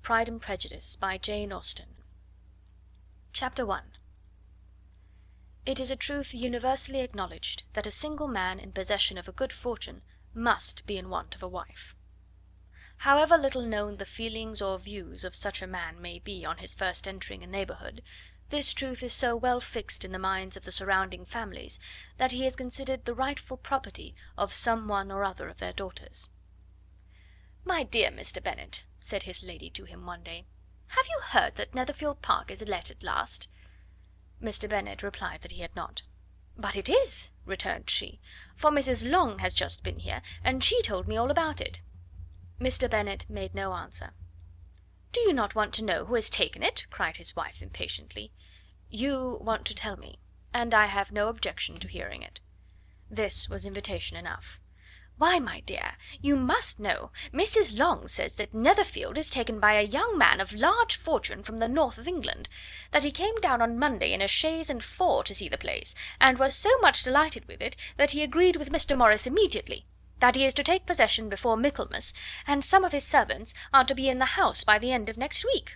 Pride and Prejudice by Jane Austen. Chapter 1. It is a truth universally acknowledged that a single man in possession of a good fortune must be in want of a wife. However little known the feelings or views of such a man may be on his first entering a neighbourhood, this truth is so well fixed in the minds of the surrounding families that he is considered the rightful property of some one or other of their daughters. "My dear Mr. Bennet," said his lady to him one day, "have you heard that Netherfield Park is let at last?" Mr. Bennet replied that he had not. "But it is," returned she, "for Mrs. Long has just been here, and she told me all about it." Mr. Bennet made no answer. "Do you not want to know who has taken it?" cried his wife impatiently. "You want to tell me, and I have no objection to hearing it." This was invitation enough. "Why, my dear, you must know. Mrs. Long says that Netherfield is taken by a young man of large fortune from the north of England; that he came down on Monday in a chaise and four to see the place, and was so much delighted with it that he agreed with Mr. Morris immediately; that he is to take possession before Michaelmas, and some of his servants are to be in the house by the end of next week."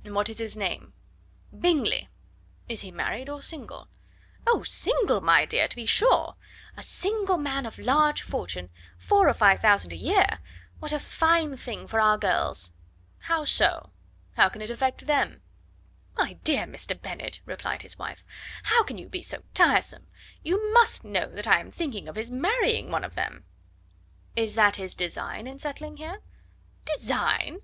"And what is his name?" "Bingley." "Is he married or single?" "Oh, single, my dear, to be sure. A single man of large fortune, 4,000 or 5,000 a year. What a fine thing for our girls!" "How so? How can it affect them?" "My dear Mr. Bennet," replied his wife, "how can you be so tiresome? You must know that I am thinking of his marrying one of them." "Is that his design in settling here?" "Design?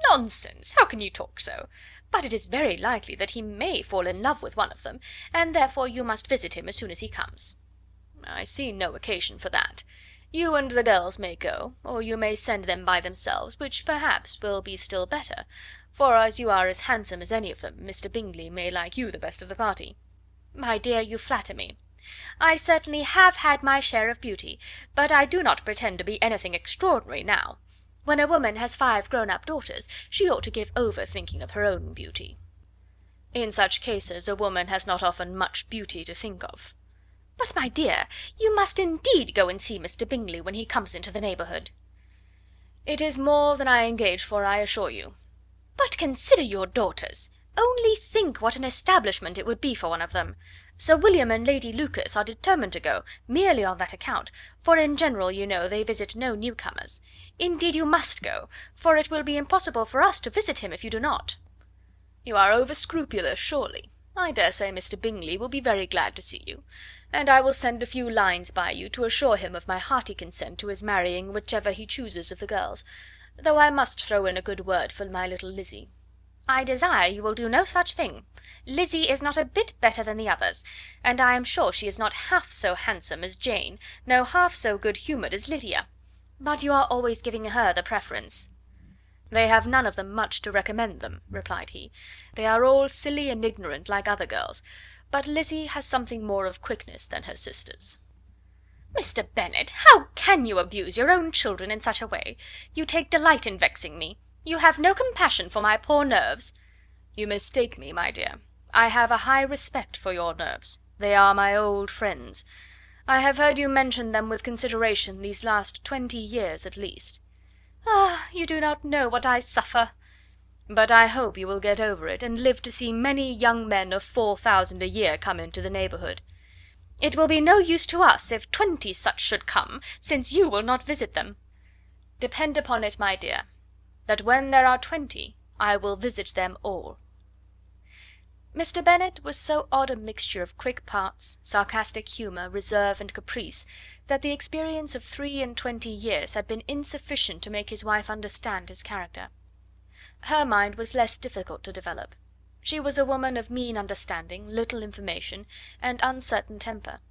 Nonsense! How can you talk so? But it is very likely that he may fall in love with one of them, and therefore you must visit him as soon as he comes." "I see no occasion for that. You and the girls may go, or you may send them by themselves, which perhaps will be still better, for as you are as handsome as any of them, Mr. Bingley may like you the best of the party." "My dear, you flatter me. I certainly have had my share of beauty, but I do not pretend to be anything extraordinary now. When a woman has 5 grown-up daughters, she ought to give over thinking of her own beauty." "In such cases a woman has not often much beauty to think of." "But, my dear, you must indeed go and see Mr. Bingley when he comes into the neighbourhood." "It is more than I engage for, I assure you." "But consider your daughters. Only think what an establishment it would be for one of them. Sir William and Lady Lucas are determined to go, merely on that account, for in general, you know, they visit no newcomers. Indeed you must go, for it will be impossible for us to visit him if you do not." "You are over scrupulous, surely. I dare say Mr. Bingley will be very glad to see you, and I will send a few lines by you to assure him of my hearty consent to his marrying whichever he chooses of the girls, though I must throw in a good word for my little Lizzie." "I desire you will do no such thing. Lizzie is not a bit better than the others, and I am sure she is not half so handsome as Jane, no half so good humoured as Lydia. But you are always giving her the preference." "They have none of them much to recommend them," replied he. "They are all silly and ignorant like other girls, but Lizzie has something more of quickness than her sisters." "Mr. Bennet, how can you abuse your own children in such a way? You take delight in vexing me. You have no compassion for my poor nerves." "You mistake me, my dear. I have a high respect for your nerves. They are my old friends. I have heard you mention them with consideration these last 20 years at least." "Ah, you do not know what I suffer." "But I hope you will get over it, and live to see many young men of 4,000 a year come into the neighbourhood." "It will be no use to us if 20 such should come, since you will not visit them." "Depend upon it, my dear, that when there are 20 I will visit them all." Mr. Bennet was so odd a mixture of quick parts, sarcastic humour, reserve, and caprice, that the experience of 23 years had been insufficient to make his wife understand his character. Her mind was less difficult to develop. She was a woman of mean understanding, little information, and uncertain temper.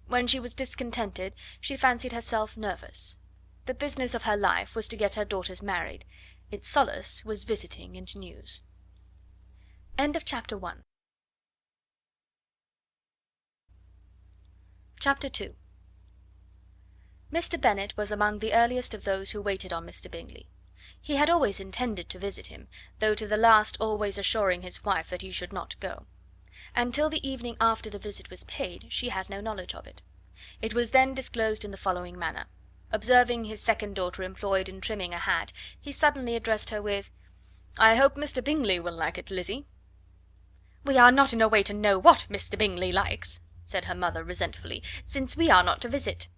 When she was discontented, she fancied herself nervous. The business of her life was to get her daughters married. Its solace was visiting and news. Chapter 1. Chapter 2. Mr. Bennet was among the earliest of those who waited on Mr. Bingley. He had always intended to visit him, though to the last always assuring his wife that he should not go. Until the evening after the visit was paid, she had no knowledge of it. It was then disclosed in the following manner. Observing his second daughter employed in trimming a hat, he suddenly addressed her with, I hope Mr. Bingley will like it, Lizzie." "We are not in a way to know what Mr. Bingley likes," said her mother resentfully, "since we are not to visit."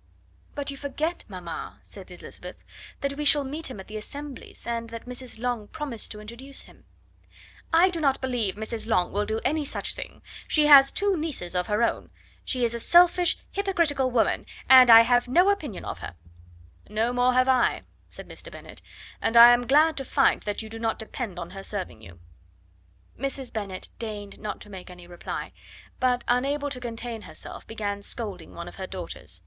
"But you forget, mamma," said Elizabeth, "that we shall meet him at the assemblies, and that Mrs. Long promised to introduce him." "I do not believe Mrs. Long will do any such thing. She has 2 nieces of her own. She is a selfish, hypocritical woman, and I have no opinion of her." "No more have I," said Mr. Bennet, "and I am glad to find that you do not depend on her serving you." Mrs. Bennet deigned not to make any reply, but, unable to contain herself, began scolding one of her daughters.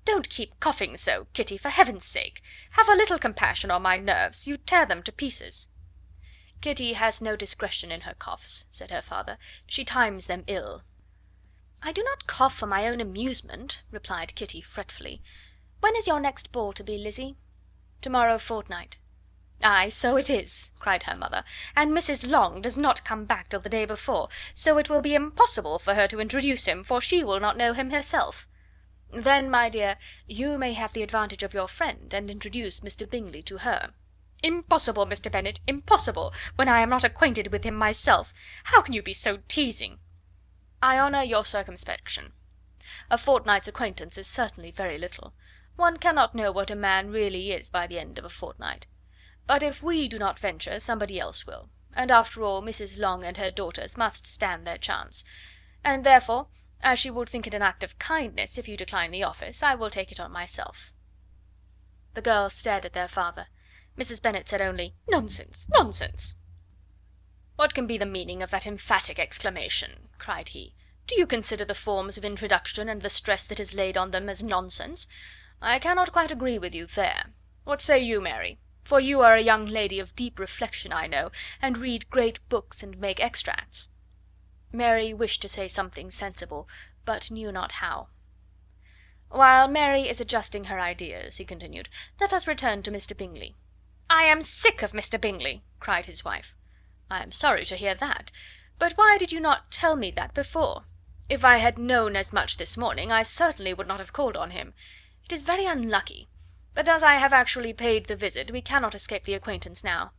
"Don't keep coughing so, Kitty, for heaven's sake! Have a little compassion on my nerves, you tear them to pieces." "Kitty has no discretion in her coughs," said her father. "She times them ill." "I do not cough for my own amusement," replied Kitty fretfully. "When is your next ball to be, Lizzie?" "To-morrow fortnight." "Ay, so it is," cried her mother, "and Mrs. Long does not come back till the day before, so it will be impossible for her to introduce him, for she will not know him herself." "Then, my dear, you may have the advantage of your friend, and introduce Mr. Bingley to her." "Impossible, Mr. Bennet, impossible, when I am not acquainted with him myself. How can you be so teasing?" "I honour your circumspection. A fortnight's acquaintance is certainly very little. One cannot know what a man really is by the end of a fortnight. But if we do not venture, somebody else will, and after all Mrs. Long and her daughters must stand their chance; and therefore, as she will think it an act of kindness if you decline the office, I will take it on myself." The girls stared at their father. Mrs. Bennet said only, "Nonsense, nonsense!" "What can be the meaning of that emphatic exclamation?" cried he. "Do you consider the forms of introduction and the stress that is laid on them as nonsense? I cannot quite agree with you there. What say you, Mary? For you are a young lady of deep reflection, I know, and read great books and make extracts." Mary wished to say something sensible, but knew not how. "While Mary is adjusting her ideas," he continued, "let us return to Mr. Bingley." "I am sick of Mr. Bingley," cried his wife. "I am sorry to hear that. But why did you not tell me that before? If I had known as much this morning, I certainly would not have called on him. It is very unlucky, but as I have actually paid the visit, we cannot escape the acquaintance now."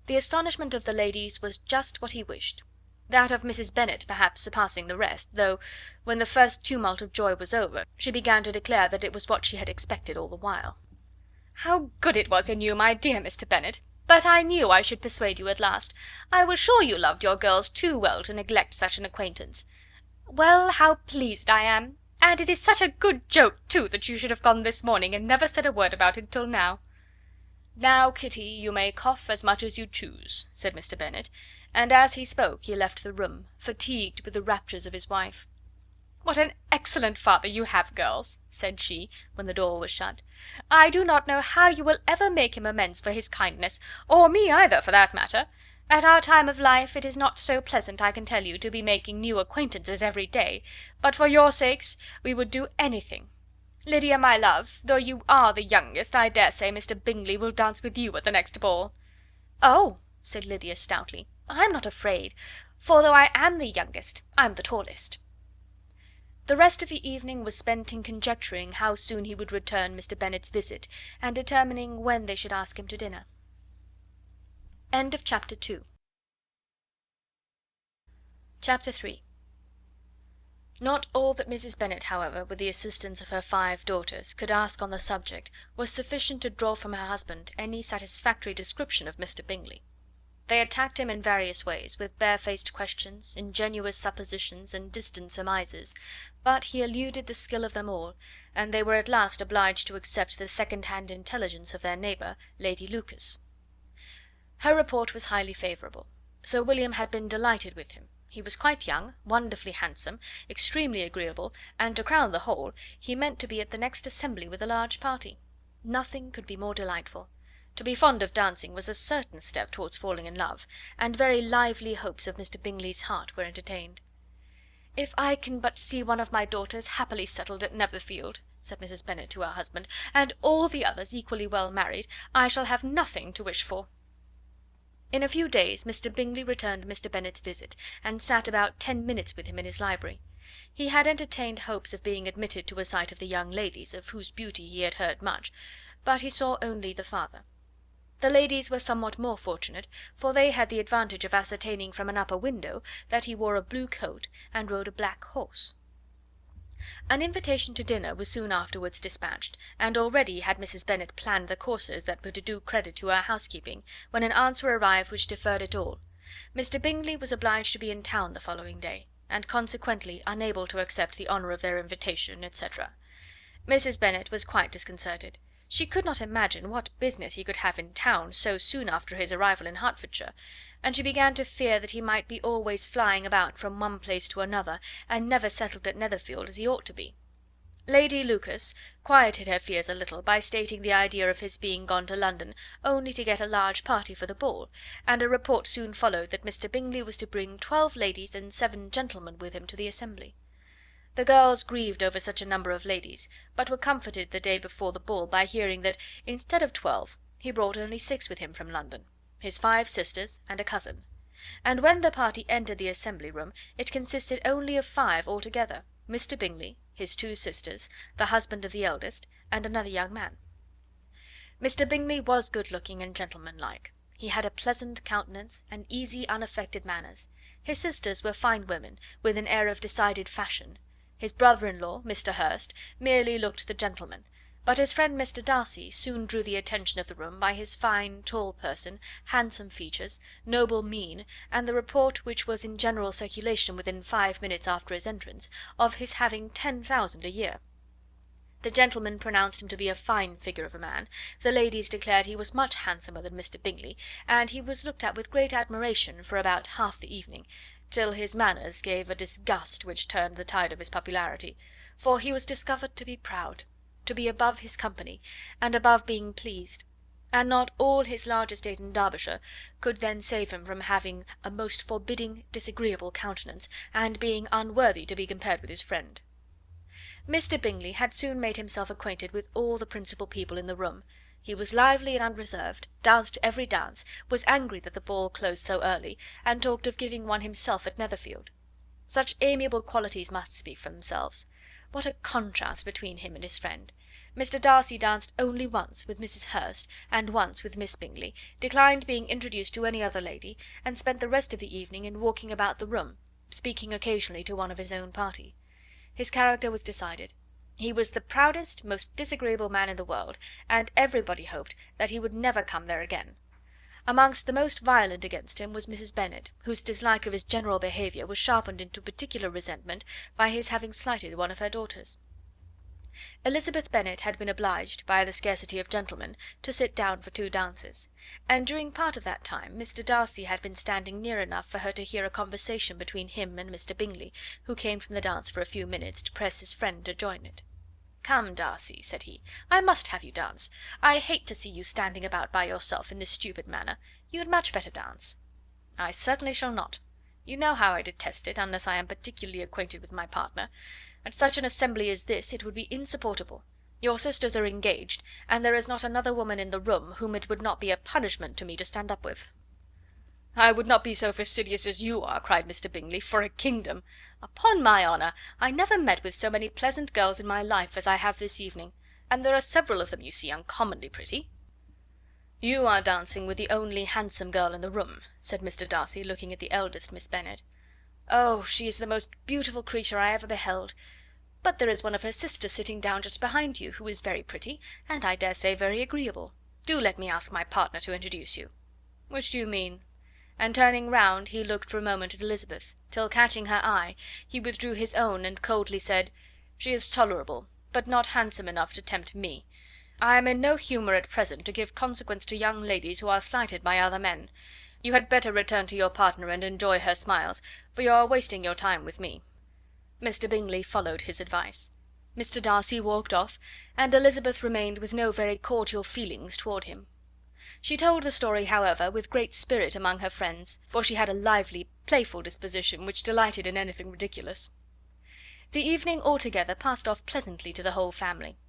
The astonishment of the ladies was just what he wished; that of Mrs. Bennet perhaps surpassing the rest, though, when the first tumult of joy was over, she began to declare that it was what she had expected all the while. "How good it was in you, my dear Mr. Bennet! But I knew I should persuade you at last. I was sure you loved your girls too well to neglect such an acquaintance. Well, how pleased I am! And it is such a good joke, too, that you should have gone this morning and never said a word about it till now." "Now, Kitty, you may cough as much as you choose," said Mr. Bennet, and as he spoke he left the room, fatigued with the raptures of his wife. "What an excellent father you have, girls," said she, when the door was shut. "I do not know how you will ever make him amends for his kindness, or me either, for that matter. At our time of life it is not so pleasant, I can tell you, to be making new acquaintances every day, but for your sakes we would do anything. Lydia, my love, though you are the youngest, I dare say Mr. Bingley will dance with you at the next ball." "Oh," said Lydia stoutly, "I am not afraid, for though I am the youngest, I am the tallest." The rest of the evening was spent in conjecturing how soon he would return Mr. Bennet's visit, and determining when they should ask him to dinner. Chapter 3. Not all that Mrs. Bennet, however, with the assistance of her 5 daughters, could ask on the subject was sufficient to draw from her husband any satisfactory description of Mr. Bingley. They attacked him in various ways, with barefaced questions, ingenuous suppositions, and distant surmises, but he eluded the skill of them all, and they were at last obliged to accept the second-hand intelligence of their neighbour, Lady Lucas. Her report was highly favourable. Sir William had been delighted with him. He was quite young, wonderfully handsome, extremely agreeable, and to crown the whole, he meant to be at the next assembly with a large party. Nothing could be more delightful. To be fond of dancing was a certain step towards falling in love, and very lively hopes of Mr. Bingley's heart were entertained. "If I can but see one of my daughters happily settled at Netherfield," said Mrs. Bennet to her husband, "and all the others equally well married, I shall have nothing to wish for." In a few days Mr. Bingley returned Mr. Bennet's visit, and sat about 10 minutes with him in his library. He had entertained hopes of being admitted to a sight of the young ladies, of whose beauty he had heard much, but he saw only the father. The ladies were somewhat more fortunate, for they had the advantage of ascertaining from an upper window that he wore a blue coat and rode a black horse. An invitation to dinner was soon afterwards dispatched, and already had Mrs. Bennet planned the courses that were to do credit to her housekeeping, when an answer arrived which deferred it all. Mr. Bingley was obliged to be in town the following day, and consequently unable to accept the honour of their invitation, etc. Mrs. Bennet was quite disconcerted. She could not imagine what business he could have in town so soon after his arrival in Hertfordshire, and she began to fear that he might be always flying about from one place to another, and never settled at Netherfield as he ought to be. Lady Lucas quieted her fears a little by stating the idea of his being gone to London only to get a large party for the ball, and a report soon followed that Mr. Bingley was to bring 12 ladies and 7 gentlemen with him to the assembly. The girls grieved over such a number of ladies, but were comforted the day before the ball by hearing that, instead of 12, he brought only 6 with him from London, his 5 sisters and a cousin; and when the party entered the assembly room it consisted only of 5 altogether: Mr. Bingley, his 2 sisters, the husband of the eldest, and another young man. Mr. Bingley was good-looking and gentlemanlike. He had a pleasant countenance and easy unaffected manners. His sisters were fine women, with an air of decided fashion. His brother-in-law, Mr. Hurst, merely looked the gentleman, but his friend Mr. Darcy soon drew the attention of the room by his fine, tall person, handsome features, noble mien, and the report which was in general circulation within 5 minutes after his entrance, of his having 10,000 a year. The gentlemen pronounced him to be a fine figure of a man, the ladies declared he was much handsomer than Mr. Bingley, and he was looked at with great admiration for about half the evening, till his manners gave a disgust which turned the tide of his popularity, for he was discovered to be proud, to be above his company, and above being pleased, and not all his large estate in Derbyshire could then save him from having a most forbidding, disagreeable countenance, and being unworthy to be compared with his friend. Mr. Bingley had soon made himself acquainted with all the principal people in the room. He was lively and unreserved, danced every dance, was angry that the ball closed so early, and talked of giving one himself at Netherfield. Such amiable qualities must speak for themselves. What a contrast between him and his friend! Mr. Darcy danced only once with Mrs. Hurst, and once with Miss Bingley, declined being introduced to any other lady, and spent the rest of the evening in walking about the room, speaking occasionally to one of his own party. His character was decided. He was the proudest, most disagreeable man in the world, and everybody hoped that he would never come there again. Amongst the most violent against him was Mrs. Bennet, whose dislike of his general behaviour was sharpened into particular resentment by his having slighted one of her daughters. Elizabeth Bennet had been obliged, by the scarcity of gentlemen, to sit down for 2 dances, and during part of that time Mr. Darcy had been standing near enough for her to hear a conversation between him and Mr. Bingley, who came from the dance for a few minutes to press his friend to join it. "Come, Darcy," said he, "I must have you dance. I hate to see you standing about by yourself in this stupid manner. You had much better dance." "I certainly shall not. You know how I detest it, unless I am particularly acquainted with my partner. At such an assembly as this it would be insupportable. Your sisters are engaged, and there is not another woman in the room whom it would not be a punishment to me to stand up with." "I would not be so fastidious as you are," cried Mr. Bingley, "for a kingdom. Upon my honour, I never met with so many pleasant girls in my life as I have this evening, and there are several of them, you see, uncommonly pretty." "You are dancing with the only handsome girl in the room," said Mr. Darcy, looking at the eldest Miss Bennet. "Oh, she is the most beautiful creature I ever beheld. But there is one of her sisters sitting down just behind you, who is very pretty, and I dare say very agreeable. Do let me ask my partner to introduce you." "Which do you mean?" And turning round, he looked for a moment at Elizabeth, till catching her eye, he withdrew his own and coldly said, "She is tolerable, but not handsome enough to tempt me. I am in no humour at present to give consequence to young ladies who are slighted by other men. You had better return to your partner and enjoy her smiles, for you are wasting your time with me." Mr. Bingley followed his advice. Mr. Darcy walked off, and Elizabeth remained with no very cordial feelings toward him. She told the story, however, with great spirit among her friends, for she had a lively, playful disposition which delighted in anything ridiculous. The evening altogether passed off pleasantly to the whole family.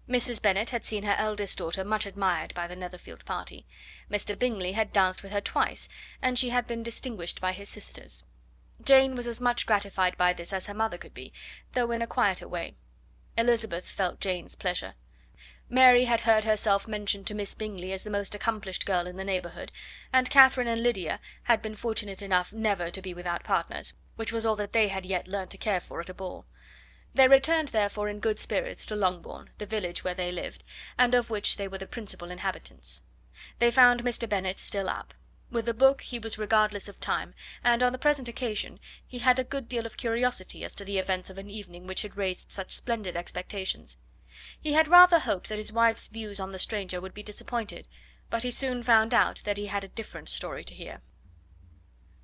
Mrs. Bennet had seen her eldest daughter much admired by the Netherfield party. Mr. Bingley had danced with her twice, and she had been distinguished by his sisters. Jane was as much gratified by this as her mother could be, though in a quieter way. Elizabeth felt Jane's pleasure. Mary had heard herself mentioned to Miss Bingley as the most accomplished girl in the neighbourhood, and Catherine and Lydia had been fortunate enough never to be without partners, which was all that they had yet learnt to care for at a ball. They returned therefore in good spirits to Longbourn, the village where they lived, and of which they were the principal inhabitants. They found Mr. Bennet still up. With a book he was regardless of time, and on the present occasion he had a good deal of curiosity as to the events of an evening which had raised such splendid expectations. He had rather hoped that his wife's views on the stranger would be disappointed, but he soon found out that he had a different story to hear.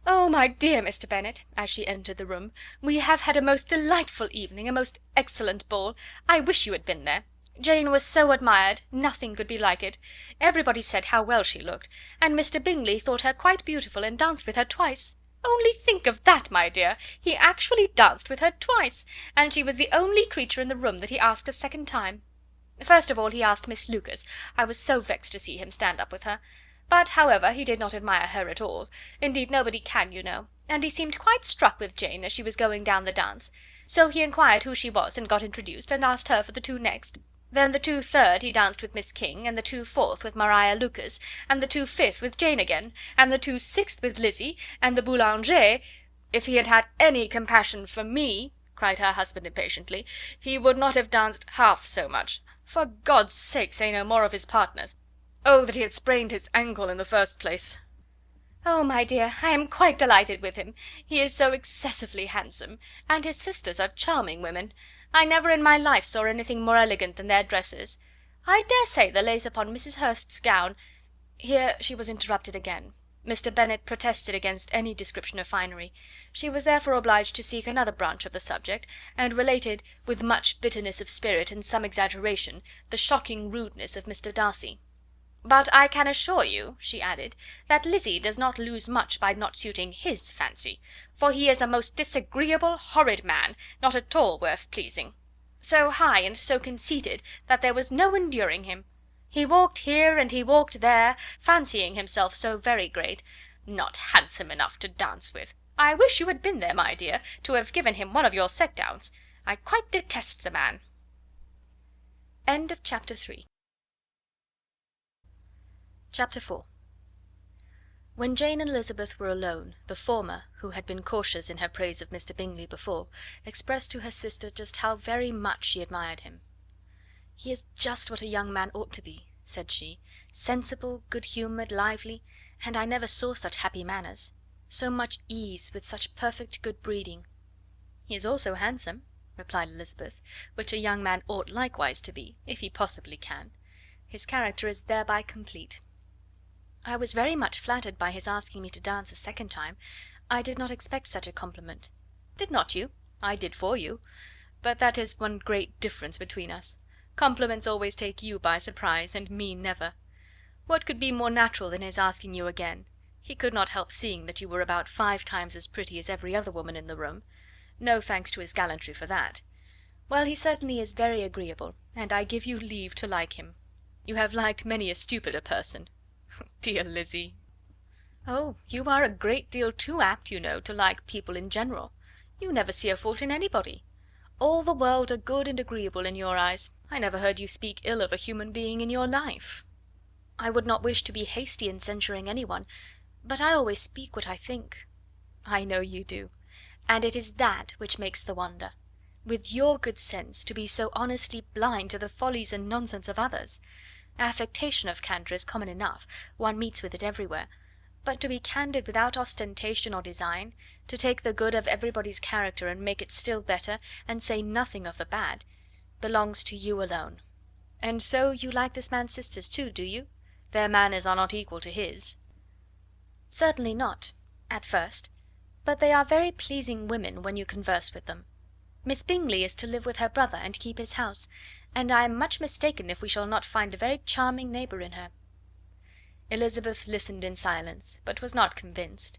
"Oh, my dear Mr. Bennet," as she entered the room, "we have had a most delightful evening, a most excellent ball. I wish you had been there. Jane was so admired, nothing could be like it. Everybody said how well she looked, and Mr. Bingley thought her quite beautiful, and danced with her twice. Only think of that, my dear! He actually danced with her twice, and she was the only creature in the room that he asked a second time. First of all he asked Miss Lucas. I was so vexed to see him stand up with her. But, however, he did not admire her at all. Indeed, nobody can, you know. And he seemed quite struck with Jane as she was going down the dance. So he inquired who she was, and got introduced, and asked her for the two next. Then the 2/3 he danced with Miss King, and the 2/4 with Maria Lucas, and the 2/5 with Jane again, and the 2/6 with Lizzie, and the Boulanger. If he had had any compassion for me," cried her husband impatiently, "he would not have danced half so much. For God's sake say no more of his partners. Oh, that he had sprained his ankle in the first place." "Oh, my dear, I am quite delighted with him. He is so excessively handsome, and his sisters are charming women. I never in my life saw anything more elegant than their dresses. I dare say the lace upon Mrs. Hurst's gown—" Here she was interrupted again. Mr. Bennet protested against any description of finery. She was therefore obliged to seek another branch of the subject, and related, with much bitterness of spirit and some exaggeration, the shocking rudeness of Mr. Darcy. "But I can assure you," she added, "that Lizzie does not lose much by not suiting his fancy, for he is a most disagreeable, horrid man, not at all worth pleasing. So high and so conceited that there was no enduring him. He walked here and he walked there, fancying himself so very great. Not handsome enough to dance with. I wish you had been there, my dear, to have given him one of your set-downs. I quite detest the man." End of chapter 3. Chapter 4. When Jane and Elizabeth were alone, the former, who had been cautious in her praise of Mr. Bingley before, expressed to her sister just how very much she admired him. "He is just what a young man ought to be," said she, "sensible, good-humoured, lively, and I never saw such happy manners. So much ease, with such perfect good breeding." "He is also handsome," replied Elizabeth, "which a young man ought likewise to be, if he possibly can. His character is thereby complete." "I was very much flattered by his asking me to dance a second time. I did not expect such a compliment." "Did not you? I did for you. But that is one great difference between us. Compliments always take you by surprise, and me never. What could be more natural than his asking you again? He could not help seeing that you were about 5 times as pretty as every other woman in the room. No thanks to his gallantry for that. Well, he certainly is very agreeable, and I give you leave to like him. You have liked many a stupider person." "Dear Lizzie!" "Oh, you are a great deal too apt, you know, to like people in general. You never see a fault in anybody. All the world are good and agreeable in your eyes. I never heard you speak ill of a human being in your life." "I would not wish to be hasty in censuring any one, but I always speak what I think." "I know you do, and it is that which makes the wonder. With your good sense, to be so honestly blind to the follies and nonsense of others. Affectation of candour is common enough, one meets with it everywhere, but to be candid without ostentation or design, to take the good of everybody's character and make it still better, and say nothing of the bad, belongs to you alone. And so you like this man's sisters too, do you? Their manners are not equal to his." "Certainly not, at first, but they are very pleasing women when you converse with them. Miss Bingley is to live with her brother and keep his house, and I am much mistaken if we shall not find a very charming neighbour in her." Elizabeth listened in silence, but was not convinced.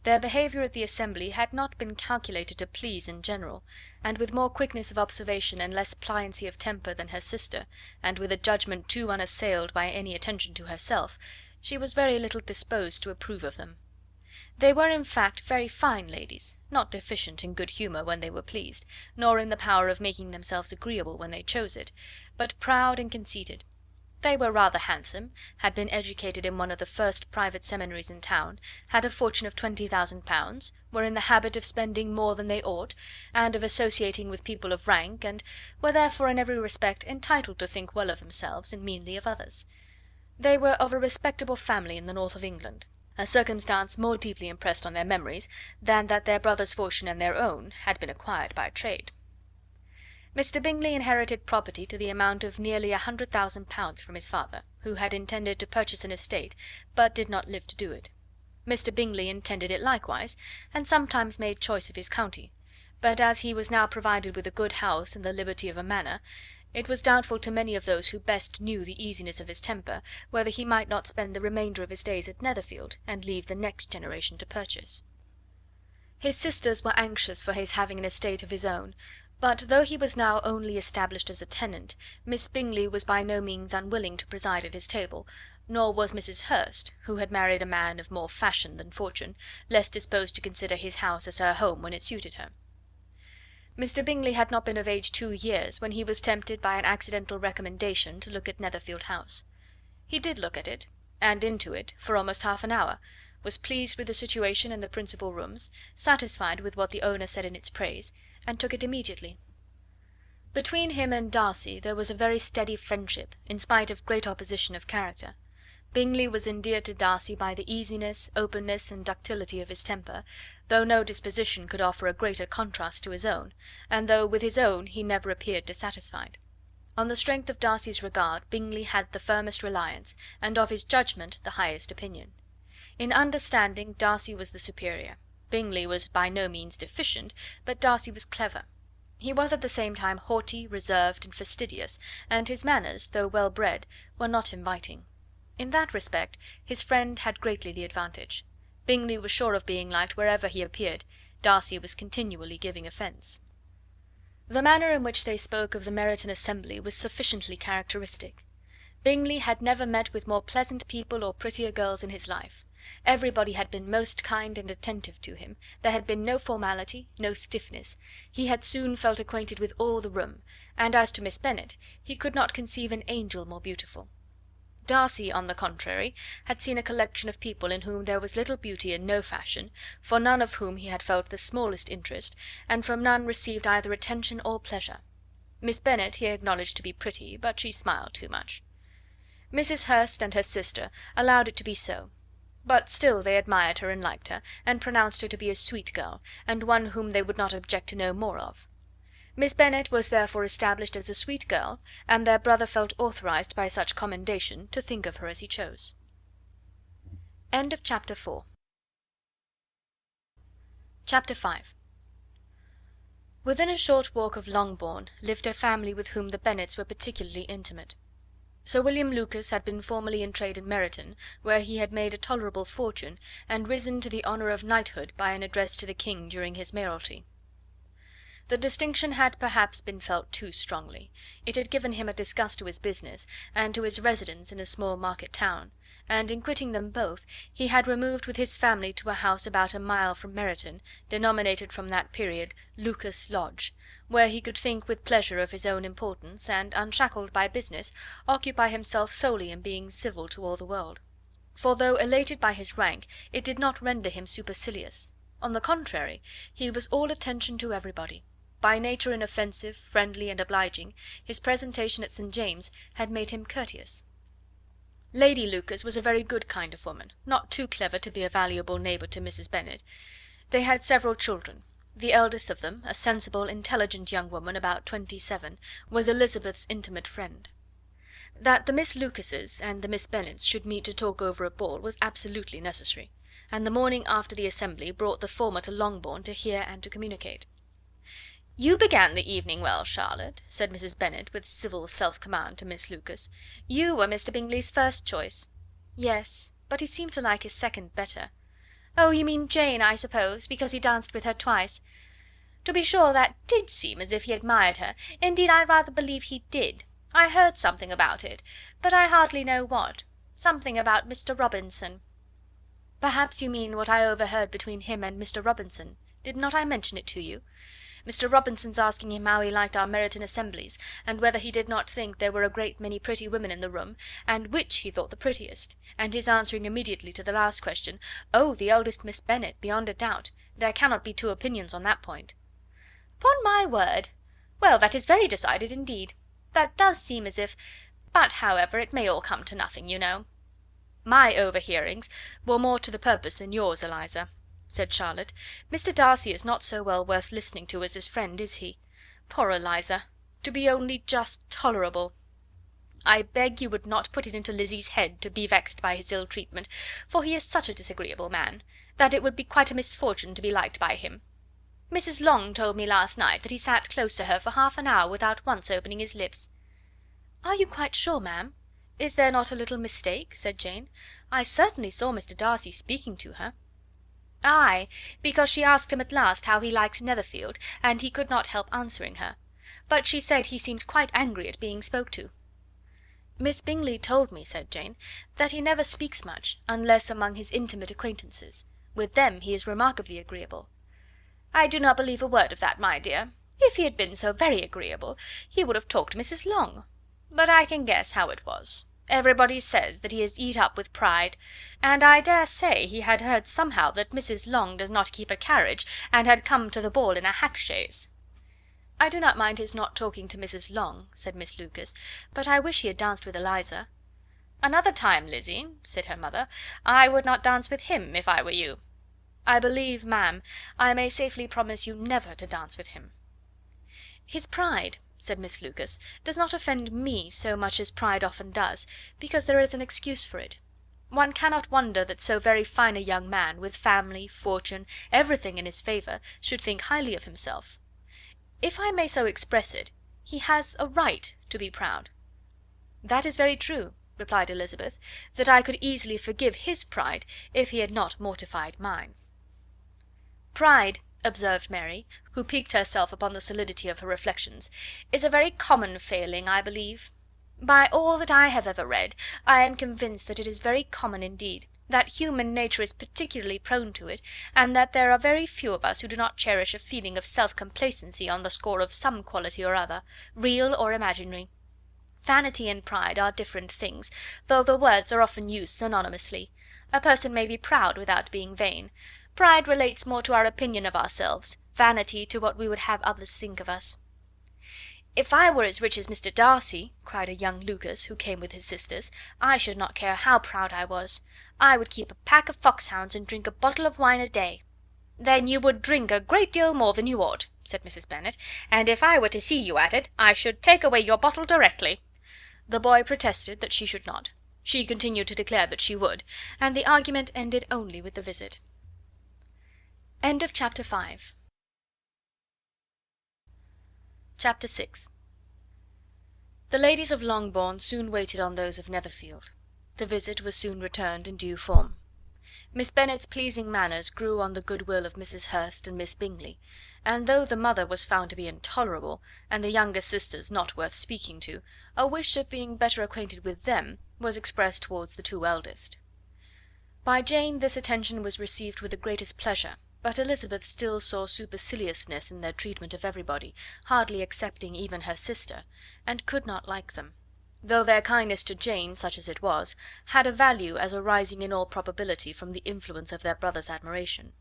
Their behaviour at the assembly had not been calculated to please in general, and with more quickness of observation and less pliancy of temper than her sister, and with a judgment too unassailed by any attention to herself, she was very little disposed to approve of them. They were in fact very fine ladies, not deficient in good humour when they were pleased, nor in the power of making themselves agreeable when they chose it, but proud and conceited, They were rather handsome, had been educated in one of the first private seminaries in town, had a fortune of £20,000, were in the habit of spending more than they ought, and of associating with people of rank, and were therefore in every respect entitled to think well of themselves and meanly of others. They were of a respectable family in the north of England, a circumstance more deeply impressed on their memories than that their brother's fortune and their own had been acquired by trade. Mr. Bingley inherited property to the amount of nearly £100,000 from his father, who had intended to purchase an estate, but did not live to do it. Mr. Bingley intended it likewise, and sometimes made choice of his county, but as he was now provided with a good house and the liberty of a manor, it was doubtful to many of those who best knew the easiness of his temper whether he might not spend the remainder of his days at Netherfield, and leave the next generation to purchase. His sisters were anxious for his having an estate of his own, but though he was now only established as a tenant, Miss Bingley was by no means unwilling to preside at his table, nor was Mrs. Hurst, who had married a man of more fashion than fortune, less disposed to consider his house as her home when it suited her. Mr. Bingley had not been of age 2 years when he was tempted by an accidental recommendation to look at Netherfield House. He did look at it, and into it, for almost half an hour, was pleased with the situation and the principal rooms, satisfied with what the owner said in its praise, and took it immediately. Between him and Darcy there was a very steady friendship, in spite of great opposition of character. Bingley was endeared to Darcy by the easiness, openness, and ductility of his temper, though no disposition could offer a greater contrast to his own, and though with his own he never appeared dissatisfied. On the strength of Darcy's regard Bingley had the firmest reliance, and of his judgment the highest opinion. In understanding Darcy was the superior. Bingley was by no means deficient, but Darcy was clever. He was at the same time haughty, reserved, and fastidious, and his manners, though well bred, were not inviting. In that respect his friend had greatly the advantage. Bingley was sure of being liked wherever he appeared. Darcy was continually giving offence. The manner in which they spoke of the Meryton assembly was sufficiently characteristic. Bingley had never met with more pleasant people or prettier girls in his life. Everybody had been most kind and attentive to him, there had been no formality, no stiffness, he had soon felt acquainted with all the room, and as to Miss Bennet, he could not conceive an angel more beautiful. Darcy, on the contrary, had seen a collection of people in whom there was little beauty and no fashion, for none of whom he had felt the smallest interest, and from none received either attention or pleasure. Miss Bennet he acknowledged to be pretty, but she smiled too much. Mrs. Hurst and her sister allowed it to be so, but still they admired her and liked her, and pronounced her to be a sweet girl, and one whom they would not object to know more of. Miss Bennet was therefore established as a sweet girl, and their brother felt authorized by such commendation to think of her as he chose. Chapter 5. Within a short walk of Longbourn lived a family with whom the Bennets were particularly intimate. Sir William Lucas had been formerly in trade in Meryton, where he had made a tolerable fortune, and risen to the honour of knighthood by an address to the King during his mayoralty. The distinction had perhaps been felt too strongly. It had given him a disgust to his business, and to his residence in a small market town, and in quitting them both, he had removed with his family to a house about a mile from Meryton, denominated from that period Lucas Lodge, where he could think with pleasure of his own importance, and, unshackled by business, occupy himself solely in being civil to all the world. For though elated by his rank, it did not render him supercilious. On the contrary, he was all attention to everybody. By nature inoffensive, friendly, and obliging, his presentation at St. James had made him courteous. Lady Lucas was a very good kind of woman, not too clever to be a valuable neighbour to Mrs. Bennet. They had several children. The eldest of them, a sensible, intelligent young woman about 27, was Elizabeth's intimate friend. That the Miss Lucases and the Miss Bennets should meet to talk over a ball was absolutely necessary, and the morning after the assembly brought the former to Longbourn to hear and to communicate. "You began the evening well, Charlotte," said Mrs. Bennet, with civil self-command, to Miss Lucas. "You were Mr. Bingley's first choice." "Yes, but he seemed to like his second better." "Oh, you mean Jane, I suppose, because he danced with her twice. To be sure, that did seem as if he admired her. Indeed, I rather believe he did. I heard something about it, but I hardly know what. Something about Mr. Robinson." "Perhaps you mean what I overheard between him and Mr. Robinson. Did not I mention it to you? Mr. Robinson's asking him how he liked our Meryton assemblies, and whether he did not think there were a great many pretty women in the room, and which he thought the prettiest, and his answering immediately to the last question, 'Oh, the eldest Miss Bennet, beyond a doubt. There cannot be two opinions on that point.'" "Upon my word! Well, that is very decided indeed. That does seem as if... but, however, it may all come to nothing, you know." "My overhearings were more to the purpose than yours, Eliza," said Charlotte. "Mr. Darcy is not so well worth listening to as his friend, is he? Poor Eliza! To be only just tolerable! I beg you would not put it into Lizzie's head to be vexed by his ill treatment, for he is such a disagreeable man, that it would be quite a misfortune to be liked by him. Mrs. Long told me last night that he sat close to her for half an hour without once opening his lips." "Are you quite sure, ma'am? Is there not a little mistake?" said Jane. "I certainly saw Mr. Darcy speaking to her." "Ay, because she asked him at last how he liked Netherfield, and he could not help answering her. But she said he seemed quite angry at being spoke to." "Miss Bingley told me," said Jane, "that he never speaks much, unless among his intimate acquaintances. With them he is remarkably agreeable." "I do not believe a word of that, my dear. If he had been so very agreeable, he would have talked to Mrs. Long. But I can guess how it was. Everybody says that he is eat up with pride, and I dare say he had heard somehow that Mrs. Long does not keep a carriage, and had come to the ball in a hack chaise." "I do not mind his not talking to Mrs. Long," said Miss Lucas, "but I wish he had danced with Eliza." "Another time, Lizzie," said her mother, "I would not dance with him, if I were you." "I believe, ma'am, I may safely promise you never to dance with him." "His pride," said Miss Lucas, "does not offend me so much as pride often does, because there is an excuse for it. One cannot wonder that so very fine a young man, with family, fortune, everything in his favour, should think highly of himself. If I may so express it, he has a right to be proud." "That is very true," replied Elizabeth, "that I could easily forgive his pride if he had not mortified mine." "Pride," observed Mary, who piqued herself upon the solidity of her reflections, "is a very common failing, I believe. By all that I have ever read, I am convinced that it is very common indeed, that human nature is particularly prone to it, and that there are very few of us who do not cherish a feeling of self-complacency on the score of some quality or other, real or imaginary. Vanity and pride are different things, though the words are often used synonymously. A person may be proud without being vain. Pride relates more to our opinion of ourselves, vanity to what we would have others think of us." "If I were as rich as Mr. Darcy," cried a young Lucas, who came with his sisters, "I should not care how proud I was. I would keep a pack of foxhounds and drink a bottle of wine a day." "Then you would drink a great deal more than you ought," said Mrs. Bennet, "and if I were to see you at it, I should take away your bottle directly." The boy protested that she should not. She continued to declare that she would, and the argument ended only with the visit. End of chapter 5. Chapter 6. The ladies of Longbourn soon waited on those of Netherfield. The visit was soon returned in due form. Miss Bennet's pleasing manners grew on the goodwill of Mrs. Hurst and Miss Bingley, and though the mother was found to be intolerable, and the younger sisters not worth speaking to, a wish of being better acquainted with them was expressed towards the two eldest. By Jane this attention was received with the greatest pleasure, but Elizabeth still saw superciliousness in their treatment of everybody, hardly excepting even her sister, and could not like them; though their kindness to Jane, such as it was, had a value as arising in all probability from the influence of their brother's admiration.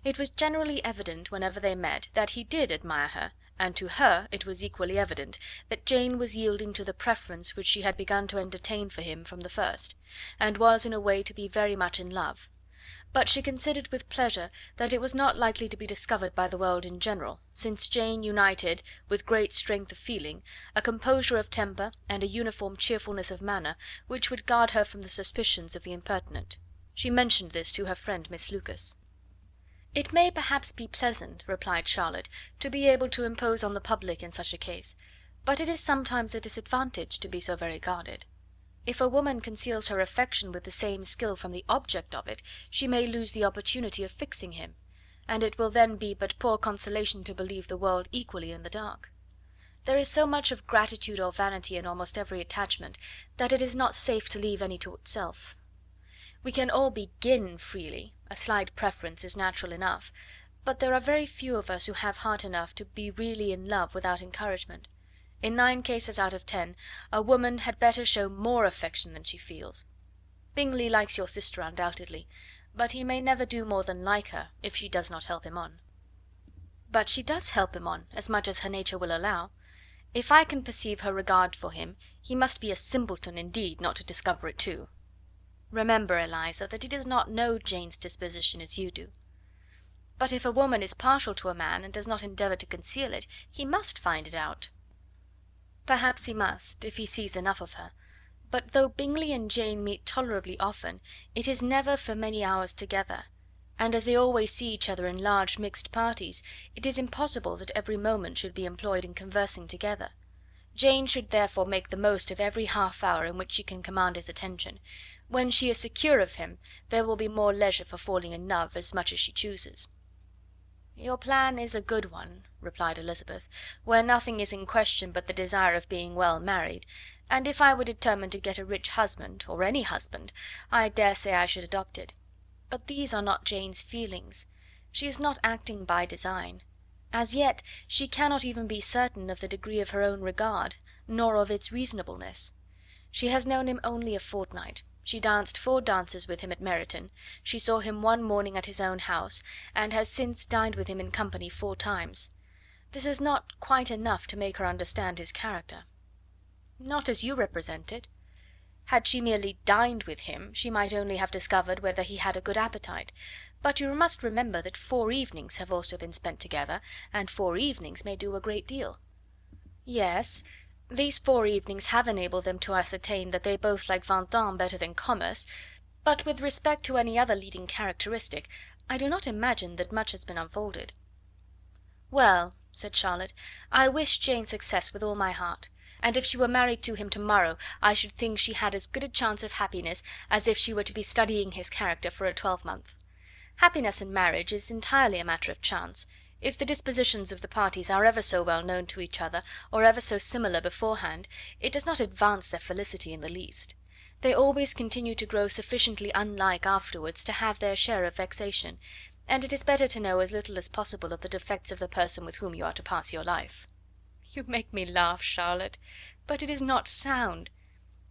It was generally evident whenever they met that he did admire her, and to her it was equally evident that Jane was yielding to the preference which she had begun to entertain for him from the first, and was in a way to be very much in love. But she considered with pleasure that it was not likely to be discovered by the world in general, since Jane united, with great strength of feeling, a composure of temper and a uniform cheerfulness of manner, which would guard her from the suspicions of the impertinent. She mentioned this to her friend Miss Lucas. "It may perhaps be pleasant," replied Charlotte, "to be able to impose on the public in such a case, but it is sometimes a disadvantage to be so very guarded. If a woman conceals her affection with the same skill from the object of it, she may lose the opportunity of fixing him, and it will then be but poor consolation to believe the world equally in the dark. There is so much of gratitude or vanity in almost every attachment, that it is not safe to leave any to itself. We can all begin freely, a slight preference is natural enough, But there are very few of us who have heart enough to be really in love without encouragement. In 9 cases out of 10 a woman had better show more affection than she feels. Bingley likes your sister undoubtedly, but he may never do more than like her if she does not help him on." "But she does help him on, as much as her nature will allow. If I can perceive her regard for him, he must be a simpleton indeed not to discover it too. Remember, Eliza, that he does not know Jane's disposition as you do." "But if a woman is partial to a man, and does not endeavour to conceal it, he must find it out." "Perhaps he must, if he sees enough of her. But though Bingley and Jane meet tolerably often, it is never for many hours together, and as they always see each other in large mixed parties, it is impossible that every moment should be employed in conversing together. Jane should therefore make the most of every half hour in which she can command his attention. When she is secure of him, there will be more leisure for falling in love as much as she chooses." "Your plan is a good one," replied Elizabeth, "where nothing is in question but the desire of being well married, and if I were determined to get a rich husband, or any husband, I dare say I should adopt it. But these are not Jane's feelings. She is not acting by design. As yet she cannot even be certain of the degree of her own regard, nor of its reasonableness. She has known him only a fortnight. She danced 4 dances with him at Meryton, she saw him one morning at his own house, and has since dined with him in company 4 times. This is not quite enough to make her understand his character." "Not as you represent it. Had she merely dined with him, she might only have discovered whether he had a good appetite. But you must remember that 4 evenings have also been spent together, and 4 evenings may do a great deal." "Yes, these 4 evenings have enabled them to ascertain that they both like Vingt better than commerce, but with respect to any other leading characteristic, I do not imagine that much has been unfolded." "Well," said Charlotte, "I wish Jane success with all my heart, and if she were married to him to morrow, I should think she had as good a chance of happiness as if she were to be studying his character for a 12-month. Happiness in marriage is entirely a matter of chance. If the dispositions of the parties are ever so well known to each other, or ever so similar beforehand, it does not advance their felicity in the least. They always continue to grow sufficiently unlike afterwards to have their share of vexation, and it is better to know as little as possible of the defects of the person with whom you are to pass your life." "You make me laugh, Charlotte, but it is not sound.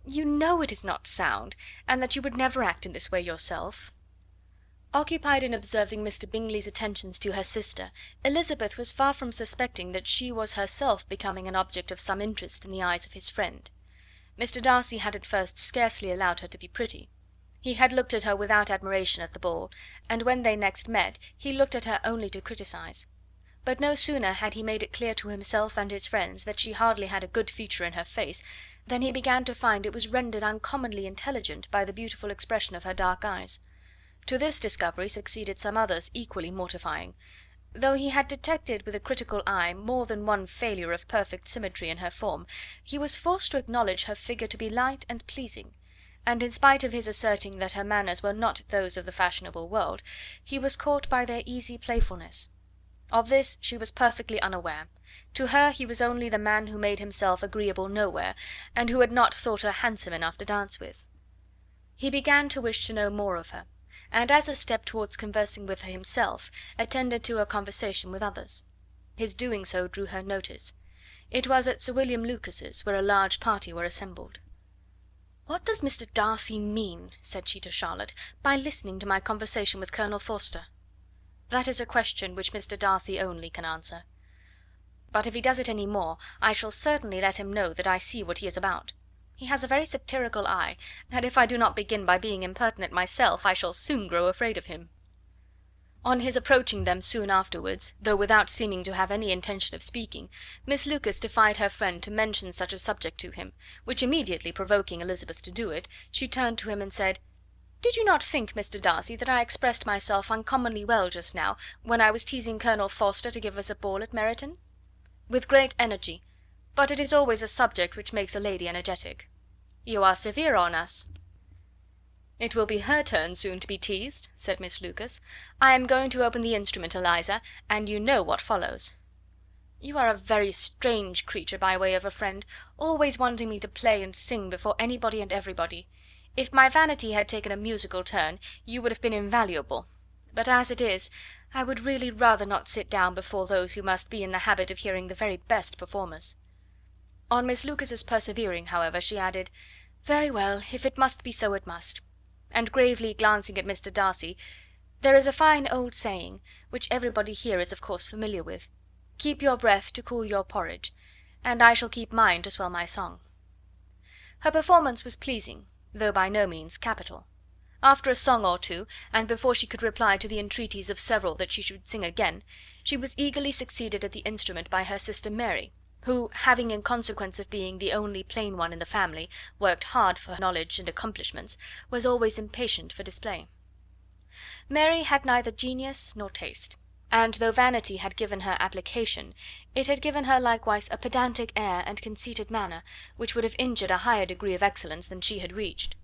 You know it is not sound, and that you would never act in this way yourself." Occupied in observing Mr. Bingley's attentions to her sister, Elizabeth was far from suspecting that she was herself becoming an object of some interest in the eyes of his friend. Mr. Darcy had at first scarcely allowed her to be pretty. He had looked at her without admiration at the ball, and when they next met he looked at her only to criticise. But no sooner had he made it clear to himself and his friends that she hardly had a good feature in her face, than he began to find it was rendered uncommonly intelligent by the beautiful expression of her dark eyes. To this discovery succeeded some others equally mortifying. Though he had detected with a critical eye more than one failure of perfect symmetry in her form, he was forced to acknowledge her figure to be light and pleasing, and in spite of his asserting that her manners were not those of the fashionable world, he was caught by their easy playfulness. Of this she was perfectly unaware. To her he was only the man who made himself agreeable nowhere, and who had not thought her handsome enough to dance with. He began to wish to know more of her, and as a step towards conversing with her himself, attended to her conversation with others. His doing so drew her notice. It was at Sir William Lucas's, where a large party were assembled. "What does Mr. Darcy mean," said she to Charlotte, "by listening to my conversation with Colonel Forster?" "That is a question which Mr. Darcy only can answer. But if he does it any more, I shall certainly let him know that I see what he is about. He has a very satirical eye, and if I do not begin by being impertinent myself, I shall soon grow afraid of him." On his approaching them soon afterwards, though without seeming to have any intention of speaking, Miss Lucas defied her friend to mention such a subject to him, which immediately provoking Elizabeth to do it, she turned to him and said, "Did you not think, Mr. Darcy, that I expressed myself uncommonly well just now, when I was teasing Colonel Forster to give us a ball at Meryton?" "With great energy, but it is always a subject which makes a lady energetic." "You are severe on us." "It will be her turn soon to be teased," said Miss Lucas. "I am going to open the instrument, Eliza, and you know what follows." "You are a very strange creature by way of a friend, always wanting me to play and sing before anybody and everybody. If my vanity had taken a musical turn, you would have been invaluable. but as it is, I would really rather not sit down before those who must be in the habit of hearing the very best performers." On Miss Lucas's persevering, however, she added, "Very well, if it must be so, it must," and gravely glancing at Mr. Darcy, "There is a fine old saying, which everybody here is of course familiar with, 'Keep your breath to cool your porridge,' and I shall keep mine to swell my song." Her performance was pleasing, though by no means capital. After a song or two, and before she could reply to the entreaties of several that she should sing again, she was eagerly succeeded at the instrument by her sister Mary, who, having in consequence of being the only plain one in the family worked hard for knowledge and accomplishments, was always impatient for display. Mary had neither genius nor taste, and though vanity had given her application, it had given her likewise a pedantic air and conceited manner, which would have injured a higher degree of excellence than she had reached.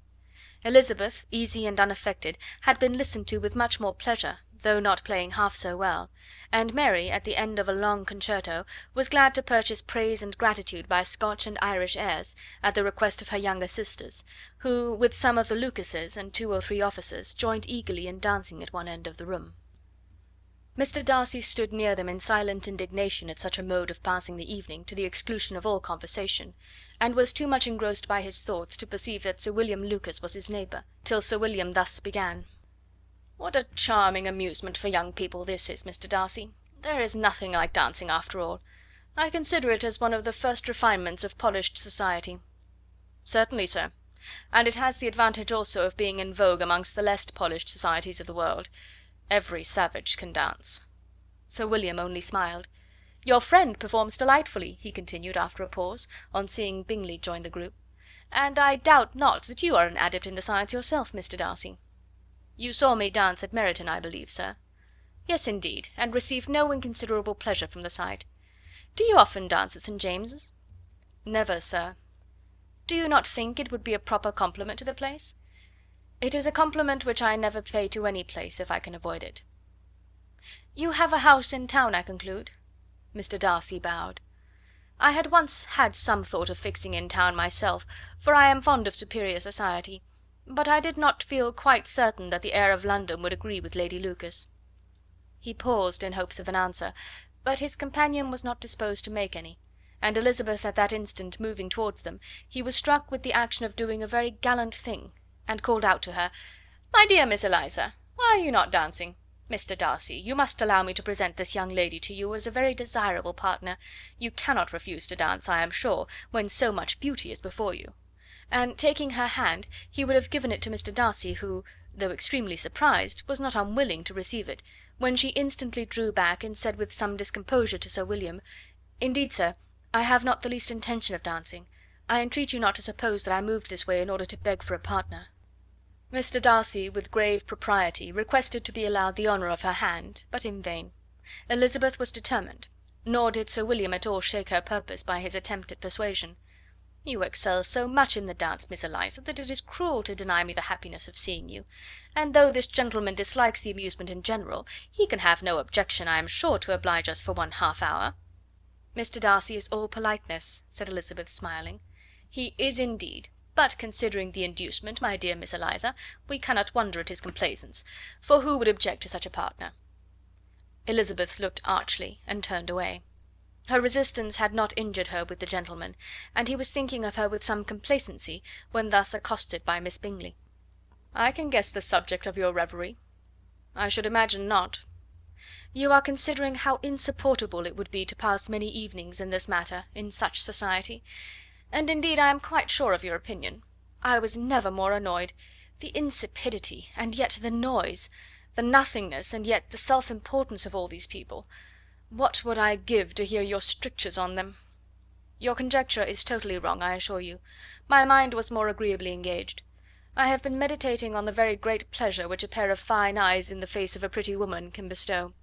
Elizabeth, easy and unaffected, had been listened to with much more pleasure, though not playing half so well, and Mary, at the end of a long concerto, was glad to purchase praise and gratitude by Scotch and Irish airs, at the request of her younger sisters, who, with some of the Lucases and 2 or 3 officers, joined eagerly in dancing at one end of the room. Mr. Darcy stood near them in silent indignation at such a mode of passing the evening, to the exclusion of all conversation, and was too much engrossed by his thoughts to perceive that Sir William Lucas was his neighbour, till Sir William thus began: "What a charming amusement for young people this is, Mr. Darcy. There is nothing like dancing after all. I consider it as one of the first refinements of polished society." "Certainly, sir, and it has the advantage also of being in vogue amongst the less polished societies of the world. Every savage can dance." Sir William only smiled. "Your friend performs delightfully," he continued after a pause, on seeing Bingley join the group, "and I doubt not that you are an adept in the science yourself, Mr. Darcy." "You saw me dance at Meryton, I believe, sir?" "Yes, indeed, and received no inconsiderable pleasure from the sight. Do you often dance at St. James's?" "Never, sir." "Do you not think it would be a proper compliment to the place?" "It is a compliment which I never pay to any place, if I can avoid it." "You have a house in town, I conclude?" Mr. Darcy bowed. "I had once had some thought of fixing in town myself, for I am fond of superior society, but I did not feel quite certain that the air of London would agree with Lady Lucas." He paused in hopes of an answer, but his companion was not disposed to make any, and Elizabeth at that instant moving towards them, he was struck with the action of doing a very gallant thing, and called out to her: "My dear Miss Eliza, why are you not dancing? Mr. Darcy, you must allow me to present this young lady to you as a very desirable partner. You cannot refuse to dance, I am sure, when so much beauty is before you." And taking her hand, he would have given it to Mr. Darcy, who, though extremely surprised, was not unwilling to receive it, when she instantly drew back, and said with some discomposure to Sir William: "Indeed, sir, I have not the least intention of dancing. I entreat you not to suppose that I moved this way in order to beg for a partner." Mr. Darcy, with grave propriety, requested to be allowed the honour of her hand, but in vain. Elizabeth was determined, nor did Sir William at all shake her purpose by his attempt at persuasion. "You excel so much in the dance, Miss Eliza, that it is cruel to deny me the happiness of seeing you, and though this gentleman dislikes the amusement in general, he can have no objection, I am sure, to oblige us for 1/2 hour." "Mr. Darcy is all politeness," said Elizabeth, smiling. "He is indeed, but considering the inducement, my dear Miss Eliza, we cannot wonder at his complaisance, for who would object to such a partner?" Elizabeth looked archly, and turned away. Her resistance had not injured her with the gentleman, and he was thinking of her with some complacency, when thus accosted by Miss Bingley. "I can guess the subject of your reverie." "I should imagine not." "You are considering how insupportable it would be to pass many evenings in this matter, in such society. And indeed I am quite sure of your opinion. I was never more annoyed. The insipidity, and yet the noise, the nothingness, and yet the self-importance of all these people. What would I give to hear your strictures on them?" "Your conjecture is totally wrong, I assure you. My mind was more agreeably engaged. I have been meditating on the very great pleasure which a pair of fine eyes in the face of a pretty woman can bestow."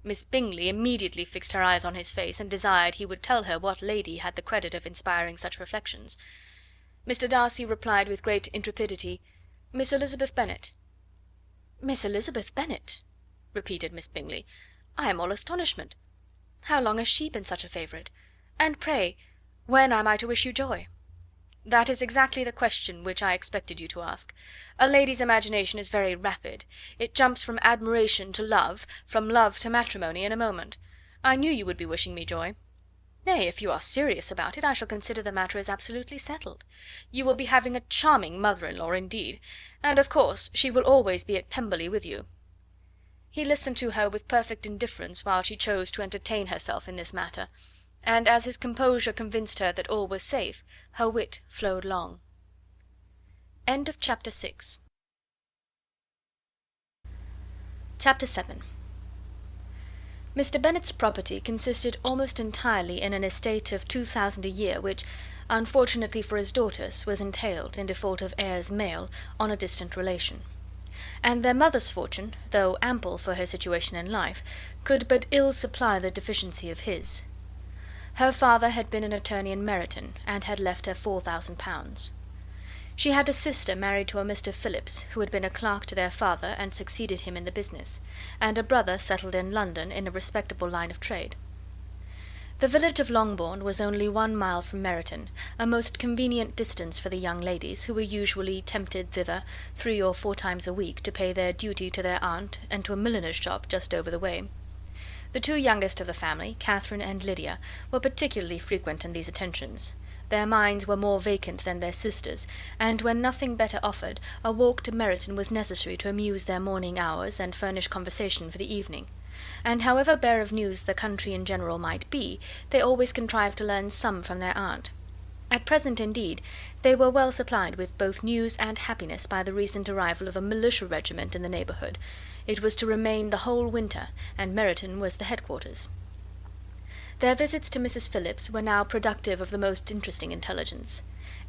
Miss Bingley immediately fixed her eyes on his face, and desired he would tell her what lady had the credit of inspiring such reflections. Mr. Darcy replied with great intrepidity: "Miss Elizabeth Bennet." "Miss Elizabeth Bennet?" repeated Miss Bingley. "I am all astonishment. How long has she been such a favourite? And pray, when am I to wish you joy?" "That is exactly the question which I expected you to ask. A lady's imagination is very rapid. It jumps from admiration to love, from love to matrimony, in a moment. I knew you would be wishing me joy." "Nay, if you are serious about it, I shall consider the matter as absolutely settled. You will be having a charming mother in law indeed, and of course she will always be at Pemberley with you." He listened to her with perfect indifference while she chose to entertain herself in this matter, and as his composure convinced her that all was safe, her wit flowed long. Chapter 7. Mr. Bennet's property consisted almost entirely in an estate of 2,000 a year, which, unfortunately for his daughters, was entailed, in default of heirs male, on a distant relation. And their mother's fortune, though ample for her situation in life, could but ill supply the deficiency of his. Her father had been an attorney in Meryton, and had left her £4,000. She had a sister married to a Mr. Phillips, who had been a clerk to their father and succeeded him in the business, and a brother settled in London in a respectable line of trade. The village of Longbourn was only 1 mile from Meryton, a most convenient distance for the young ladies, who were usually tempted thither 3 or 4 times a week to pay their duty to their aunt and to a milliner's shop just over the way. The 2 youngest of the family, Catherine and Lydia, were particularly frequent in these attentions. Their minds were more vacant than their sisters', and when nothing better offered, a walk to Meryton was necessary to amuse their morning hours and furnish conversation for the evening. And however bare of news the country in general might be, they always contrived to learn some from their aunt. At present, indeed, they were well supplied with both news and happiness by the recent arrival of a militia regiment in the neighbourhood. It was to remain the whole winter, and Meryton was the headquarters. Their visits to Mrs. Phillips were now productive of the most interesting intelligence.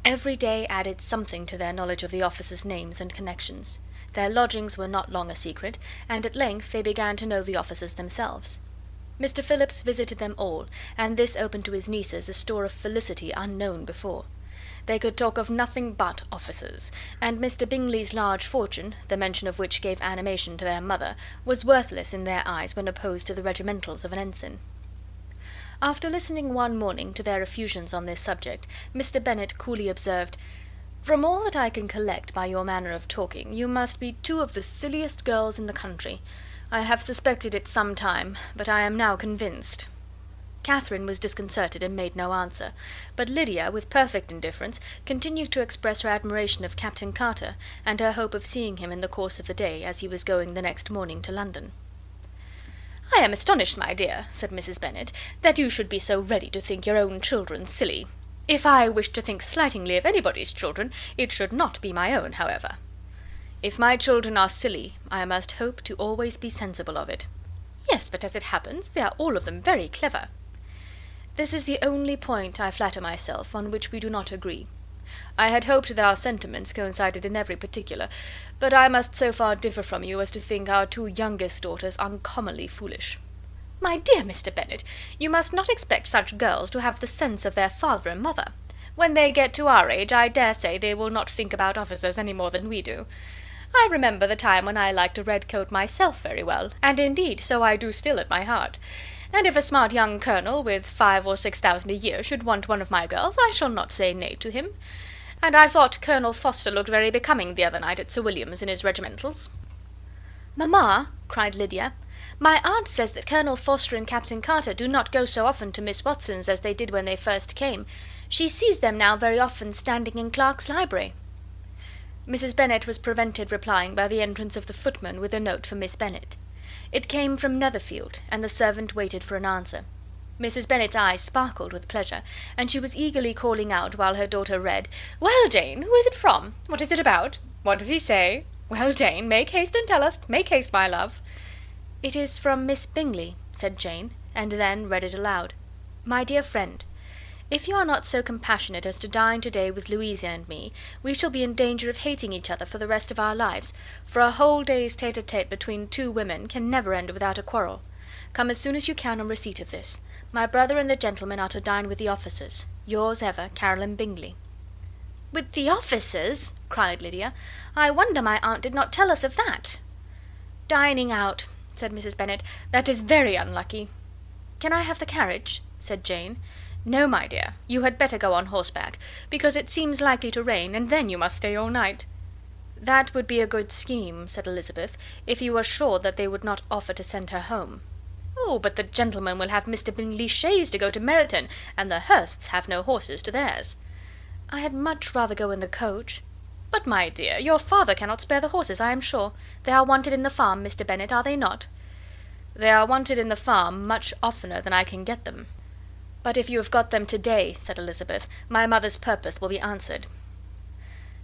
Every day added something to their knowledge of the officers' names and connections. Their lodgings were not long a secret, and at length they began to know the officers themselves. Mr. Phillips visited them all, and this opened to his nieces a store of felicity unknown before. They could talk of nothing but officers, and Mr. Bingley's large fortune, the mention of which gave animation to their mother, was worthless in their eyes when opposed to the regimentals of an ensign. After listening one morning to their effusions on this subject, Mr. Bennet coolly observed, "From all that I can collect by your manner of talking, you must be 2 of the silliest girls in the country. I have suspected it some time, but I am now convinced." Catherine was disconcerted and made no answer, but Lydia, with perfect indifference, continued to express her admiration of Captain Carter, and her hope of seeing him in the course of the day, as he was going the next morning to London. "I am astonished, my dear," said Mrs. Bennet, "that you should be so ready to think your own children silly. If I wished to think slightingly of anybody's children, it should not be my own, however." "If my children are silly, I must hope to always be sensible of it." "Yes, but as it happens, they are all of them very clever." "This is the only point, I flatter myself, on which we do not agree. I had hoped that our sentiments coincided in every particular, but I must so far differ from you as to think our 2 youngest daughters uncommonly foolish." "My dear Mr. Bennet, you must not expect such girls to have the sense of their father and mother. When they get to our age, I dare say they will not think about officers any more than we do. I remember the time when I liked a red coat myself very well, and indeed so I do still at my heart. And if a smart young colonel, with 5 or 6,000 a year, should want one of my girls, I shall not say nay to him. And I thought Colonel Foster looked very becoming the other night at Sir William's in his regimentals." "Mamma," cried Lydia, "my aunt says that Colonel Foster and Captain Carter do not go so often to Miss Watson's as they did when they first came. She sees them now very often standing in Clark's library." Mrs. Bennet was prevented replying by the entrance of the footman with a note for Miss Bennet. It came from Netherfield, and the servant waited for an answer. Mrs. Bennet's eyes sparkled with pleasure, and she was eagerly calling out while her daughter read, "Well, Jane, who is it from? What is it about? What does he say? Well, Jane, make haste and tell us. Make haste, my love." "It is from Miss Bingley," said Jane, and then read it aloud. "My dear friend, if you are not so compassionate as to dine to-day with Louisa and me, we shall be in danger of hating each other for the rest of our lives, for a whole day's tete-a-tete between 2 women can never end without a quarrel. Come as soon as you can on receipt of this. My brother and the gentlemen are to dine with the officers. Yours ever, Caroline Bingley." "With the officers?" cried Lydia. "I wonder my aunt did not tell us of that." "Dining out," said Mrs. Bennet. "That is very unlucky." "Can I have the carriage?" said Jane. "No, my dear, you had better go on horseback, because it seems likely to rain, and then you must stay all night." "That would be a good scheme," said Elizabeth, "if you were sure that they would not offer to send her home." "Oh, but the gentlemen will have Mr. Bingley's chaise to go to Meryton, and the Hursts have no horses to theirs." "I had much rather go in the coach." "But, my dear, your father cannot spare the horses, I am sure. They are wanted in the farm, Mr. Bennet, are they not?" "They are wanted in the farm much oftener than I can get them." "But if you have got them to-day," said Elizabeth, "my mother's purpose will be answered."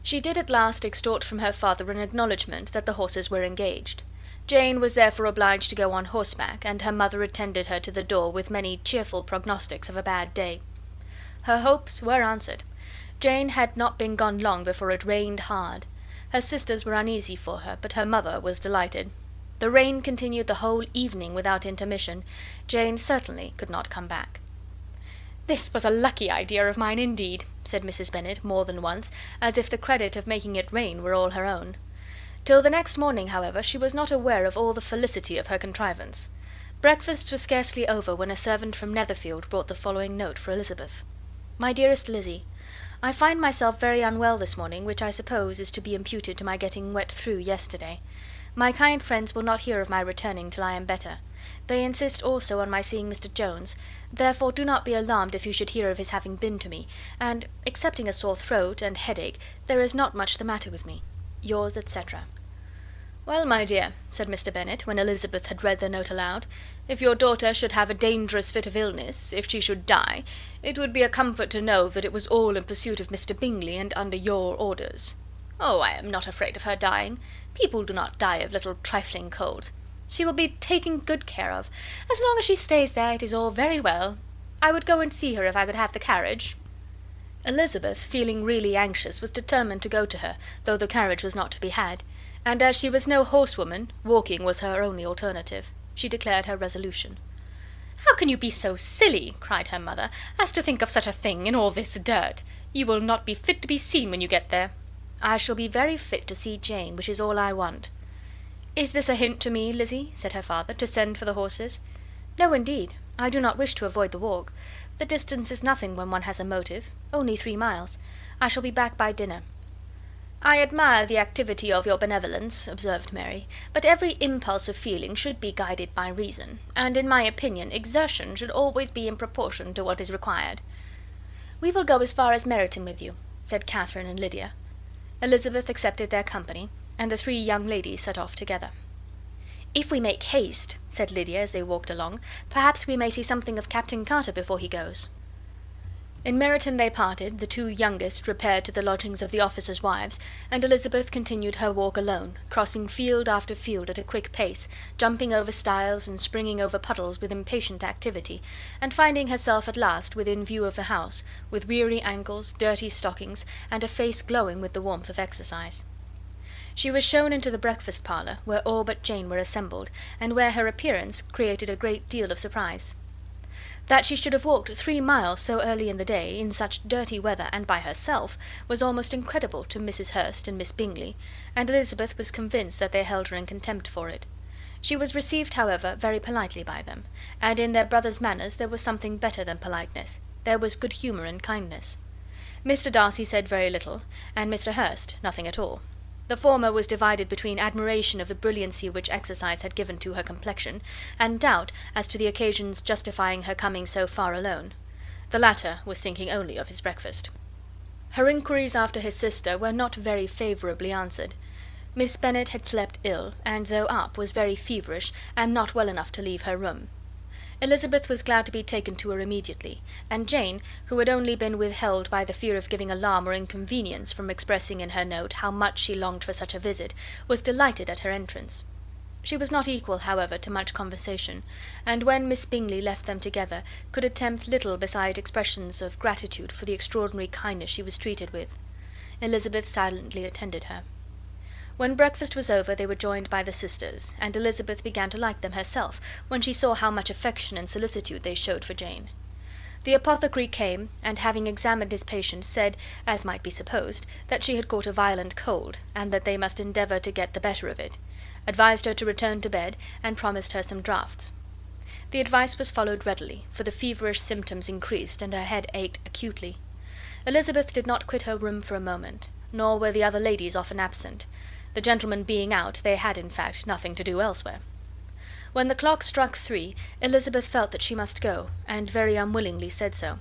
She did at last extort from her father an acknowledgment that the horses were engaged. Jane was therefore obliged to go on horseback, and her mother attended her to the door with many cheerful prognostics of a bad day. Her hopes were answered. Jane had not been gone long before it rained hard. Her sisters were uneasy for her, but her mother was delighted. The rain continued the whole evening without intermission. Jane certainly could not come back. "This was a lucky idea of mine, indeed," said Mrs. Bennet more than once, as if the credit of making it rain were all her own. Till the next morning, however, she was not aware of all the felicity of her contrivance. Breakfast was scarcely over when a servant from Netherfield brought the following note for Elizabeth. "My dearest Lizzie, I find myself very unwell this morning, which I suppose is to be imputed to my getting wet through yesterday. My kind friends will not hear of my returning till I am better. They insist also on my seeing Mr. Jones, therefore do not be alarmed if you should hear of his having been to me, and, excepting a sore throat and headache, there is not much the matter with me. Yours, etc." "Well, my dear," said Mr. Bennet, when Elizabeth had read the note aloud, "if your daughter should have a dangerous fit of illness, if she should die, it would be a comfort to know that it was all in pursuit of Mr. Bingley and under your orders." "Oh, I am not afraid of her dying. People do not die of little trifling colds. She will be taken good care of. As long as she stays there, it is all very well. I would go and see her if I could have the carriage." Elizabeth, feeling really anxious, was determined to go to her, though the carriage was not to be had, and as she was no horsewoman, walking was her only alternative. She declared her resolution. "How can you be so silly," cried her mother, "as to think of such a thing, in all this dirt? You will not be fit to be seen when you get there." "I shall be very fit to see Jane, which is all I want." "Is this a hint to me, Lizzie," said her father, "to send for the horses?" "No, indeed. I do not wish to avoid the walk. The distance is nothing when one has a motive. Only 3 miles. I shall be back by dinner." "I admire the activity of your benevolence," observed Mary, "but every impulse of feeling should be guided by reason, and, in my opinion, exertion should always be in proportion to what is required." "We will go as far as Meryton with you," said Catherine and Lydia. Elizabeth accepted their company, and the 3 young ladies set off together. "If we make haste," said Lydia as they walked along, "perhaps we may see something of Captain Carter before he goes." In Meryton they parted, the 2 youngest repaired to the lodgings of the officers' wives, and Elizabeth continued her walk alone, crossing field after field at a quick pace, jumping over stiles and springing over puddles with impatient activity, and finding herself at last within view of the house, with weary ankles, dirty stockings, and a face glowing with the warmth of exercise. She was shown into the breakfast parlour, where all but Jane were assembled, and where her appearance created a great deal of surprise. That she should have walked 3 miles so early in the day, in such dirty weather, and by herself, was almost incredible to Mrs. Hurst and Miss Bingley, and Elizabeth was convinced that they held her in contempt for it. She was received, however, very politely by them, and in their brother's manners there was something better than politeness. There was good humour and kindness. Mr. Darcy said very little, and Mr. Hurst nothing at all. The former was divided between admiration of the brilliancy which exercise had given to her complexion, and doubt as to the occasions justifying her coming so far alone. The latter was thinking only of his breakfast. Her inquiries after his sister were not very favourably answered. Miss Bennet had slept ill, and though up, was very feverish, and not well enough to leave her room. Elizabeth was glad to be taken to her immediately, and Jane, who had only been withheld by the fear of giving alarm or inconvenience from expressing in her note how much she longed for such a visit, was delighted at her entrance. She was not equal, however, to much conversation, and when Miss Bingley left them together, could attempt little beside expressions of gratitude for the extraordinary kindness she was treated with. Elizabeth silently attended her. When breakfast was over they were joined by the sisters, and Elizabeth began to like them herself, when she saw how much affection and solicitude they showed for Jane. The apothecary came, and having examined his patient, said, as might be supposed, that she had caught a violent cold, and that they must endeavour to get the better of it, advised her to return to bed, and promised her some draughts. The advice was followed readily, for the feverish symptoms increased, and her head ached acutely. Elizabeth did not quit her room for a moment, nor were the other ladies often absent. The gentlemen being out, they had, in fact, nothing to do elsewhere. When the clock struck 3, Elizabeth felt that she must go, and very unwillingly said so.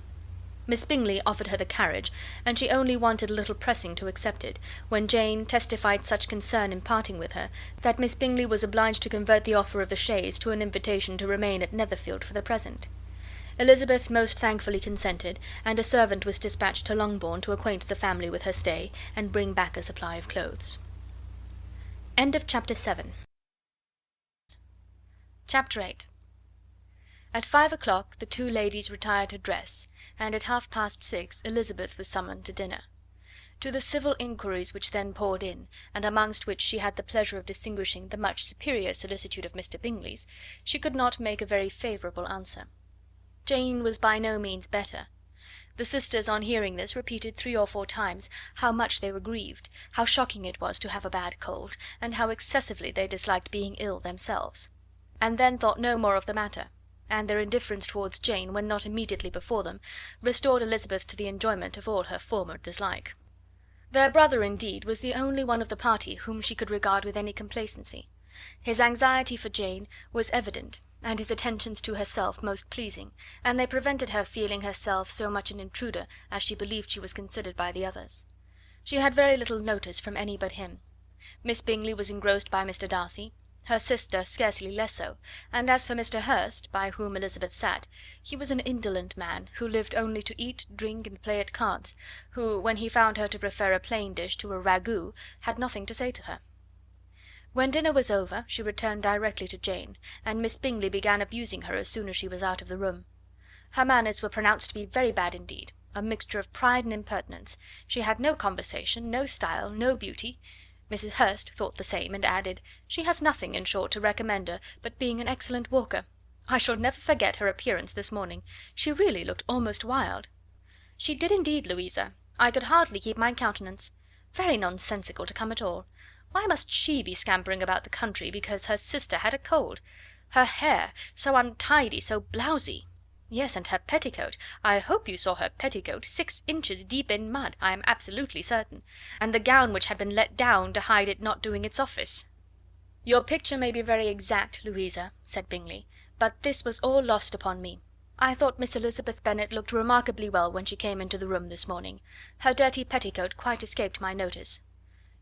Miss Bingley offered her the carriage, and she only wanted a little pressing to accept it, when Jane testified such concern in parting with her, that Miss Bingley was obliged to convert the offer of the chaise to an invitation to remain at Netherfield for the present. Elizabeth most thankfully consented, and a servant was dispatched to Longbourn to acquaint the family with her stay, and bring back a supply of clothes. End of Chapter 7. Chapter 8. At 5 o'clock the two ladies retired to dress, and at 6:30 Elizabeth was summoned to dinner. To the civil inquiries which then poured in, and amongst which she had the pleasure of distinguishing the much superior solicitude of Mr. Bingley's, she could not make a very favourable answer. Jane was by no means better. The sisters, on hearing this, repeated 3 or 4 times how much they were grieved, how shocking it was to have a bad cold, and how excessively they disliked being ill themselves, and then thought no more of the matter, and their indifference towards Jane, when not immediately before them, restored Elizabeth to the enjoyment of all her former dislike. Their brother, indeed, was the only one of the party whom she could regard with any complacency. His anxiety for Jane was evident, and his attentions to herself most pleasing, and they prevented her feeling herself so much an intruder as she believed she was considered by the others. She had very little notice from any but him. Miss Bingley was engrossed by Mr. Darcy, her sister scarcely less so, and as for Mr. Hurst, by whom Elizabeth sat, he was an indolent man, who lived only to eat, drink, and play at cards, who, when he found her to prefer a plain dish to a ragout, had nothing to say to her. When dinner was over, she returned directly to Jane, and Miss Bingley began abusing her as soon as she was out of the room. Her manners were pronounced to be very bad indeed, a mixture of pride and impertinence. She had no conversation, no style, no beauty. Mrs. Hurst thought the same, and added, "She has nothing, in short, to recommend her but being an excellent walker. I shall never forget her appearance this morning. She really looked almost wild." "She did indeed, Louisa. I could hardly keep my countenance. Very nonsensical to come at all. Why must she be scampering about the country because her sister had a cold? Her hair, so untidy, so blousy. Yes, and her petticoat, I hope you saw her petticoat, 6 inches deep in mud, I am absolutely certain, and the gown which had been let down to hide it not doing its office." "Your picture may be very exact, Louisa," said Bingley, "but this was all lost upon me. I thought Miss Elizabeth Bennet looked remarkably well when she came into the room this morning. Her dirty petticoat quite escaped my notice."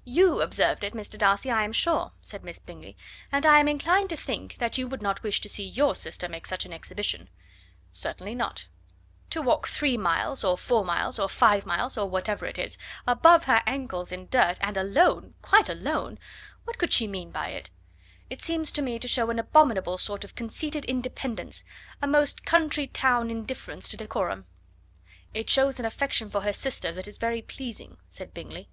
"You observed it, Mr. Darcy, I am sure," said Miss Bingley, "and I am inclined to think that you would not wish to see your sister make such an exhibition." "Certainly not. To walk 3 miles, or 4 miles, or 5 miles, or whatever it is, above her ankles in dirt, and alone, quite alone, what could she mean by it? It seems to me to show an abominable sort of conceited independence, a most country town indifference to decorum." "It shows an affection for her sister that is very pleasing," said Bingley.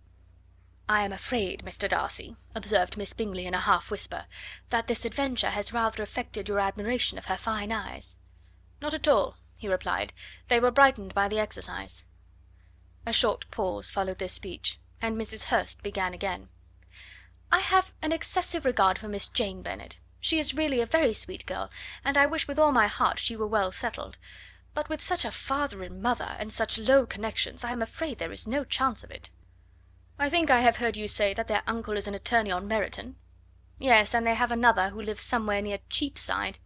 "I am afraid, Mr. Darcy," observed Miss Bingley in a half whisper, "that this adventure has rather affected your admiration of her fine eyes." "Not at all," he replied, "they were brightened by the exercise." A short pause followed this speech, and Mrs. Hurst began again. "I have an excessive regard for Miss Jane Bennet. She is really a very sweet girl, and I wish with all my heart she were well settled. But with such a father and mother, and such low connections, I am afraid there is no chance of it." "I think I have heard you say that their uncle is an attorney on Meryton." "Yes, and they have another who lives somewhere near Cheapside."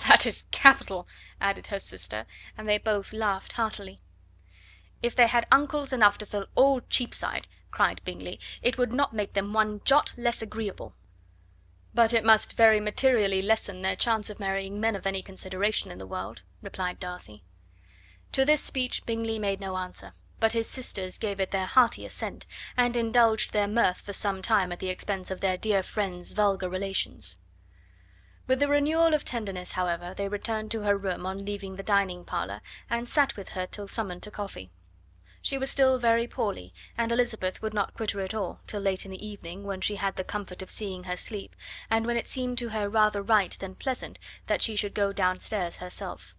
"That is capital," added her sister, and they both laughed heartily. "If they had uncles enough to fill all Cheapside," cried Bingley, "it would not make them one jot less agreeable." "But it must very materially lessen their chance of marrying men of any consideration in the world," replied Darcy. To this speech Bingley made no answer, but his sisters gave it their hearty assent, and indulged their mirth for some time at the expense of their dear friend's vulgar relations. With the renewal of tenderness, however, they returned to her room on leaving the dining parlour, and sat with her till summoned to coffee. She was still very poorly, and Elizabeth would not quit her at all till late in the evening, when she had the comfort of seeing her sleep, and when it seemed to her rather right than pleasant that she should go downstairs herself.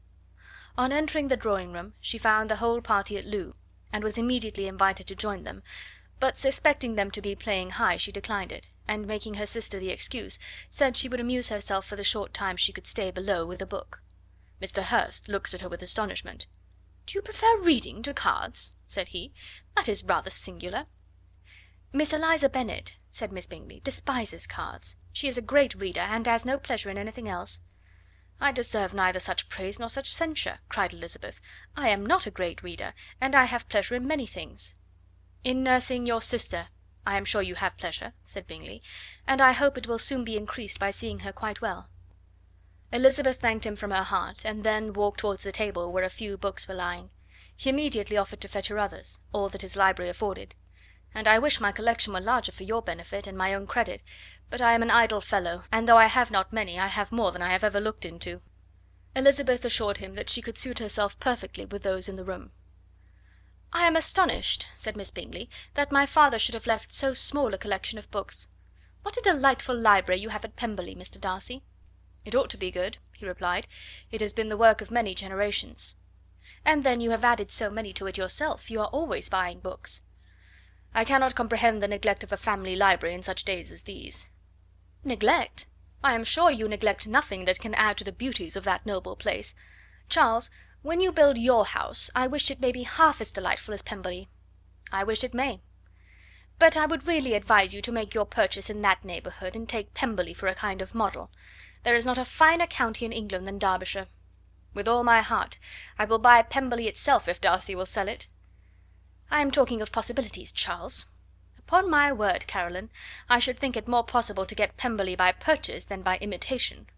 On entering the drawing-room she found the whole party at loo, and was immediately invited to join them, but suspecting them to be playing high she declined it, and making her sister the excuse, said she would amuse herself for the short time she could stay below with a book. Mr. Hurst looked at her with astonishment. "Do you prefer reading to cards?" said he. "That is rather singular." "Miss Eliza Bennet," said Miss Bingley, "despises cards. She is a great reader, and has no pleasure in anything else." "I deserve neither such praise nor such censure," cried Elizabeth. "I am not a great reader, and I have pleasure in many things." "In nursing your sister I am sure you have pleasure," said Bingley, "and I hope it will soon be increased by seeing her quite well." Elizabeth thanked him from her heart, and then walked towards the table where a few books were lying. He immediately offered to fetch her others, all that his library afforded. "And I wish my collection were larger for your benefit and my own credit, but I am an idle fellow, and though I have not many, I have more than I have ever looked into." Elizabeth assured him that she could suit herself perfectly with those in the room. "I am astonished," said Miss Bingley, "that my father should have left so small a collection of books. What a delightful library you have at Pemberley, Mr. Darcy." "It ought to be good," he replied. "It has been the work of many generations." "And then you have added so many to it yourself. You are always buying books." "I cannot comprehend the neglect of a family library in such days as these." "Neglect? I am sure you neglect nothing that can add to the beauties of that noble place. Charles, when you build your house, I wish it may be half as delightful as Pemberley." "I wish it may." "But I would really advise you to make your purchase in that neighbourhood, and take Pemberley for a kind of model. There is not a finer county in England than Derbyshire." "With all my heart. I will buy Pemberley itself if Darcy will sell it." "I am talking of possibilities, Charles." "Upon my word, Caroline, I should think it more possible to get Pemberley by purchase than by imitation."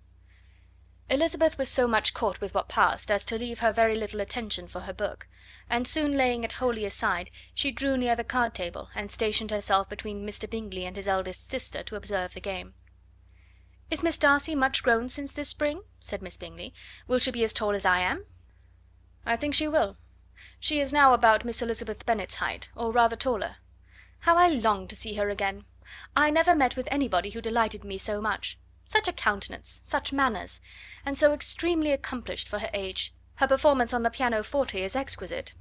Elizabeth was so much caught with what passed as to leave her very little attention for her book, and soon laying it wholly aside, she drew near the card table, and stationed herself between Mr. Bingley and his eldest sister to observe the game. "Is Miss Darcy much grown since this spring?" said Miss Bingley. "Will she be as tall as I am?" "I think she will. She is now about Miss Elizabeth Bennet's height, or rather taller. How I long to see her again! I never met with anybody who delighted me so much. Such a countenance, such manners, and so extremely accomplished for her age. Her performance on the pianoforte is exquisite."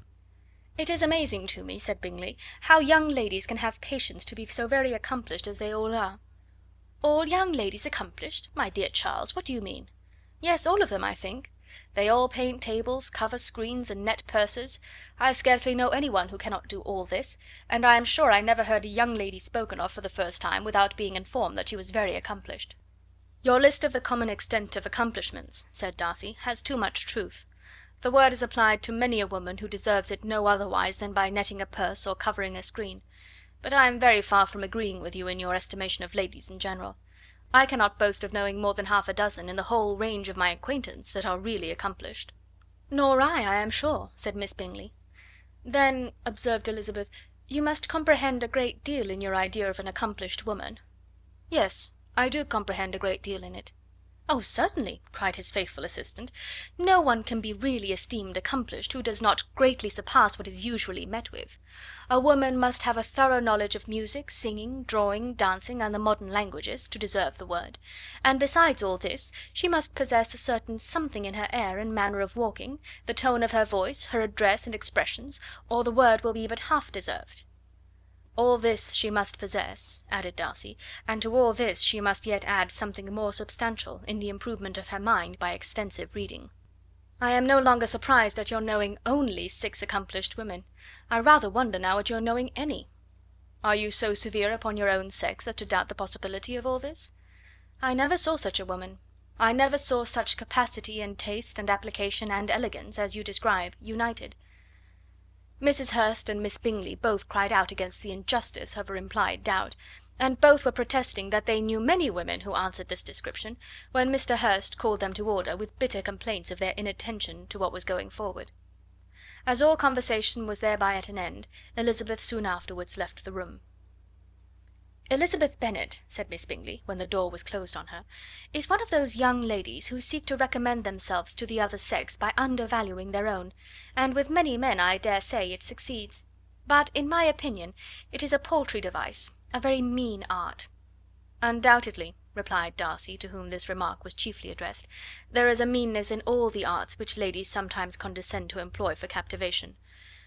"It is amazing to me," said Bingley, "how young ladies can have patience to be so very accomplished as they all are." "All young ladies accomplished? My dear Charles, what do you mean?" "Yes, all of them, I think. They all paint tables, cover screens, and net purses. I scarcely know any one who cannot do all this, and I am sure I never heard a young lady spoken of for the first time without being informed that she was very accomplished." "Your list of the common extent of accomplishments," said Darcy, "has too much truth. The word is applied to many a woman who deserves it no otherwise than by netting a purse or covering a screen. But I am very far from agreeing with you in your estimation of ladies in general. I cannot boast of knowing more than half a dozen, in the whole range of my acquaintance, that are really accomplished." "Nor I am sure," said Miss Bingley. "Then," observed Elizabeth, "you must comprehend a great deal in your idea of an accomplished woman." "Yes, I do comprehend a great deal in it." "Oh, certainly," cried his faithful assistant. "No one can be really esteemed accomplished who does not greatly surpass what is usually met with. A woman must have a thorough knowledge of music, singing, drawing, dancing, and the modern languages, to deserve the word; and besides all this, she must possess a certain something in her air and manner of walking, the tone of her voice, her address and expressions, or the word will be but half deserved." "All this she must possess," added Darcy, "and to all this she must yet add something more substantial, in the improvement of her mind by extensive reading." "I am no longer surprised at your knowing only 6 accomplished women. I rather wonder now at your knowing any." "Are you so severe upon your own sex as to doubt the possibility of all this?" "I never saw such a woman. I never saw such capacity and taste and application and elegance as you describe united." Mrs. Hurst and Miss Bingley both cried out against the injustice of her implied doubt, and both were protesting that they knew many women who answered this description, when Mr. Hurst called them to order, with bitter complaints of their inattention to what was going forward. As all conversation was thereby at an end, Elizabeth soon afterwards left the room. "Elizabeth Bennet," said Miss Bingley, when the door was closed on her, "is one of those young ladies who seek to recommend themselves to the other sex by undervaluing their own, and with many men, I dare say, it succeeds; but, in my opinion, it is a paltry device, a very mean art." "Undoubtedly," replied Darcy, to whom this remark was chiefly addressed, "there is a meanness in all the arts which ladies sometimes condescend to employ for captivation.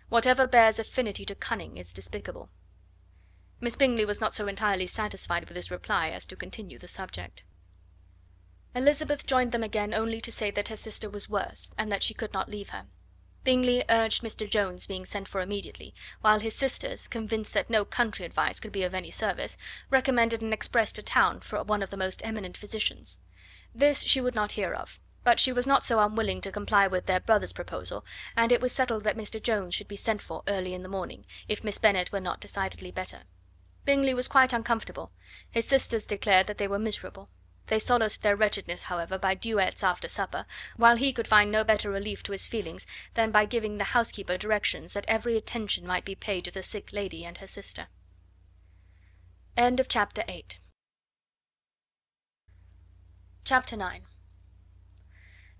Whatever bears affinity to cunning is despicable." Miss Bingley was not so entirely satisfied with this reply as to continue the subject. Elizabeth joined them again only to say that her sister was worse, and that she could not leave her. Bingley urged Mr. Jones being sent for immediately, while his sisters, convinced that no country advice could be of any service, recommended an express to town for one of the most eminent physicians. This she would not hear of, but she was not so unwilling to comply with their brother's proposal, and it was settled that Mr. Jones should be sent for early in the morning, if Miss Bennet were not decidedly better. Bingley was quite uncomfortable. His sisters declared that they were miserable. They solaced their wretchedness, however, by duets after supper, while he could find no better relief to his feelings than by giving the housekeeper directions that every attention might be paid to the sick lady and her sister. Chapter 9.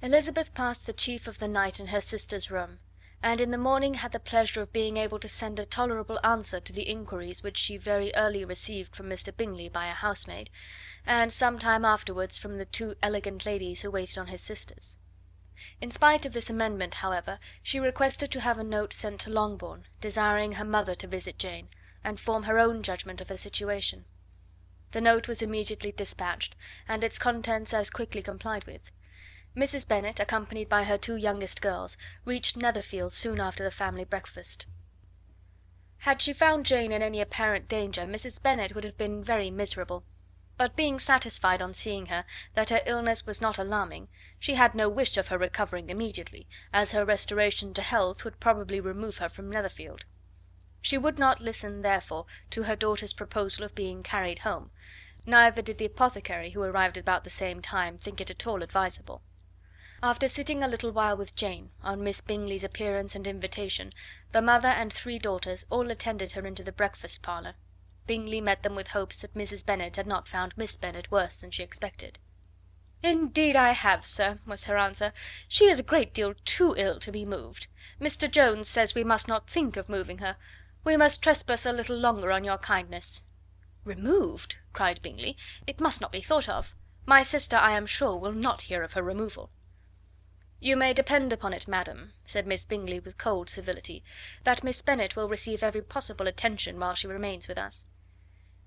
Elizabeth passed the chief of the night in her sister's room, and in the morning had the pleasure of being able to send a tolerable answer to the inquiries which she very early received from Mr. Bingley by a housemaid, and some time afterwards from the two elegant ladies who waited on his sisters. In spite of this amendment, however, she requested to have a note sent to Longbourn, desiring her mother to visit Jane, and form her own judgment of her situation. The note was immediately dispatched, and its contents as quickly complied with. Mrs. Bennet, accompanied by her two youngest girls, reached Netherfield soon after the family breakfast. Had she found Jane in any apparent danger, Mrs. Bennet would have been very miserable; but being satisfied on seeing her that her illness was not alarming, she had no wish of her recovering immediately, as her restoration to health would probably remove her from Netherfield. She would not listen, therefore, to her daughter's proposal of being carried home, neither did the apothecary, who arrived about the same time, think it at all advisable. After sitting a little while with Jane, on Miss Bingley's appearance and invitation, the mother and three daughters all attended her into the breakfast parlour. Bingley met them with hopes that Mrs. Bennet had not found Miss Bennet worse than she expected. "Indeed I have, sir," was her answer. "She is a great deal too ill to be moved. Mr. Jones says we must not think of moving her. We must trespass a little longer on your kindness." "Removed!" cried Bingley. "It must not be thought of. My sister, I am sure, will not hear of her removal." "You may depend upon it, madam," said Miss Bingley with cold civility, "that Miss Bennet will receive every possible attention while she remains with us."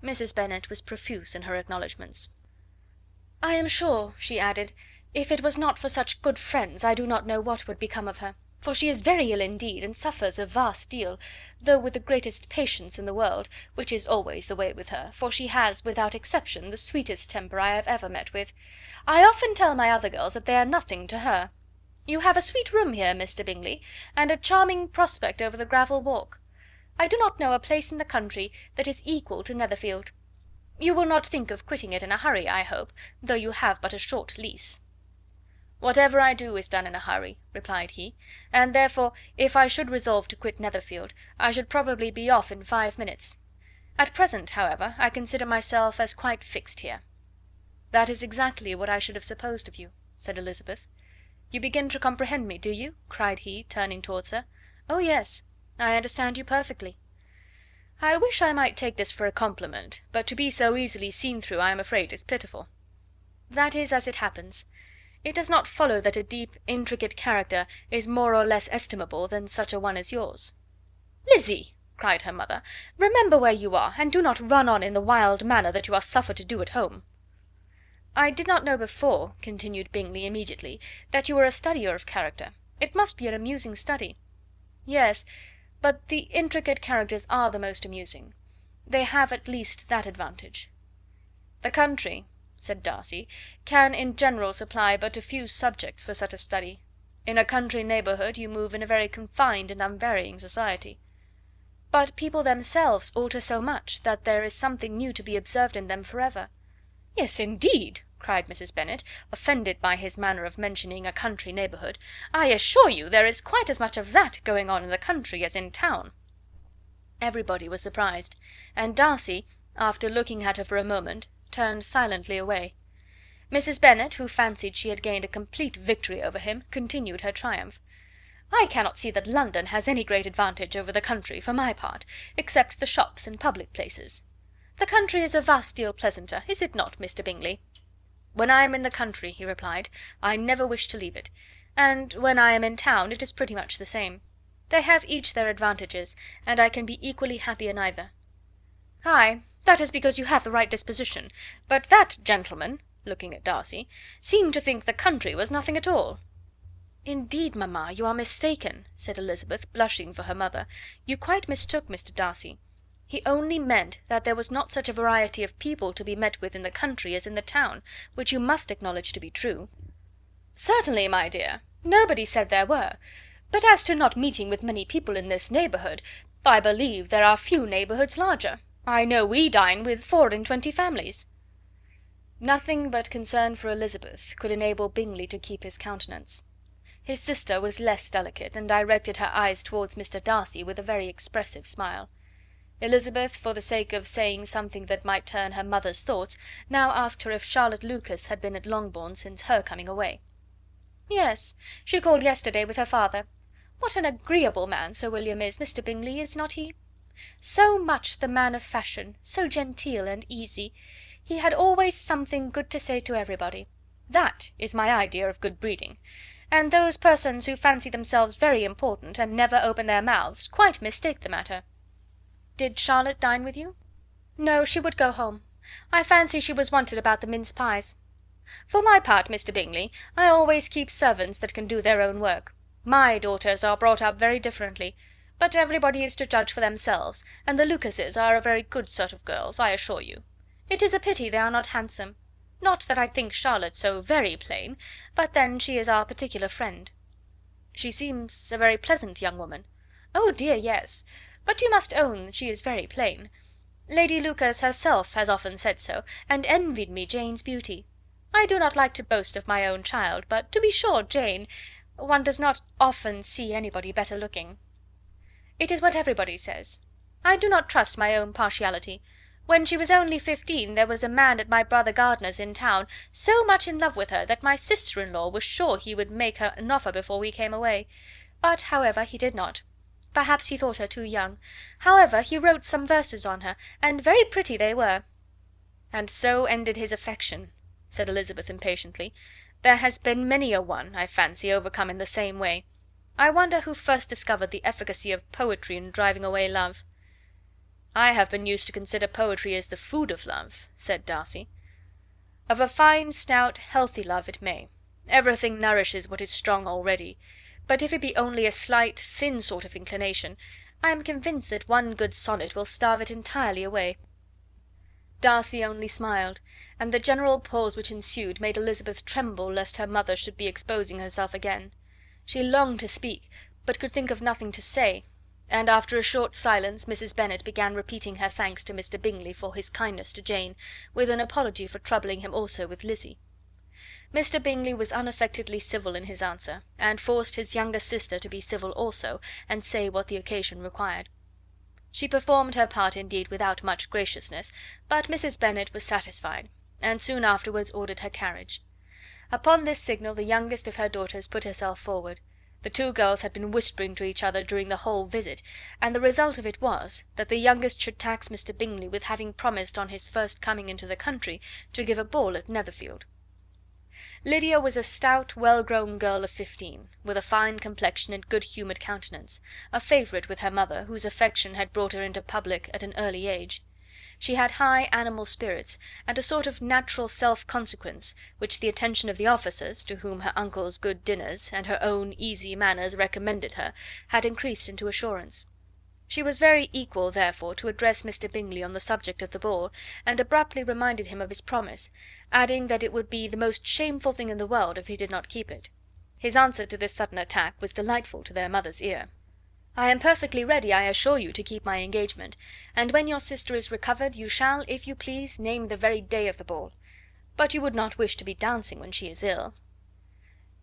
Mrs. Bennet was profuse in her acknowledgments. "I am sure," she added, "if it was not for such good friends, I do not know what would become of her, for she is very ill indeed, and suffers a vast deal, though with the greatest patience in the world, which is always the way with her, for she has, without exception, the sweetest temper I have ever met with. I often tell my other girls that they are nothing to her. You have a sweet room here, Mr. Bingley, and a charming prospect over the gravel walk. I do not know a place in the country that is equal to Netherfield. You will not think of quitting it in a hurry, I hope, though you have but a short lease." "Whatever I do is done in a hurry," replied he, "and therefore, if I should resolve to quit Netherfield, I should probably be off in 5 minutes. At present, however, I consider myself as quite fixed here." "That is exactly what I should have supposed of you," said Elizabeth. "You begin to comprehend me, do you?" cried he, turning towards her. "Oh, yes, I understand you perfectly." "I wish I might take this for a compliment, but to be so easily seen through I am afraid is pitiful." "That is as it happens. It does not follow that a deep, intricate character is more or less estimable than such a one as yours." "Lizzy!" cried her mother, "remember where you are, and do not run on in the wild manner that you are suffered to do at home." "I did not know before," continued Bingley immediately, "that you were a studier of character. It must be an amusing study." "Yes, but the intricate characters are the most amusing. They have at least that advantage." "The country," said Darcy, "can in general supply but a few subjects for such a study. In a country neighbourhood you move in a very confined and unvarying society." "But people themselves alter so much that there is something new to be observed in them for ever." "Yes, indeed!" cried Mrs. Bennet, offended by his manner of mentioning a country neighbourhood. "I assure you there is quite as much of that going on in the country as in town." Everybody was surprised, and Darcy, after looking at her for a moment, turned silently away. Mrs. Bennet, who fancied she had gained a complete victory over him, continued her triumph. "I cannot see that London has any great advantage over the country, for my part, except the shops and public places. The country is a vast deal pleasanter, is it not, Mr. Bingley?" "When I am in the country," he replied, "I never wish to leave it, and when I am in town it is pretty much the same. They have each their advantages, and I can be equally happy in either." "Ay, that is because you have the right disposition; but that gentleman," looking at Darcy, "seem to think the country was nothing at all." "Indeed, mamma, you are mistaken," said Elizabeth, blushing for her mother. "You quite mistook Mr. Darcy. He only meant that there was not such a variety of people to be met with in the country as in the town, which you must acknowledge to be true." "Certainly, my dear, nobody said there were; but as to not meeting with many people in this neighbourhood, I believe there are few neighbourhoods larger. I know we dine with 24 families." Nothing but concern for Elizabeth could enable Bingley to keep his countenance. His sister was less delicate, and directed her eyes towards Mr. Darcy with a very expressive smile. Elizabeth, for the sake of saying something that might turn her mother's thoughts, now asked her if Charlotte Lucas had been at Longbourn since her coming away. "Yes, she called yesterday with her father. What an agreeable man Sir William is, Mr. Bingley, is not he? So much the man of fashion, so genteel and easy. He had always something good to say to everybody. That is my idea of good breeding. And those persons who fancy themselves very important, and never open their mouths, quite mistake the matter." "Did Charlotte dine with you?" "No, she would go home. I fancy she was wanted about the mince pies. For my part, Mr. Bingley, I always keep servants that can do their own work. My daughters are brought up very differently, but everybody is to judge for themselves, and the Lucases are a very good sort of girls, I assure you. It is a pity they are not handsome. Not that I think Charlotte so very plain, but then she is our particular friend." "She seems a very pleasant young woman." "Oh dear, yes. But you must own she is very plain. Lady Lucas herself has often said so, and envied me Jane's beauty. I do not like to boast of my own child, but to be sure Jane, one does not often see anybody better looking." "It is what everybody says. I do not trust my own partiality. When she was only 15 there was a man at my brother Gardiner's in town so much in love with her that my sister-in-law was sure he would make her an offer before we came away. But, however, he did not. Perhaps he thought her too young. However, he wrote some verses on her, and very pretty they were." "And so ended his affection," said Elizabeth impatiently. "There has been many a one, I fancy, overcome in the same way. I wonder who first discovered the efficacy of poetry in driving away love." "I have been used to consider poetry as the food of love," said Darcy. "Of a fine, stout, healthy love it may. Everything nourishes what is strong already. But if it be only a slight, thin sort of inclination, I am convinced that one good sonnet will starve it entirely away." Darcy only smiled, and the general pause which ensued made Elizabeth tremble lest her mother should be exposing herself again. She longed to speak, but could think of nothing to say, and after a short silence Mrs. Bennet began repeating her thanks to Mr. Bingley for his kindness to Jane, with an apology for troubling him also with Lizzie. Mr. Bingley was unaffectedly civil in his answer, and forced his younger sister to be civil also, and say what the occasion required. She performed her part indeed without much graciousness, but Mrs. Bennet was satisfied, and soon afterwards ordered her carriage. Upon this signal the youngest of her daughters put herself forward. The two girls had been whispering to each other during the whole visit, and the result of it was, that the youngest should tax Mr. Bingley with having promised on his first coming into the country to give a ball at Netherfield. Lydia was a stout, well-grown girl of 15, with a fine complexion and good-humoured countenance, a favourite with her mother, whose affection had brought her into public at an early age. She had high animal spirits, and a sort of natural self-consequence, which the attention of the officers, to whom her uncle's good dinners, and her own easy manners recommended her, had increased into assurance. She was very equal, therefore, to address Mr. Bingley on the subject of the ball, and abruptly reminded him of his promise, adding that it would be the most shameful thing in the world if he did not keep it. His answer to this sudden attack was delightful to their mother's ear. "I am perfectly ready, I assure you, to keep my engagement, and when your sister is recovered you shall, if you please, name the very day of the ball. But you would not wish to be dancing when she is ill?"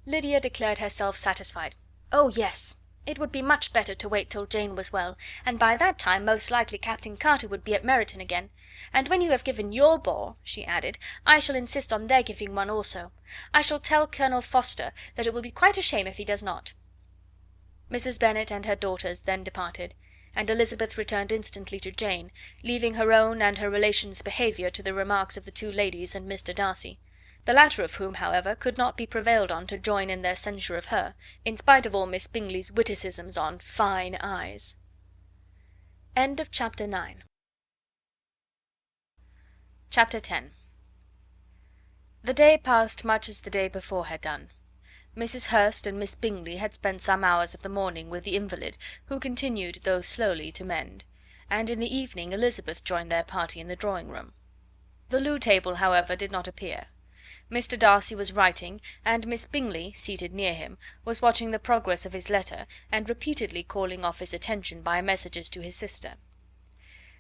Lydia declared herself satisfied. "Oh, yes! It would be much better to wait till Jane was well, and by that time most likely Captain Carter would be at Meryton again. And when you have given your ball," she added, "I shall insist on their giving one also. I shall tell Colonel Forster that it will be quite a shame if he does not." Mrs. Bennet and her daughters then departed, and Elizabeth returned instantly to Jane, leaving her own and her relations' behaviour to the remarks of the two ladies and Mr. Darcy. The latter of whom, however, could not be prevailed on to join in their censure of her, in spite of all Miss Bingley's witticisms on fine eyes. End of chapter 9. Chapter 10. The day passed much as the day before had done. Mrs. Hurst and Miss Bingley had spent some hours of the morning with the invalid, who continued, though slowly, to mend, and in the evening Elizabeth joined their party in the drawing-room. The loo table, however, did not appear. Mr. Darcy was writing, and Miss Bingley, seated near him, was watching the progress of his letter, and repeatedly calling off his attention by messages to his sister.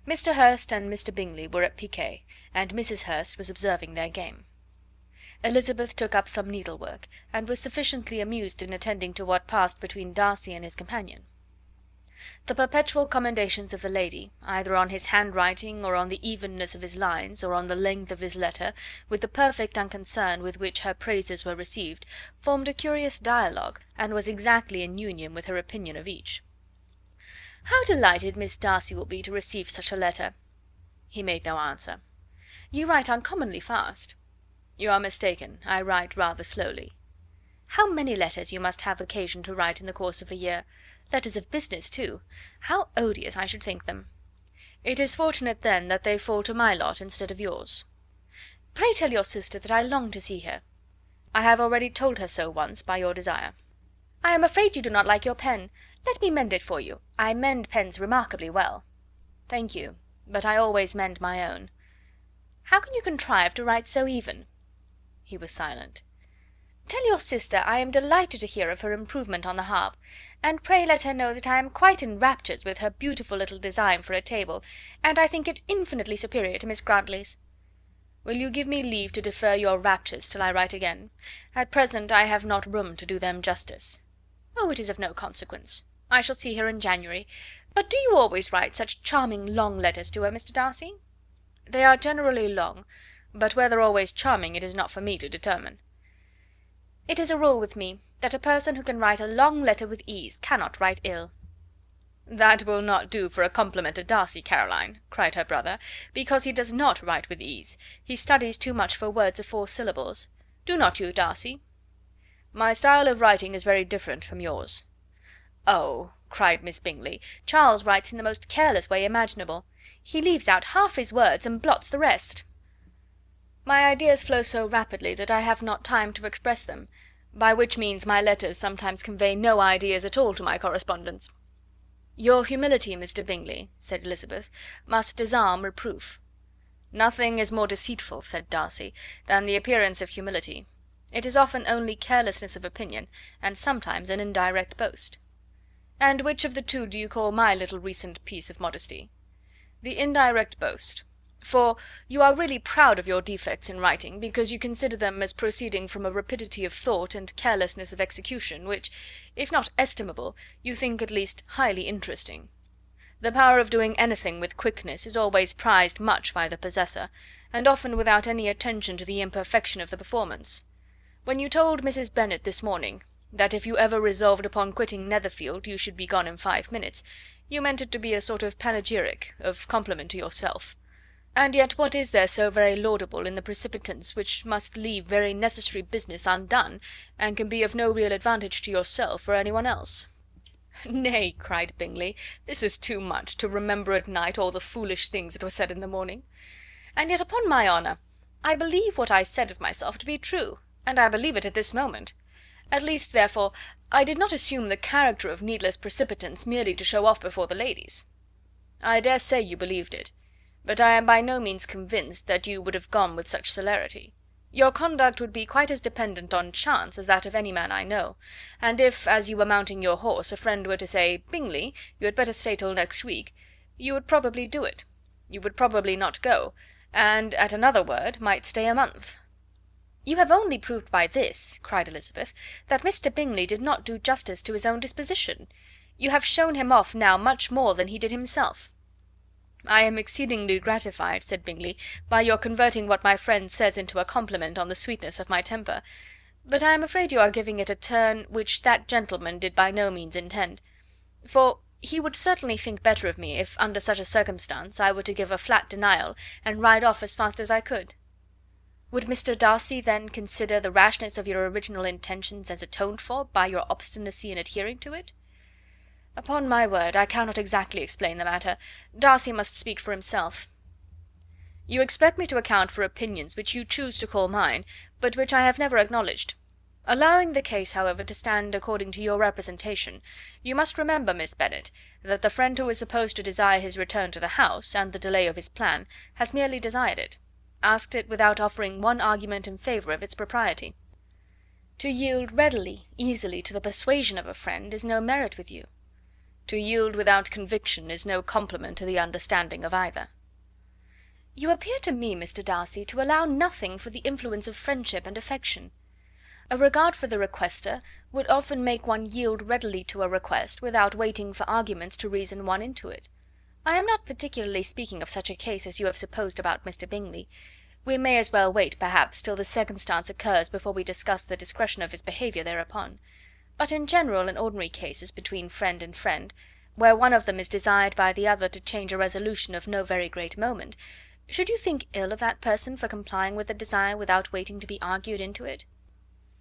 Mr. Hurst and Mr. Bingley were at piquet, and Mrs. Hurst was observing their game. Elizabeth took up some needlework, and was sufficiently amused in attending to what passed between Darcy and his companion. The perpetual commendations of the lady, either on his handwriting, or on the evenness of his lines, or on the length of his letter, with the perfect unconcern with which her praises were received, formed a curious dialogue, and was exactly in union with her opinion of each. "How delighted Miss Darcy will be to receive such a letter!" He made no answer. "You write uncommonly fast." "You are mistaken, I write rather slowly." "How many letters you must have occasion to write in the course of a year! Letters of business, too. How odious I should think them!" "It is fortunate, then, that they fall to my lot instead of yours." "Pray tell your sister that I long to see her." "I have already told her so once, by your desire." "I am afraid you do not like your pen. Let me mend it for you. I mend pens remarkably well." "Thank you, but I always mend my own." "How can you contrive to write so even?" He was silent. "Tell your sister I am delighted to hear of her improvement on the harp, and pray let her know that I am quite in raptures with her beautiful little design for a table, and I think it infinitely superior to Miss Grantley's." "Will you give me leave to defer your raptures till I write again? At present I have not room to do them justice." "Oh, it is of no consequence. I shall see her in January. But do you always write such charming long letters to her, Mr. Darcy?" "They are generally long, but whether always charming it is not for me to determine." "It is a rule with me, that a person who can write a long letter with ease cannot write ill." "That will not do for a compliment to Darcy, Caroline," cried her brother, "because he does not write with ease. He studies too much for words of 4 syllables. Do not you, Darcy?" "My style of writing is very different from yours." "Oh!" cried Miss Bingley, "Charles writes in the most careless way imaginable. He leaves out half his words and blots the rest." "My ideas flow so rapidly that I have not time to express them, by which means my letters sometimes convey no ideas at all to my correspondents." "Your humility, Mr. Bingley," said Elizabeth, "must disarm reproof." "Nothing is more deceitful," said Darcy, "than the appearance of humility. It is often only carelessness of opinion, and sometimes an indirect boast." "And which of the two do you call my little recent piece of modesty?" "The indirect boast. For you are really proud of your defects in writing, because you consider them as proceeding from a rapidity of thought and carelessness of execution, which, if not estimable, you think at least highly interesting. The power of doing anything with quickness is always prized much by the possessor, and often without any attention to the imperfection of the performance. When you told Mrs. Bennet this morning that if you ever resolved upon quitting Netherfield you should be gone in 5 minutes, you meant it to be a sort of panegyric, of compliment to yourself. And yet what is there so very laudable in the precipitance which must leave very necessary business undone, and can be of no real advantage to yourself or any one else?" "Nay," cried Bingley, "this is too much, to remember at night all the foolish things that were said in the morning. And yet, upon my honour, I believe what I said of myself to be true, and I believe it at this moment. At least, therefore, I did not assume the character of needless precipitance merely to show off before the ladies." "I dare say you believed it, but I am by no means convinced that you would have gone with such celerity. Your conduct would be quite as dependent on chance as that of any man I know, and if, as you were mounting your horse, a friend were to say, 'Bingley, you had better stay till next week,' you would probably do it. You would probably not go, and, at another word, might stay a month." "You have only proved by this," cried Elizabeth, "that Mr. Bingley did not do justice to his own disposition. You have shown him off now much more than he did himself." "I am exceedingly gratified," said Bingley, "by your converting what my friend says into a compliment on the sweetness of my temper, but I am afraid you are giving it a turn which that gentleman did by no means intend. For he would certainly think better of me if, under such a circumstance, I were to give a flat denial, and ride off as fast as I could." "Would Mr. Darcy, then, consider the rashness of your original intentions as atoned for by your obstinacy in adhering to it?" "Upon my word, I cannot exactly explain the matter. Darcy must speak for himself." You expect me to account for opinions which you choose to call mine, but which I have never acknowledged. Allowing the case, however, to stand according to your representation, you must remember, Miss Bennet, that the friend who is supposed to desire his return to the house, and the delay of his plan, has merely desired it, asked it without offering one argument in favour of its propriety. To yield readily, easily, to the persuasion of a friend is no merit with you. To yield without conviction is no compliment to the understanding of either. You appear to me, Mr. Darcy, to allow nothing for the influence of friendship and affection. A regard for the requester would often make one yield readily to a request without waiting for arguments to reason one into it. I am not particularly speaking of such a case as you have supposed about Mr. Bingley. We may as well wait, perhaps, till the circumstance occurs before we discuss the discretion of his behaviour thereupon. But in general and ordinary cases between friend and friend, where one of them is desired by the other to change a resolution of no very great moment, should you think ill of that person for complying with the desire without waiting to be argued into it?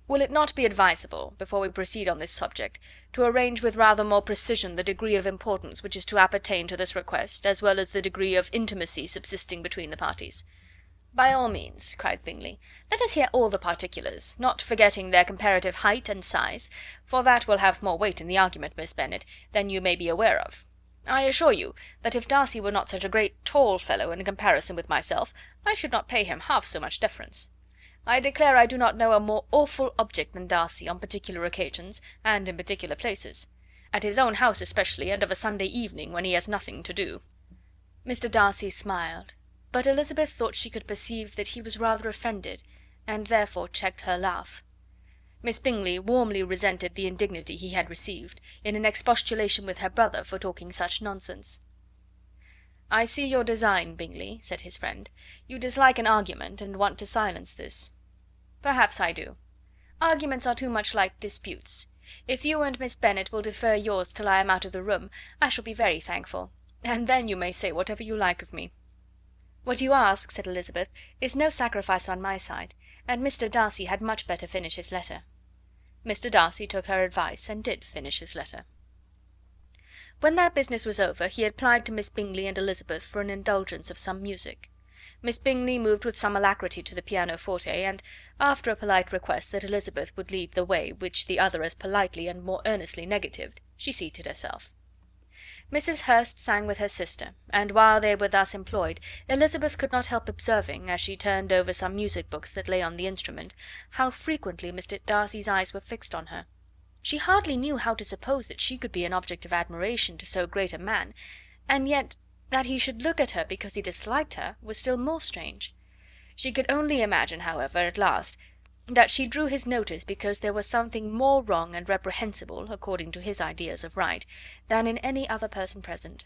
Will it not be advisable, before we proceed on this subject, to arrange with rather more precision the degree of importance which is to appertain to this request, as well as the degree of intimacy subsisting between the parties? By all means, cried Bingley. Let us hear all the particulars, not forgetting their comparative height and size, for that will have more weight in the argument, Miss Bennet, than you may be aware of. I assure you that if Darcy were not such a great tall fellow in comparison with myself, I should not pay him half so much deference. I declare I do not know a more awful object than Darcy on particular occasions, and in particular places. At his own house especially, and of a Sunday evening, when he has nothing to do. Mr. Darcy smiled, but Elizabeth thought she could perceive that he was rather offended, and therefore checked her laugh. Miss Bingley warmly resented the indignity he had received, in an expostulation with her brother for talking such nonsense. "I see your design, Bingley," said his friend. "You dislike an argument, and want to silence this." "Perhaps I do. Arguments are too much like disputes. If you and Miss Bennet will defer yours till I am out of the room, I shall be very thankful, and then you may say whatever you like of me." "What you ask," said Elizabeth, "is no sacrifice on my side, and Mr. Darcy had much better finish his letter." Mr. Darcy took her advice, and did finish his letter. When that business was over, he applied to Miss Bingley and Elizabeth for an indulgence of some music. Miss Bingley moved with some alacrity to the pianoforte, and, after a polite request that Elizabeth would lead the way, which the other as politely and more earnestly negatived, she seated herself. Mrs. Hurst sang with her sister, and while they were thus employed, Elizabeth could not help observing, as she turned over some music books that lay on the instrument, how frequently Mr. Darcy's eyes were fixed on her. She hardly knew how to suppose that she could be an object of admiration to so great a man, and yet that he should look at her because he disliked her was still more strange. She could only imagine, however, at last, that she drew his notice because there was something more wrong and reprehensible, according to his ideas of right, than in any other person present.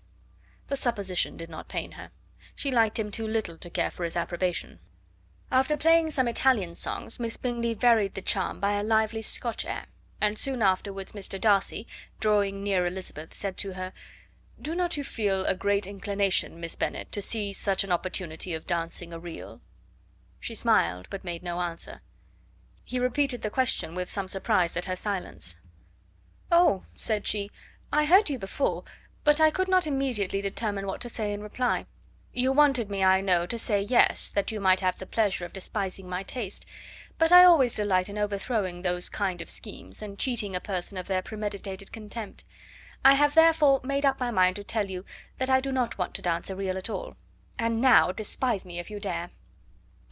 The supposition did not pain her. She liked him too little to care for his approbation. After playing some Italian songs, Miss Bingley varied the charm by a lively Scotch air, and soon afterwards Mr. Darcy, drawing near Elizabeth, said to her, "Do not you feel a great inclination, Miss Bennet, to seize such an opportunity of dancing a reel?" She smiled, but made no answer. He repeated the question with some surprise at her silence. "Oh," said she, "I heard you before, but I could not immediately determine what to say in reply. You wanted me, I know, to say yes, that you might have the pleasure of despising my taste, but I always delight in overthrowing those kind of schemes, and cheating a person of their premeditated contempt. I have therefore made up my mind to tell you that I do not want to dance a reel at all. And now despise me if you dare."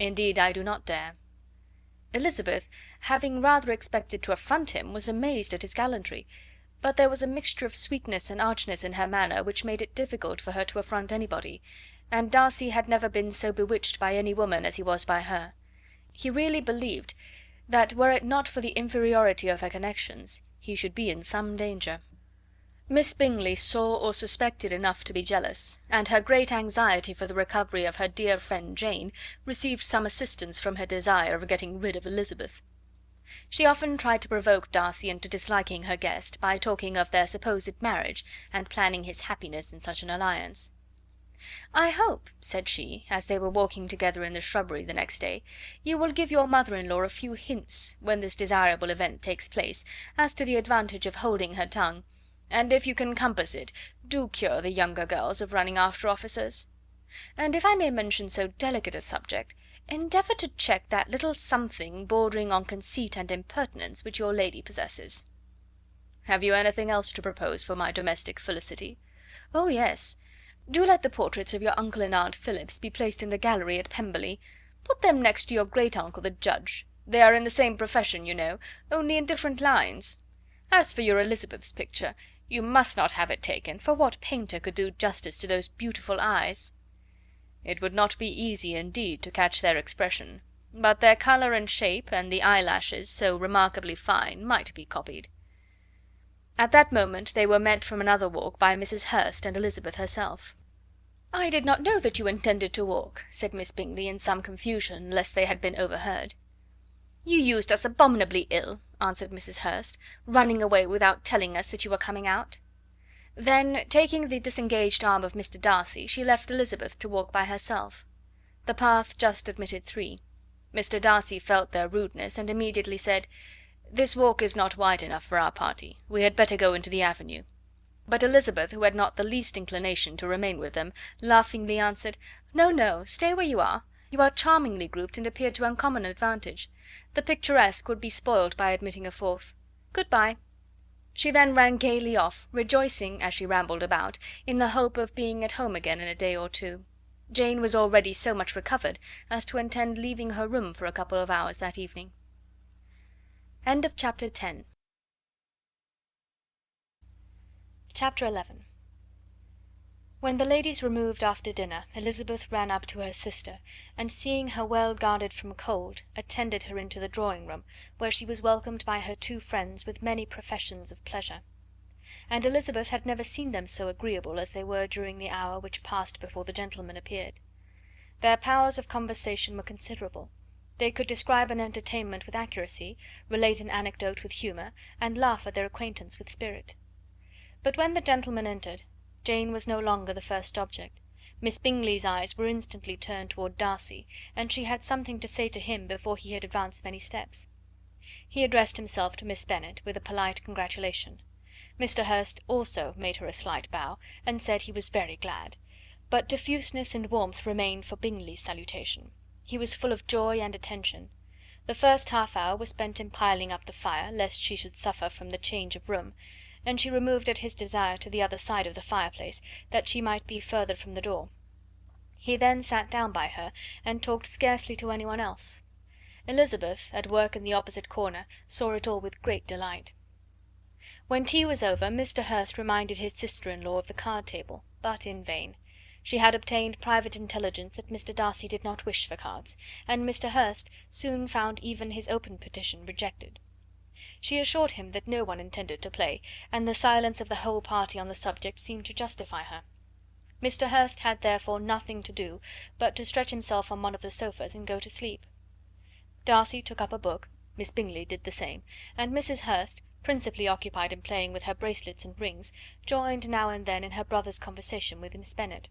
"Indeed I do not dare." Elizabeth, having rather expected to affront him, was amazed at his gallantry, but there was a mixture of sweetness and archness in her manner which made it difficult for her to affront anybody, and Darcy had never been so bewitched by any woman as he was by her. He really believed that were it not for the inferiority of her connections, he should be in some danger. Miss Bingley saw or suspected enough to be jealous, and her great anxiety for the recovery of her dear friend Jane received some assistance from her desire of getting rid of Elizabeth. She often tried to provoke Darcy into disliking her guest by talking of their supposed marriage, and planning his happiness in such an alliance. "I hope," said she, as they were walking together in the shrubbery the next day, "you will give your mother-in-law a few hints, when this desirable event takes place, as to the advantage of holding her tongue, and if you can compass it, do cure the younger girls of running after officers. And if I may mention so delicate a subject, endeavour to check that little something bordering on conceit and impertinence which your lady possesses." "Have you anything else to propose for my domestic felicity?" "Oh, yes. Do let the portraits of your uncle and aunt Phillips be placed in the gallery at Pemberley. Put them next to your great uncle the judge. They are in the same profession, you know, only in different lines. As for your Elizabeth's picture, you must not have it taken, for what painter could do justice to those beautiful eyes?" "It would not be easy indeed to catch their expression, but their colour and shape, and the eyelashes, so remarkably fine, might be copied." At that moment they were met from another walk by Mrs. Hurst and Elizabeth herself. "I did not know that you intended to walk," said Miss Bingley, in some confusion, lest they had been overheard. "You used us abominably ill," answered Mrs. Hurst, "running away without telling us that you were coming out." Then, taking the disengaged arm of Mr. Darcy, she left Elizabeth to walk by herself. The path just admitted three. Mr. Darcy felt their rudeness, and immediately said, "This walk is not wide enough for our party. We had better go into the avenue." But Elizabeth, who had not the least inclination to remain with them, laughingly answered, "No, no, stay where you are. You are charmingly grouped, and appear to uncommon advantage. The picturesque would be spoiled by admitting a fourth. Good bye." She then ran gaily off, rejoicing, as she rambled about, in the hope of being at home again in a day or two. Jane was already so much recovered as to intend leaving her room for a couple of hours that evening. End of chapter 10. Chapter 11. When the ladies removed after dinner, Elizabeth ran up to her sister, and seeing her well guarded from cold, attended her into the drawing room, where she was welcomed by her two friends with many professions of pleasure. And Elizabeth had never seen them so agreeable as they were during the hour which passed before the gentlemen appeared. Their powers of conversation were considerable. They could describe an entertainment with accuracy, relate an anecdote with humour, and laugh at their acquaintance with spirit. But when the gentlemen entered, Jane was no longer the first object. Miss Bingley's eyes were instantly turned toward Darcy, and she had something to say to him before he had advanced many steps. He addressed himself to Miss Bennet with a polite congratulation. Mr. Hurst also made her a slight bow, and said he was very glad, but diffuseness and warmth remained for Bingley's salutation. He was full of joy and attention. The first half hour was spent in piling up the fire, lest she should suffer from the change of room, and she removed at his desire to the other side of the fireplace, that she might be further from the door. He then sat down by her, and talked scarcely to any one else. Elizabeth, at work in the opposite corner, saw it all with great delight. When tea was over, Mr. Hurst reminded his sister-in-law of the card table, but in vain. She had obtained private intelligence that Mr. Darcy did not wish for cards, and Mr. Hurst soon found even his open petition rejected. She assured him that no one intended to play, and the silence of the whole party on the subject seemed to justify her. Mr. Hurst had therefore nothing to do but to stretch himself on one of the sofas and go to sleep. Darcy took up a book, Miss Bingley did the same, and Mrs. Hurst, principally occupied in playing with her bracelets and rings, joined now and then in her brother's conversation with Miss Bennet.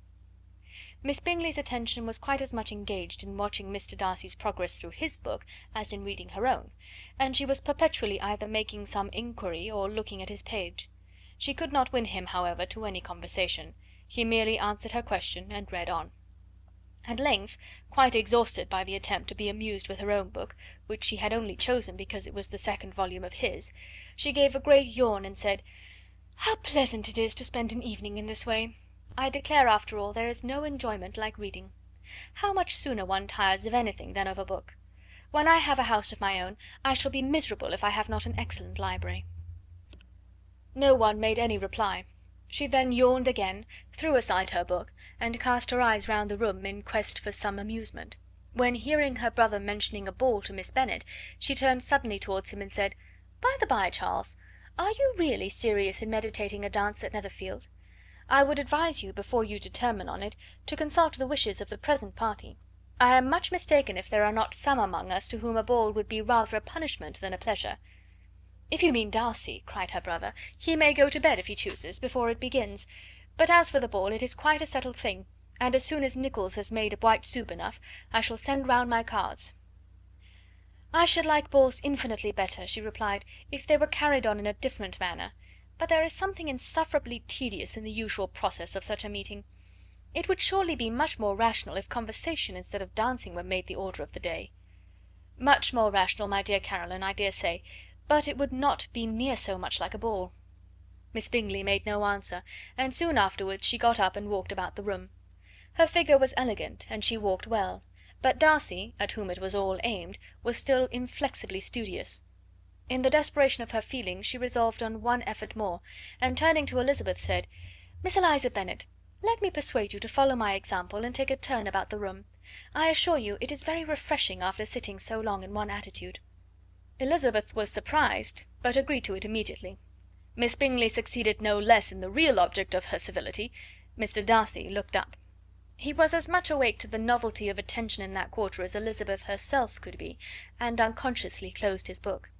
Miss Bingley's attention was quite as much engaged in watching Mr. Darcy's progress through his book as in reading her own, and she was perpetually either making some inquiry or looking at his page. She could not win him, however, to any conversation. He merely answered her question and read on. At length, quite exhausted by the attempt to be amused with her own book, which she had only chosen because it was the second volume of his, she gave a great yawn and said, "How pleasant it is to spend an evening in this way! I declare, after all, there is no enjoyment like reading. How much sooner one tires of anything than of a book! When I have a house of my own, I shall be miserable if I have not an excellent library." No one made any reply. She then yawned again, threw aside her book, and cast her eyes round the room in quest for some amusement, when, hearing her brother mentioning a ball to Miss Bennet, she turned suddenly towards him and said, "By the by, Charles, are you really serious in meditating a dance at Netherfield? I would advise you, before you determine on it, to consult the wishes of the present party. I am much mistaken if there are not some among us to whom a ball would be rather a punishment than a pleasure." "If you mean Darcy," cried her brother, "he may go to bed, if he chooses, before it begins; but as for the ball, it is quite a settled thing, and as soon as Nicholls has made white soup enough, I shall send round my cards." "I should like balls infinitely better," she replied, "if they were carried on in a different manner, but there is something insufferably tedious in the usual process of such a meeting. It would surely be much more rational if conversation instead of dancing were made the order of the day." "Much more rational, my dear Caroline, I dare say, but it would not be near so much like a ball." Miss Bingley made no answer, and soon afterwards she got up and walked about the room. Her figure was elegant, and she walked well, but Darcy, at whom it was all aimed, was still inflexibly studious. In the desperation of her feelings she resolved on one effort more, and turning to Elizabeth said, "Miss Eliza Bennet, let me persuade you to follow my example and take a turn about the room. I assure you it is very refreshing after sitting so long in one attitude." Elizabeth was surprised, but agreed to it immediately. Miss Bingley succeeded no less in the real object of her civility. Mr. Darcy looked up. He was as much awake to the novelty of attention in that quarter as Elizabeth herself could be, and unconsciously closed his book.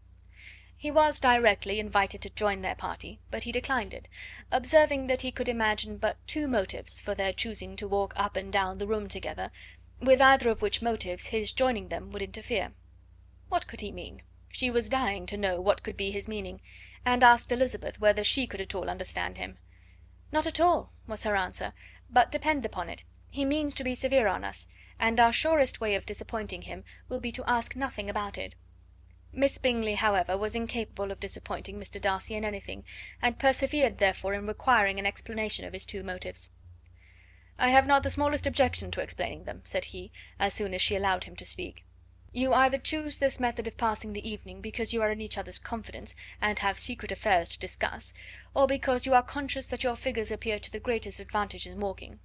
He was directly invited to join their party, but he declined it, observing that he could imagine but two motives for their choosing to walk up and down the room together, with either of which motives his joining them would interfere. What could he mean? She was dying to know what could be his meaning, and asked Elizabeth whether she could at all understand him. "Not at all," was her answer, "but depend upon it, he means to be severe on us, and our surest way of disappointing him will be to ask nothing about it." Miss Bingley, however, was incapable of disappointing Mr. Darcy in anything, and persevered therefore in requiring an explanation of his two motives. "I have not the smallest objection to explaining them," said he, as soon as she allowed him to speak. "You either choose this method of passing the evening because you are in each other's confidence, and have secret affairs to discuss, or because you are conscious that your figures appear to the greatest advantage in walking.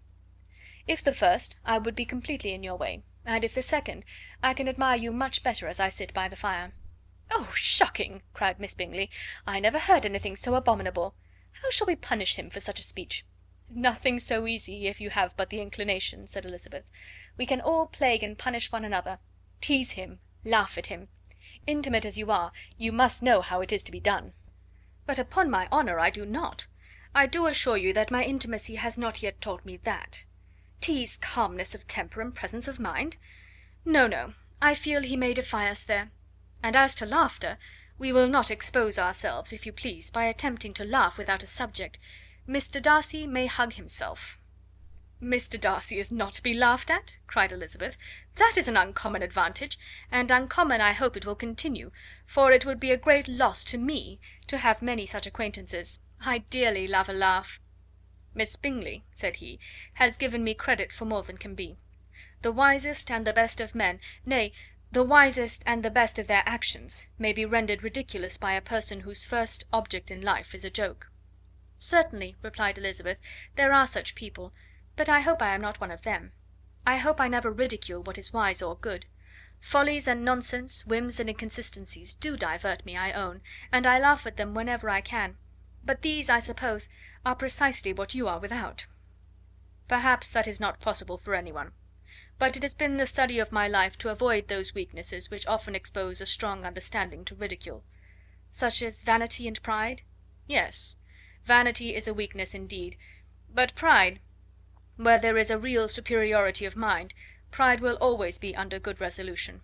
If the first, I would be completely in your way, and if the second, I can admire you much better as I sit by the fire." "Oh, shocking!" cried Miss Bingley. "I never heard anything so abominable. How shall we punish him for such a speech?" "Nothing so easy, if you have but the inclination," said Elizabeth. "We can all plague and punish one another. Tease him, laugh at him. Intimate as you are, you must know how it is to be done." "But upon my honour I do not. I do assure you that my intimacy has not yet taught me that. Tease calmness of temper and presence of mind? No, no, I feel he may defy us there. And as to laughter, we will not expose ourselves, if you please, by attempting to laugh without a subject. Mr. Darcy may hug himself." "Mr. Darcy is not to be laughed at?" cried Elizabeth. "That is an uncommon advantage, and uncommon I hope it will continue, for it would be a great loss to me to have many such acquaintances. I dearly love a laugh." "Miss Bingley," said he, "has given me credit for more than can be. The wisest and the best of men, nay, the wisest and the best of their actions, may be rendered ridiculous by a person whose first object in life is a joke." "Certainly," replied Elizabeth, "there are such people, but I hope I am not one of them. I hope I never ridicule what is wise or good. Follies and nonsense, whims and inconsistencies, do divert me, I own, and I laugh at them whenever I can; but these, I suppose, are precisely what you are without." "Perhaps that is not possible for any one. But it has been the study of my life to avoid those weaknesses which often expose a strong understanding to ridicule." "Such as vanity and pride?" "Yes, vanity is a weakness indeed, but pride, where there is a real superiority of mind, pride will always be under good resolution."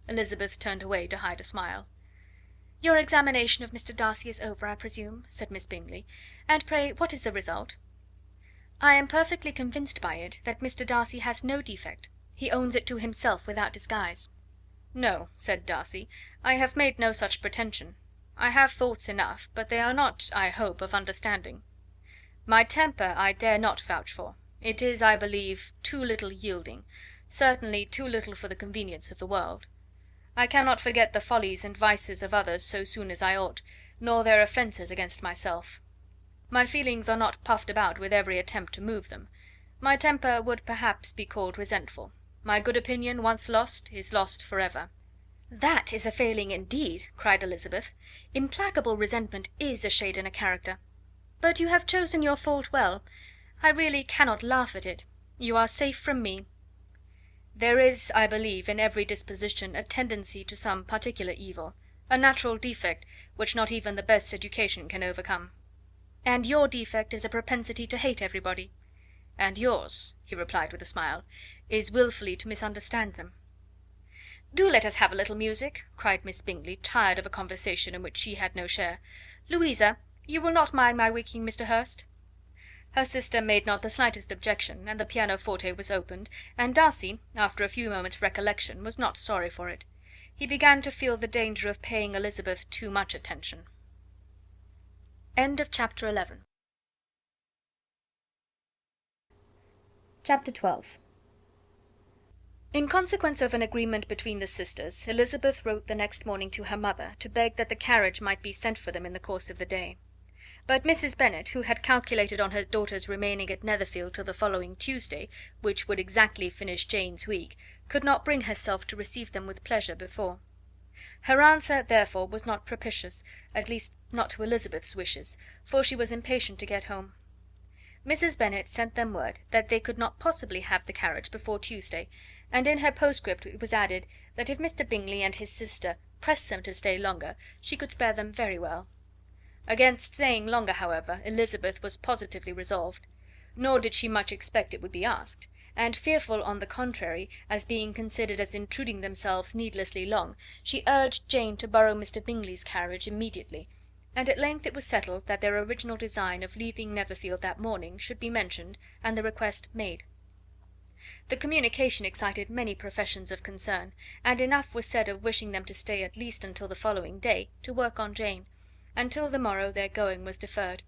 Elizabeth turned away to hide a smile. "Your examination of Mr. Darcy is over, I presume," said Miss Bingley, "and pray what is the result?" "I am perfectly convinced by it that Mr. Darcy has no defect. He owns it to himself without disguise." "No," said Darcy, "I have made no such pretension. I have faults enough, but they are not, I hope, of understanding. My temper I dare not vouch for. It is, I believe, too little yielding, certainly too little for the convenience of the world. I cannot forget the follies and vices of others so soon as I ought, nor their offences against myself. My feelings are not puffed about with every attempt to move them. My temper would perhaps be called resentful. My good opinion, once lost, is lost for ever." "That is a failing indeed," cried Elizabeth. "Implacable resentment is a shade in a character. But you have chosen your fault well. I really cannot laugh at it. You are safe from me." "There is, I believe, in every disposition a tendency to some particular evil, a natural defect which not even the best education can overcome." "And your defect is a propensity to hate everybody." "And yours," he replied with a smile, "is wilfully to misunderstand them." "Do let us have a little music," cried Miss Bingley, tired of a conversation in which she had no share. "Louisa, you will not mind my waking Mr. Hurst?" Her sister made not the slightest objection, and the pianoforte was opened, and Darcy, after a few moments' recollection, was not sorry for it. He began to feel the danger of paying Elizabeth too much attention. Chapter 11. Chapter 12. In consequence of an agreement between the sisters, Elizabeth wrote the next morning to her mother to beg that the carriage might be sent for them in the course of the day. But Mrs. Bennet, who had calculated on her daughter's remaining at Netherfield till the following Tuesday, which would exactly finish Jane's week, could not bring herself to receive them with pleasure before. Her answer, therefore, was not propitious, at least not to Elizabeth's wishes, for she was impatient to get home. Mrs. Bennet sent them word that they could not possibly have the carriage before Tuesday, and in her postscript it was added that if Mr. Bingley and his sister pressed them to stay longer, she could spare them very well. Against staying longer, however, Elizabeth was positively resolved, nor did she much expect it would be asked, and fearful, on the contrary, as being considered as intruding themselves needlessly long, she urged Jane to borrow Mr. Bingley's carriage immediately, and at length it was settled that their original design of leaving Netherfield that morning should be mentioned, and the request made. The communication excited many professions of concern, and enough was said of wishing them to stay at least until the following day, to work on Jane. Until the morrow their going was deferred.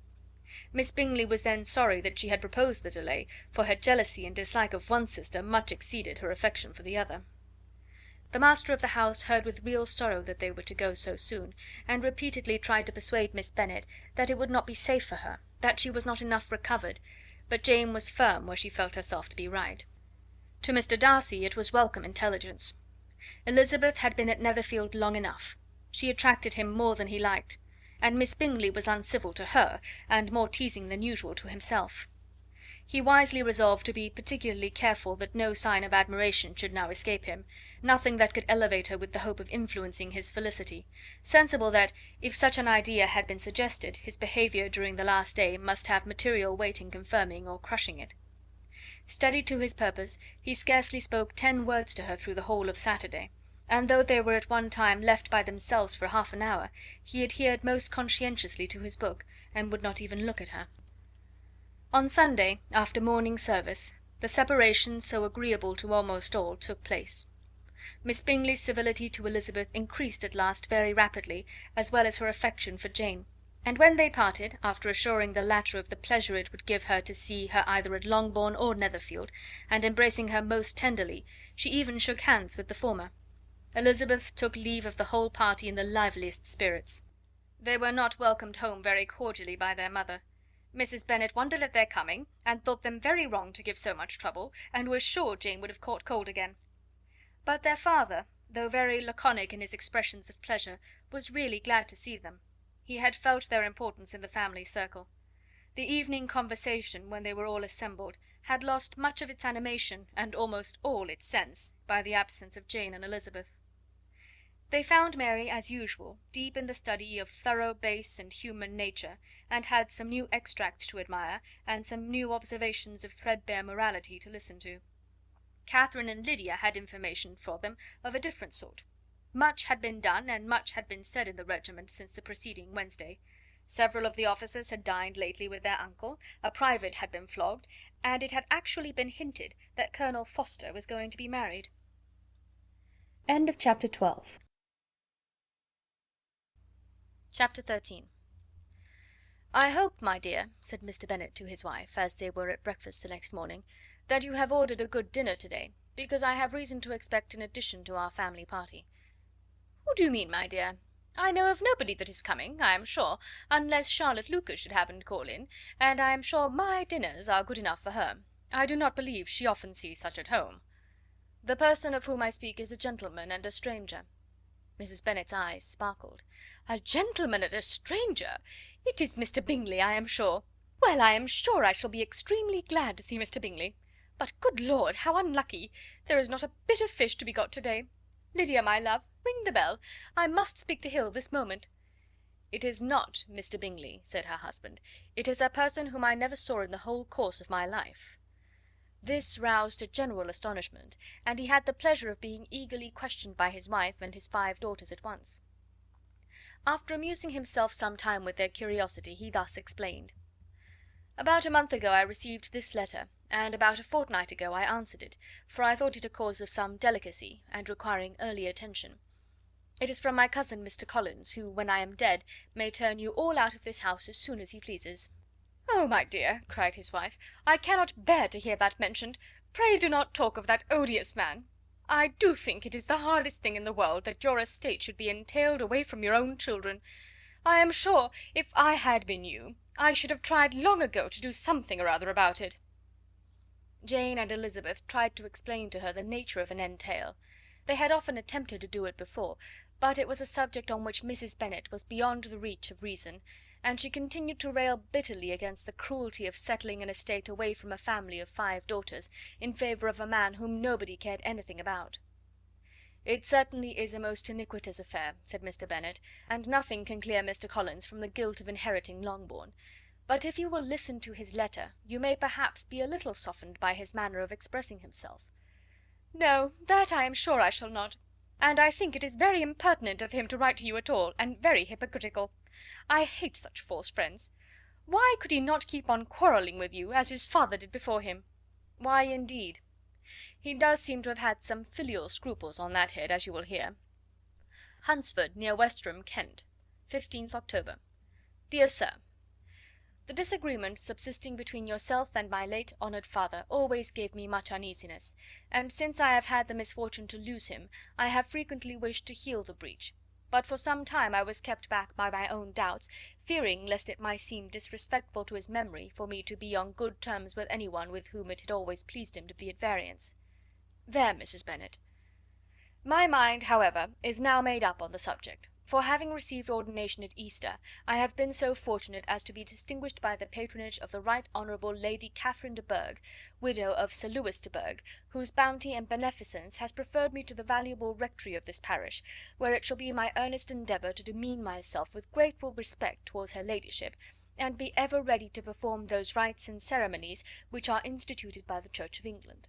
Miss Bingley was then sorry that she had proposed the delay, for her jealousy and dislike of one sister much exceeded her affection for the other. The master of the house heard with real sorrow that they were to go so soon, and repeatedly tried to persuade Miss Bennet that it would not be safe for her, that she was not enough recovered, but Jane was firm where she felt herself to be right. To Mr. Darcy it was welcome intelligence. Elizabeth had been at Netherfield long enough. She attracted him more than he liked, and Miss Bingley was uncivil to her, and more teasing than usual to himself. He wisely resolved to be particularly careful that no sign of admiration should now escape him, nothing that could elevate her with the hope of influencing his felicity, sensible that, if such an idea had been suggested, his behaviour during the last day must have material weight in confirming or crushing it. Steady to his purpose, he scarcely spoke 10 words to her through the whole of Saturday, and though they were at one time left by themselves for half an hour, he adhered most conscientiously to his book, and would not even look at her. On Sunday, after morning service, the separation, so agreeable to almost all, took place. Miss Bingley's civility to Elizabeth increased at last very rapidly, as well as her affection for Jane, and when they parted, after assuring the latter of the pleasure it would give her to see her either at Longbourn or Netherfield, and embracing her most tenderly, she even shook hands with the former. Elizabeth took leave of the whole party in the liveliest spirits. They were not welcomed home very cordially by their mother. Mrs. Bennet wondered at their coming, and thought them very wrong to give so much trouble, and was sure Jane would have caught cold again. But their father, though very laconic in his expressions of pleasure, was really glad to see them. He had felt their importance in the family circle. The evening conversation, when they were all assembled, had lost much of its animation, and almost all its sense, by the absence of Jane and Elizabeth. They found Mary, as usual, deep in the study of thorough base and human nature, and had some new extracts to admire, and some new observations of threadbare morality to listen to. Catherine and Lydia had information for them of a different sort. Much had been done, and much had been said in the regiment since the preceding Wednesday. Several of the officers had dined lately with their uncle, a private had been flogged, and it had actually been hinted that Colonel Forster was going to be married. Chapter 12. Chapter 13. "I hope, my dear," said Mr. Bennet to his wife, as they were at breakfast the next morning, "that you have ordered a good dinner to-day, because I have reason to expect an addition to our family party." "Who do you mean, my dear? I know of nobody that is coming, I am sure, unless Charlotte Lucas should happen to call in, and I am sure my dinners are good enough for her. I do not believe she often sees such at home." "The person of whom I speak is a gentleman and a stranger." Mrs. Bennet's eyes sparkled. "A gentleman and a stranger! It is Mr. Bingley, I am sure. Well, I am sure I shall be extremely glad to see Mr. Bingley. But, good Lord, how unlucky! There is not a bit of fish to be got to-day. Lydia, my love, ring the bell. I must speak to Hill this moment." "It is not Mr. Bingley," said her husband. "It is a person whom I never saw in the whole course of my life." This roused a general astonishment, and he had the pleasure of being eagerly questioned by his wife and his 5 daughters at once. After amusing himself some time with their curiosity, he thus explained: About a month ago I received this letter, and about a fortnight ago I answered it, for I thought it a cause of some delicacy, and requiring early attention. It is from my cousin Mr. Collins, who, when I am dead, may turn you all out of this house as soon as he pleases." "Oh, my dear," cried his wife, "I cannot bear to hear that mentioned. Pray do not talk of that odious man. I do think it is the hardest thing in the world that your estate should be entailed away from your own children. I am sure, if I had been you, I should have tried long ago to do something or other about it." Jane and Elizabeth tried to explain to her the nature of an entail. They had often attempted to do it before, but it was a subject on which Mrs. Bennet was beyond the reach of reason, and she continued to rail bitterly against the cruelty of settling an estate away from a family of 5 daughters, in favour of a man whom nobody cared anything about. "It certainly is a most iniquitous affair," said Mr. Bennet, "and nothing can clear Mr. Collins from the guilt of inheriting Longbourn. But if you will listen to his letter, you may perhaps be a little softened by his manner of expressing himself." "No, that I am sure I shall not. And I think it is very impertinent of him to write to you at all, and very hypocritical. I hate such false friends. Why could he not keep on quarrelling with you, as his father did before him?" "Why, indeed? He does seem to have had some filial scruples on that head, as you will hear. Hunsford, near Westerham, Kent, 15th October. Dear Sir, the disagreement subsisting between yourself and my late honoured father always gave me much uneasiness, and since I have had the misfortune to lose him, I have frequently wished to heal the breach, but for some time I was kept back by my own doubts, fearing lest it might seem disrespectful to his memory for me to be on good terms with any one with whom it had always pleased him to be at variance. There, Mrs. Bennet. My mind, however, is now made up on the subject, for having received ordination at Easter, I have been so fortunate as to be distinguished by the patronage of the Right Honourable Lady Catherine de Bourgh, widow of Sir Lewis de Bourgh, whose bounty and beneficence has preferred me to the valuable rectory of this parish, where it shall be my earnest endeavour to demean myself with grateful respect towards her ladyship, and be ever ready to perform those rites and ceremonies which are instituted by the Church of England.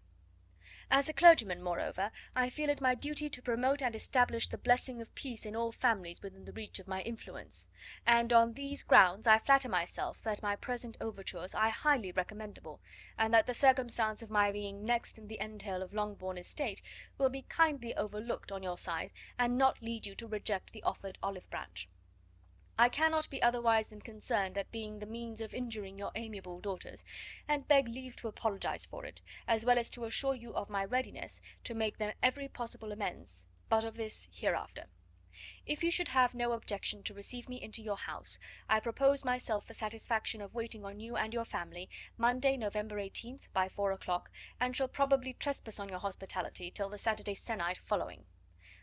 As a clergyman, moreover, I feel it my duty to promote and establish the blessing of peace in all families within the reach of my influence, and on these grounds I flatter myself that my present overtures are highly recommendable, and that the circumstance of my being next in the entail of Longbourn estate will be kindly overlooked on your side, and not lead you to reject the offered olive branch. I cannot be otherwise than concerned at being the means of injuring your amiable daughters, and beg leave to apologize for it, as well as to assure you of my readiness to make them every possible amends, but of this hereafter. If you should have no objection to receive me into your house, I propose myself the satisfaction of waiting on you and your family Monday, November 18th, by 4 o'clock, and shall probably trespass on your hospitality till the Saturday sennight following,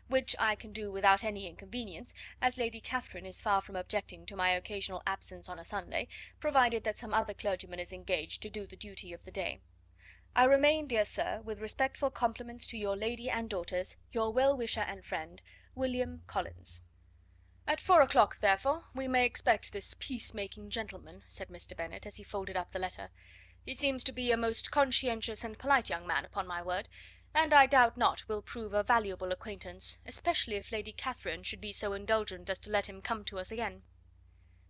which I can do without any inconvenience, as Lady Catherine is far from objecting to my occasional absence on a Sunday, provided that some other clergyman is engaged to do the duty of the day. I remain, dear sir, with respectful compliments to your lady and daughters, your well-wisher and friend, William Collins. At 4 o'clock, therefore, we may expect this peace-making gentleman, said Mr. Bennet, as he folded up the letter. He seems to be a most conscientious and polite young man, upon my word, and I doubt not will prove a valuable acquaintance, especially if Lady Catherine should be so indulgent as to let him come to us again.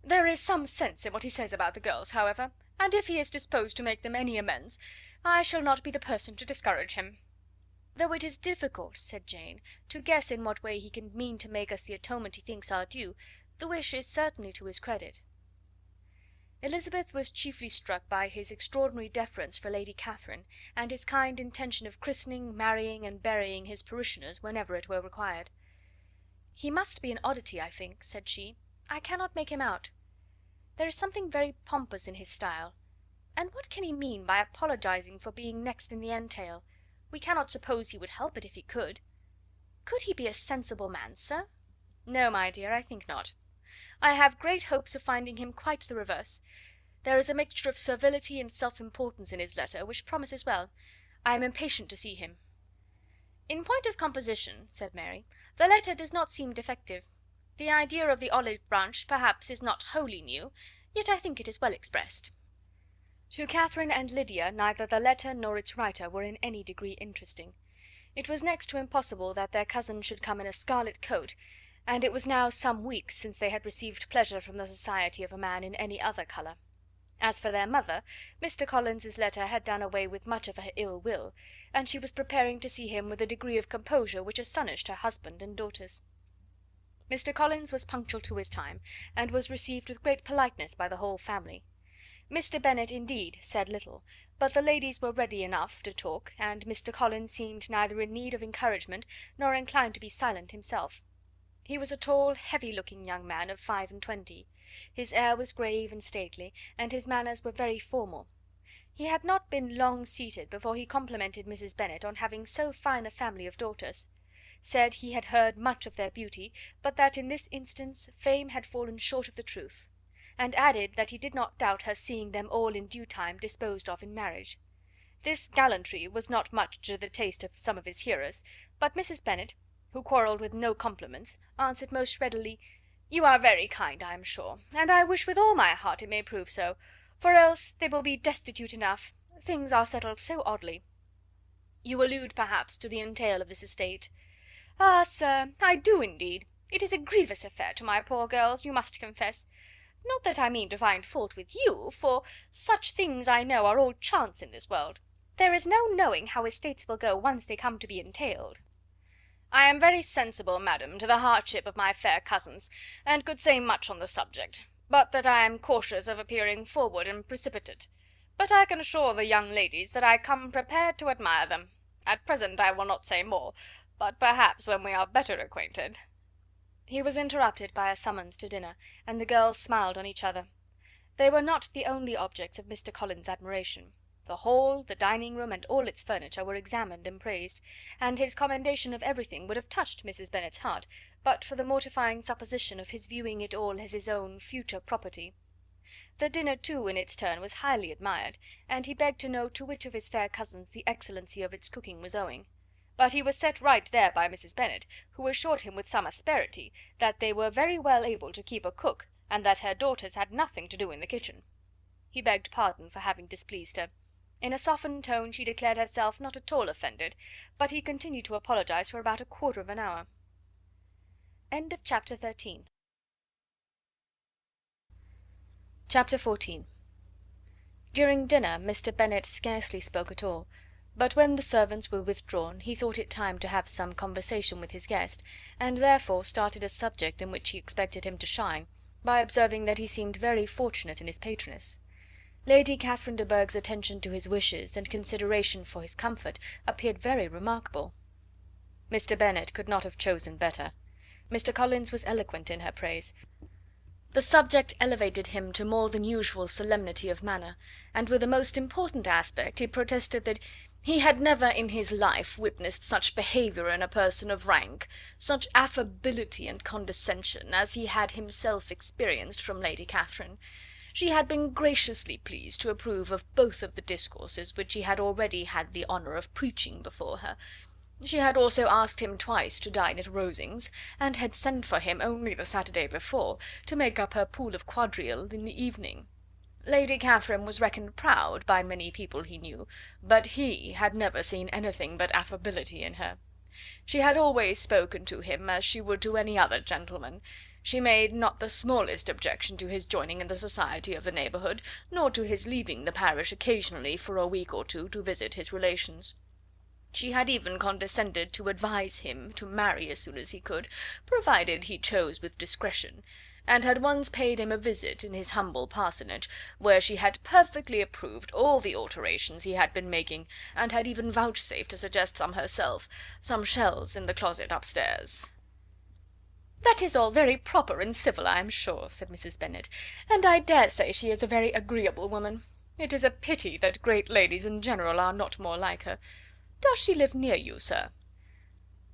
There is some sense in what he says about the girls, however, and if he is disposed to make them any amends, I shall not be the person to discourage him. Though it is difficult, said Jane, to guess in what way he can mean to make us the atonement he thinks our due, the wish is certainly to his credit. Elizabeth was chiefly struck by his extraordinary deference for Lady Catherine, and his kind intention of christening, marrying, and burying his parishioners whenever it were required. "He must be an oddity, I think," said she. "I cannot make him out. There is something very pompous in his style. And what can he mean by apologizing for being next in the entail? We cannot suppose he would help it if he could. Could he be a sensible man, sir?" "No, my dear, I think not. I have great hopes of finding him quite the reverse. There is a mixture of servility and self-importance in his letter, which promises well. I am impatient to see him." "In point of composition," said Mary, "the letter does not seem defective. The idea of the olive branch perhaps is not wholly new, yet I think it is well expressed." To Catherine and Lydia neither the letter nor its writer were in any degree interesting. It was next to impossible that their cousin should come in a scarlet coat, and it was now some weeks since they had received pleasure from the society of a man in any other colour. As for their mother, Mr. Collins's letter had done away with much of her ill will, and she was preparing to see him with a degree of composure which astonished her husband and daughters. Mr. Collins was punctual to his time, and was received with great politeness by the whole family. Mr. Bennet, indeed, said little, but the ladies were ready enough to talk, and Mr. Collins seemed neither in need of encouragement nor inclined to be silent himself. He was a tall, heavy-looking young man of 25. His air was grave and stately, and his manners were very formal. He had not been long seated before he complimented Mrs. Bennet on having so fine a family of daughters; said he had heard much of their beauty, but that in this instance fame had fallen short of the truth; and added that he did not doubt her seeing them all in due time disposed of in marriage. This gallantry was not much to the taste of some of his hearers, but Mrs. Bennet, who quarrelled with no compliments, answered most readily, "You are very kind, I am sure, and I wish with all my heart it may prove so, for else they will be destitute enough. Things are settled so oddly. You allude, perhaps, to the entail of this estate." "Ah, sir, I do indeed. It is a grievous affair to my poor girls, you must confess. Not that I mean to find fault with you, for such things I know are all chance in this world. There is no knowing how estates will go once they come to be entailed." "I am very sensible, madam, to the hardship of my fair cousins, and could say much on the subject, but that I am cautious of appearing forward and precipitate. But I can assure the young ladies that I come prepared to admire them. At present I will not say more, but perhaps when we are better acquainted—" He was interrupted by a summons to dinner, and the girls smiled on each other. They were not the only objects of Mr. Collins' admiration. The hall, the dining room, and all its furniture were examined and praised, and his commendation of everything would have touched Mrs. Bennet's heart, but for the mortifying supposition of his viewing it all as his own future property. The dinner, too, in its turn was highly admired, and he begged to know to which of his fair cousins the excellency of its cooking was owing; but he was set right there by Mrs. Bennet, who assured him with some asperity that they were very well able to keep a cook, and that her daughters had nothing to do in the kitchen. He begged pardon for having displeased her. In a softened tone she declared herself not at all offended, but he continued to apologise for about a quarter of an hour. Chapter 14. During dinner Mr. Bennet scarcely spoke at all, but when the servants were withdrawn he thought it time to have some conversation with his guest, and therefore started a subject in which he expected him to shine, by observing that he seemed very fortunate in his patroness. Lady Catherine de Bourgh's attention to his wishes and consideration for his comfort appeared very remarkable. Mr. Bennet could not have chosen better. Mr. Collins was eloquent in her praise. The subject elevated him to more than usual solemnity of manner, and with a most important aspect he protested that he had never in his life witnessed such behaviour in a person of rank, such affability and condescension, as he had himself experienced from Lady Catherine. She had been graciously pleased to approve of both of the discourses which he had already had the honour of preaching before her. She had also asked him twice to dine at Rosings, and had sent for him only the Saturday before, to make up her pool of quadrille in the evening. Lady Catherine was reckoned proud by many people he knew, but he had never seen anything but affability in her. She had always spoken to him as she would to any other gentleman. She made not the smallest objection to his joining in the society of the neighbourhood, nor to his leaving the parish occasionally for a week or two to visit his relations. She had even condescended to advise him to marry as soon as he could, provided he chose with discretion, and had once paid him a visit in his humble parsonage, where she had perfectly approved all the alterations he had been making, and had even vouchsafed to suggest some herself, some shells in the closet upstairs. "That is all very proper and civil, I am sure," said Mrs. Bennet, "and I dare say she is a very agreeable woman. It is a pity that great ladies in general are not more like her. Does she live near you, sir?"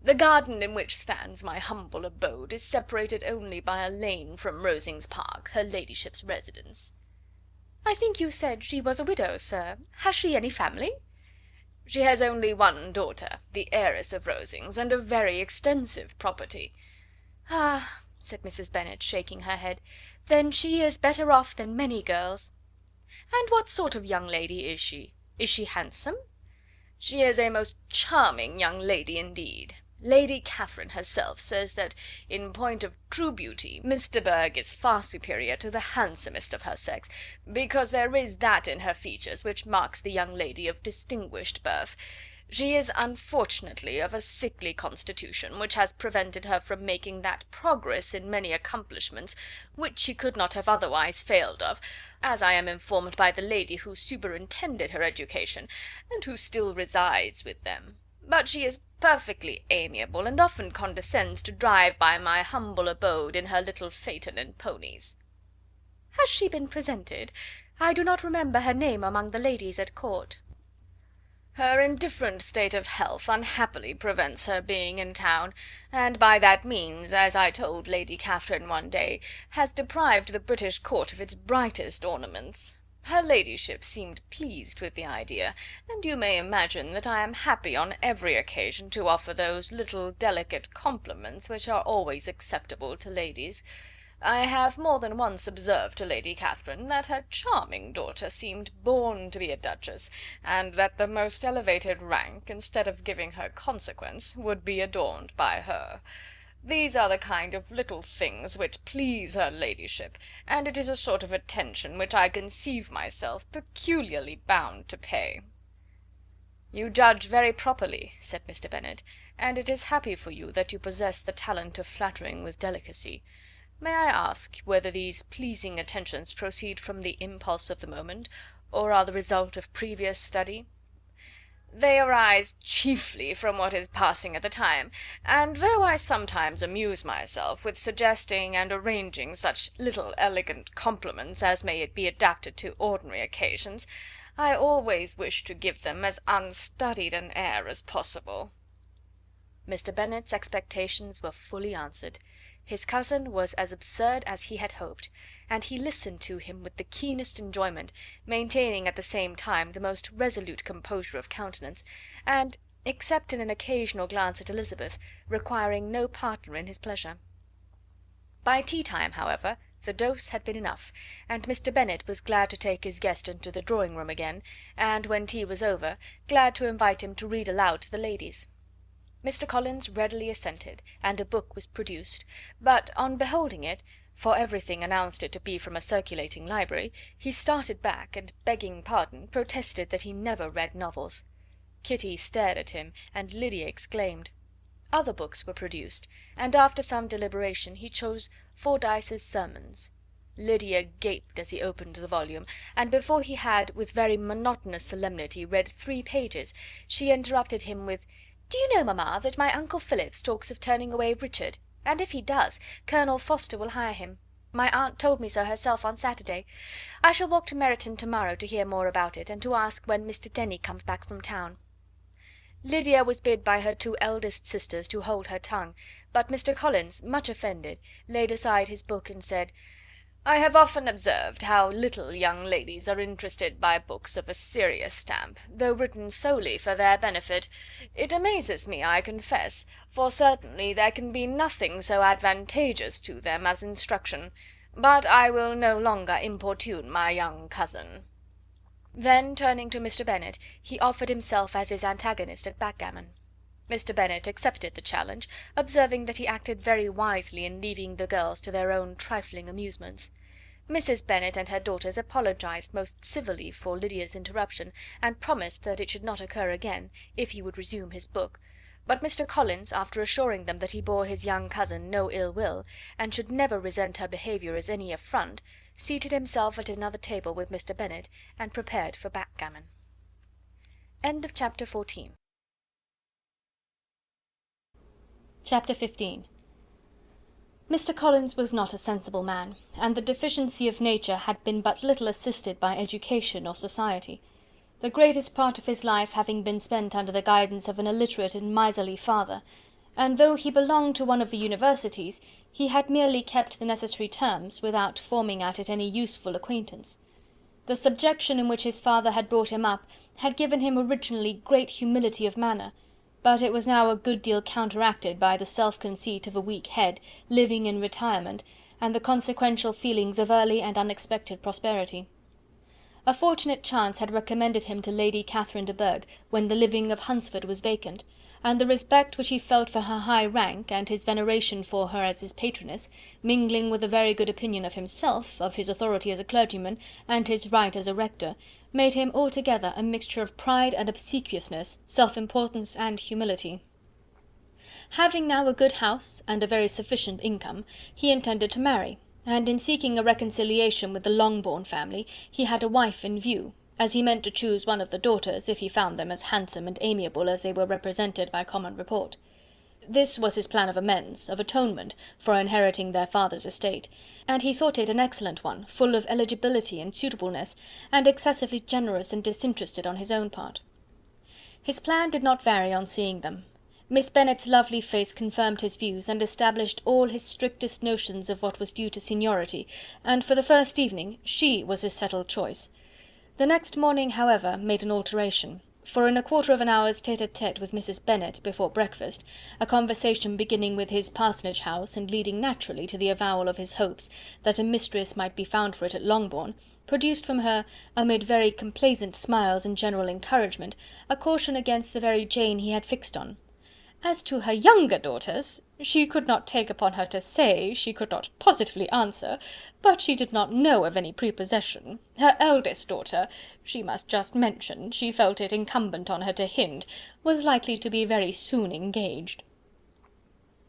"The garden in which stands my humble abode is separated only by a lane from Rosings Park, her ladyship's residence." "I think you said she was a widow, sir. Has she any family?" "She has only one daughter, the heiress of Rosings, and a very extensive property." "Ah," said Mrs. Bennet, shaking her head, "then she is better off than many girls. And what sort of young lady is she? Is she handsome?" "She is a most charming young lady indeed. Lady Catherine herself says that, in point of true beauty, Miss de Bourgh is far superior to the handsomest of her sex, because there is that in her features which marks the young lady of distinguished birth. She is unfortunately of a sickly constitution, which has prevented her from making that progress in many accomplishments which she could not have otherwise failed of, as I am informed by the lady who superintended her education, and who still resides with them. But she is perfectly amiable, and often condescends to drive by my humble abode in her little phaeton and ponies." "Has she been presented? I do not remember her name among the ladies at court." "Her indifferent state of health unhappily prevents her being in town, and by that means, as I told Lady Catherine one day, has deprived the British court of its brightest ornaments. Her ladyship seemed pleased with the idea, and you may imagine that I am happy on every occasion to offer those little delicate compliments which are always acceptable to ladies. I have more than once observed to Lady Catherine that her charming daughter seemed born to be a duchess, and that the most elevated rank, instead of giving her consequence, would be adorned by her. These are the kind of little things which please her ladyship, and it is a sort of attention which I conceive myself peculiarly bound to pay." "You judge very properly," said Mr. Bennet, "and it is happy for you that you possess the talent of flattering with delicacy. May I ask whether these pleasing attentions proceed from the impulse of the moment, or are the result of previous study?" "They arise chiefly from what is passing at the time, and though I sometimes amuse myself with suggesting and arranging such little elegant compliments as may be adapted to ordinary occasions, I always wish to give them as unstudied an air as possible." Mr. Bennet's expectations were fully answered. His cousin was as absurd as he had hoped, and he listened to him with the keenest enjoyment, maintaining at the same time the most resolute composure of countenance, and, except in an occasional glance at Elizabeth, requiring no partner in his pleasure. By tea time, however, the dose had been enough, and Mr. Bennet was glad to take his guest into the drawing room again, and, when tea was over, glad to invite him to read aloud to the ladies. Mr. Collins readily assented, and a book was produced, but on beholding it, for everything announced it to be from a circulating library, he started back, and, begging pardon, protested that he never read novels. Kitty stared at him, and Lydia exclaimed. Other books were produced, and after some deliberation he chose Fordyce's Sermons. Lydia gaped as he opened the volume, and before he had, with very monotonous solemnity, read 3 pages, she interrupted him with, "Do you know, mamma, that my uncle Phillips talks of turning away Richard, and if he does, Colonel Forster will hire him. My aunt told me so herself on Saturday. I shall walk to Meryton to-morrow to hear more about it, and to ask when Mr. Denny comes back from town." Lydia was bid by her 2 eldest sisters to hold her tongue, but Mr. Collins, much offended, laid aside his book and said, "I have often observed how little young ladies are interested by books of a serious stamp, though written solely for their benefit. It amazes me, I confess, for certainly there can be nothing so advantageous to them as instruction. But I will no longer importune my young cousin." Then, turning to Mr. Bennet, he offered himself as his antagonist at backgammon. Mr. Bennet accepted the challenge, observing that he acted very wisely in leaving the girls to their own trifling amusements. Mrs. Bennet and her daughters apologized most civilly for Lydia's interruption, and promised that it should not occur again, if he would resume his book; but Mr. Collins, after assuring them that he bore his young cousin no ill will, and should never resent her behaviour as any affront, seated himself at another table with Mr. Bennet, and prepared for backgammon. Chapter 14. Chapter 15. Mr. Collins was not a sensible man, and the deficiency of nature had been but little assisted by education or society, the greatest part of his life having been spent under the guidance of an illiterate and miserly father, and though he belonged to one of the universities, he had merely kept the necessary terms, without forming at it any useful acquaintance. The subjection in which his father had brought him up had given him originally great humility of manner, but it was now a good deal counteracted by the self-conceit of a weak head, living in retirement, and the consequential feelings of early and unexpected prosperity. A fortunate chance had recommended him to Lady Catherine de Bourgh when the living of Hunsford was vacant, and the respect which he felt for her high rank, and his veneration for her as his patroness, mingling with a very good opinion of himself, of his authority as a clergyman, and his right as a rector, made him altogether a mixture of pride and obsequiousness, self-importance and humility. Having now a good house and a very sufficient income, he intended to marry, and in seeking a reconciliation with the Longbourn family, he had a wife in view, as he meant to choose one of the daughters, if he found them as handsome and amiable as they were represented by common report. This was his plan of amends, of atonement, for inheriting their father's estate, and he thought it an excellent one, full of eligibility and suitableness, and excessively generous and disinterested on his own part. His plan did not vary on seeing them. Miss Bennet's lovely face confirmed his views, and established all his strictest notions of what was due to seniority, and for the first evening she was his settled choice. The next morning, however, made an alteration, for in a quarter of an hour's tete-a-tete with Mrs. Bennet before breakfast, a conversation beginning with his parsonage house and leading naturally to the avowal of his hopes that a mistress might be found for it at Longbourn, produced from her, amid very complaisant smiles and general encouragement, a caution against the very Jane he had fixed on. As to her younger daughters, she could not take upon her to say, she could not positively answer, but she did not know of any prepossession. Her eldest daughter, she must just mention, she felt it incumbent on her to hint, was likely to be very soon engaged.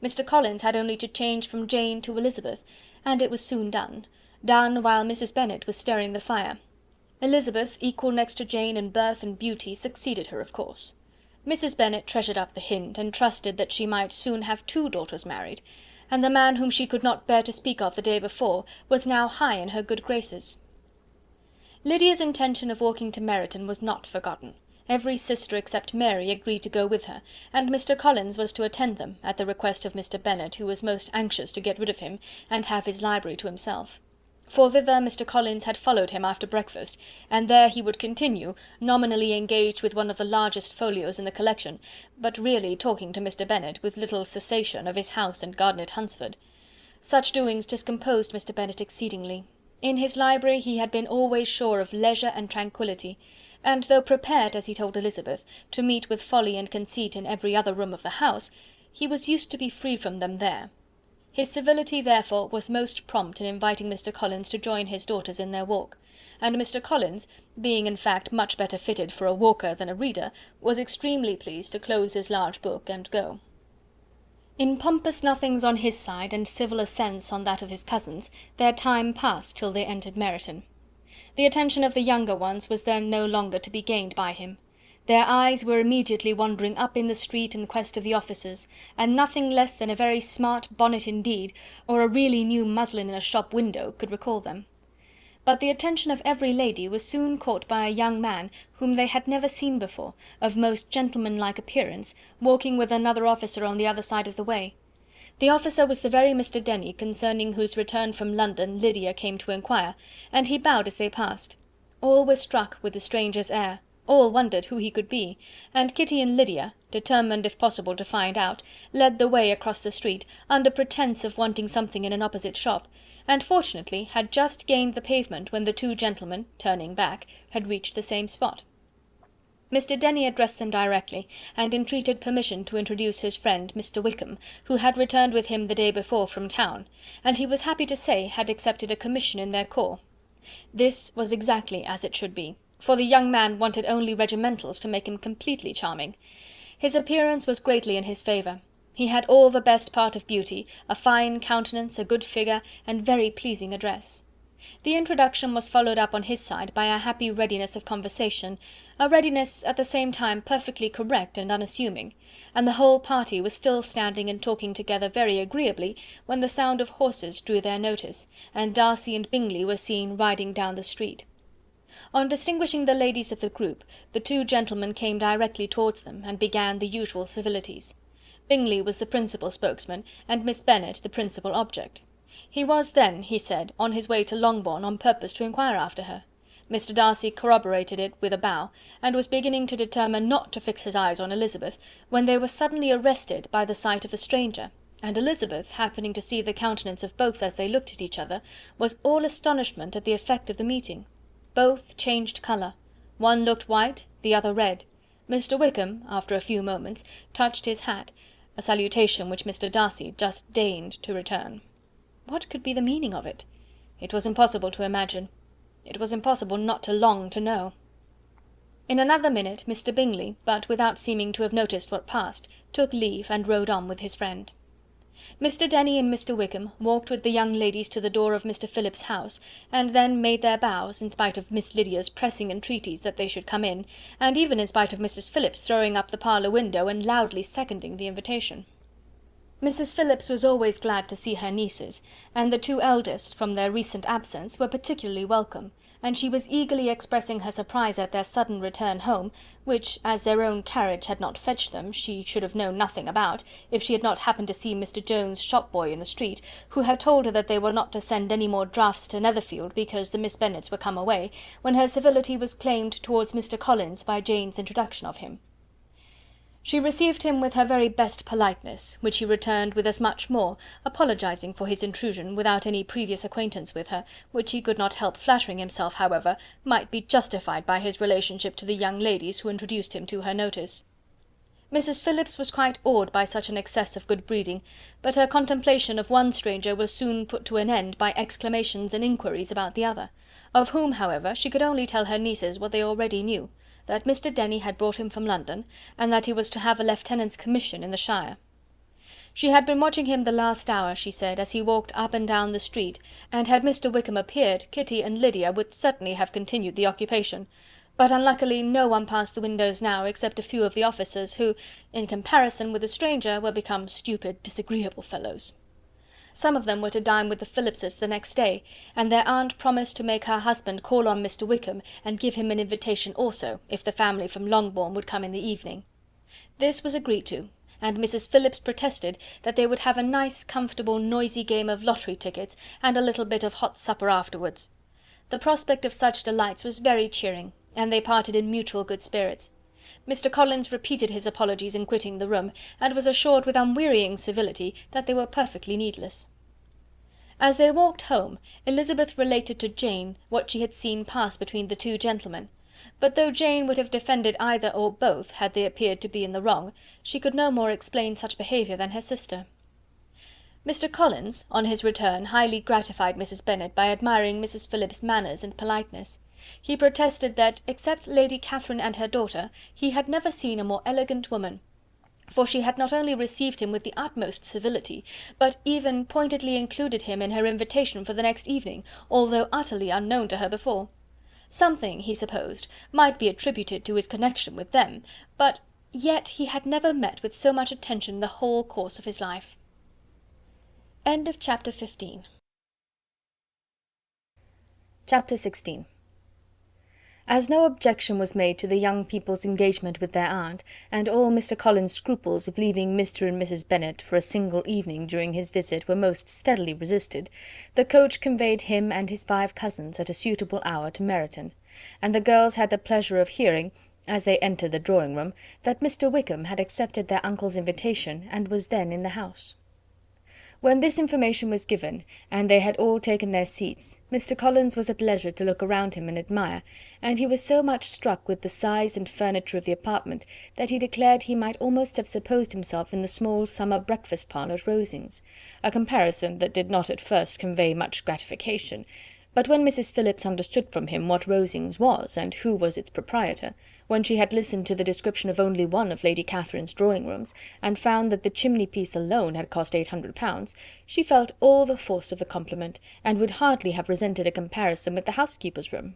Mr. Collins had only to change from Jane to Elizabeth, and it was soon done while Mrs. Bennet was stirring the fire. Elizabeth, equal next to Jane in birth and beauty, succeeded her, of course. Mrs. Bennet treasured up the hint, and trusted that she might soon have 2 daughters married, and the man whom she could not bear to speak of the day before was now high in her good graces. Lydia's intention of walking to Meryton was not forgotten. Every sister except Mary agreed to go with her, and Mr. Collins was to attend them, at the request of Mr. Bennet, who was most anxious to get rid of him, and have his library to himself. For thither Mr. Collins had followed him after breakfast, and there he would continue, nominally engaged with one of the largest folios in the collection, but really talking to Mr. Bennet with little cessation of his house and garden at Hunsford. Such doings discomposed Mr. Bennet exceedingly. In his library he had been always sure of leisure and tranquillity, and though prepared, as he told Elizabeth, to meet with folly and conceit in every other room of the house, he was used to be free from them there. His civility, therefore, was most prompt in inviting Mr. Collins to join his daughters in their walk, and Mr. Collins, being in fact much better fitted for a walker than a reader, was extremely pleased to close his large book and go. In pompous nothings on his side, and civil assents on that of his cousins, their time passed till they entered Meryton. The attention of the younger ones was then no longer to be gained by him. Their eyes were immediately wandering up in the street in quest of the officers, and nothing less than a very smart bonnet indeed, or a really new muslin in a shop window, could recall them. But the attention of every lady was soon caught by a young man whom they had never seen before, of most gentlemanlike appearance, walking with another officer on the other side of the way. The officer was the very Mr. Denny concerning whose return from London Lydia came to inquire, and he bowed as they passed. All were struck with the stranger's air. All wondered who he could be, and Kitty and Lydia, determined if possible to find out, led the way across the street, under pretence of wanting something in an opposite shop, and fortunately had just gained the pavement when the 2 gentlemen, turning back, had reached the same spot. Mr. Denny addressed them directly, and entreated permission to introduce his friend Mr. Wickham, who had returned with him the day before from town, and he was happy to say had accepted a commission in their corps. This was exactly as it should be, for the young man wanted only regimentals to make him completely charming. His appearance was greatly in his favour. He had all the best part of beauty, a fine countenance, a good figure, and very pleasing address. The introduction was followed up on his side by a happy readiness of conversation, a readiness at the same time perfectly correct and unassuming, and the whole party was still standing and talking together very agreeably when the sound of horses drew their notice, and Darcy and Bingley were seen riding down the street. On distinguishing the ladies of the group, the 2 gentlemen came directly towards them, and began the usual civilities. Bingley was the principal spokesman, and Miss Bennet the principal object. He was then, he said, on his way to Longbourn on purpose to inquire after her. Mr. Darcy corroborated it with a bow, and was beginning to determine not to fix his eyes on Elizabeth, when they were suddenly arrested by the sight of the stranger, and Elizabeth, happening to see the countenance of both as they looked at each other, was all astonishment at the effect of the meeting. Both changed colour. One looked white, the other red. Mr. Wickham, after a few moments, touched his hat, a salutation which Mr. Darcy just deigned to return. What could be the meaning of it? It was impossible to imagine. It was impossible not to long to know. In another minute Mr. Bingley, but without seeming to have noticed what passed, took leave and rode on with his friend. Mr. Denny and Mr. Wickham walked with the young ladies to the door of Mr. Phillips's house, and then made their bows, in spite of Miss Lydia's pressing entreaties that they should come in, and even in spite of Mrs. Phillips throwing up the parlour window and loudly seconding the invitation. Mrs. Phillips was always glad to see her nieces, and the two eldest, from their recent absence, were particularly welcome, and she was eagerly expressing her surprise at their sudden return home, which, as their own carriage had not fetched them, she should have known nothing about, if she had not happened to see Mr. Jones' shop-boy in the street, who had told her that they were not to send any more drafts to Netherfield because the Miss Bennets were come away, when her civility was claimed towards Mr. Collins by Jane's introduction of him. She received him with her very best politeness, which he returned with as much more, apologizing for his intrusion without any previous acquaintance with her, which he could not help flattering himself, however, might be justified by his relationship to the young ladies who introduced him to her notice. Mrs. Phillips was quite awed by such an excess of good breeding, but her contemplation of one stranger was soon put to an end by exclamations and inquiries about the other, of whom, however, she could only tell her nieces what they already knew, that Mr. Denny had brought him from London, and that he was to have a lieutenant's commission in the shire. She had been watching him the last hour, she said, as he walked up and down the street, and had Mr. Wickham appeared, Kitty and Lydia would certainly have continued the occupation, but unluckily no one passed the windows now except a few of the officers, who, in comparison with the stranger, were become stupid, disagreeable fellows. Some of them were to dine with the Phillipses the next day, and their aunt promised to make her husband call on Mr. Wickham, and give him an invitation also, if the family from Longbourn would come in the evening. This was agreed to, and Mrs. Phillips protested that they would have a nice, comfortable, noisy game of lottery tickets, and a little bit of hot supper afterwards. The prospect of such delights was very cheering, and they parted in mutual good spirits. Mr. Collins repeated his apologies in quitting the room, and was assured with unwearying civility that they were perfectly needless. As they walked home, Elizabeth related to Jane what she had seen pass between the two gentlemen, but though Jane would have defended either or both had they appeared to be in the wrong, she could no more explain such behaviour than her sister. Mr. Collins, on his return, highly gratified Mrs. Bennet by admiring Mrs. Phillips's manners and politeness. He protested that, except Lady Catherine and her daughter, he had never seen a more elegant woman, for she had not only received him with the utmost civility, but even pointedly included him in her invitation for the next evening, although utterly unknown to her before. Something, he supposed, might be attributed to his connection with them, but yet he had never met with so much attention in the whole course of his life. End of chapter 15. Chapter 16. As no objection was made to the young people's engagement with their aunt, and all Mr. Collins's scruples of leaving Mr. and Mrs. Bennet for a single evening during his visit were most steadily resisted, the coach conveyed him and his 5 cousins at a suitable hour to Meryton, and the girls had the pleasure of hearing, as they entered the drawing-room, that Mr. Wickham had accepted their uncle's invitation, and was then in the house. When this information was given, and they had all taken their seats, Mr. Collins was at leisure to look around him and admire, and he was so much struck with the size and furniture of the apartment, that he declared he might almost have supposed himself in the small summer breakfast parlour at Rosings, a comparison that did not at first convey much gratification, but when Mrs. Phillips understood from him what Rosings was, and who was its proprietor, when she had listened to the description of only one of Lady Catherine's drawing-rooms, and found that the chimney-piece alone had cost £800, she felt all the force of the compliment, and would hardly have resented a comparison with the housekeeper's room.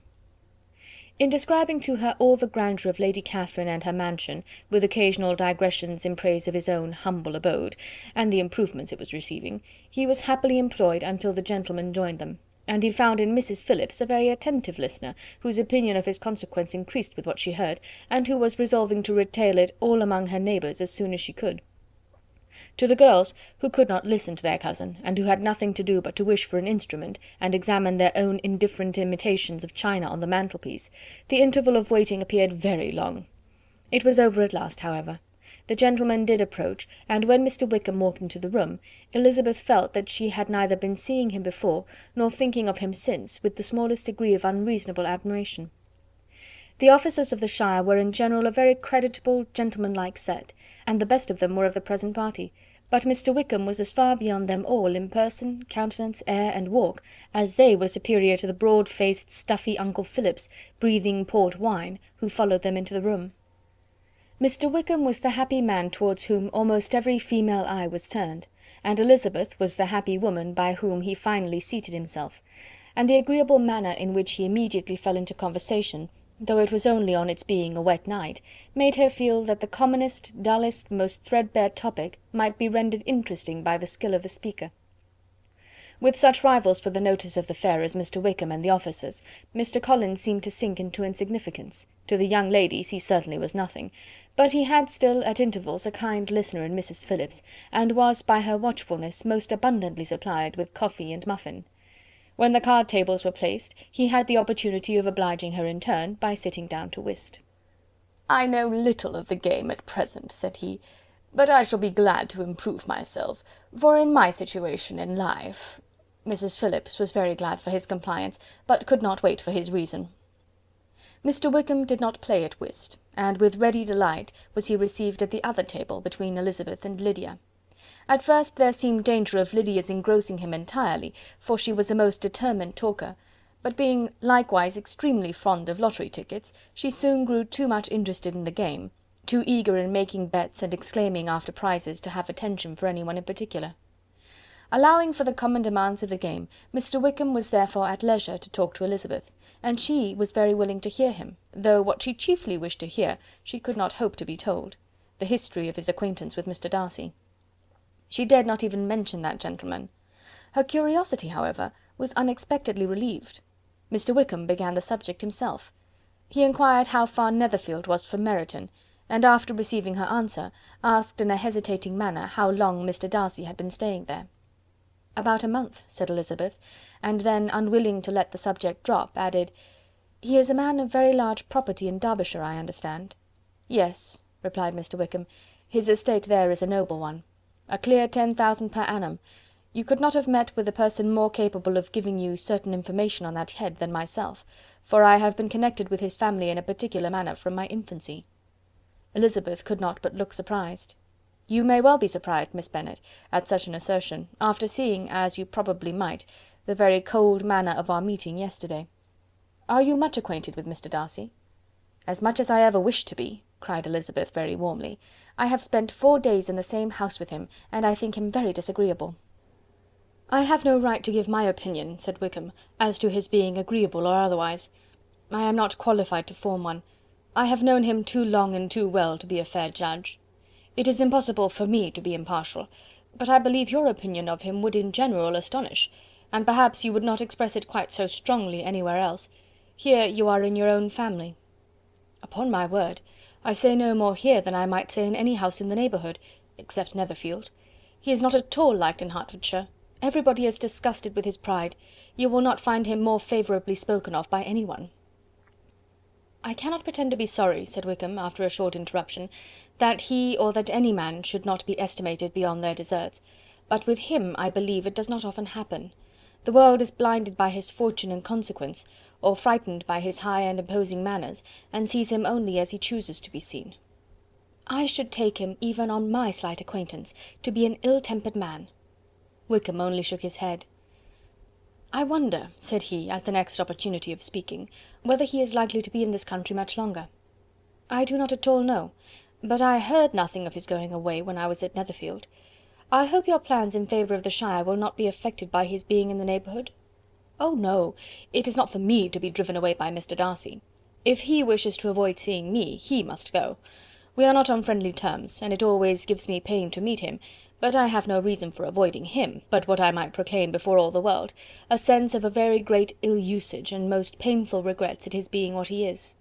In describing to her all the grandeur of Lady Catherine and her mansion, with occasional digressions in praise of his own humble abode, and the improvements it was receiving, he was happily employed until the gentlemen joined them, and he found in Mrs. Phillips a very attentive listener, whose opinion of his consequence increased with what she heard, and who was resolving to retail it all among her neighbours as soon as she could. To the girls, who could not listen to their cousin, and who had nothing to do but to wish for an instrument, and examine their own indifferent imitations of china on the mantelpiece, the interval of waiting appeared very long. It was over at last, however. The gentlemen did approach, and when Mr. Wickham walked into the room, Elizabeth felt that she had neither been seeing him before, nor thinking of him since, with the smallest degree of unreasonable admiration. The officers of the shire were in general a very creditable, gentlemanlike set, and the best of them were of the present party, but Mr. Wickham was as far beyond them all in person, countenance, air, and walk, as they were superior to the broad-faced, stuffy Uncle Phillips, breathing port wine, who followed them into the room. Mr. Wickham was the happy man towards whom almost every female eye was turned, and Elizabeth was the happy woman by whom he finally seated himself, and the agreeable manner in which he immediately fell into conversation, though it was only on its being a wet night, made her feel that the commonest, dullest, most threadbare topic might be rendered interesting by the skill of the speaker. With such rivals for the notice of the fair as Mr. Wickham and the officers, Mr. Collins seemed to sink into insignificance. To the young ladies he certainly was nothing, but he had still at intervals a kind listener in Mrs. Phillips, and was by her watchfulness most abundantly supplied with coffee and muffin. When the card tables were placed, he had the opportunity of obliging her in turn by sitting down to whist. "I know little of the game at present," said he, "but I shall be glad to improve myself, for in my situation in life—" Mrs. Phillips was very glad for his compliance, but could not wait for his reason. Mr. Wickham did not play at whist, and with ready delight was he received at the other table between Elizabeth and Lydia. At first there seemed danger of Lydia's engrossing him entirely, for she was a most determined talker, but being likewise extremely fond of lottery tickets, she soon grew too much interested in the game, too eager in making bets and exclaiming after prizes to have attention for anyone in particular. Allowing for the common demands of the game, Mr. Wickham was therefore at leisure to talk to Elizabeth, and she was very willing to hear him, though what she chiefly wished to hear she could not hope to be told, the history of his acquaintance with Mr. Darcy. She dared not even mention that gentleman. Her curiosity, however, was unexpectedly relieved. Mr. Wickham began the subject himself. He inquired how far Netherfield was from Meryton, and after receiving her answer, asked in a hesitating manner how long Mr. Darcy had been staying there. "About a month," said Elizabeth, and then, unwilling to let the subject drop, added, "He is a man of very large property in Derbyshire, I understand." "Yes," replied Mr. Wickham, "his estate there is a noble one. A clear 10,000 per annum. You could not have met with a person more capable of giving you certain information on that head than myself, for I have been connected with his family in a particular manner from my infancy." Elizabeth could not but look surprised. "You may well be surprised, Miss Bennet, at such an assertion, after seeing, as you probably might, the very cold manner of our meeting yesterday. Are you much acquainted with Mr. Darcy?" "As much as I ever wished to be," cried Elizabeth very warmly. "I have spent 4 days in the same house with him, and I think him very disagreeable." "I have no right to give my opinion," said Wickham, "as to his being agreeable or otherwise. I am not qualified to form one. I have known him too long and too well to be a fair judge. It is impossible for me to be impartial, but I believe your opinion of him would in general astonish, and perhaps you would not express it quite so strongly anywhere else. Here you are in your own family." "Upon my word, I say no more here than I might say in any house in the neighbourhood, except Netherfield. He is not at all liked in Hertfordshire. Everybody is disgusted with his pride. You will not find him more favourably spoken of by any one." "I cannot pretend to be sorry," said Wickham, after a short interruption, "that he or that any man should not be estimated beyond their deserts, but with him, I believe, it does not often happen. The world is blinded by his fortune and consequence, or frightened by his high and imposing manners, and sees him only as he chooses to be seen. I should take him, even on my slight acquaintance, to be an ill-tempered man." Wickham only shook his head. "I wonder," said he, at the next opportunity of speaking, "whether he is likely to be in this country much longer. I do not at all know, but I heard nothing of his going away when I was at Netherfield. I hope your plans in favour of the shire will not be affected by his being in the neighbourhood?" "Oh no, it is not for me to be driven away by Mr. Darcy. If he wishes to avoid seeing me, he must go. We are not on friendly terms, and it always gives me pain to meet him, but I have no reason for avoiding him, but what I might proclaim before all the world, a sense of a very great ill-usage and most painful regrets at his being what he is.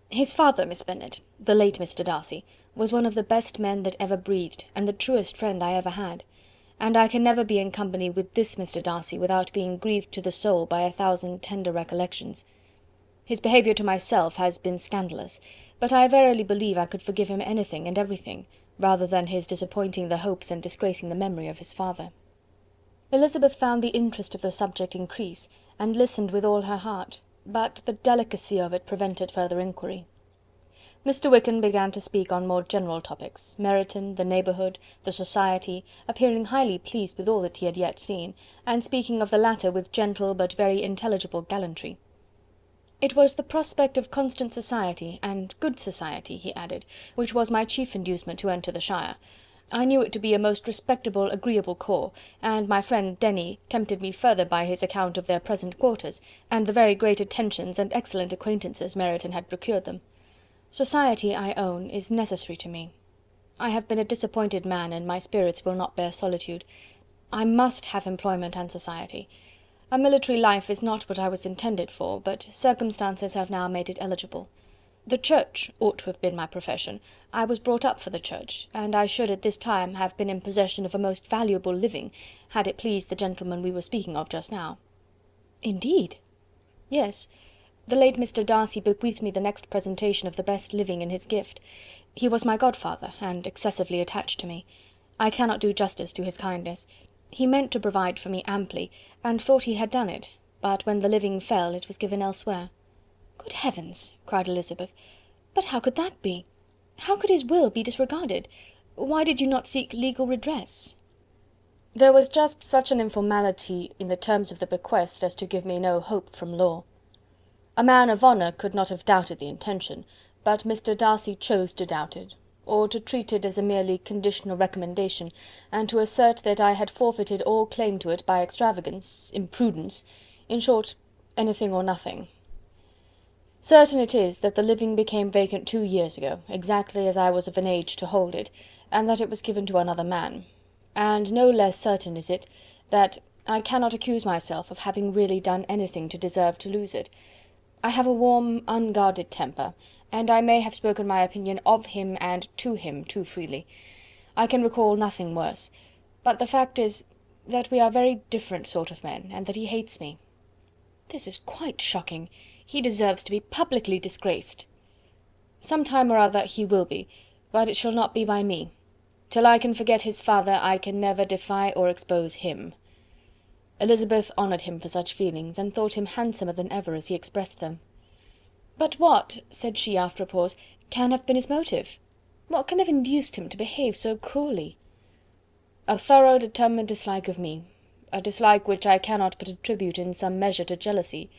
His father, Miss Bennet, the late Mr. Darcy, was one of the best men that ever breathed, and the truest friend I ever had, and I can never be in company with this Mr. Darcy without being grieved to the soul by 1,000 tender recollections. His behaviour to myself has been scandalous, but I verily believe I could forgive him anything and everything, rather than his disappointing the hopes and disgracing the memory of his father." Elizabeth found the interest of the subject increase, and listened with all her heart. but the delicacy of it prevented further inquiry. Mr. Wickham began to speak on more general topics, Meryton, the neighbourhood, the society, appearing highly pleased with all that he had yet seen, and speaking of the latter with gentle but very intelligible gallantry. It was the prospect of constant society, and good society, he added, which was my chief inducement to enter the shire. I knew it to be a most respectable, agreeable corps, and my friend Denny tempted me further by his account of their present quarters, and the very great attentions and excellent acquaintances Meryton had procured them. Society, I own, is necessary to me. I have been a disappointed man, and my spirits will not bear solitude. I must have employment and society. A military life is not what I was intended for, but circumstances have now made it eligible. The Church ought to have been my profession. I was brought up for the Church, and I should at this time have been in possession of a most valuable living, had it pleased the gentleman we were speaking of just now. Indeed? Yes. The late Mr. Darcy bequeathed me the next presentation of the best living in his gift. He was my godfather, and excessively attached to me. I cannot do justice to his kindness. He meant to provide for me amply, and thought he had done it, but when the living fell, it was given elsewhere. Good heavens! Cried Elizabeth. But how could that be? How could his will be disregarded? Why did you not seek legal redress? There was just such an informality in the terms of the bequest as to give me no hope from law. A man of honour could not have doubted the intention, but Mr. Darcy chose to doubt it, or to treat it as a merely conditional recommendation, and to assert that I had forfeited all claim to it by extravagance, imprudence, in short, anything or nothing. Certain it is that the living became vacant 2 years ago, exactly as I was of an age to hold it, and that it was given to another man. And no less certain is it, that I cannot accuse myself of having really done anything to deserve to lose it. I have a warm, unguarded temper, and I may have spoken my opinion of him and to him too freely. I can recall nothing worse, but the fact is that we are very different sort of men, and that he hates me. This is quite shocking. He deserves to be publicly disgraced. Some time or other he will be, but it shall not be by me. Till I can forget his father, I can never defy or expose him. Elizabeth honoured him for such feelings, and thought him handsomer than ever as he expressed them. But what, said she after a pause, can have been his motive? What can have induced him to behave so cruelly? A thorough determined dislike of me, a dislike which I cannot but attribute in some measure to jealousy.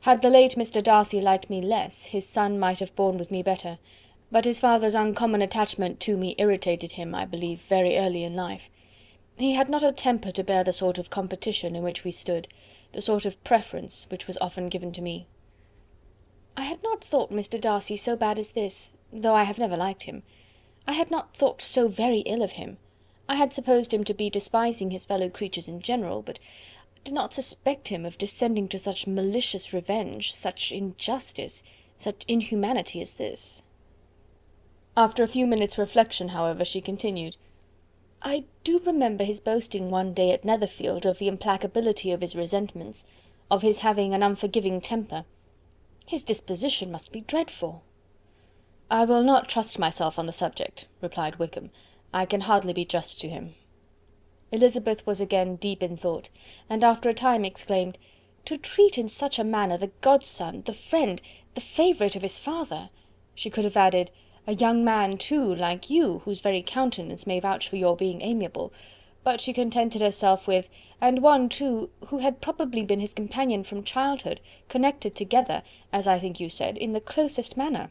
Had the late Mr. Darcy liked me less, his son might have borne with me better, but his father's uncommon attachment to me irritated him, I believe, very early in life. He had not a temper to bear the sort of competition in which we stood, the sort of preference which was often given to me. I had not thought Mr. Darcy so bad as this, though I have never liked him. I had not thought so very ill of him. I had supposed him to be despising his fellow creatures in general, but did not suspect him of descending to such malicious revenge, such injustice, such inhumanity as this. After a few minutes' reflection, however, she continued, I do remember his boasting one day at Netherfield of the implacability of his resentments, of his having an unforgiving temper. His disposition must be dreadful. I will not trust myself on the subject, replied Wickham. I can hardly be just to him. Elizabeth was again deep in thought, and after a time exclaimed, To treat in such a manner the godson, the friend, the favourite of his father! She could have added, a young man too, like you, whose very countenance may vouch for your being amiable, but she contented herself with, and one too, who had probably been his companion from childhood, connected together, as I think you said, in the closest manner.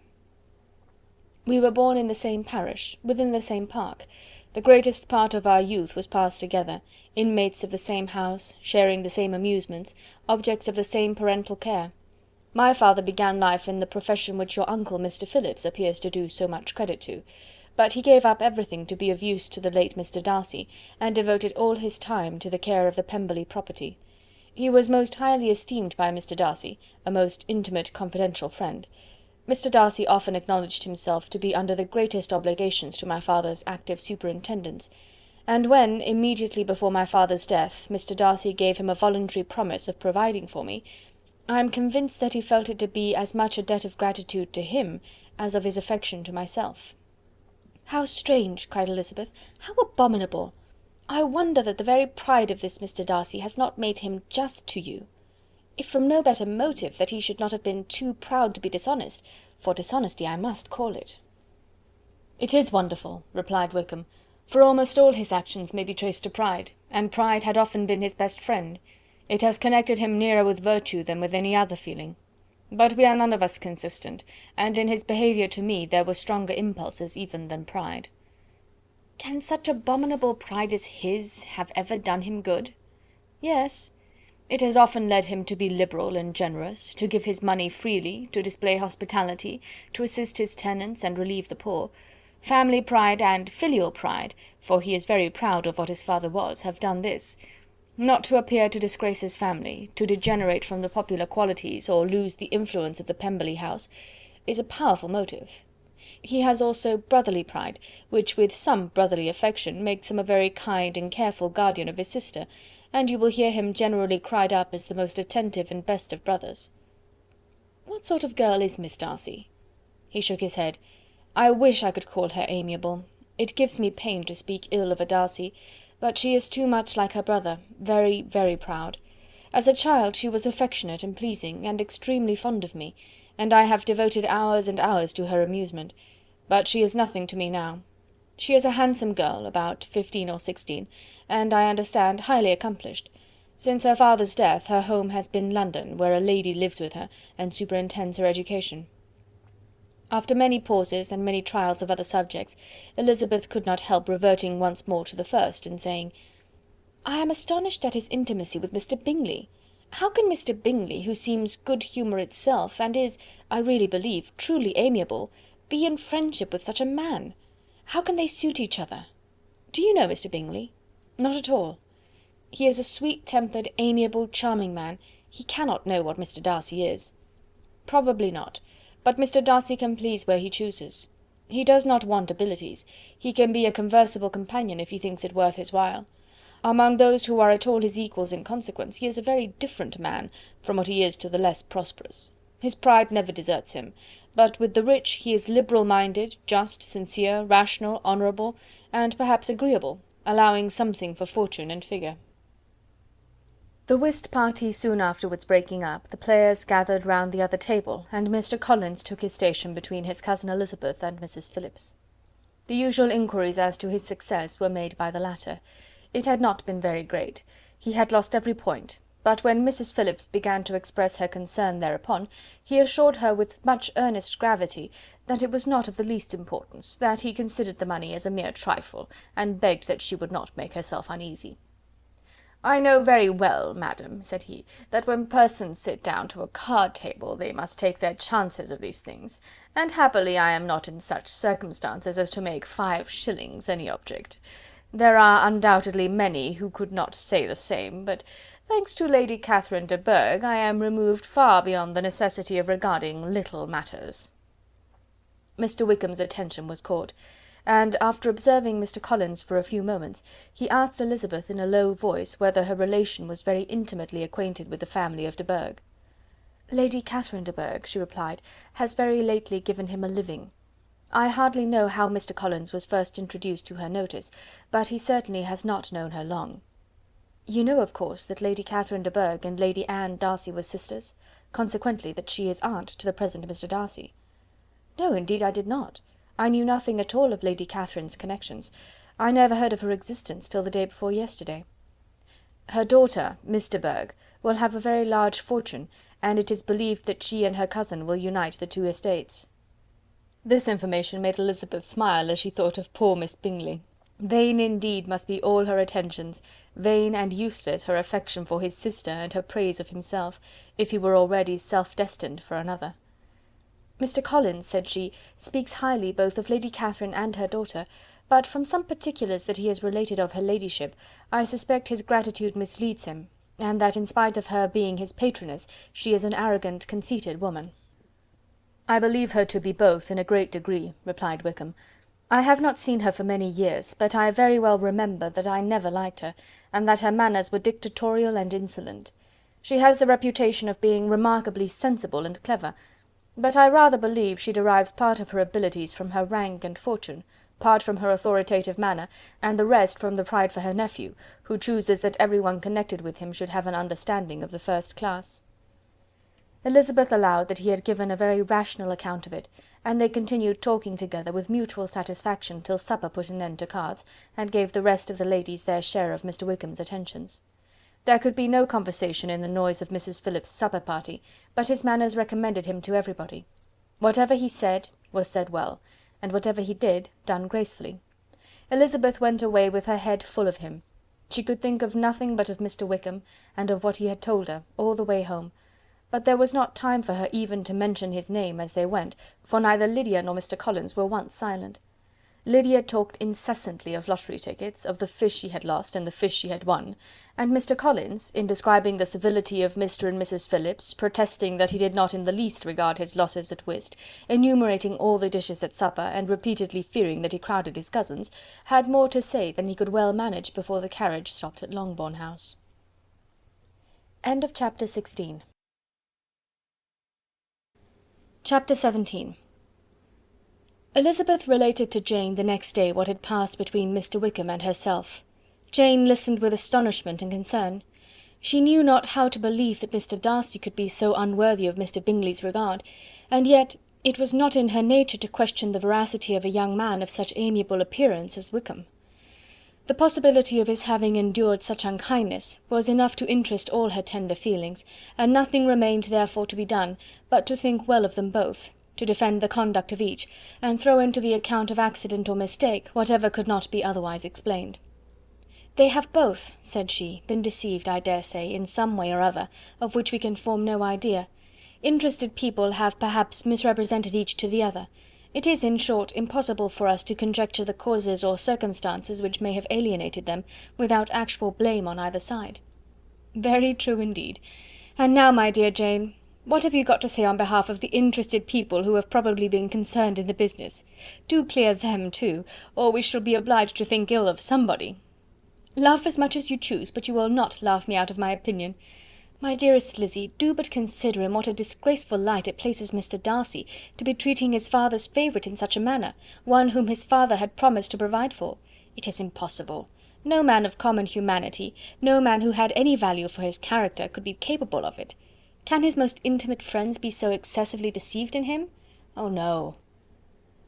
We were born in the same parish, within the same park. The greatest part of our youth was passed together, inmates of the same house, sharing the same amusements, objects of the same parental care. My father began life in the profession which your uncle, Mr. Phillips, appears to do so much credit to, but he gave up everything to be of use to the late Mr. Darcy, and devoted all his time to the care of the Pemberley property. He was most highly esteemed by Mr. Darcy, a most intimate confidential friend. Mr. Darcy often acknowledged himself to be under the greatest obligations to my father's active superintendence, and when, immediately before my father's death, Mr. Darcy gave him a voluntary promise of providing for me, I am convinced that he felt it to be as much a debt of gratitude to him as of his affection to myself. How strange, cried Elizabeth, how abominable! I wonder that the very pride of this Mr. Darcy has not made him just to you. if from no better motive that he should not have been too proud to be dishonest, for dishonesty I must call it." "It is wonderful," replied Wickham, "for almost all his actions may be traced to pride, and pride had often been his best friend. It has connected him nearer with virtue than with any other feeling. But we are none of us consistent, and in his behaviour to me there were stronger impulses even than pride." "Can such abominable pride as his have ever done him good?" "Yes. It has often led him to be liberal and generous, to give his money freely, to display hospitality, to assist his tenants and relieve the poor. Family pride and filial pride, for he is very proud of what his father was, have done this. Not to appear to disgrace his family, to degenerate from the popular qualities, or lose the influence of the Pemberley house, is a powerful motive. He has also brotherly pride, which with some brotherly affection makes him a very kind and careful guardian of his sister, and you will hear him generally cried up as the most attentive and best of brothers." "What sort of girl is Miss Darcy?" He shook his head. "I wish I could call her amiable. It gives me pain to speak ill of a Darcy, but she is too much like her brother, very, very proud. As a child she was affectionate and pleasing, and extremely fond of me, and I have devoted hours and hours to her amusement, but she is nothing to me now. She is a handsome girl, about 15 or 16, and, I understand, highly accomplished. Since her father's death her home has been London, where a lady lives with her, and superintends her education." After many pauses and many trials of other subjects, Elizabeth could not help reverting once more to the first, and saying, "I am astonished at his intimacy with Mr. Bingley. How can Mr. Bingley, who seems good humour itself, and is, I really believe, truly amiable, be in friendship with such a man? How can they suit each other? Do you know Mr. Bingley?" "Not at all." "He is a sweet-tempered, amiable, charming man. He cannot know what Mr. Darcy is." "Probably not. But Mr. Darcy can please where he chooses. He does not want abilities. He can be a conversable companion if he thinks it worth his while. Among those who are at all his equals in consequence, he is a very different man from what he is to the less prosperous. His pride never deserts him, but with the rich he is liberal-minded, just, sincere, rational, honourable, and perhaps agreeable, allowing something for fortune and figure." The whist party soon afterwards breaking up, the players gathered round the other table, and Mr. Collins took his station between his cousin Elizabeth and Mrs. Phillips. The usual inquiries as to his success were made by the latter. It had not been very great. He had lost every point, but when Mrs. Phillips began to express her concern thereupon, he assured her with much earnest gravity that it was not of the least importance, that he considered the money as a mere trifle, and begged that she would not make herself uneasy. "I know very well, madam," said he, "that when persons sit down to a card-table they must take their chances of these things, and happily I am not in such circumstances as to make 5 shillings any object. There are undoubtedly many who could not say the same, but, thanks to Lady Catherine de Bourgh, I am removed far beyond the necessity of regarding little matters." Mr. Wickham's attention was caught, and, after observing Mr. Collins for a few moments, he asked Elizabeth in a low voice whether her relation was very intimately acquainted with the family of de Bourgh. "Lady Catherine de Bourgh," she replied, "has very lately given him a living. I hardly know how Mr. Collins was first introduced to her notice, but he certainly has not known her long. You know, of course, that Lady Catherine de Bourgh and Lady Anne Darcy were sisters, consequently that she is aunt to the present Mr. Darcy." "No, indeed I did not. I knew nothing at all of Lady Catherine's connections. I never heard of her existence till the day before yesterday." "Her daughter, Miss de Bourgh, will have a very large fortune, and it is believed that she and her cousin will unite the 2 estates." This information made Elizabeth smile as she thought of poor Miss Bingley. Vain indeed must be all her attentions, vain and useless her affection for his sister and her praise of himself, if he were already self-destined for another. "Mr. Collins," said she, "speaks highly both of Lady Catherine and her daughter, but from some particulars that he has related of her ladyship, I suspect his gratitude misleads him, and that in spite of her being his patroness, she is an arrogant, conceited woman." "I believe her to be both in a great degree," replied Wickham. "I have not seen her for many years, but I very well remember that I never liked her, and that her manners were dictatorial and insolent. She has the reputation of being remarkably sensible and clever, but I rather believe she derives part of her abilities from her rank and fortune, part from her authoritative manner, and the rest from the pride for her nephew, who chooses that every one connected with him should have an understanding of the first class. Elizabeth allowed that he had given a very rational account of it, and they continued talking together with mutual satisfaction till supper put an end to cards, and gave the rest of the ladies their share of Mr. Wickham's attentions. There could be no conversation in the noise of Mrs. Phillips's supper party, but his manners recommended him to everybody. Whatever he said was said well, and whatever he did, done gracefully. Elizabeth went away with her head full of him. She could think of nothing but of Mr. Wickham, and of what he had told her, all the way home, but there was not time for her even to mention his name as they went, for neither Lydia nor Mr. Collins were once silent. Lydia talked incessantly of lottery tickets, of the fish she had lost and the fish she had won, and Mr. Collins, in describing the civility of Mr. and Mrs. Phillips, protesting that he did not in the least regard his losses at whist, enumerating all the dishes at supper, and repeatedly fearing that he crowded his cousins, had more to say than he could well manage before the carriage stopped at Longbourn House. End of chapter 16. Chapter 17. Elizabeth related to Jane the next day what had passed between Mr. Wickham and herself. Jane listened with astonishment and concern. She knew not how to believe that Mr. Darcy could be so unworthy of Mr. Bingley's regard, and yet it was not in her nature to question the veracity of a young man of such amiable appearance as Wickham. The possibility of his having endured such unkindness was enough to interest all her tender feelings, and nothing remained therefore to be done but to think well of them both, to defend the conduct of each, and throw into the account of accident or mistake whatever could not be otherwise explained. "They have both," said she, "been deceived, I dare say, in some way or other, of which we can form no idea. Interested people have perhaps misrepresented each to the other. It is, in short, impossible for us to conjecture the causes or circumstances which may have alienated them, without actual blame on either side." "Very true indeed. And now, my dear Jane, what have you got to say on behalf of the interested people who have probably been concerned in the business? Do clear them too, or we shall be obliged to think ill of somebody." "Laugh as much as you choose, but you will not laugh me out of my opinion. My dearest Lizzy, do but consider in what a disgraceful light it places Mr. Darcy, to be treating his father's favourite in such a manner, one whom his father had promised to provide for. It is impossible. No man of common humanity, no man who had any value for his character, could be capable of it. Can his most intimate friends be so excessively deceived in him? Oh no.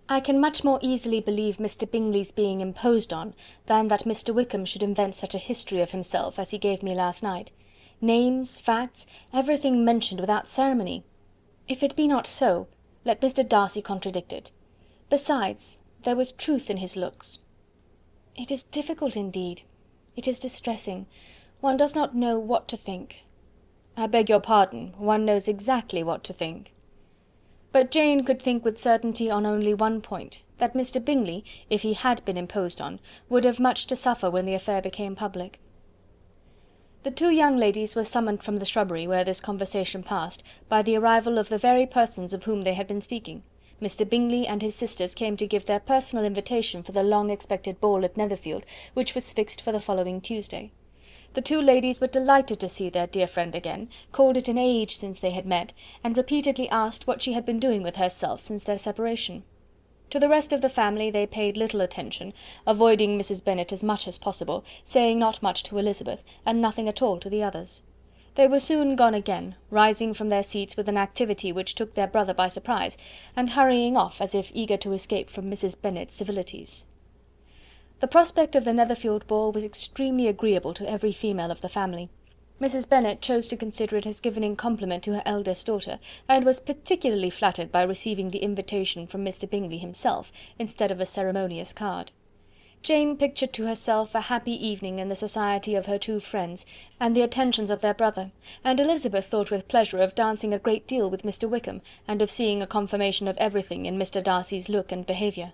I can much more easily believe Mr. Bingley's being imposed on, than that Mr. Wickham should invent such a history of himself as he gave me last night. Names, facts, everything mentioned without ceremony. If it be not so, let Mr. Darcy contradict it. Besides, there was truth in his looks. It is difficult indeed. It is distressing. One does not know what to think. I beg your pardon, one knows exactly what to think. But Jane could think with certainty on only one point, that Mr. Bingley, if he had been imposed on, would have much to suffer when the affair became public. The two young ladies were summoned from the shrubbery where this conversation passed, by the arrival of the very persons of whom they had been speaking. Mr. Bingley and his sisters came to give their personal invitation for the long-expected ball at Netherfield, which was fixed for the following Tuesday. The two ladies were delighted to see their dear friend again, called it an age since they had met, and repeatedly asked what she had been doing with herself since their separation. To the rest of the family they paid little attention, avoiding Mrs. Bennet as much as possible, saying not much to Elizabeth, and nothing at all to the others. They were soon gone again, rising from their seats with an activity which took their brother by surprise, and hurrying off as if eager to escape from Mrs. Bennet's civilities. The prospect of the Netherfield ball was extremely agreeable to every female of the family. Mrs. Bennet chose to consider it as given in compliment to her eldest daughter, and was particularly flattered by receiving the invitation from Mr. Bingley himself, instead of a ceremonious card. Jane pictured to herself a happy evening in the society of her two friends, and the attentions of their brother, and Elizabeth thought with pleasure of dancing a great deal with Mr. Wickham, and of seeing a confirmation of everything in Mr. Darcy's look and behaviour.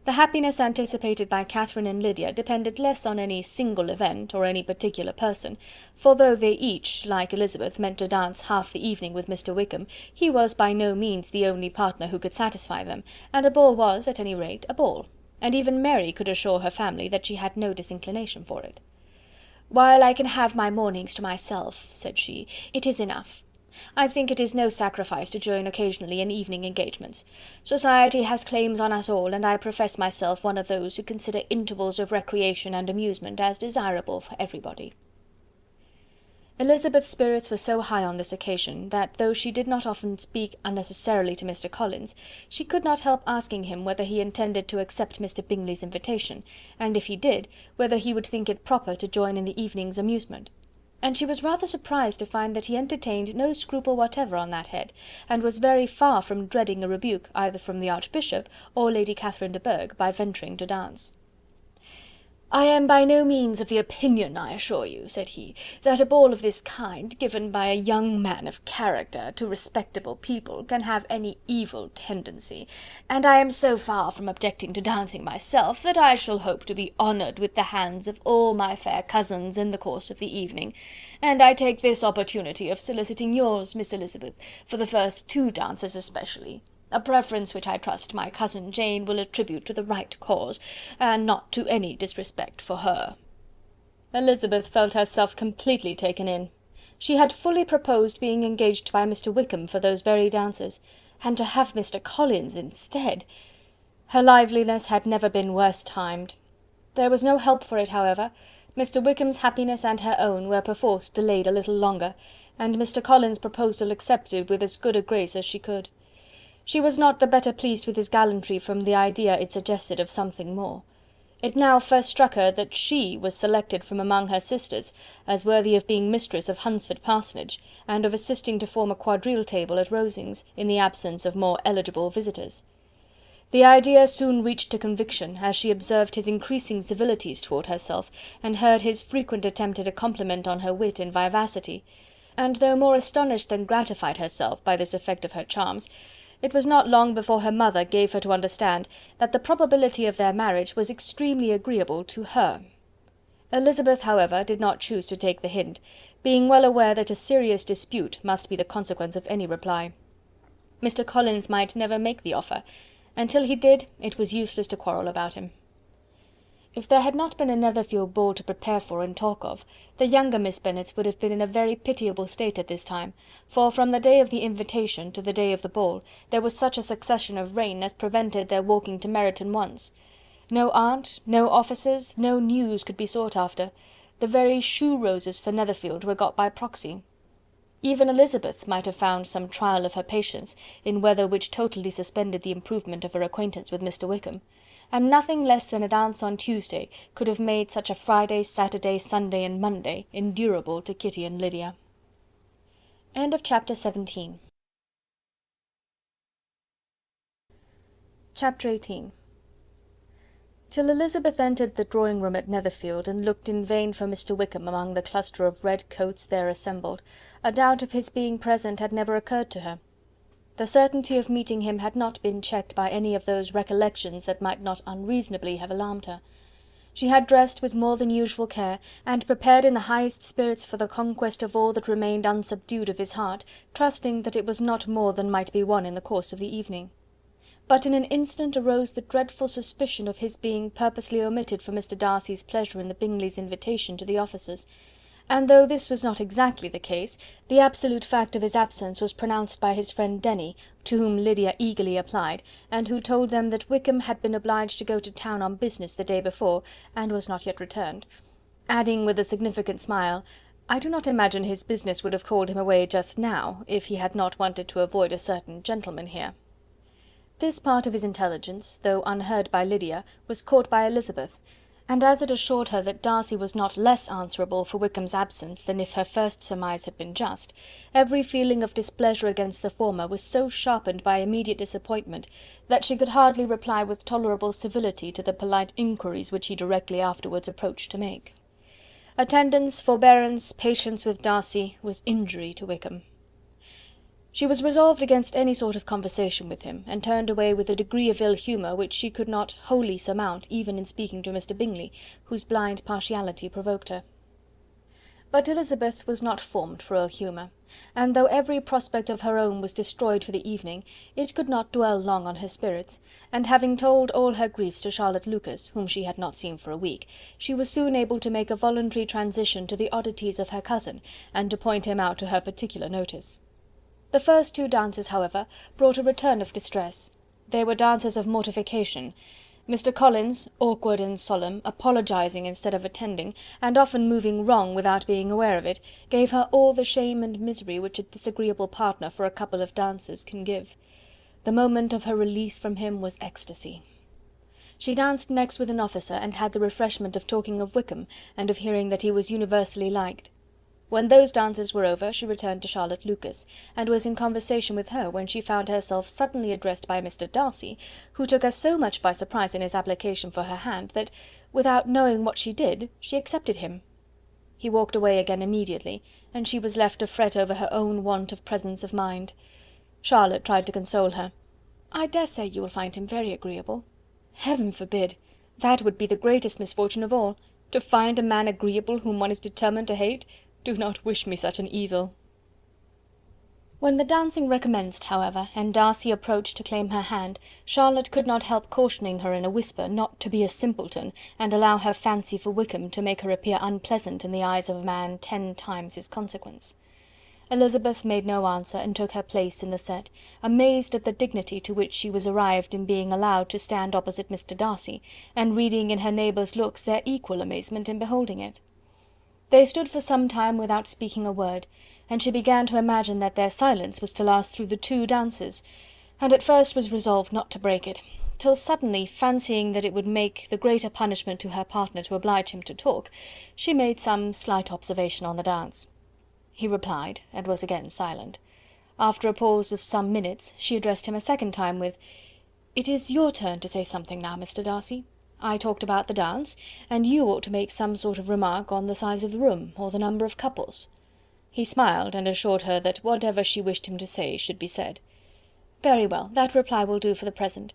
The happiness anticipated by Catherine and Lydia depended less on any single event, or any particular person, for though they each, like Elizabeth, meant to dance half the evening with Mr. Wickham, he was by no means the only partner who could satisfy them, and a ball was, at any rate, a ball, and even Mary could assure her family that she had no disinclination for it. "While I can have my mornings to myself," said she, "it is enough. I think it is no sacrifice to join occasionally in evening engagements. Society has claims on us all, and I profess myself one of those who consider intervals of recreation and amusement as desirable for everybody." Elizabeth's spirits were so high on this occasion, that though she did not often speak unnecessarily to Mr. Collins, she could not help asking him whether he intended to accept Mr. Bingley's invitation, and if he did, whether he would think it proper to join in the evening's amusement. And she was rather surprised to find that he entertained no scruple whatever on that head, and was very far from dreading a rebuke either from the Archbishop or Lady Catherine de Bourgh by venturing to dance. "I am by no means of the opinion, I assure you," said he, "that a ball of this kind, given by a young man of character to respectable people, can have any evil tendency, and I am so far from objecting to dancing myself, that I shall hope to be honoured with the hands of all my fair cousins in the course of the evening, and I take this opportunity of soliciting yours, Miss Elizabeth, for the first 2 dances especially. A preference which I trust my cousin Jane will attribute to the right cause, and not to any disrespect for her." Elizabeth felt herself completely taken in. She had fully proposed being engaged by Mr. Wickham for those very dances, and to have Mr. Collins instead! Her liveliness had never been worse timed. There was no help for it, however. Mr. Wickham's happiness and her own were perforce delayed a little longer, and Mr. Collins' proposal accepted with as good a grace as she could. She was not the better pleased with his gallantry from the idea it suggested of something more. It now first struck her that she was selected from among her sisters as worthy of being mistress of Hunsford Parsonage, and of assisting to form a quadrille table at Rosings, in the absence of more eligible visitors. The idea soon reached to conviction, as she observed his increasing civilities toward herself, and heard his frequent attempt at a compliment on her wit and vivacity, and though more astonished than gratified herself by this effect of her charms, it was not long before her mother gave her to understand that the probability of their marriage was extremely agreeable to her. Elizabeth, however, did not choose to take the hint, being well aware that a serious dispute must be the consequence of any reply. Mr. Collins might never make the offer, and till he did, it was useless to quarrel about him. If there had not been a Netherfield ball to prepare for and talk of, the younger Miss Bennets would have been in a very pitiable state at this time, for from the day of the invitation to the day of the ball, there was such a succession of rain as prevented their walking to Meryton once. No aunt, no officers, no news could be sought after. The very shoe-roses for Netherfield were got by proxy. Even Elizabeth might have found some trial of her patience in weather which totally suspended the improvement of her acquaintance with Mr. Wickham, and nothing less than a dance on Tuesday could have made such a Friday, Saturday, Sunday, and Monday endurable to Kitty and Lydia. End of chapter 17. Chapter 18. Till Elizabeth entered the drawing-room at Netherfield, and looked in vain for Mr. Wickham among the cluster of red coats there assembled, a doubt of his being present had never occurred to her. The certainty of meeting him had not been checked by any of those recollections that might not unreasonably have alarmed her. She had dressed with more than usual care, and prepared in the highest spirits for the conquest of all that remained unsubdued of his heart, trusting that it was not more than might be won in the course of the evening. But in an instant arose the dreadful suspicion of his being purposely omitted from Mr. Darcy's pleasure in the Bingleys' invitation to the officers, and though this was not exactly the case, the absolute fact of his absence was pronounced by his friend Denny, to whom Lydia eagerly applied, and who told them that Wickham had been obliged to go to town on business the day before, and was not yet returned, adding with a significant smile, "I do not imagine his business would have called him away just now, if he had not wanted to avoid a certain gentleman here." This part of his intelligence, though unheard by Lydia, was caught by Elizabeth, and as it assured her that Darcy was not less answerable for Wickham's absence than if her first surmise had been just, every feeling of displeasure against the former was so sharpened by immediate disappointment, that she could hardly reply with tolerable civility to the polite inquiries which he directly afterwards approached to make. Attendance, forbearance, patience with Darcy, was injury to Wickham. She was resolved against any sort of conversation with him, and turned away with a degree of ill humour which she could not wholly surmount even in speaking to Mr. Bingley, whose blind partiality provoked her. But Elizabeth was not formed for ill humour, and though every prospect of her own was destroyed for the evening, it could not dwell long on her spirits, and having told all her griefs to Charlotte Lucas, whom she had not seen for a week, she was soon able to make a voluntary transition to the oddities of her cousin, and to point him out to her particular notice. The first 2 dances, however, brought a return of distress. They were dances of mortification. Mr. Collins, awkward and solemn, apologising instead of attending, and often moving wrong without being aware of it, gave her all the shame and misery which a disagreeable partner for a couple of dances can give. The moment of her release from him was ecstasy. She danced next with an officer, and had the refreshment of talking of Wickham, and of hearing that he was universally liked. When those dances were over, she returned to Charlotte Lucas, and was in conversation with her when she found herself suddenly addressed by Mr. Darcy, who took her so much by surprise in his application for her hand, that, without knowing what she did, she accepted him. He walked away again immediately, and she was left to fret over her own want of presence of mind. Charlotte tried to console her. "I dare say you will find him very agreeable." "Heaven forbid! That would be the greatest misfortune of all. To find a man agreeable whom one is determined to hate. Do not wish me such an evil." When the dancing recommenced, however, and Darcy approached to claim her hand, Charlotte could not help cautioning her in a whisper not to be a simpleton, and allow her fancy for Wickham to make her appear unpleasant in the eyes of a man 10 times his consequence. Elizabeth made no answer, and took her place in the set, amazed at the dignity to which she was arrived in being allowed to stand opposite Mr. Darcy, and reading in her neighbours' looks their equal amazement in beholding it. They stood for some time without speaking a word, and she began to imagine that their silence was to last through the 2 dances, and at first was resolved not to break it, till suddenly, fancying that it would make the greater punishment to her partner to oblige him to talk, she made some slight observation on the dance. He replied, and was again silent. After a pause of some minutes, she addressed him a second time with, "It is your turn to say something now, Mr. Darcy. I talked about the dance, and you ought to make some sort of remark on the size of the room, or the number of couples." He smiled, and assured her that whatever she wished him to say should be said. "Very well, that reply will do for the present.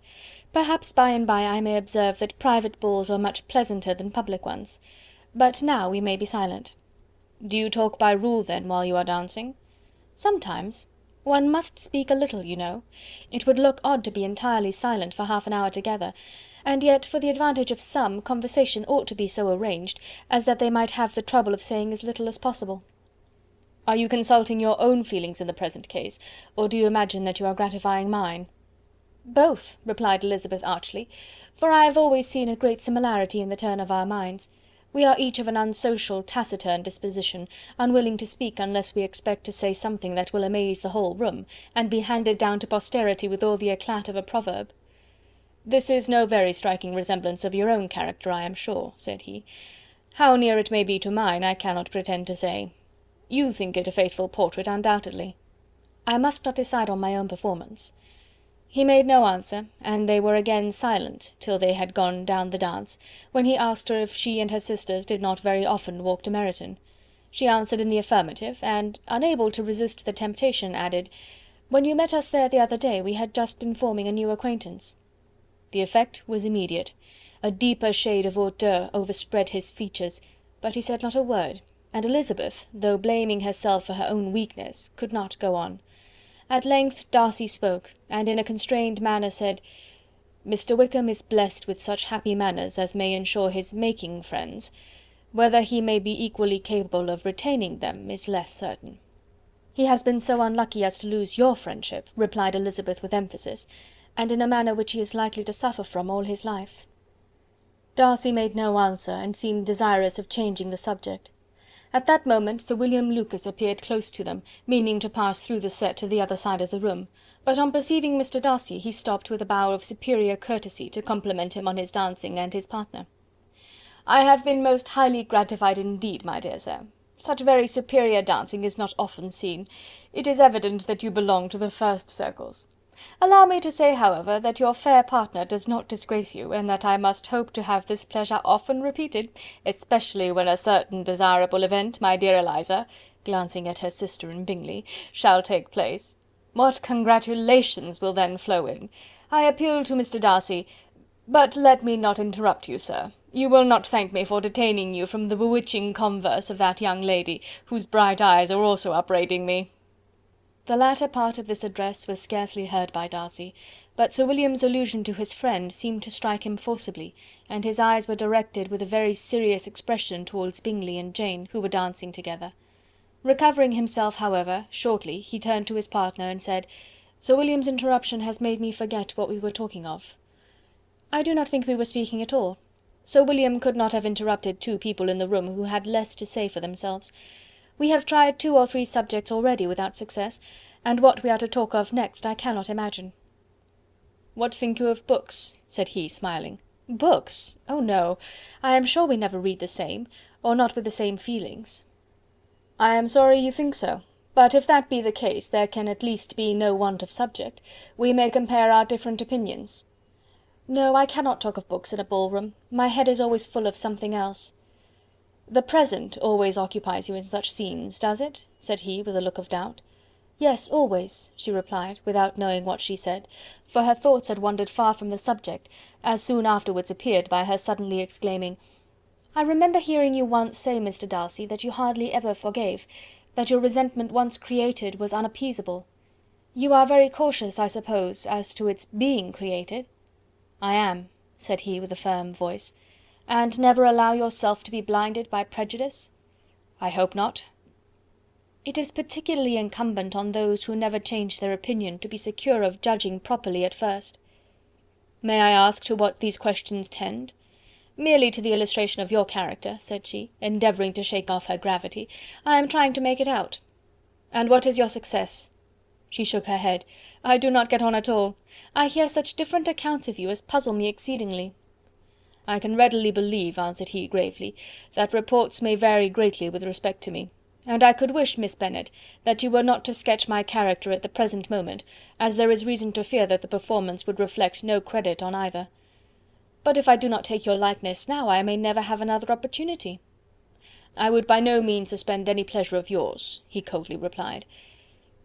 Perhaps by and by I may observe that private balls are much pleasanter than public ones. But now we may be silent." "Do you talk by rule, then, while you are dancing?" "Sometimes. One must speak a little, you know. It would look odd to be entirely silent for half an hour together, and yet for the advantage of some, conversation ought to be so arranged as that they might have the trouble of saying as little as possible." "Are you consulting your own feelings in the present case, or do you imagine that you are gratifying mine?" "Both," replied Elizabeth archly, "for I have always seen a great similarity in the turn of our minds. We are each of an unsocial, taciturn disposition, unwilling to speak unless we expect to say something that will amaze the whole room, and be handed down to posterity with all the eclat of a proverb." "This is no very striking resemblance of your own character, I am sure," said he. "How near it may be to mine, I cannot pretend to say. You think it a faithful portrait, undoubtedly." "I must not decide on my own performance." He made no answer, and they were again silent till they had gone down the dance, when he asked her if she and her sisters did not very often walk to Meryton. She answered in the affirmative, and, unable to resist the temptation, added, "When you met us there the other day, we had just been forming a new acquaintance." The effect was immediate. A deeper shade of hauteur overspread his features, but he said not a word, and Elizabeth, though blaming herself for her own weakness, could not go on. At length Darcy spoke, and in a constrained manner said, "Mr. Wickham is blessed with such happy manners as may ensure his making friends. Whether he may be equally capable of retaining them is less certain." "He has been so unlucky as to lose your friendship," replied Elizabeth with emphasis, "and in a manner which he is likely to suffer from all his life." Darcy made no answer, and seemed desirous of changing the subject. At that moment Sir William Lucas appeared close to them, meaning to pass through the set to the other side of the room, but on perceiving Mr. Darcy he stopped with a bow of superior courtesy to compliment him on his dancing and his partner. "I have been most highly gratified indeed, my dear sir. Such very superior dancing is not often seen. It is evident that you belong to the first circles. Allow me to say, however, that your fair partner does not disgrace you, and that I must hope to have this pleasure often repeated, especially when a certain desirable event, my dear Eliza," glancing at her sister in Bingley, "shall take place. What congratulations will then flow in! I appeal to Mr. Darcy... But let me not interrupt you, sir. You will not thank me for detaining you from the bewitching converse of that young lady, whose bright eyes are also upbraiding me." The latter part of this address was scarcely heard by Darcy, but Sir William's allusion to his friend seemed to strike him forcibly, and his eyes were directed with a very serious expression towards Bingley and Jane, who were dancing together. Recovering himself, however, shortly, he turned to his partner and said, "Sir William's interruption has made me forget what we were talking of." "I do not think we were speaking at all. Sir William could not have interrupted two people in the room who had less to say for themselves. We have tried 2 or 3 subjects already without success, and what we are to talk of next I cannot imagine." "What think you of books?" said he, smiling. "Books? Oh no! I am sure we never read the same, or not with the same feelings." "I am sorry you think so. But if that be the case, there can at least be no want of subject. We may compare our different opinions." "No, I cannot talk of books in a ballroom. My head is always full of something else." "The present always occupies you in such scenes, does it?" said he, with a look of doubt. "Yes, always," she replied, without knowing what she said, for her thoughts had wandered far from the subject, as soon afterwards appeared by her suddenly exclaiming, "I remember hearing you once say, Mr. Darcy, that you hardly ever forgave, that your resentment once created was unappeasable. You are very cautious, I suppose, as to its being created?" "I am," said he, with a firm voice. "And never allow yourself to be blinded by prejudice?" "I hope not." "It is particularly incumbent on those who never change their opinion to be secure of judging properly at first." "May I ask to what these questions tend?" "Merely to the illustration of your character," said she, endeavouring to shake off her gravity. "I am trying to make it out." "And what is your success?" She shook her head. "I do not get on at all. I hear such different accounts of you as puzzle me exceedingly." "I can readily believe," answered he, gravely, "that reports may vary greatly with respect to me, and I could wish, Miss Bennet, that you were not to sketch my character at the present moment, as there is reason to fear that the performance would reflect no credit on either." "But if I do not take your likeness now, I may never have another opportunity." "I would by no means suspend any pleasure of yours," he coldly replied.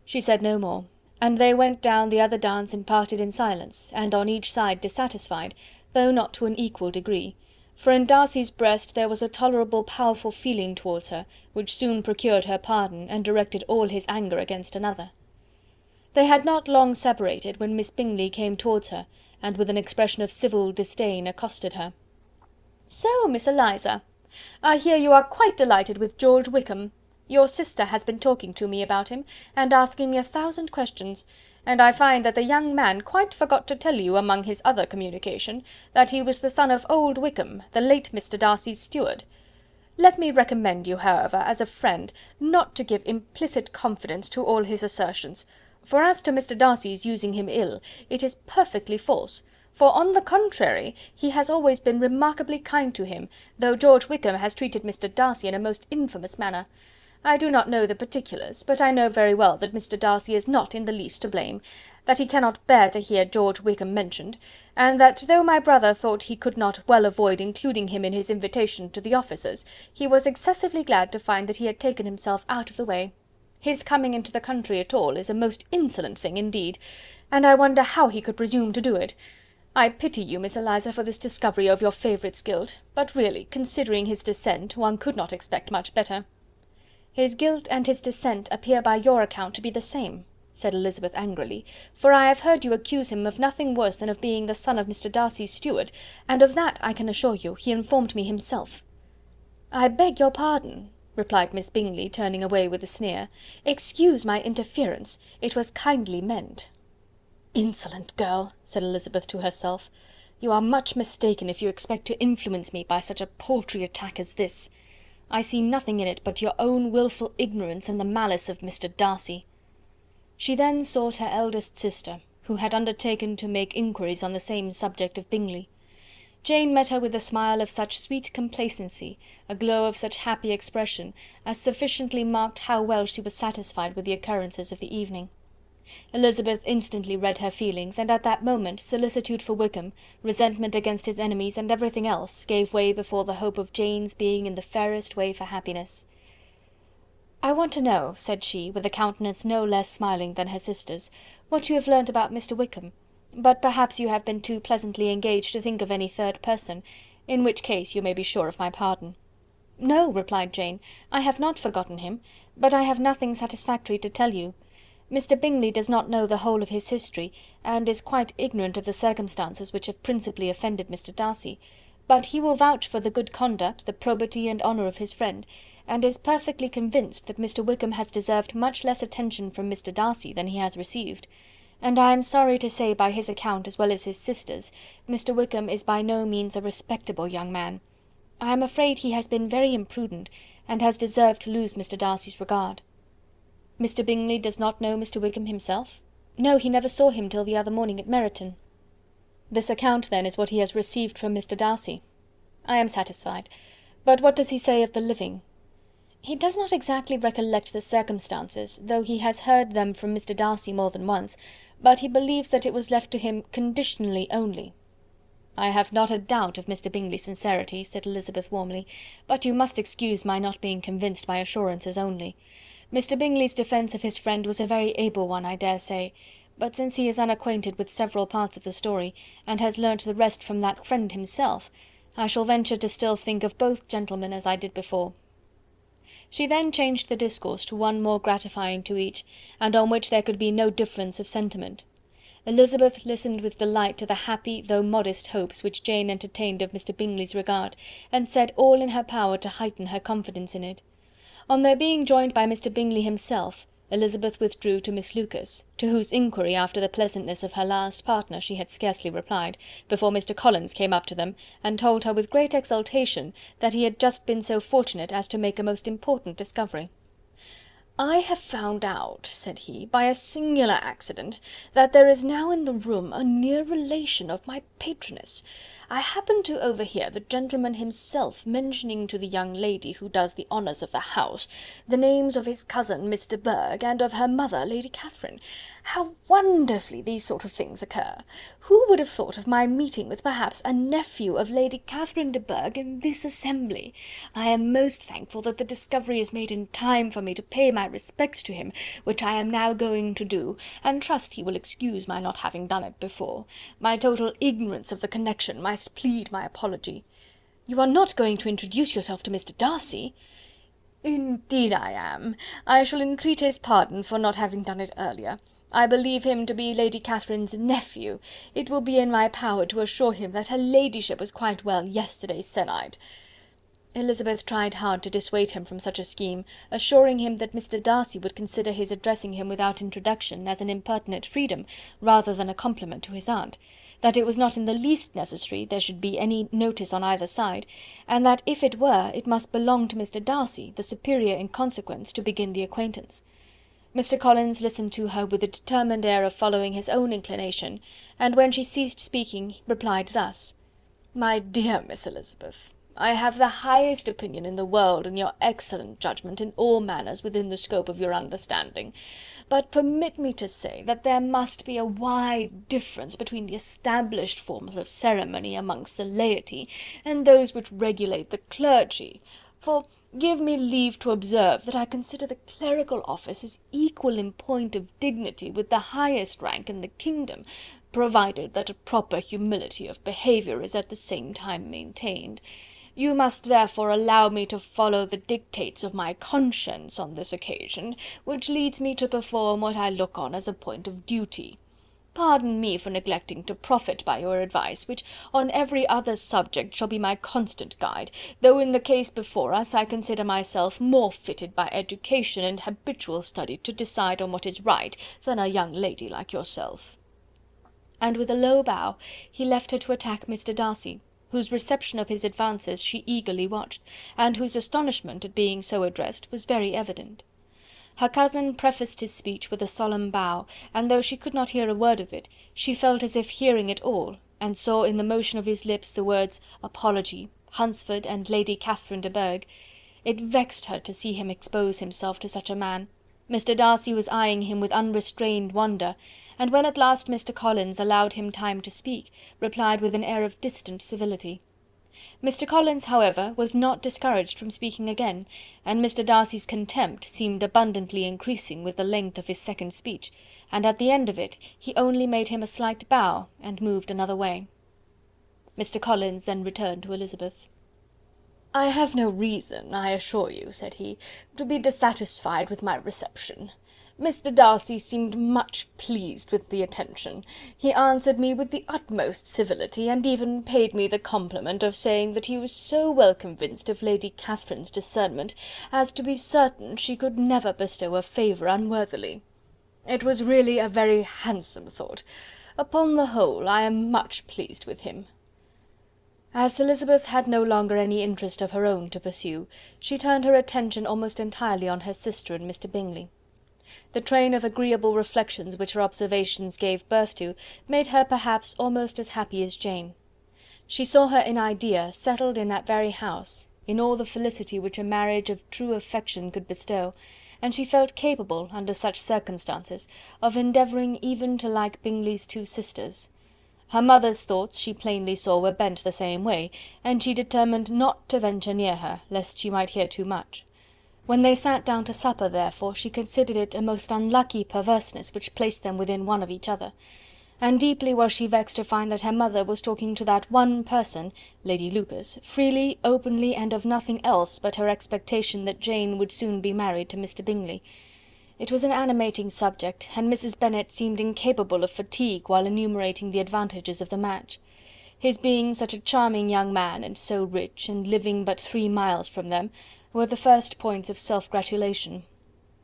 She said no more, and they went down the other dance and parted in silence, and on each side dissatisfied, though not to an equal degree, for in Darcy's breast there was a tolerable powerful feeling towards her, which soon procured her pardon, and directed all his anger against another. They had not long separated, when Miss Bingley came towards her, and with an expression of civil disdain accosted her. "So, Miss Eliza, I hear you are quite delighted with George Wickham. Your sister has been talking to me about him, and asking me 1,000 questions, and I find that the young man quite forgot to tell you, among his other communication, that he was the son of old Wickham, the late Mr. Darcy's steward. Let me recommend you, however, as a friend, not to give implicit confidence to all his assertions, for as to Mr. Darcy's using him ill, it is perfectly false, for on the contrary, he has always been remarkably kind to him, though George Wickham has treated Mr. Darcy in a most infamous manner. I do not know the particulars, but I know very well that Mr. Darcy is not in the least to blame, that he cannot bear to hear George Wickham mentioned, and that though my brother thought he could not well avoid including him in his invitation to the officers, he was excessively glad to find that he had taken himself out of the way. His coming into the country at all is a most insolent thing indeed, and I wonder how he could presume to do it. I pity you, Miss Eliza, for this discovery of your favourite's guilt, but really, considering his descent, one could not expect much better." "His guilt and his descent appear by your account to be the same," said Elizabeth angrily, "for I have heard you accuse him of nothing worse than of being the son of Mr. Darcy's steward, and of that, I can assure you, he informed me himself." "I beg your pardon," replied Miss Bingley, turning away with a sneer. "Excuse my interference, it was kindly meant." "Insolent girl," said Elizabeth to herself, "you are much mistaken if you expect to influence me by such a paltry attack as this. I see nothing in it but your own wilful ignorance and the malice of Mr. Darcy." She then sought her eldest sister, who had undertaken to make inquiries on the same subject of Bingley. Jane met her with a smile of such sweet complacency, a glow of such happy expression, as sufficiently marked how well she was satisfied with the occurrences of the evening. Elizabeth instantly read her feelings, and at that moment solicitude for Wickham, resentment against his enemies, and everything else, gave way before the hope of Jane's being in the fairest way for happiness. "I want to know," said she, with a countenance no less smiling than her sister's, "what you have learnt about Mr. Wickham, but perhaps you have been too pleasantly engaged to think of any third person, in which case you may be sure of my pardon." "No," replied Jane, "I have not forgotten him, but I have nothing satisfactory to tell you. Mr. Bingley does not know the whole of his history, and is quite ignorant of the circumstances which have principally offended Mr. Darcy, but he will vouch for the good conduct, the probity and honour of his friend, and is perfectly convinced that Mr. Wickham has deserved much less attention from Mr. Darcy than he has received. and I am sorry to say by his account as well as his sister's, Mr. Wickham is by no means a respectable young man. I am afraid he has been very imprudent, and has deserved to lose Mr. Darcy's regard." "Mr. Bingley does not know Mr. Wickham himself?" "No, he never saw him till the other morning at Meryton." "This account, then, is what he has received from Mr. Darcy. I am satisfied. But what does he say of the living?" "He does not exactly recollect the circumstances, though he has heard them from Mr. Darcy more than once, but he believes that it was left to him conditionally only." "I have not a doubt of Mr. Bingley's sincerity," said Elizabeth warmly, "but you must excuse my not being convinced by assurances only. Mr. Bingley's defence of his friend was a very able one, I dare say, but since he is unacquainted with several parts of the story, and has learnt the rest from that friend himself, I shall venture to still think of both gentlemen as I did before." She then changed the discourse to one more gratifying to each, and on which there could be no difference of sentiment. Elizabeth listened with delight to the happy though modest hopes which Jane entertained of Mr. Bingley's regard, and said all in her power to heighten her confidence in it. On their being joined by Mr. Bingley himself, Elizabeth withdrew to Miss Lucas, to whose inquiry after the pleasantness of her last partner she had scarcely replied, before Mr. Collins came up to them, and told her with great exultation that he had just been so fortunate as to make a most important discovery. "I have found out," said he, "by a singular accident, that there is now in the room a near relation of my patroness. I happened to overhear the gentleman himself mentioning to the young lady who does the honours of the house, the names of his cousin Mr. Burgh, and of her mother, Lady Catherine. How wonderfully these sort of things occur! Who would have thought of my meeting with perhaps a nephew of Lady Catherine de Bourgh in this assembly? I am most thankful that the discovery is made in time for me to pay my respects to him, which I am now going to do, and trust he will excuse my not having done it before. My total ignorance of the connection must plead my apology." "You are not going to introduce yourself to Mr. Darcy?" "Indeed I am. I shall entreat his pardon for not having done it earlier. I believe him to be Lady Catherine's nephew. It will be in my power to assure him that her ladyship was quite well yesterday se'nnight." Elizabeth tried hard to dissuade him from such a scheme, assuring him that Mr. Darcy would consider his addressing him without introduction as an impertinent freedom, rather than a compliment to his aunt, that it was not in the least necessary there should be any notice on either side, and that if it were, it must belong to Mr. Darcy, the superior in consequence, to begin the acquaintance. Mr. Collins listened to her with a determined air of following his own inclination, and when she ceased speaking, replied thus: "My dear Miss Elizabeth, I have the highest opinion in the world in your excellent judgment in all matters within the scope of your understanding, but permit me to say that there must be a wide difference between the established forms of ceremony amongst the laity, and those which regulate the clergy, for give me leave to observe that I consider the clerical office as equal in point of dignity with the highest rank in the kingdom, provided that a proper humility of behaviour is at the same time maintained. You must therefore allow me to follow the dictates of my conscience on this occasion, which leads me to perform what I look on as a point of duty. Pardon me for neglecting to profit by your advice, which on every other subject shall be my constant guide, though in the case before us I consider myself more fitted by education and habitual study to decide on what is right than a young lady like yourself." And with a low bow he left her to attack Mr. Darcy, whose reception of his advances she eagerly watched, and whose astonishment at being so addressed was very evident. Her cousin prefaced his speech with a solemn bow, and though she could not hear a word of it, she felt as if hearing it all, and saw in the motion of his lips the words apology, Hunsford, and Lady Catherine de Bourgh. It vexed her to see him expose himself to such a man. Mr. Darcy was eyeing him with unrestrained wonder, and when at last Mr. Collins allowed him time to speak, replied with an air of distant civility. Mr. Collins, however, was not discouraged from speaking again, and Mr. Darcy's contempt seemed abundantly increasing with the length of his second speech, and at the end of it he only made him a slight bow, and moved another way. Mr. Collins then returned to Elizabeth. "I have no reason, I assure you," said he, "to be dissatisfied with my reception. Mr. Darcy seemed much pleased with the attention. He answered me with the utmost civility, and even paid me the compliment of saying that he was so well convinced of Lady Catherine's discernment as to be certain she could never bestow a favour unworthily. It was really a very handsome thought. Upon the whole, I am much pleased with him." As Elizabeth had no longer any interest of her own to pursue, she turned her attention almost entirely on her sister and Mr. Bingley. The train of agreeable reflections which her observations gave birth to made her perhaps almost as happy as Jane. She saw her in idea settled in that very house, in all the felicity which a marriage of true affection could bestow, and she felt capable, under such circumstances, of endeavouring even to like Bingley's two sisters. Her mother's thoughts she plainly saw were bent the same way, and she determined not to venture near her, lest she might hear too much. When they sat down to supper, therefore, she considered it a most unlucky perverseness which placed them within one of each other, and deeply was she vexed to find that her mother was talking to that one person, Lady Lucas, freely, openly, and of nothing else but her expectation that Jane would soon be married to Mr. Bingley. It was an animating subject, and Mrs. Bennet seemed incapable of fatigue while enumerating the advantages of the match. His being such a charming young man, and so rich, and living but 3 miles from them, were the first points of self-gratulation.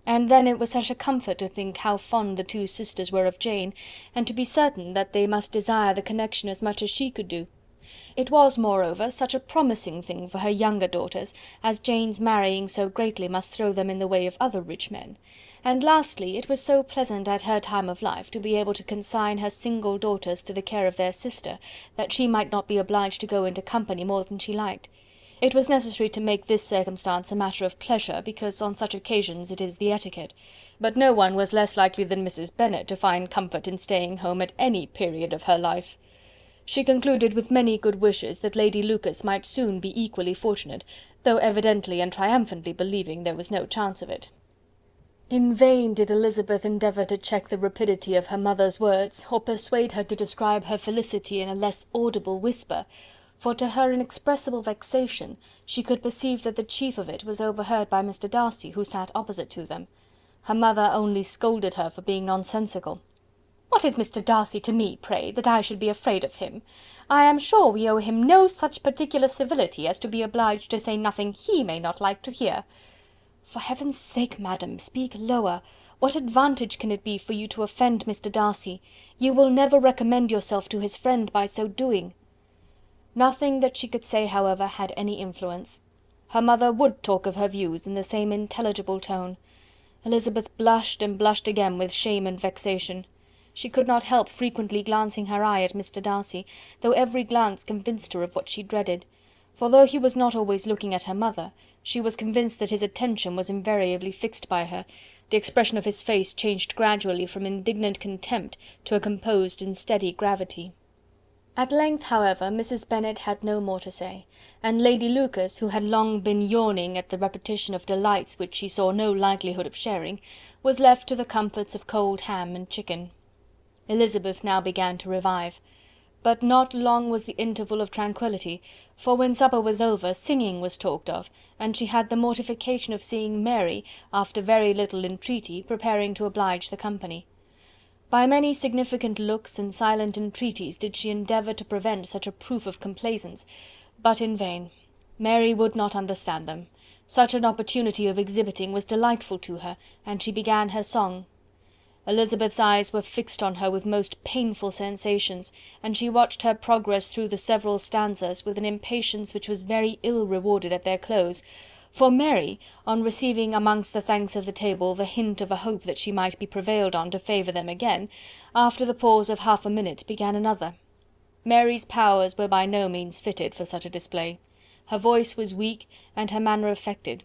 And then it was such a comfort to think how fond the two sisters were of Jane, and to be certain that they must desire the connection as much as she could do. It was, moreover, such a promising thing for her younger daughters, as Jane's marrying so greatly must throw them in the way of other rich men. And lastly, it was so pleasant at her time of life to be able to consign her single daughters to the care of their sister, that she might not be obliged to go into company more than she liked. It was necessary to make this circumstance a matter of pleasure, because on such occasions it is the etiquette, but no one was less likely than Mrs. Bennet to find comfort in staying home at any period of her life. She concluded with many good wishes that Lady Lucas might soon be equally fortunate, though evidently and triumphantly believing there was no chance of it. In vain did Elizabeth endeavour to check the rapidity of her mother's words, or persuade her to describe her felicity in a less audible whisper, for to her inexpressible vexation she could perceive that the chief of it was overheard by Mr. Darcy, who sat opposite to them. Her mother only scolded her for being nonsensical. "What is Mr. Darcy to me, pray, that I should be afraid of him? I am sure we owe him no such particular civility as to be obliged to say nothing he may not like to hear." "For heaven's sake, madam, speak lower. What advantage can it be for you to offend Mr. Darcy? You will never recommend yourself to his friend by so doing." Nothing that she could say, however, had any influence. Her mother would talk of her views in the same intelligible tone. Elizabeth blushed and blushed again with shame and vexation. She could not help frequently glancing her eye at Mr. Darcy, though every glance convinced her of what she dreaded, for though he was not always looking at her mother, she was convinced that his attention was invariably fixed by her. The expression of his face changed gradually from indignant contempt to a composed and steady gravity. At length, however, Mrs. Bennet had no more to say, and Lady Lucas, who had long been yawning at the repetition of delights which she saw no likelihood of sharing, was left to the comforts of cold ham and chicken. Elizabeth now began to revive. But not long was the interval of tranquillity, for when supper was over, singing was talked of, and she had the mortification of seeing Mary, after very little entreaty, preparing to oblige the company. By many significant looks and silent entreaties did she endeavour to prevent such a proof of complaisance, but in vain. Mary would not understand them. Such an opportunity of exhibiting was delightful to her, and she began her song. Elizabeth's eyes were fixed on her with most painful sensations, and she watched her progress through the several stanzas with an impatience which was very ill rewarded at their close, for Mary, on receiving amongst the thanks of the table the hint of a hope that she might be prevailed on to favour them again, after the pause of half a minute began another. Mary's powers were by no means fitted for such a display. Her voice was weak, and her manner affected.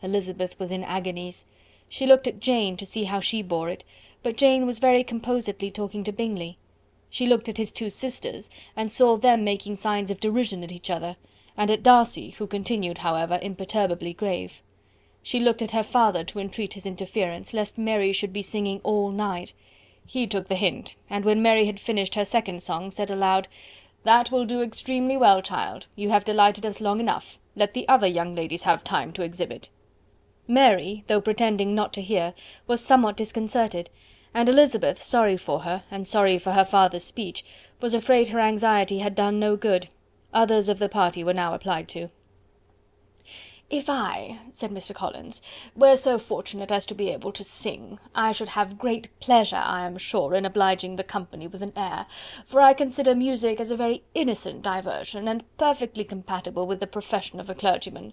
Elizabeth was in agonies. She looked at Jane to see how she bore it, but Jane was very composedly talking to Bingley. She looked at his two sisters, and saw them making signs of derision at each other, and at Darcy, who continued, however, imperturbably grave. She looked at her father to entreat his interference, lest Mary should be singing all night. He took the hint, and when Mary had finished her second song, said aloud, "That will do extremely well, child. You have delighted us long enough. Let the other young ladies have time to exhibit." Mary, though pretending not to hear, was somewhat disconcerted, and Elizabeth, sorry for her, and sorry for her father's speech, was afraid her anxiety had done no good. Others of the party were now applied to. "If I," said Mr. Collins, "were so fortunate as to be able to sing, I should have great pleasure, I am sure, in obliging the company with an air, for I consider music as a very innocent diversion, and perfectly compatible with the profession of a clergyman.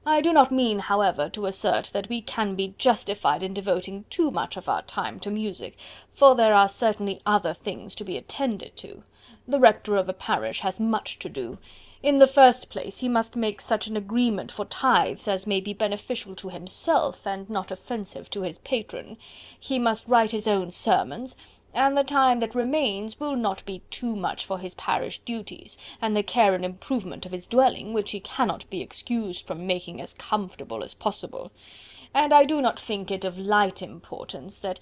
I do not mean, however, to assert that we can be justified in devoting too much of our time to music, for there are certainly other things to be attended to. The rector of a parish has much to do. In the first place, he must make such an agreement for tithes as may be beneficial to himself, and not offensive to his patron. He must write his own sermons, and the time that remains will not be too much for his parish duties, and the care and improvement of his dwelling, which he cannot be excused from making as comfortable as possible. And I do not think it of light importance that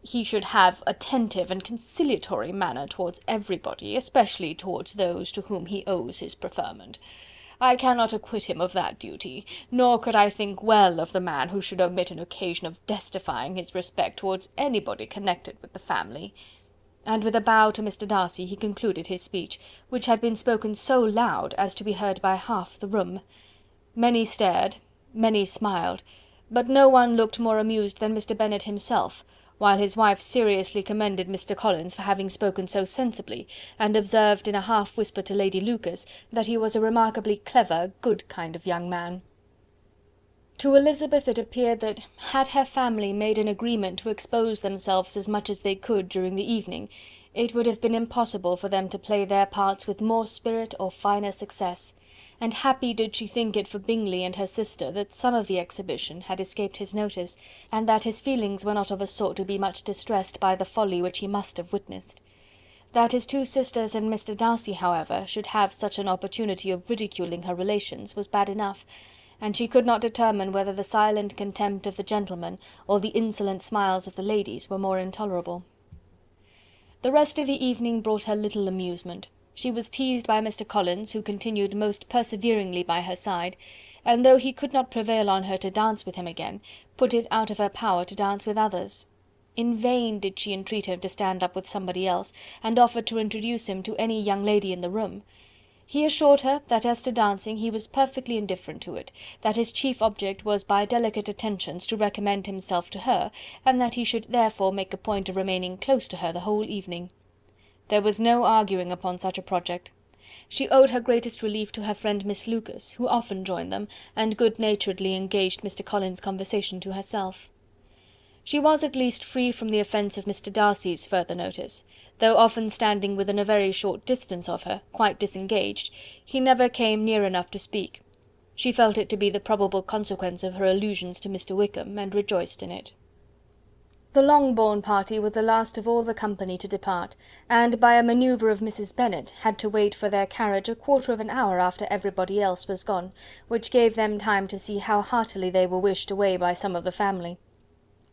he should have attentive and conciliatory manner towards everybody, especially towards those to whom he owes his preferment. I cannot acquit him of that duty, nor could I think well of the man who should omit an occasion of testifying his respect towards anybody connected with the family." And with a bow to Mr. Darcy he concluded his speech, which had been spoken so loud as to be heard by half the room. Many stared, many smiled, but no one looked more amused than Mr. Bennet himself, while his wife seriously commended Mr. Collins for having spoken so sensibly, and observed in a half whisper to Lady Lucas that he was a remarkably clever, good kind of young man. To Elizabeth it appeared that, had her family made an agreement to expose themselves as much as they could during the evening, it would have been impossible for them to play their parts with more spirit or finer success, and happy did she think it for Bingley and her sister that some of the exhibition had escaped his notice, and that his feelings were not of a sort to be much distressed by the folly which he must have witnessed. That his two sisters and Mr. Darcy, however, should have such an opportunity of ridiculing her relations was bad enough, and she could not determine whether the silent contempt of the gentlemen or the insolent smiles of the ladies were more intolerable. The rest of the evening brought her little amusement. She was teased by Mr. Collins, who continued most perseveringly by her side, and though he could not prevail on her to dance with him again, put it out of her power to dance with others. In vain did she entreat him to stand up with somebody else, and offered to introduce him to any young lady in the room. He assured her that as to dancing he was perfectly indifferent to it, that his chief object was by delicate attentions to recommend himself to her, and that he should therefore make a point of remaining close to her the whole evening. There was no arguing upon such a project. She owed her greatest relief to her friend Miss Lucas, who often joined them, and good-naturedly engaged Mr. Collins' conversation to herself. She was at least free from the offence of Mr. Darcy's further notice. Though often standing within a very short distance of her, quite disengaged, he never came near enough to speak. She felt it to be the probable consequence of her allusions to Mr. Wickham, and rejoiced in it. The Longbourn party were the last of all the company to depart, and by a manoeuvre of Mrs. Bennet had to wait for their carriage a quarter of an hour after everybody else was gone, which gave them time to see how heartily they were wished away by some of the family.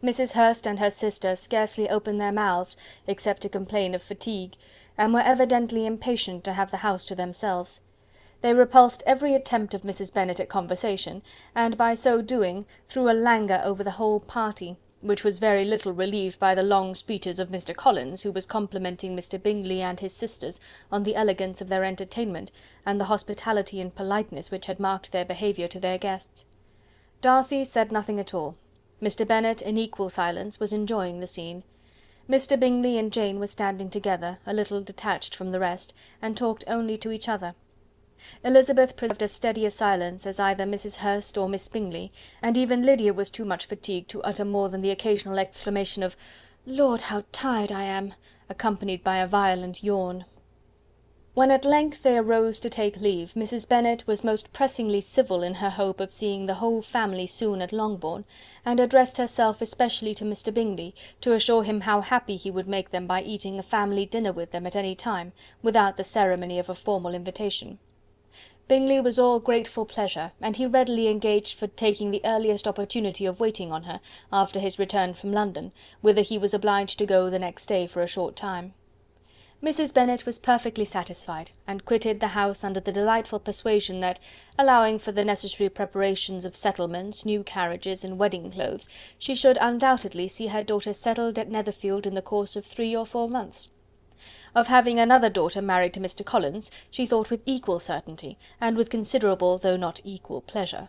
Mrs. Hurst and her sister scarcely opened their mouths, except to complain of fatigue, and were evidently impatient to have the house to themselves. They repulsed every attempt of Mrs. Bennet at conversation, and by so doing threw a languor over the whole party, which was very little relieved by the long speeches of Mr. Collins, who was complimenting Mr. Bingley and his sisters on the elegance of their entertainment, and the hospitality and politeness which had marked their behaviour to their guests. Darcy said nothing at all. Mr. Bennet, in equal silence, was enjoying the scene. Mr. Bingley and Jane were standing together, a little detached from the rest, and talked only to each other. Elizabeth preserved as steady a silence as either Mrs. Hurst or Miss Bingley, and even Lydia was too much fatigued to utter more than the occasional exclamation of "Lord, how tired I am!" accompanied by a violent yawn. When at length they arose to take leave, Mrs. Bennet was most pressingly civil in her hope of seeing the whole family soon at Longbourn, and addressed herself especially to Mr. Bingley, to assure him how happy he would make them by eating a family dinner with them at any time, without the ceremony of a formal invitation. Bingley was all grateful pleasure, and he readily engaged for taking the earliest opportunity of waiting on her, after his return from London, whither he was obliged to go the next day for a short time. Mrs. Bennet was perfectly satisfied, and quitted the house under the delightful persuasion that, allowing for the necessary preparations of settlements, new carriages, and wedding clothes, she should undoubtedly see her daughter settled at Netherfield in the course of 3 or 4 months. Of having another daughter married to Mr. Collins, she thought with equal certainty, and with considerable though not equal pleasure.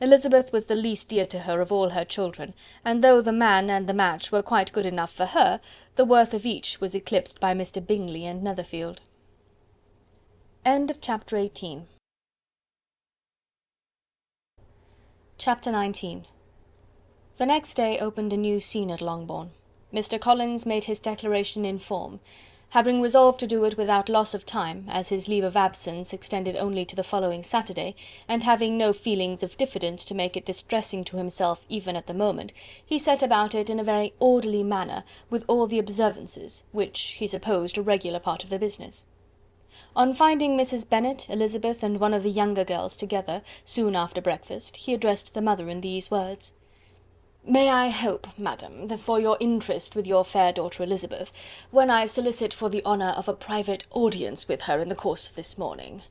Elizabeth was the least dear to her of all her children, and though the man and the match were quite good enough for her, the worth of each was eclipsed by Mr. Bingley and Netherfield. End of chapter 18. Chapter 19. The next day opened a new scene at Longbourn. Mr. Collins made his declaration in form. Having resolved to do it without loss of time, as his leave of absence extended only to the following Saturday, and having no feelings of diffidence to make it distressing to himself even at the moment, he set about it in a very orderly manner, with all the observances, which he supposed a regular part of the business. On finding Mrs. Bennet, Elizabeth, and one of the younger girls together, soon after breakfast, he addressed the mother in these words: "May I hope, madam, that for your interest with your fair daughter Elizabeth, when I solicit for the honour of a private audience with her in the course of this morning?"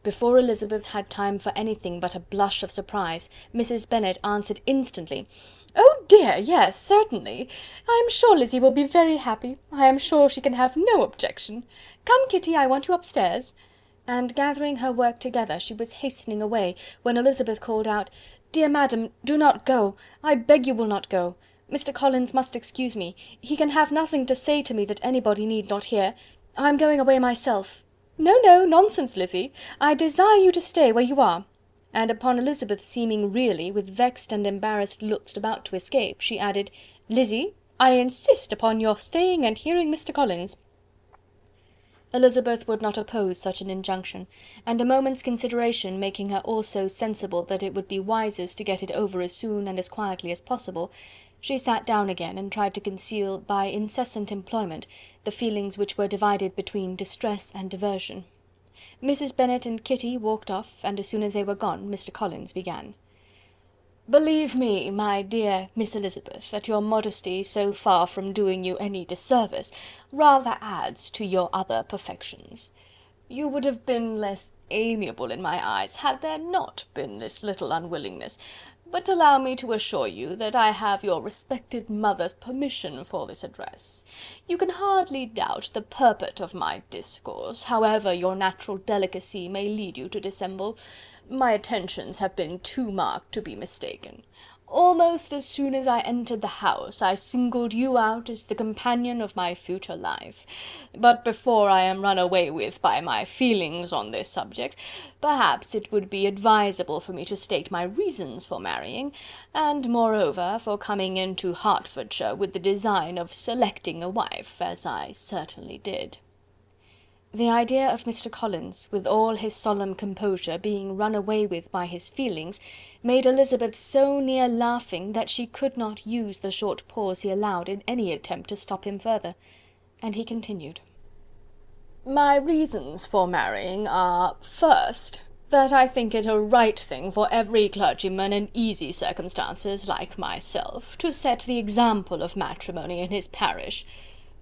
Before Elizabeth had time for anything but a blush of surprise, Mrs. Bennet answered instantly, "Oh dear, yes, certainly. I am sure Lizzy will be very happy. I am sure she can have no objection. Come, Kitty, I want you upstairs." And gathering her work together, she was hastening away, when Elizabeth called out, "Dear madam, do not go. I beg you will not go. Mr. Collins must excuse me. He can have nothing to say to me that anybody need not hear. I am going away myself." "No, no, nonsense, Lizzy. I desire you to stay where you are." And upon Elizabeth seeming really, with vexed and embarrassed looks about to escape, she added, "Lizzy, I insist upon your staying and hearing Mr. Collins." Elizabeth would not oppose such an injunction, and a moment's consideration making her also sensible that it would be wisest to get it over as soon and as quietly as possible, she sat down again and tried to conceal by incessant employment the feelings which were divided between distress and diversion. Mrs. Bennet and Kitty walked off, and as soon as they were gone, Mr. Collins began. "Believe me, my dear Miss Elizabeth, that your modesty, so far from doing you any disservice, rather adds to your other perfections. You would have been less amiable in my eyes, had there not been this little unwillingness, but allow me to assure you that I have your respected mother's permission for this address. You can hardly doubt the purport of my discourse, however your natural delicacy may lead you to dissemble. My attentions have been too marked to be mistaken. Almost as soon as I entered the house, I singled you out as the companion of my future life. But before I am run away with by my feelings on this subject, perhaps it would be advisable for me to state my reasons for marrying, and moreover for coming into Hertfordshire with the design of selecting a wife, as I certainly did." The idea of Mr. Collins, with all his solemn composure, being run away with by his feelings, made Elizabeth so near laughing that she could not use the short pause he allowed in any attempt to stop him further, and he continued: "My reasons for marrying are, first, that I think it a right thing for every clergyman in easy circumstances, like myself, to set the example of matrimony in his parish.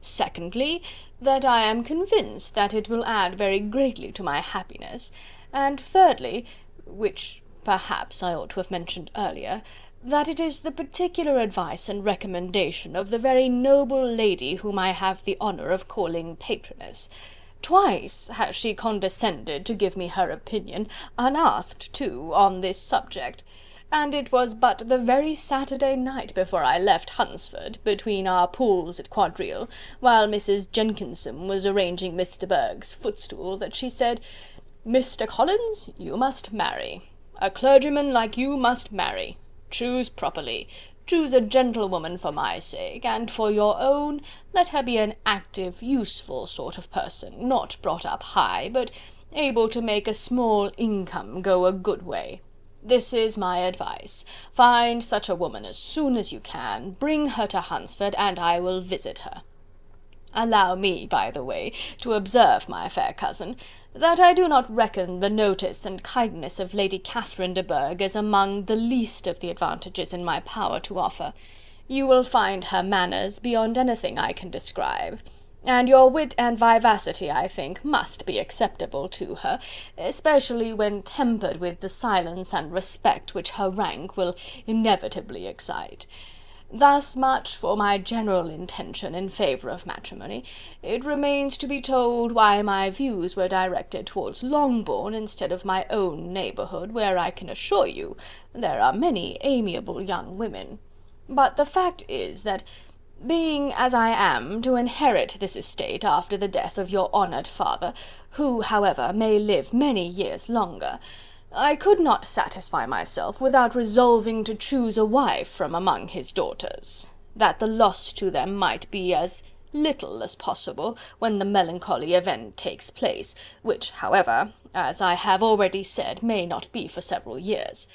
Secondly, that I am convinced that it will add very greatly to my happiness, and thirdly, which perhaps I ought to have mentioned earlier, that it is the particular advice and recommendation of the very noble lady whom I have the honour of calling patroness. Twice has she condescended to give me her opinion, unasked too, on this subject, and it was but the very Saturday night before I left Hunsford, between our pools at quadrille, while Mrs. Jenkinson was arranging Mr. Berg's footstool, that she said, 'Mr. Collins, you must marry. A clergyman like you must marry. Choose properly. Choose a gentlewoman for my sake, and for your own, let her be an active, useful sort of person, not brought up high, but able to make a small income go a good way. This is my advice. Find such a woman as soon as you can, bring her to Hunsford, and I will visit her. Allow me, by the way, to observe, my fair cousin, that I do not reckon the notice and kindness of Lady Catherine de Bourgh as among the least of the advantages in my power to offer. You will find her manners beyond anything I can describe, and your wit and vivacity, I think, must be acceptable to her, especially when tempered with the silence and respect which her rank will inevitably excite. Thus much for my general intention in favour of matrimony. It remains to be told why my views were directed towards Longbourn instead of my own neighbourhood, where I can assure you there are many amiable young women. But the fact is that, being as I am to inherit this estate after the death of your honoured father, who, however, may live many years longer, I could not satisfy myself without resolving to choose a wife from among his daughters, that the loss to them might be as little as possible when the melancholy event takes place, which, however, as I have already said, may not be for several years.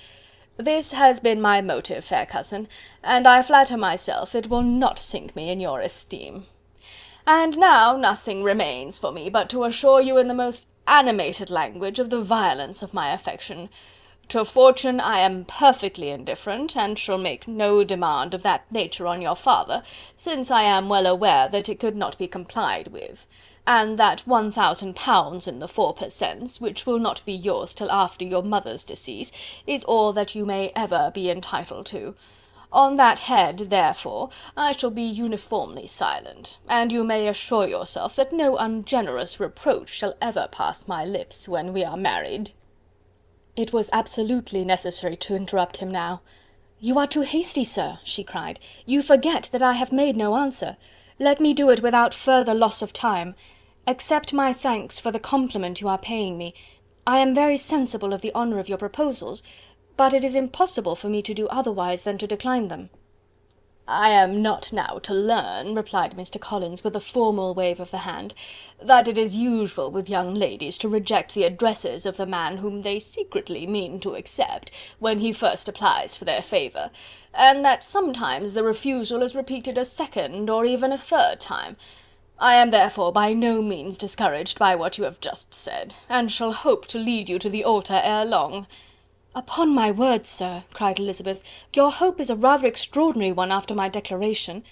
This has been my motive, fair cousin, and I flatter myself it will not sink me in your esteem. And now nothing remains for me but to assure you in the most animated language of the violence of my affection. To fortune I am perfectly indifferent, and shall make no demand of that nature on your father, since I am well aware that it could not be complied with, and that £1,000 in the 4 per cents, which will not be yours till after your mother's decease, is all that you may ever be entitled to. On that head, therefore, I shall be uniformly silent, and you may assure yourself that no ungenerous reproach shall ever pass my lips when we are married." It was absolutely necessary to interrupt him now. "You are too hasty, sir," she cried. "You forget that I have made no answer. Let me do it without further loss of time. Accept my thanks for the compliment you are paying me. I am very sensible of the honour of your proposals, but it is impossible for me to do otherwise than to decline them." "I am not now to learn," replied Mr. Collins, with a formal wave of the hand, "that it is usual with young ladies to reject the addresses of the man whom they secretly mean to accept, when he first applies for their favour, and that sometimes the refusal is repeated a second or even a third time. I am therefore by no means discouraged by what you have just said, and shall hope to lead you to the altar ere long." "Upon my word, sir," cried Elizabeth, "your hope is a rather extraordinary one after my declaration.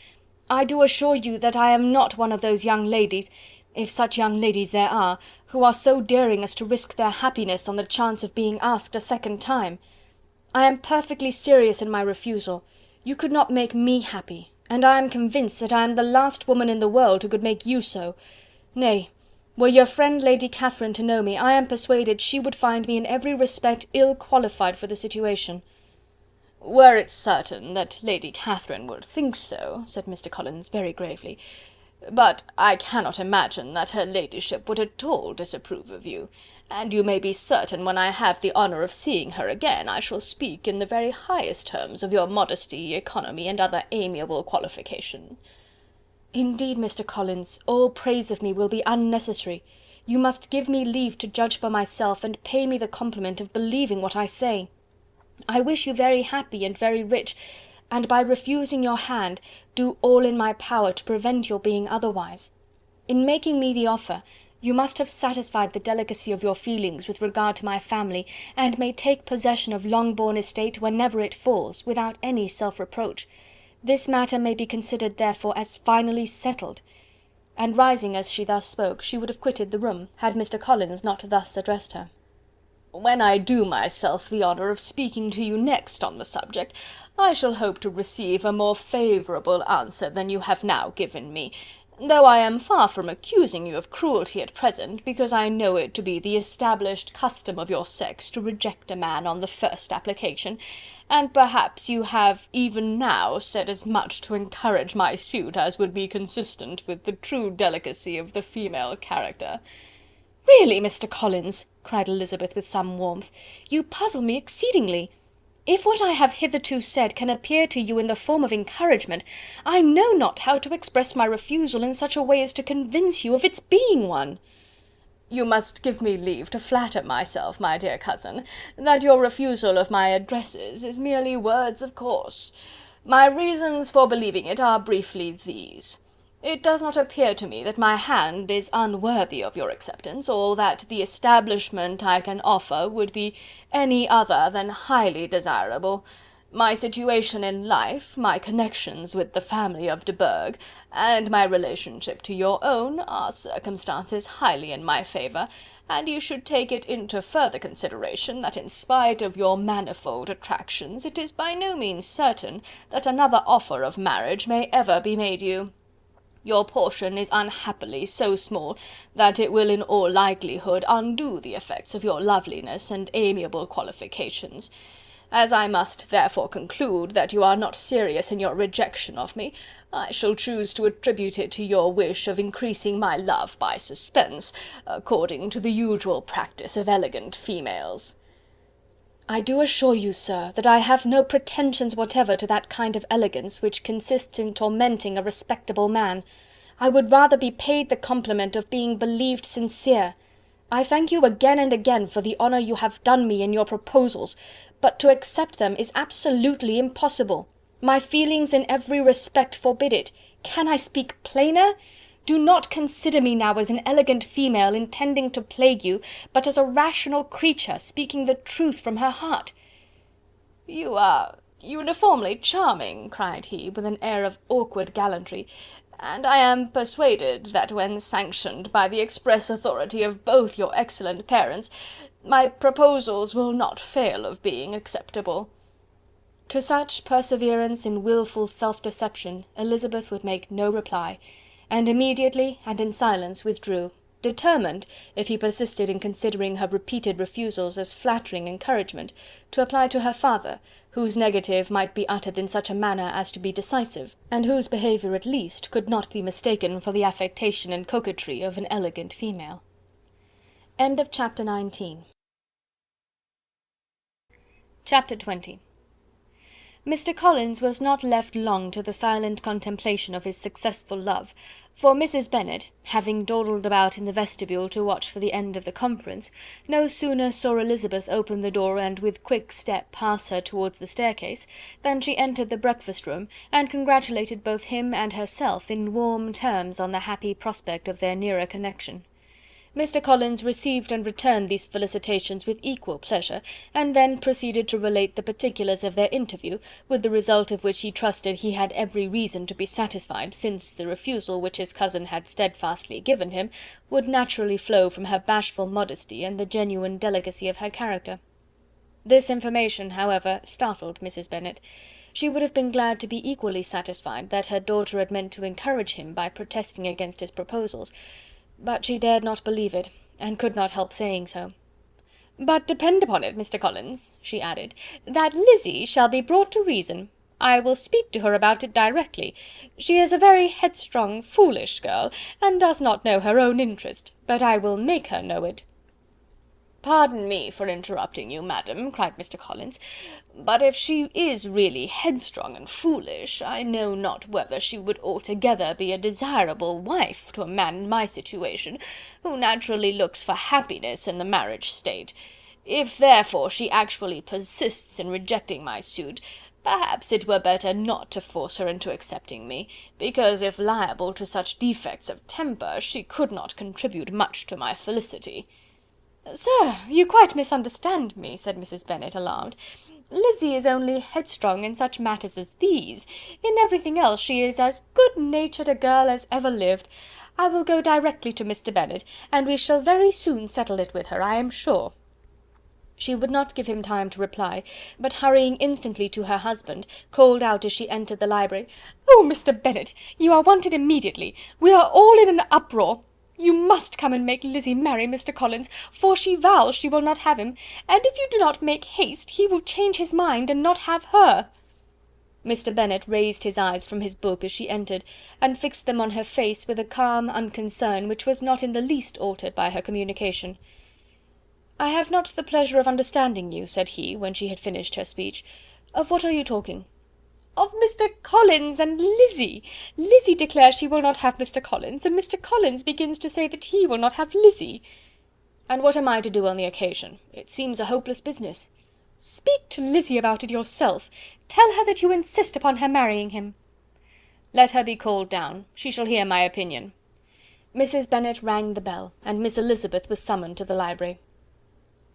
I do assure you that I am not one of those young ladies, if such young ladies there are, who are so daring as to risk their happiness on the chance of being asked a second time. I am perfectly serious in my refusal. You could not make me happy, and I am convinced that I am the last woman in the world who could make you so. Nay, were your friend Lady Catherine to know me, I am persuaded she would find me in every respect ill qualified for the situation." "Were it certain that Lady Catherine would think so," said Mr. Collins very gravely, "but I cannot imagine that her ladyship would at all disapprove of you, and you may be certain when I have the honour of seeing her again, I shall speak in the very highest terms of your modesty, economy, and other amiable qualification." "Indeed, Mr. Collins, all praise of me will be unnecessary. You must give me leave to judge for myself, and pay me the compliment of believing what I say. I wish you very happy and very rich, and by refusing your hand, do all in my power to prevent your being otherwise. In making me the offer, you must have satisfied the delicacy of your feelings with regard to my family, and may take possession of Longbourn estate whenever it falls, without any self-reproach. This matter may be considered, therefore, as finally settled." And rising as she thus spoke, she would have quitted the room, had Mr. Collins not thus addressed her. "When I do myself the honour of speaking to you next on the subject, I shall hope to receive a more favourable answer than you have now given me, though I am far from accusing you of cruelty at present, because I know it to be the established custom of your sex to reject a man on the first application, and perhaps you have even now said as much to encourage my suit as would be consistent with the true delicacy of the female character." "Really, Mr. Collins," cried Elizabeth with some warmth, "you puzzle me exceedingly. If what I have hitherto said can appear to you in the form of encouragement, I know not how to express my refusal in such a way as to convince you of its being one." "You must give me leave to flatter myself, my dear cousin, that your refusal of my addresses is merely words of course. My reasons for believing it are briefly these. It does not appear to me that my hand is unworthy of your acceptance, or that the establishment I can offer would be any other than highly desirable. My situation in life, my connections with the family of de Bourgh, and my relationship to your own, are circumstances highly in my favour, and you should take it into further consideration that in spite of your manifold attractions, it is by no means certain that another offer of marriage may ever be made you. Your portion is unhappily so small that it will in all likelihood undo the effects of your loveliness and amiable qualifications. As I must therefore conclude that you are not serious in your rejection of me, I shall choose to attribute it to your wish of increasing my love by suspense, according to the usual practice of elegant females." "I do assure you, sir, that I have no pretensions whatever to that kind of elegance which consists in tormenting a respectable man. I would rather be paid the compliment of being believed sincere. I thank you again and again for the honour you have done me in your proposals, but to accept them is absolutely impossible. My feelings in every respect forbid it. Can I speak plainer? Do not consider me now as an elegant female intending to plague you, but as a rational creature speaking the truth from her heart." "You are uniformly charming," cried he, with an air of awkward gallantry, "and I am persuaded that when sanctioned by the express authority of both your excellent parents, my proposals will not fail of being acceptable." To such perseverance in wilful self-deception Elizabeth would make no reply, and immediately and in silence withdrew, determined, if he persisted in considering her repeated refusals as flattering encouragement, to apply to her father, whose negative might be uttered in such a manner as to be decisive, and whose behaviour at least could not be mistaken for the affectation and coquetry of an elegant female. Chapter 19. Chapter 20. Mr. Collins was not left long to the silent contemplation of his successful love, for Mrs. Bennet, having dawdled about in the vestibule to watch for the end of the conference, no sooner saw Elizabeth open the door and with quick step pass her towards the staircase, than she entered the breakfast-room, and congratulated both him and herself in warm terms on the happy prospect of their nearer connection. Mr. Collins received and returned these felicitations with equal pleasure, and then proceeded to relate the particulars of their interview, with the result of which he trusted he had every reason to be satisfied, since the refusal which his cousin had steadfastly given him would naturally flow from her bashful modesty and the genuine delicacy of her character. This information, however, startled Mrs. Bennet. She would have been glad to be equally satisfied that her daughter had meant to encourage him by protesting against his proposals, but she dared not believe it, and could not help saying so. "But depend upon it, Mr. Collins," she added, "that Lizzie shall be brought to reason. I will speak to her about it directly. She is a very headstrong, foolish girl, and does not know her own interest, but I will make her know it." "Pardon me for interrupting you, madam," cried Mr. Collins, "but if she is really headstrong and foolish, I know not whether she would altogether be a desirable wife to a man in my situation, who naturally looks for happiness in the marriage state. If therefore she actually persists in rejecting my suit, perhaps it were better not to force her into accepting me, because if liable to such defects of temper, she could not contribute much to my felicity." "Sir, you quite misunderstand me," said Mrs. Bennet, alarmed. "Lizzie is only headstrong in such matters as these. In everything else she is as good-natured a girl as ever lived. I will go directly to Mr. Bennet, and we shall very soon settle it with her, I am sure." She would not give him time to reply, but hurrying instantly to her husband, called out as she entered the library, "Oh, Mr. Bennet, you are wanted immediately. We are all in an uproar. You must come and make Lizzie marry Mr. Collins, for she vows she will not have him, and if you do not make haste, he will change his mind and not have her." Mr. Bennet raised his eyes from his book as she entered, and fixed them on her face with a calm unconcern which was not in the least altered by her communication. "I have not the pleasure of understanding you," said he, when she had finished her speech. "Of what are you talking?" "Of Mr. Collins and Lizzie. Lizzie declares she will not have Mr. Collins, and Mr. Collins begins to say that he will not have Lizzie." "And what am I to do on the occasion? It seems a hopeless business." "Speak to Lizzie about it yourself. Tell her that you insist upon her marrying him." "Let her be called down. She shall hear my opinion." Mrs. Bennet rang the bell, and Miss Elizabeth was summoned to the library.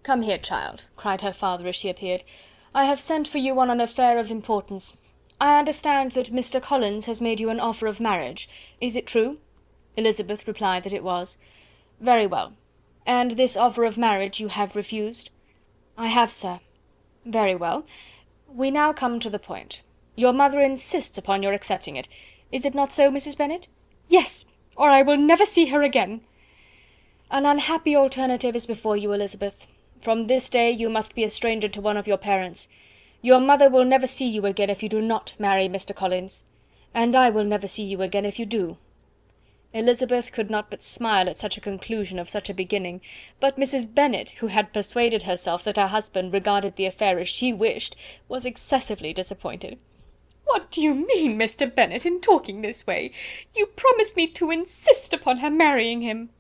"Come here, child," cried her father as she appeared. I have sent for you on an affair of importance. I understand that Mr. Collins has made you an offer of marriage. Is it true?" Elizabeth replied that it was. "Very well. And this offer of marriage you have refused?" "I have, sir." "Very well. We now come to the point. Your mother insists upon your accepting it. Is it not so, Mrs. Bennet?" "Yes, or I will never see her again." "An unhappy alternative is before you, Elizabeth. From this day you must be a stranger to one of your parents. Your mother will never see you again if you do not marry Mr. Collins, and I will never see you again if you do." Elizabeth could not but smile at such a conclusion of such a beginning, but Mrs. Bennet, who had persuaded herself that her husband regarded the affair as she wished, was excessively disappointed. "What do you mean, Mr. Bennet, in talking this way? You promised me to insist upon her marrying him."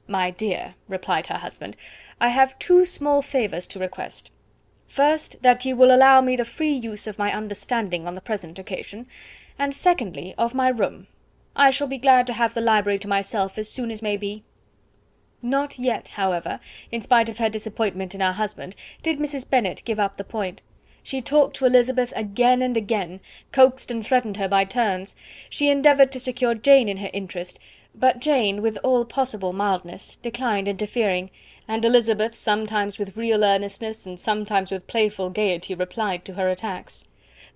"My dear," replied her husband, "I have two small favours to request. First, that you will allow me the free use of my understanding on the present occasion, and secondly, of my room. I shall be glad to have the library to myself as soon as may be." Not yet, however, in spite of her disappointment in her husband, did Mrs. Bennet give up the point. She talked to Elizabeth again and again, coaxed and threatened her by turns. She endeavoured to secure Jane in her interest, but Jane, with all possible mildness, declined interfering, and Elizabeth, sometimes with real earnestness and sometimes with playful gaiety, replied to her attacks.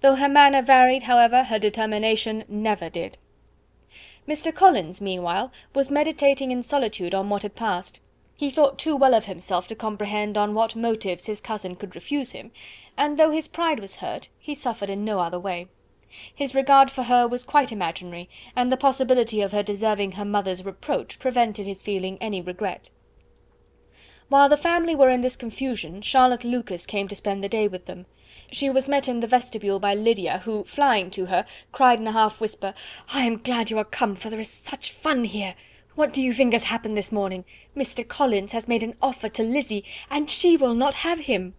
Though her manner varied, however, her determination never did. Mr. Collins, meanwhile, was meditating in solitude on what had passed. He thought too well of himself to comprehend on what motives his cousin could refuse him, and though his pride was hurt, he suffered in no other way. His regard for her was quite imaginary, and the possibility of her deserving her mother's reproach prevented his feeling any regret. While the family were in this confusion, Charlotte Lucas came to spend the day with them. She was met in the vestibule by Lydia, who, flying to her, cried in a half-whisper, "I am glad you are come, for there is such fun here. What do you think has happened this morning? Mr. Collins has made an offer to Lizzie, and she will not have him."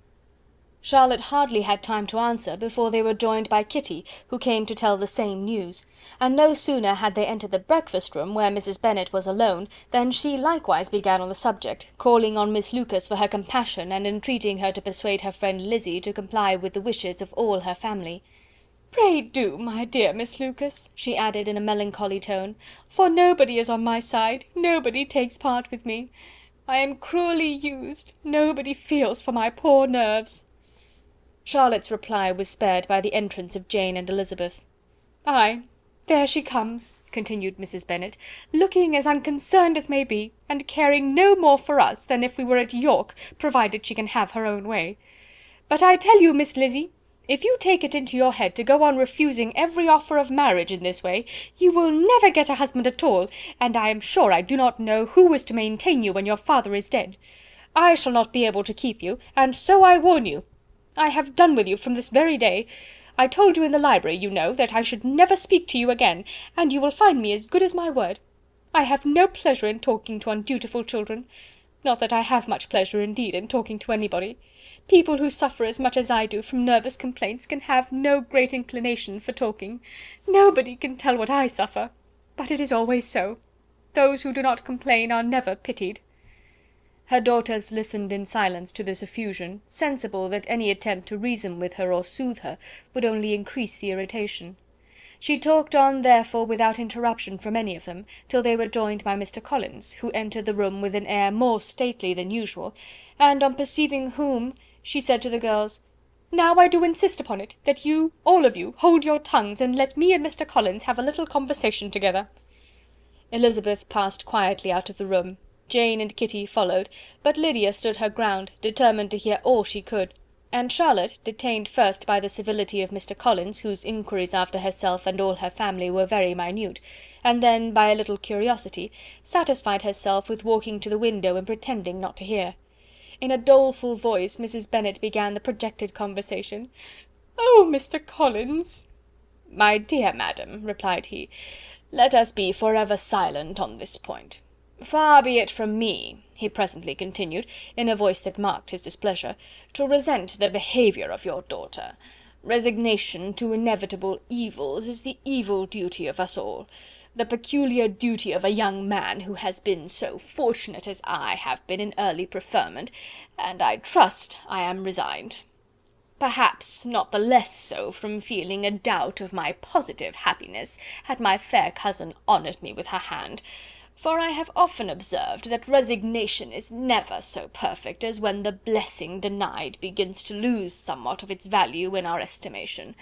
Charlotte hardly had time to answer before they were joined by Kitty, who came to tell the same news, and no sooner had they entered the breakfast-room, where Mrs. Bennet was alone, than she likewise began on the subject, calling on Miss Lucas for her compassion, and entreating her to persuade her friend Lizzie to comply with the wishes of all her family. "Pray do, my dear Miss Lucas," she added in a melancholy tone, "for nobody is on my side, nobody takes part with me. I am cruelly used, nobody feels for my poor nerves." Charlotte's reply was spared by the entrance of Jane and Elizabeth. "Ay, there she comes," continued Mrs. Bennet, "looking as unconcerned as may be, and caring no more for us than if we were at York, provided she can have her own way. But I tell you, Miss Lizzie, if you take it into your head to go on refusing every offer of marriage in this way, you will never get a husband at all, and I am sure I do not know who is to maintain you when your father is dead. I shall not be able to keep you, and so I warn you. I have done with you from this very day. I told you in the library, you know, that I should never speak to you again, and you will find me as good as my word. I have no pleasure in talking to undutiful children. Not that I have much pleasure indeed in talking to anybody. People who suffer as much as I do from nervous complaints can have no great inclination for talking. Nobody can tell what I suffer, but it is always so. Those who do not complain are never pitied." Her daughters listened in silence to this effusion, sensible that any attempt to reason with her or soothe her would only increase the irritation. She talked on, therefore, without interruption from any of them, till they were joined by Mr. Collins, who entered the room with an air more stately than usual, and on perceiving whom, she said to the girls, "Now I do insist upon it, that you, all of you, hold your tongues, and let me and Mr. Collins have a little conversation together." Elizabeth passed quietly out of the room. Jane and Kitty followed, but Lydia stood her ground, determined to hear all she could, and Charlotte, detained first by the civility of Mr. Collins, whose inquiries after herself and all her family were very minute, and then by a little curiosity, satisfied herself with walking to the window and pretending not to hear. In a doleful voice Mrs. Bennet began the projected conversation. "Oh, Mr. Collins!" "My dear madam," replied he, "let us be for ever silent on this point. Far be it from me," he presently continued, in a voice that marked his displeasure, "to resent the behaviour of your daughter. Resignation to inevitable evils is the evil duty of us all, the peculiar duty of a young man who has been so fortunate as I have been in early preferment, and I trust I am resigned." perhaps not the less so from feeling a doubt of my positive happiness, had my fair cousin honoured me with her hand. For I have often observed that resignation is never so perfect as when the blessing denied begins to lose somewhat of its value in our estimation.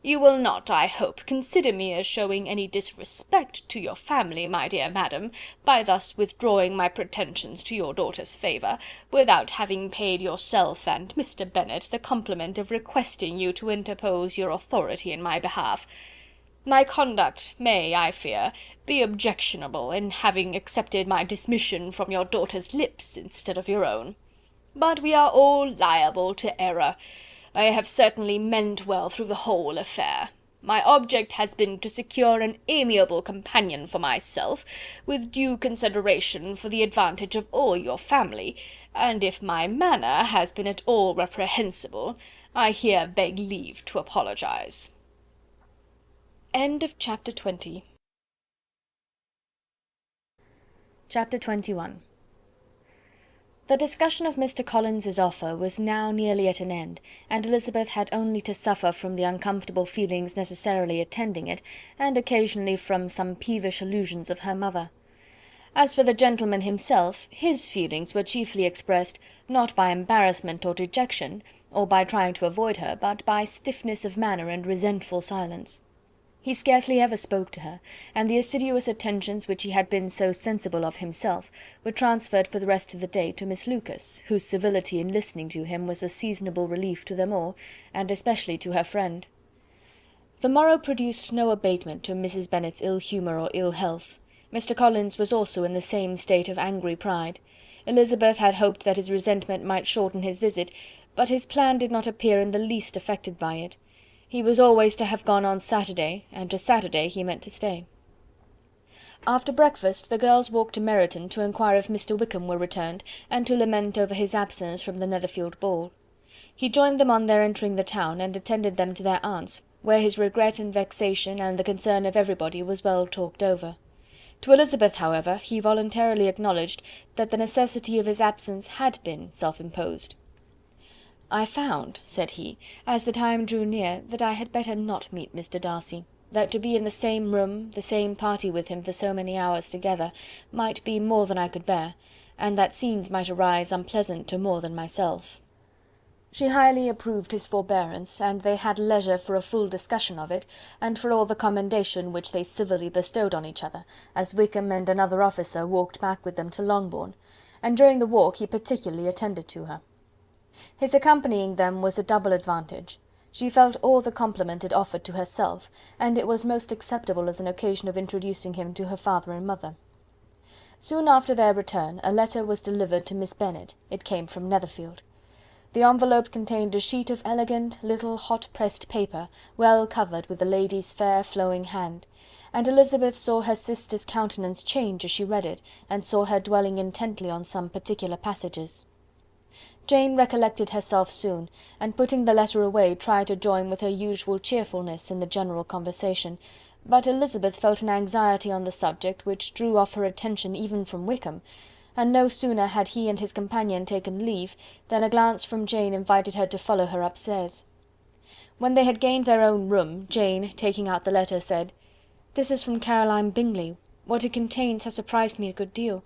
You will not, I hope, consider me as showing any disrespect to your family, my dear madam, by thus withdrawing my pretensions to your daughter's favour, without having paid yourself and Mr. Bennet the compliment of requesting you to interpose your authority in my behalf. My conduct may, I fear, be objectionable in having accepted my dismission from your daughter's lips instead of your own. But we are all liable to error. I have certainly meant well through the whole affair. My object has been to secure an amiable companion for myself, with due consideration for the advantage of all your family, and if my manner has been at all reprehensible, I here beg leave to apologize. End of chapter 20. Chapter 21. The discussion of Mr. Collins's offer was now nearly at an end, and Elizabeth had only to suffer from the uncomfortable feelings necessarily attending it, and occasionally from some peevish allusions of her mother. As for the gentleman himself, his feelings were chiefly expressed, not by embarrassment or dejection, or by trying to avoid her, but by stiffness of manner and resentful silence. He scarcely ever spoke to her, and the assiduous attentions which he had been so sensible of himself were transferred for the rest of the day to Miss Lucas, whose civility in listening to him was a seasonable relief to them all, and especially to her friend. The morrow produced no abatement to Mrs. Bennet's ill humour or ill health. Mr. Collins was also in the same state of angry pride. Elizabeth had hoped that his resentment might shorten his visit, but his plan did not appear in the least affected by it. He was always to have gone on Saturday, and to Saturday he meant to stay. After breakfast the girls walked to Meryton to inquire if Mr. Wickham were returned, and to lament over his absence from the Netherfield ball. He joined them on their entering the town, and attended them to their aunt's, where his regret and vexation and the concern of everybody was well talked over. To Elizabeth, however, he voluntarily acknowledged that the necessity of his absence had been self-imposed. "I found," said he, as the time drew near, "that I had better not meet Mr. Darcy, that to be in the same room, the same party with him for so many hours together, might be more than I could bear, and that scenes might arise unpleasant to more than myself." She highly approved his forbearance, and they had leisure for a full discussion of it, and for all the commendation which they civilly bestowed on each other, as Wickham and another officer walked back with them to Longbourn, and during the walk he particularly attended to her. His accompanying them was a double advantage. She felt all the compliment it offered to herself, and it was most acceptable as an occasion of introducing him to her father and mother. Soon after their return a letter was delivered to Miss Bennet. It came from Netherfield. The envelope contained a sheet of elegant, little, hot-pressed paper, well covered with the lady's fair flowing hand, and Elizabeth saw her sister's countenance change as she read it, and saw her dwelling intently on some particular passages. Jane recollected herself soon, and putting the letter away tried to join with her usual cheerfulness in the general conversation, but Elizabeth felt an anxiety on the subject which drew off her attention even from Wickham, and no sooner had he and his companion taken leave than a glance from Jane invited her to follow her upstairs. When they had gained their own room, Jane, taking out the letter, said, "This is from Caroline Bingley. What it contains has surprised me a good deal.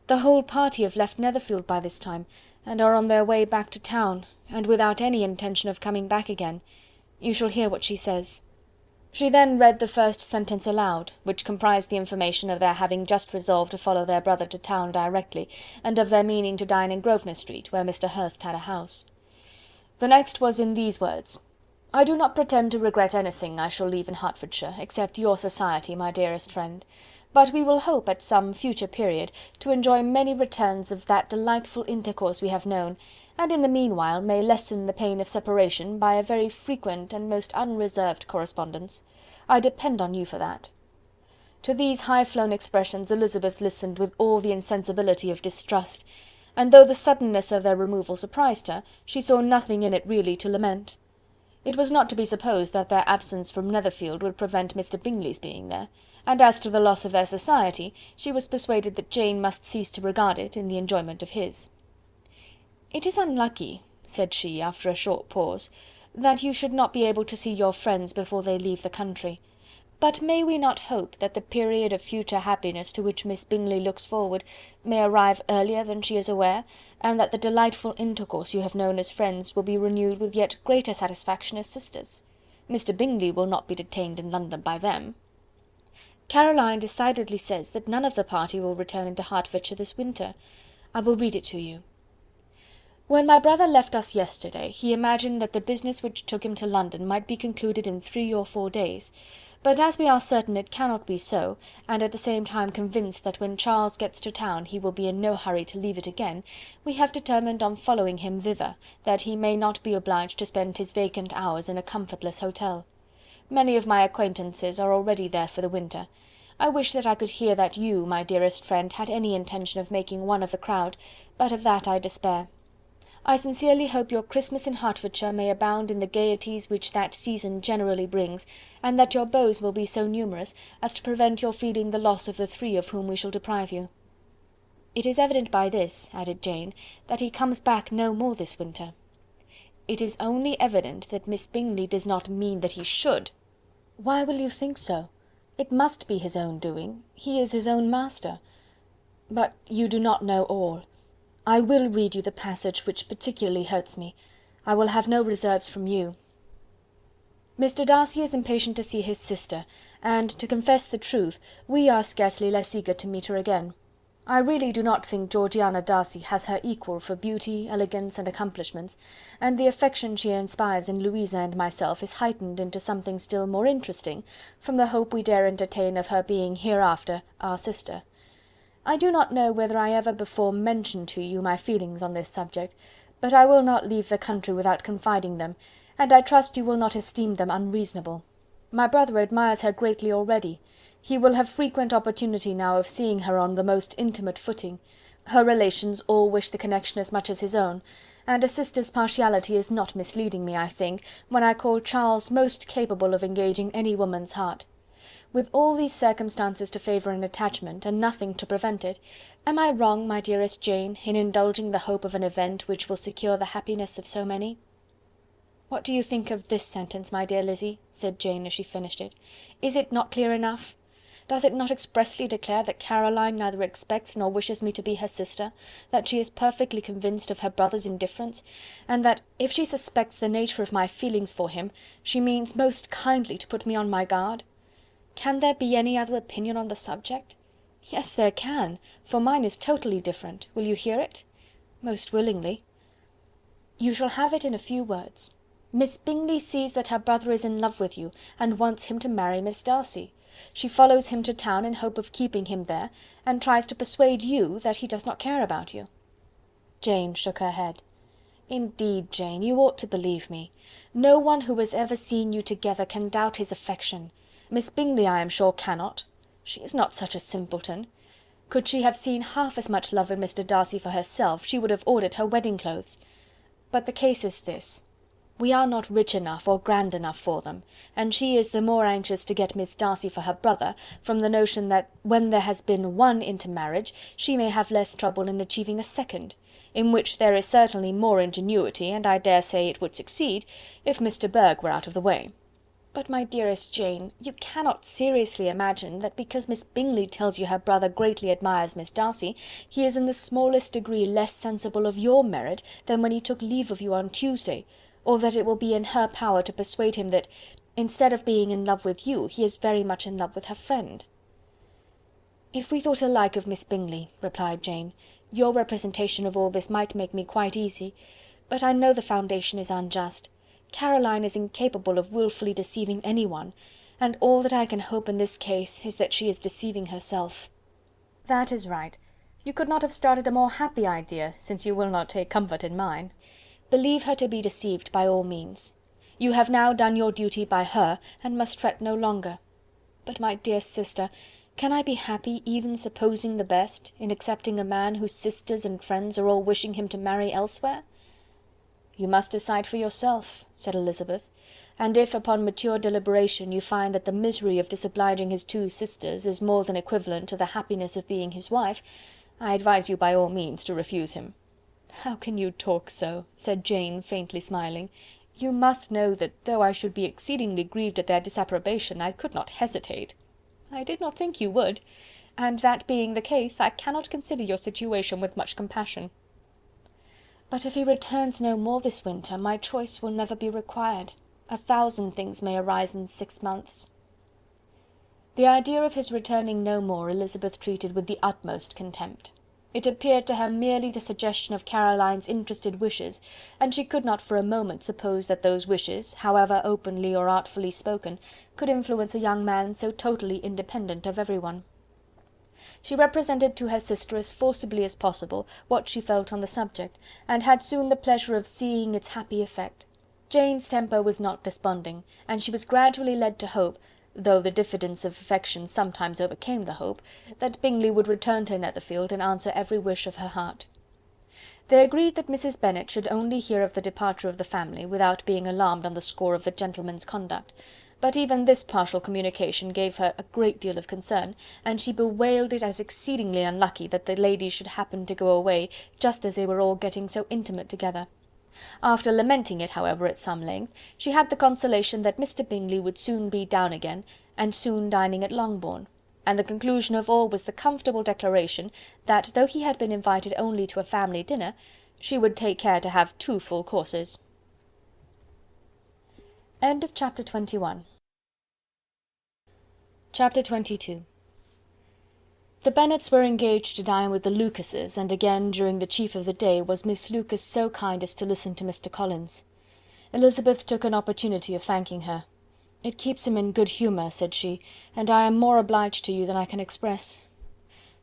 The whole party have left Netherfield by this time, and are on their way back to town, and without any intention of coming back again. You shall hear what she says." She then read the first sentence aloud, which comprised the information of their having just resolved to follow their brother to town directly, and of their meaning to dine in Grosvenor Street, where Mr. Hurst had a house. The next was in these words: "I do not pretend to regret anything I shall leave in Hertfordshire, except your society, my dearest friend. But we will hope at some future period to enjoy many returns of that delightful intercourse we have known, and in the meanwhile may lessen the pain of separation by a very frequent and most unreserved correspondence. I depend on you for that." To these high-flown expressions Elizabeth listened with all the insensibility of distrust, and though the suddenness of their removal surprised her, she saw nothing in it really to lament. It was not to be supposed that their absence from Netherfield would prevent Mr. Bingley's being there, and as to the loss of their society, she was persuaded that Jane must cease to regard it in the enjoyment of his. "It is unlucky," said she, after a short pause, "that you should not be able to see your friends before they leave the country. But may we not hope that the period of future happiness to which Miss Bingley looks forward may arrive earlier than she is aware, and that the delightful intercourse you have known as friends will be renewed with yet greater satisfaction as sisters? Mr. Bingley will not be detained in London by them." "Caroline decidedly says that none of the party will return into Hertfordshire this winter. I will read it to you. "When my brother left us yesterday, he imagined that the business which took him to London might be concluded in 3 or 4 days, but as we are certain it cannot be so, and at the same time convinced that when Charles gets to town he will be in no hurry to leave it again, we have determined on following him thither, that he may not be obliged to spend his vacant hours in a comfortless hotel. Many of my acquaintances are already there for the winter. I wish that I could hear that you, my dearest friend, had any intention of making one of the crowd, but of that I despair. I sincerely hope your Christmas in Hertfordshire may abound in the gaieties which that season generally brings, and that your beaux will be so numerous as to prevent your feeling the loss of the 3 of whom we shall deprive you. It is evident by this," added Jane, "that he comes back no more this winter." "It is only evident that Miss Bingley does not mean that he should." "Why will you think so? It must be his own doing. He is his own master. But you do not know all. I will read you the passage which particularly hurts me. I will have no reserves from you. Mr. Darcy is impatient to see his sister, and, to confess the truth, we are scarcely less eager to meet her again. I really do not think Georgiana Darcy has her equal for beauty, elegance, and accomplishments, and the affection she inspires in Louisa and myself is heightened into something still more interesting from the hope we dare entertain of her being hereafter our sister. I do not know whether I ever before mentioned to you my feelings on this subject, but I will not leave the country without confiding them, and I trust you will not esteem them unreasonable. My brother admires her greatly already. He will have frequent opportunity now of seeing her on the most intimate footing. Her relations all wish the connection as much as his own, and a sister's partiality is not misleading me, I think, when I call Charles most capable of engaging any woman's heart. With all these circumstances to favour an attachment, and nothing to prevent it, am I wrong, my dearest Jane, in indulging the hope of an event which will secure the happiness of so many?" "What do you think of this sentence, my dear Lizzy?" said Jane as she finished it. "Is it not clear enough? Does it not expressly declare that Caroline neither expects nor wishes me to be her sister, that she is perfectly convinced of her brother's indifference, and that, if she suspects the nature of my feelings for him, she means most kindly to put me on my guard? Can there be any other opinion on the subject? Yes, there can, for mine is totally different. Will you hear it?" "Most willingly." "You shall have it in a few words. Miss Bingley sees that her brother is in love with you, and wants him to marry Miss Darcy. She follows him to town in hope of keeping him there, and tries to persuade you that he does not care about you." Jane shook her head. "Indeed, Jane, you ought to believe me. No one who has ever seen you together can doubt his affection. Miss Bingley, I am sure, cannot. She is not such a simpleton. Could she have seen half as much love in Mr. Darcy for herself, she would have ordered her wedding clothes. But the case is this. We are not rich enough or grand enough for them, and she is the more anxious to get Miss Darcy for her brother, from the notion that when there has been one intermarriage, she may have less trouble in achieving a second, in which there is certainly more ingenuity, and I dare say it would succeed, if Mr. Burgh were out of the way. But, my dearest Jane, you cannot seriously imagine that because Miss Bingley tells you her brother greatly admires Miss Darcy, he is in the smallest degree less sensible of your merit than when he took leave of you on Tuesday, or that it will be in her power to persuade him that, instead of being in love with you, he is very much in love with her friend." "If we thought alike of Miss Bingley," replied Jane, "your representation of all this might make me quite easy, but I know the foundation is unjust. Caroline is incapable of wilfully deceiving any one, and all that I can hope in this case is that she is deceiving herself." "That is right. You could not have started a more happy idea, since you will not take comfort in mine. Believe her to be deceived by all means. You have now done your duty by her, and must fret no longer. But, my dear sister, can I be happy, even supposing the best, in accepting a man whose sisters and friends are all wishing him to marry elsewhere?" "You must decide for yourself," said Elizabeth, "and if upon mature deliberation you find that the misery of disobliging his 2 sisters is more than equivalent to the happiness of being his wife, I advise you by all means to refuse him." "How can you talk so?" said Jane, faintly smiling. "You must know that though I should be exceedingly grieved at their disapprobation, I could not hesitate." "I did not think you would, and that being the case, I cannot consider your situation with much compassion. But if he returns no more this winter, my choice will never be required. 1,000 things may arise in 6 months." The idea of his returning no more Elizabeth treated with the utmost contempt. It appeared to her merely the suggestion of Caroline's interested wishes, and she could not for a moment suppose that those wishes, however openly or artfully spoken, could influence a young man so totally independent of everyone. She represented to her sister as forcibly as possible what she felt on the subject, and had soon the pleasure of seeing its happy effect. Jane's temper was not desponding, and she was gradually led to hope, though the diffidence of affection sometimes overcame the hope, that Bingley would return to Netherfield and answer every wish of her heart. They agreed that Mrs. Bennet should only hear of the departure of the family, without being alarmed on the score of the gentleman's conduct; but even this partial communication gave her a great deal of concern, and she bewailed it as exceedingly unlucky that the ladies should happen to go away just as they were all getting so intimate together. After lamenting it, however, at some length, she had the consolation that Mr. Bingley would soon be down again, and soon dining at Longbourn; and the conclusion of all was the comfortable declaration that, though he had been invited only to a family dinner, she would take care to have 2 full courses. Chapter 21. Chapter 22. The Bennets were engaged to dine with the Lucases, and again during the chief of the day was Miss Lucas so kind as to listen to Mr. Collins. Elizabeth took an opportunity of thanking her. "It keeps him in good humour," said she, "and I am more obliged to you than I can express."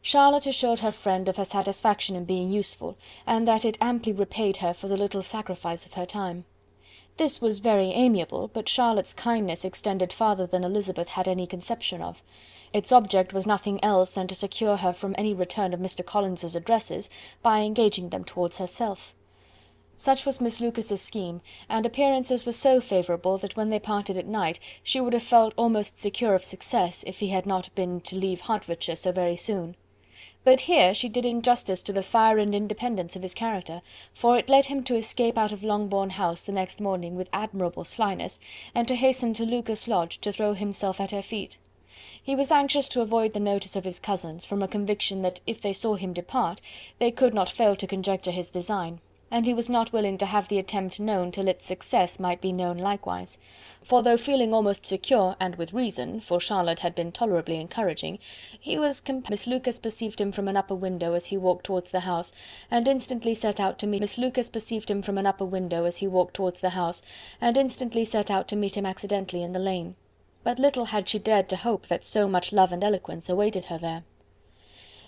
Charlotte assured her friend of her satisfaction in being useful, and that it amply repaid her for the little sacrifice of her time. This was very amiable, but Charlotte's kindness extended farther than Elizabeth had any conception of. Its object was nothing else than to secure her from any return of Mr. Collins's addresses, by engaging them towards herself. Such was Miss Lucas's scheme, and appearances were so favourable that when they parted at night she would have felt almost secure of success if he had not been to leave Hertfordshire so very soon. But here she did injustice to the fire and independence of his character, for it led him to escape out of Longbourn House the next morning with admirable slyness, and to hasten to Lucas Lodge to throw himself at her feet. He was anxious to avoid the notice of his cousins, from a conviction that if they saw him depart, they could not fail to conjecture his design, and he was not willing to have the attempt known till its success might be known likewise; for though feeling almost secure, and with reason, for Charlotte had been tolerably encouraging, he was Miss Lucas perceived him from an upper window as he walked towards the house, and instantly set out to meet him accidentally in the lane. But little had she dared to hope that so much love and eloquence awaited her there.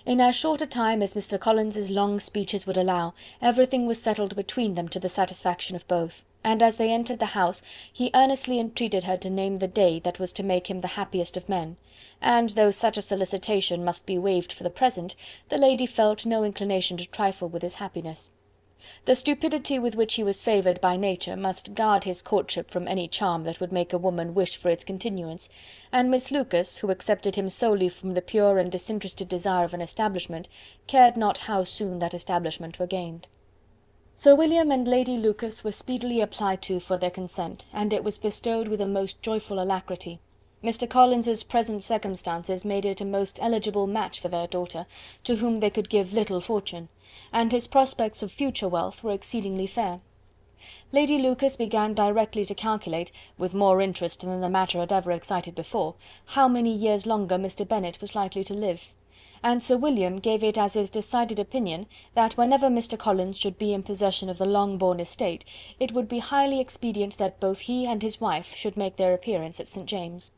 In as short a time as Mr. Collins's long speeches would allow, everything was settled between them to the satisfaction of both, and as they entered the house, he earnestly entreated her to name the day that was to make him the happiest of men, and though such a solicitation must be waived for the present, the lady felt no inclination to trifle with his happiness. The stupidity with which he was favoured by nature must guard his courtship from any charm that would make a woman wish for its continuance, and Miss Lucas, who accepted him solely from the pure and disinterested desire of an establishment, cared not how soon that establishment were gained. Sir William and Lady Lucas were speedily applied to for their consent, and it was bestowed with a most joyful alacrity. Mr. Collins's present circumstances made it a most eligible match for their daughter, to whom they could give little fortune, and his prospects of future wealth were exceedingly fair. Lady Lucas began directly to calculate, with more interest than the matter had ever excited before, how many years longer Mr. Bennet was likely to live, and Sir William gave it as his decided opinion that whenever Mr. Collins should be in possession of the Longbourn estate, it would be highly expedient that both he and his wife should make their appearance at St. James's.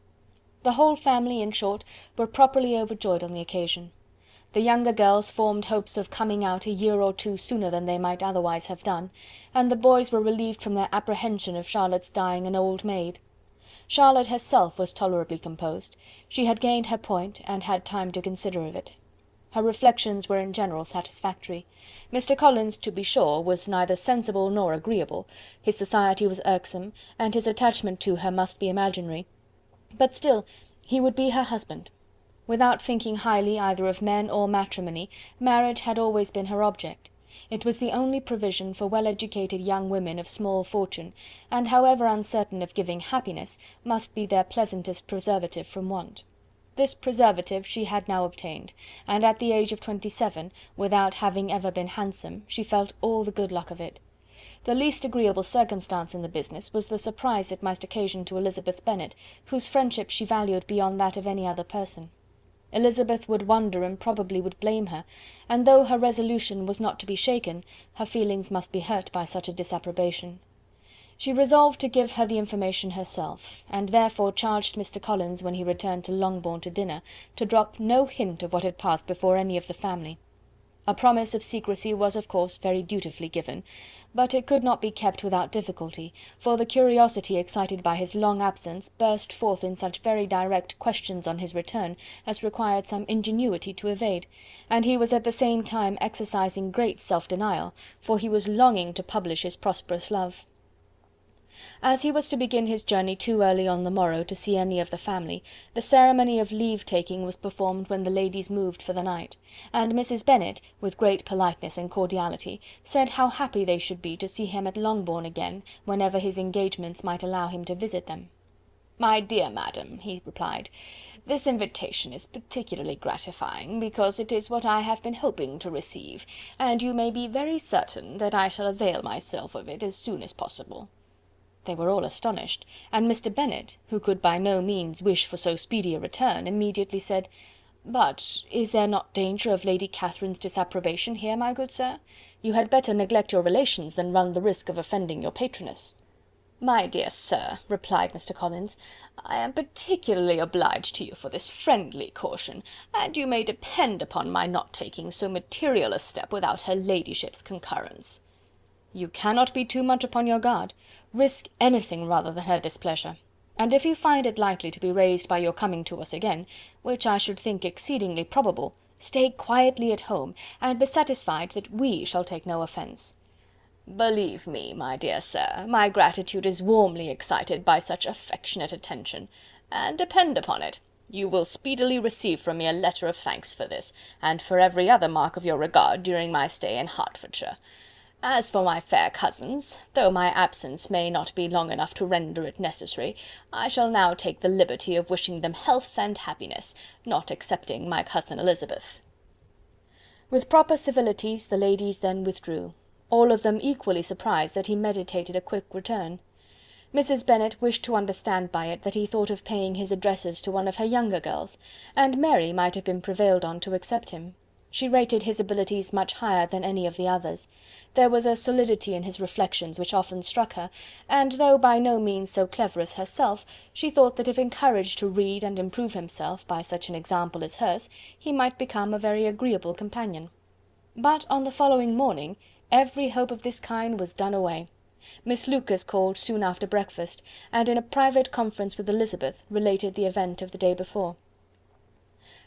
The whole family, in short, were properly overjoyed on the occasion. The younger girls formed hopes of coming out a year or 2 sooner than they might otherwise have done, and the boys were relieved from their apprehension of Charlotte's dying an old maid. Charlotte herself was tolerably composed; she had gained her point, and had time to consider of it. Her reflections were in general satisfactory. Mr. Collins, to be sure, was neither sensible nor agreeable, his society was irksome, and his attachment to her must be imaginary, but still he would be her husband. Without thinking highly either of men or matrimony, marriage had always been her object. It was the only provision for well-educated young women of small fortune, and however uncertain of giving happiness, must be their pleasantest preservative from want. This preservative she had now obtained, and at the age of 27, without having ever been handsome, she felt all the good luck of it. The least agreeable circumstance in the business was the surprise it must occasion to Elizabeth Bennet, whose friendship she valued beyond that of any other person. Elizabeth would wonder and probably would blame her, and though her resolution was not to be shaken, her feelings must be hurt by such a disapprobation. She resolved to give her the information herself, and therefore charged Mr. Collins, when he returned to Longbourn to dinner, to drop no hint of what had passed before any of the family. A promise of secrecy was of course very dutifully given, but it could not be kept without difficulty, for the curiosity excited by his long absence burst forth in such very direct questions on his return as required some ingenuity to evade, and he was at the same time exercising great self-denial, for he was longing to publish his prosperous love. As he was to begin his journey too early on the morrow to see any of the family, the ceremony of leave-taking was performed when the ladies moved for the night, and Mrs. Bennet, with great politeness and cordiality, said how happy they should be to see him at Longbourn again, whenever his engagements might allow him to visit them. "My dear madam," he replied, "this invitation is particularly gratifying, because it is what I have been hoping to receive, and you may be very certain that I shall avail myself of it as soon as possible." They were all astonished, and Mr. Bennet, who could by no means wish for so speedy a return, immediately said, "But is there not danger of Lady Catherine's disapprobation here, my good sir? You had better neglect your relations than run the risk of offending your patroness." "My dear sir," replied Mr. Collins, "I am particularly obliged to you for this friendly caution, and you may depend upon my not taking so material a step without her ladyship's concurrence." "You cannot be too much upon your guard. Risk anything rather than her displeasure, and if you find it likely to be raised by your coming to us again, which I should think exceedingly probable, stay quietly at home, and be satisfied that we shall take no offence." "Believe me, my dear sir, my gratitude is warmly excited by such affectionate attention, and depend upon it, you will speedily receive from me a letter of thanks for this, and for every other mark of your regard during my stay in Hertfordshire. As for my fair cousins, though my absence may not be long enough to render it necessary, I shall now take the liberty of wishing them health and happiness, not excepting my cousin Elizabeth." With proper civilities the ladies then withdrew, all of them equally surprised that he meditated a quick return. Mrs. Bennet wished to understand by it that he thought of paying his addresses to one of her younger girls, and Mary might have been prevailed on to accept him. She rated his abilities much higher than any of the others. There was a solidity in his reflections which often struck her, and though by no means so clever as herself, she thought that if encouraged to read and improve himself by such an example as hers, he might become a very agreeable companion. But on the following morning every hope of this kind was done away. Miss Lucas called soon after breakfast, and in a private conference with Elizabeth related the event of the day before.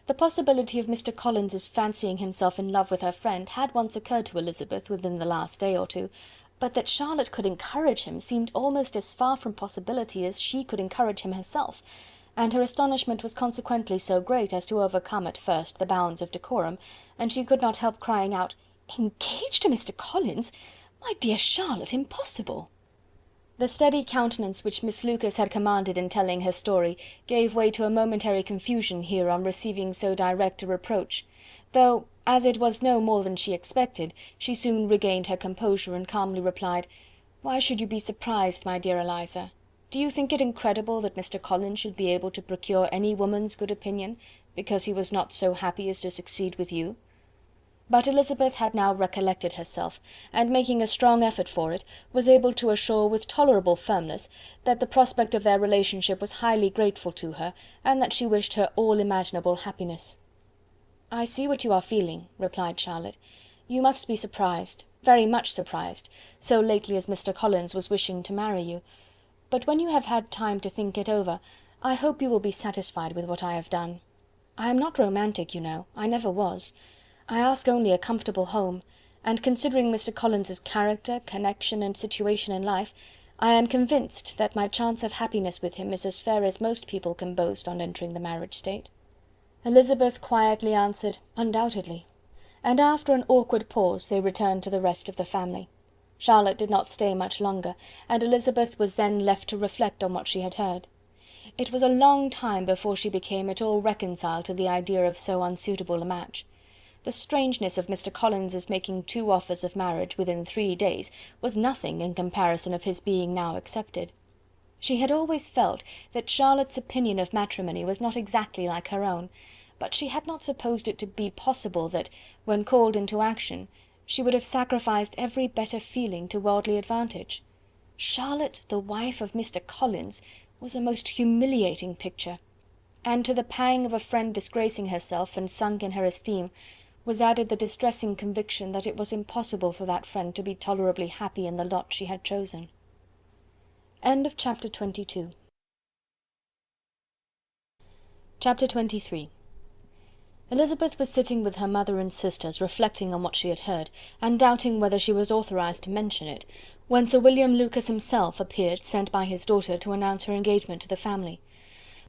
The possibility of Mr. Collins's fancying himself in love with her friend had once occurred to Elizabeth within the last day or two, but that Charlotte could encourage him seemed almost as far from possibility as she could encourage him herself, and her astonishment was consequently so great as to overcome at first the bounds of decorum, and she could not help crying out, "Engaged to Mr. Collins! My dear Charlotte, impossible!" The steady countenance which Miss Lucas had commanded in telling her story gave way to a momentary confusion here on receiving so direct a reproach, though, as it was no more than she expected, she soon regained her composure and calmly replied, "Why should you be surprised, my dear Eliza? Do you think it incredible that Mr. Collins should be able to procure any woman's good opinion, because he was not so happy as to succeed with you?" But Elizabeth had now recollected herself, and making a strong effort for it, was able to assure with tolerable firmness that the prospect of their relationship was highly grateful to her, and that she wished her all imaginable happiness. "I see what you are feeling," replied Charlotte. "You must be surprised, very much surprised, so lately as Mr. Collins was wishing to marry you. But when you have had time to think it over, I hope you will be satisfied with what I have done. I am not romantic, you know, I never was. I ask only a comfortable home, and considering Mr. Collins's character, connection, and situation in life, I am convinced that my chance of happiness with him is as fair as most people can boast on entering the marriage state." Elizabeth quietly answered, "Undoubtedly," and after an awkward pause they returned to the rest of the family. Charlotte did not stay much longer, and Elizabeth was then left to reflect on what she had heard. It was a long time before she became at all reconciled to the idea of so unsuitable a match. The strangeness of Mr. Collins's making 2 offers of marriage within 3 days was nothing in comparison of his being now accepted. She had always felt that Charlotte's opinion of matrimony was not exactly like her own, but she had not supposed it to be possible that, when called into action, she would have sacrificed every better feeling to worldly advantage. Charlotte, the wife of Mr. Collins, was a most humiliating picture, and to the pang of a friend disgracing herself and sunk in her esteem, was added the distressing conviction that it was impossible for that friend to be tolerably happy in the lot she had chosen. End of chapter 22. Chapter 23. Elizabeth was sitting with her mother and sisters, reflecting on what she had heard, and doubting whether she was authorized to mention it, when Sir William Lucas himself appeared, sent by his daughter to announce her engagement to the family.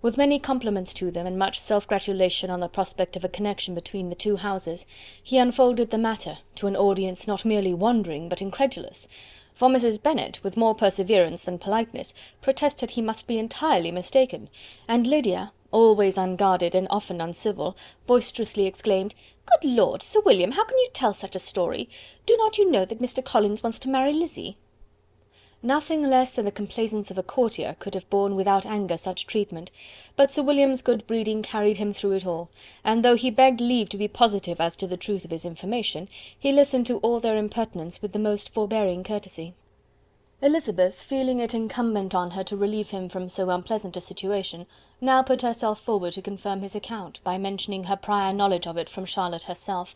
With many compliments to them, and much self-gratulation on the prospect of a connection between the 2 houses, he unfolded the matter to an audience not merely wondering but incredulous, for Mrs. Bennet, with more perseverance than politeness, protested he must be entirely mistaken, and Lydia, always unguarded and often uncivil, boisterously exclaimed, "Good Lord, Sir William, how can you tell such a story? Do not you know that Mr. Collins wants to marry Lizzie?" Nothing less than the complaisance of a courtier could have borne without anger such treatment, but Sir William's good breeding carried him through it all, and though he begged leave to be positive as to the truth of his information, he listened to all their impertinence with the most forbearing courtesy. Elizabeth, feeling it incumbent on her to relieve him from so unpleasant a situation, now put herself forward to confirm his account, by mentioning her prior knowledge of it from Charlotte herself,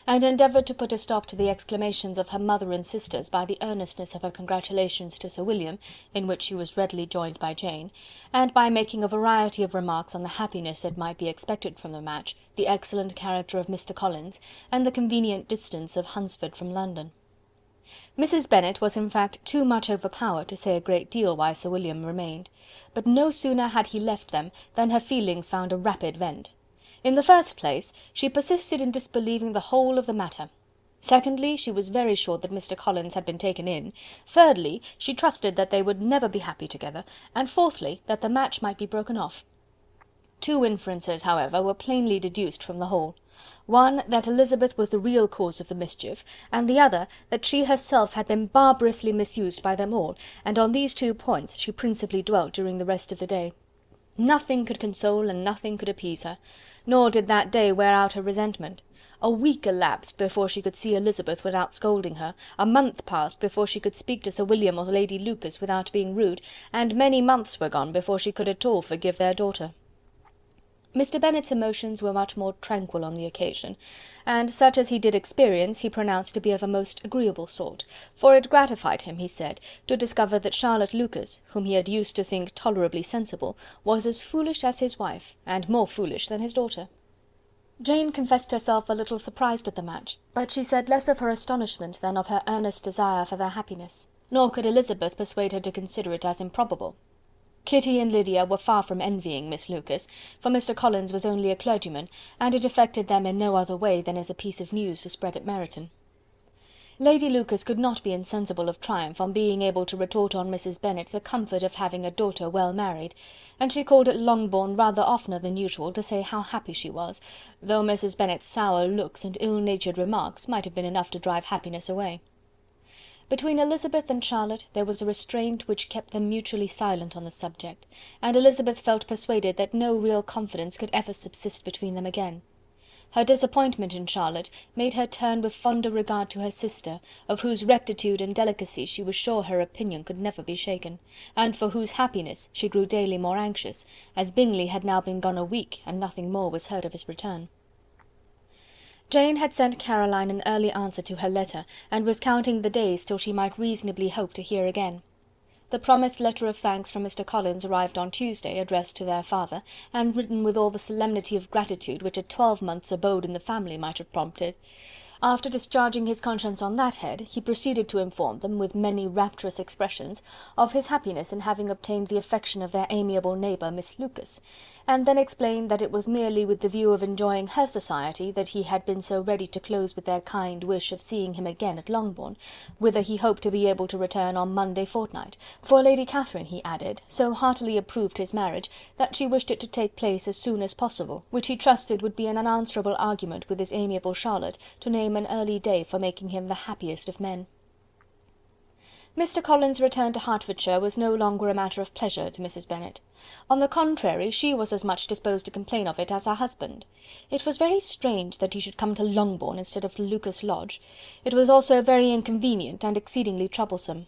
and endeavoured to put a stop to the exclamations of her mother and sisters by the earnestness of her congratulations to Sir William, in which she was readily joined by Jane, and by making a variety of remarks on the happiness that might be expected from the match, the excellent character of Mr. Collins, and the convenient distance of Hunsford from London. Mrs. Bennet was in fact too much overpowered to say a great deal while Sir William remained, but no sooner had he left them than her feelings found a rapid vent. In the first place, she persisted in disbelieving the whole of the matter. Secondly, she was very sure that Mr. Collins had been taken in. Thirdly, she trusted that they would never be happy together, and fourthly, that the match might be broken off. 2 inferences, however, were plainly deduced from the whole. One, that Elizabeth was the real cause of the mischief, and the other, that she herself had been barbarously misused by them all, and on these 2 points she principally dwelt during the rest of the day. Nothing could console and nothing could appease her, nor did that day wear out her resentment. A week elapsed before she could see Elizabeth without scolding her, a month passed before she could speak to Sir William or Lady Lucas without being rude, and many months were gone before she could at all forgive their daughter. Mr. Bennet's emotions were much more tranquil on the occasion, and such as he did experience he pronounced to be of a most agreeable sort, for it gratified him, he said, to discover that Charlotte Lucas, whom he had used to think tolerably sensible, was as foolish as his wife, and more foolish than his daughter. Jane confessed herself a little surprised at the match, but she said less of her astonishment than of her earnest desire for their happiness, nor could Elizabeth persuade her to consider it as improbable. Kitty and Lydia were far from envying Miss Lucas, for Mr. Collins was only a clergyman, and it affected them in no other way than as a piece of news to spread at Meryton. Lady Lucas could not be insensible of triumph on being able to retort on Mrs. Bennet the comfort of having a daughter well married, and she called at Longbourn rather oftener than usual to say how happy she was, though Mrs. Bennet's sour looks and ill-natured remarks might have been enough to drive happiness away. Between Elizabeth and Charlotte there was a restraint which kept them mutually silent on the subject, and Elizabeth felt persuaded that no real confidence could ever subsist between them again. Her disappointment in Charlotte made her turn with fonder regard to her sister, of whose rectitude and delicacy she was sure her opinion could never be shaken, and for whose happiness she grew daily more anxious, as Bingley had now been gone a week, and nothing more was heard of his return. Jane had sent Caroline an early answer to her letter, and was counting the days till she might reasonably hope to hear again. The promised letter of thanks from Mr. Collins arrived on Tuesday, addressed to their father, and written with all the solemnity of gratitude which a 12-month's abode in the family might have prompted. After discharging his conscience on that head, he proceeded to inform them, with many rapturous expressions, of his happiness in having obtained the affection of their amiable neighbour, Miss Lucas, and then explained that it was merely with the view of enjoying her society that he had been so ready to close with their kind wish of seeing him again at Longbourn, whither he hoped to be able to return on Monday fortnight, for Lady Catherine, he added, so heartily approved his marriage, that she wished it to take place as soon as possible, which he trusted would be an unanswerable argument with his amiable Charlotte to name an early day for making him the happiest of men. Mr. Collins's return to Hertfordshire was no longer a matter of pleasure to Mrs. Bennet. On the contrary, she was as much disposed to complain of it as her husband. It was very strange that he should come to Longbourn instead of to Lucas Lodge. It was also very inconvenient and exceedingly troublesome.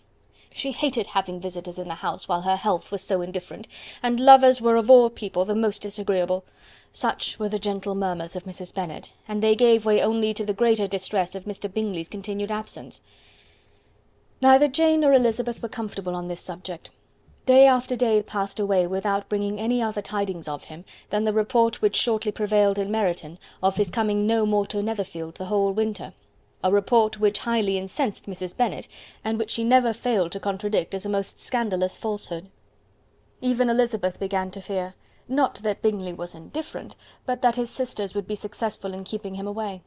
She hated having visitors in the house while her health was so indifferent, and lovers were of all people the most disagreeable. Such were the gentle murmurs of Mrs. Bennet, and they gave way only to the greater distress of Mr. Bingley's continued absence. Neither Jane nor Elizabeth were comfortable on this subject. Day after day passed away without bringing any other tidings of him than the report which shortly prevailed in Meryton of his coming no more to Netherfield the whole winter, a report which highly incensed Mrs. Bennet, and which she never failed to contradict as a most scandalous falsehood. Even Elizabeth began to fear, not that Bingley was indifferent, but that his sisters would be successful in keeping him away.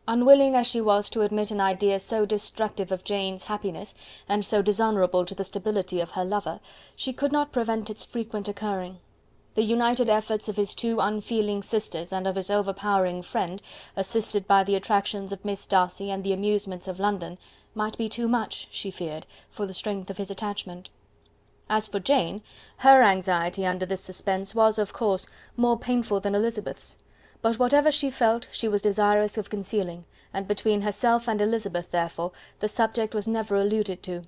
Unwilling as she was to admit an idea so destructive of Jane's happiness, and so dishonourable to the stability of her lover, she could not prevent its frequent occurring. The united efforts of his two unfeeling sisters and of his overpowering friend, assisted by the attractions of Miss Darcy and the amusements of London, might be too much, she feared, for the strength of his attachment. As for Jane, her anxiety under this suspense was, of course, more painful than Elizabeth's. But whatever she felt, she was desirous of concealing, and between herself and Elizabeth, therefore, the subject was never alluded to.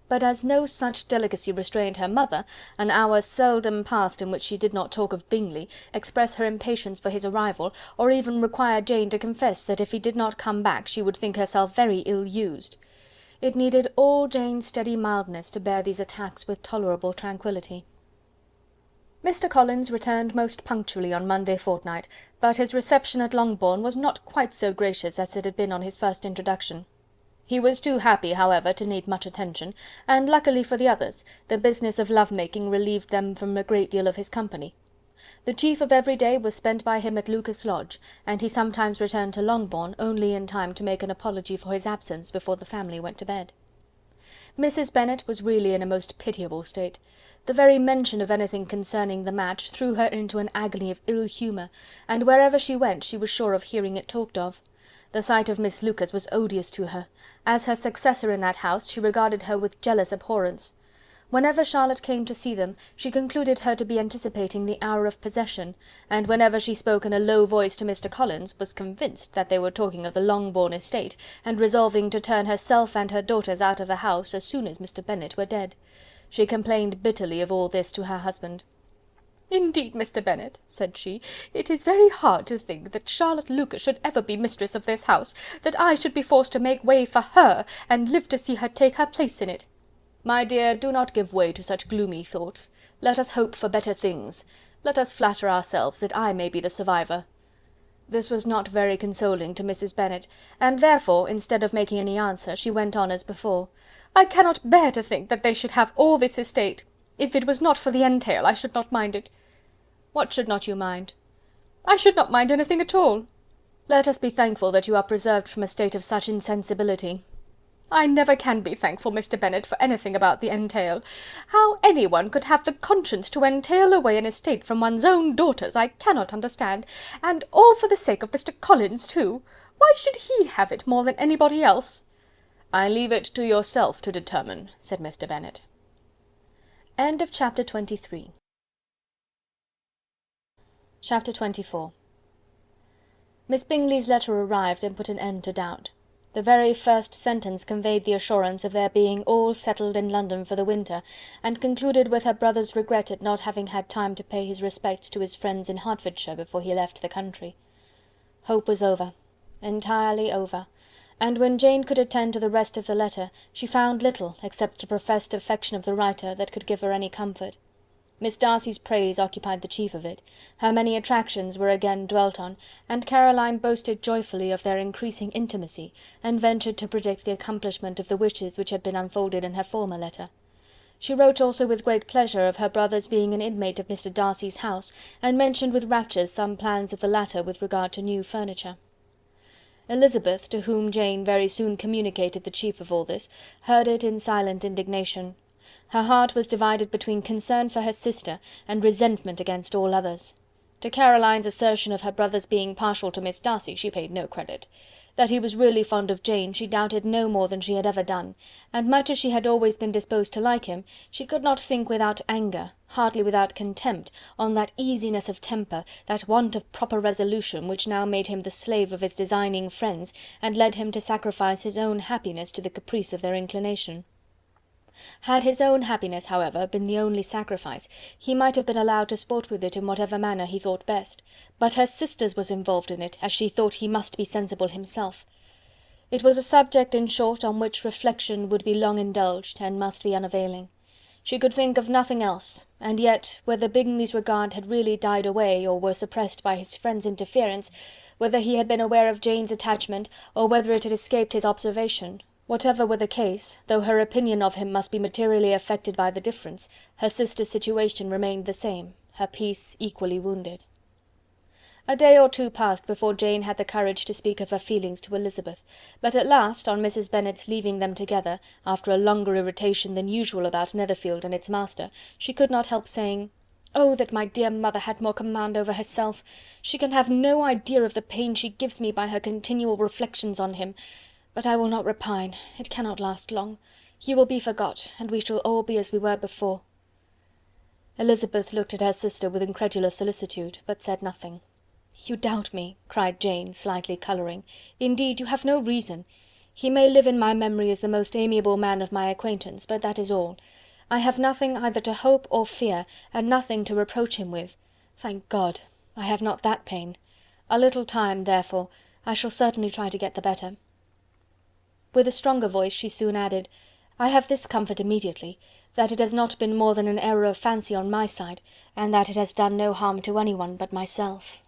But as no such delicacy restrained her mother, an hour seldom passed in which she did not talk of Bingley, express her impatience for his arrival, or even require Jane to confess that if he did not come back she would think herself very ill-used. It needed all Jane's steady mildness to bear these attacks with tolerable tranquillity. Mr. Collins returned most punctually on Monday fortnight, but his reception at Longbourn was not quite so gracious as it had been on his first introduction. He was too happy, however, to need much attention, and luckily for the others, the business of love-making relieved them from a great deal of his company. The chief of every day was spent by him at Lucas Lodge, and he sometimes returned to Longbourn only in time to make an apology for his absence before the family went to bed. Mrs. Bennet was really in a most pitiable state. The very mention of anything concerning the match threw her into an agony of ill humour, and wherever she went she was sure of hearing it talked of. The sight of Miss Lucas was odious to her. As her successor in that house, she regarded her with jealous abhorrence. Whenever Charlotte came to see them, she concluded her to be anticipating the hour of possession, and whenever she spoke in a low voice to Mr. Collins, was convinced that they were talking of the Longbourn estate, and resolving to turn herself and her daughters out of the house as soon as Mr. Bennet were dead. She complained bitterly of all this to her husband. "Indeed, Mr. Bennet," said she, "it is very hard to think that Charlotte Lucas should ever be mistress of this house, that I should be forced to make way for her, and live to see her take her place in it." "My dear, do not give way to such gloomy thoughts. Let us hope for better things. Let us flatter ourselves that I may be the survivor." This was not very consoling to Mrs. Bennet, and therefore, instead of making any answer, she went on as before. "I cannot bear to think that they should have all this estate. If it was not for the entail, I should not mind it." "What should not you mind?" "I should not mind anything at all." "Let us be thankful that you are preserved from a state of such insensibility." "I never can be thankful, Mr. Bennet, for anything about the entail. How anyone could have the conscience to entail away an estate from one's own daughters, I cannot understand, and all for the sake of Mr. Collins, too. Why should he have it more than anybody else?" "I leave it to yourself to determine," said Mr. Bennet. End of chapter 23. Chapter 24. Miss Bingley's letter arrived and put an end to doubt. The very first sentence conveyed the assurance of their being all settled in London for the winter, and concluded with her brother's regret at not having had time to pay his respects to his friends in Hertfordshire before he left the country. Hope was over, entirely over, and when Jane could attend to the rest of the letter, she found little, except the professed affection of the writer, that could give her any comfort. Miss Darcy's praise occupied the chief of it, her many attractions were again dwelt on, and Caroline boasted joyfully of their increasing intimacy, and ventured to predict the accomplishment of the wishes which had been unfolded in her former letter. She wrote also with great pleasure of her brother's being an inmate of Mr. Darcy's house, and mentioned with raptures some plans of the latter with regard to new furniture. Elizabeth, to whom Jane very soon communicated the chief of all this, heard it in silent indignation. Her heart was divided between concern for her sister and resentment against all others. To Caroline's assertion of her brother's being partial to Miss Darcy she paid no credit. That he was really fond of Jane she doubted no more than she had ever done, and much as she had always been disposed to like him, she could not think without anger, hardly without contempt, on that easiness of temper, that want of proper resolution which now made him the slave of his designing friends, and led him to sacrifice his own happiness to the caprice of their inclination. Had his own happiness, however, been the only sacrifice, he might have been allowed to sport with it in whatever manner he thought best, but her sister's was involved in it, as she thought he must be sensible himself. It was a subject, in short, on which reflection would be long indulged, and must be unavailing. She could think of nothing else, and yet, whether Bingley's regard had really died away, or were suppressed by his friend's interference, whether he had been aware of Jane's attachment, or whether it had escaped his observation, whatever were the case, though her opinion of him must be materially affected by the difference, her sister's situation remained the same, her peace equally wounded. A day or two passed before Jane had the courage to speak of her feelings to Elizabeth, but at last, on Mrs. Bennet's leaving them together, after a longer irritation than usual about Netherfield and its master, she could not help saying, "Oh, that my dear mother had more command over herself! She can have no idea of the pain she gives me by her continual reflections on him. But I will not repine, it cannot last long. He will be forgot, and we shall all be as we were before." Elizabeth looked at her sister with incredulous solicitude, but said nothing. "You doubt me," cried Jane, slightly colouring. "Indeed, you have no reason. He may live in my memory as the most amiable man of my acquaintance, but that is all. I have nothing either to hope or fear, and nothing to reproach him with. Thank God, I have not that pain. A little time, therefore, I shall certainly try to get the better." With a stronger voice she soon added, "I have this comfort immediately, that it has not been more than an error of fancy on my side, and that it has done no harm to anyone but myself."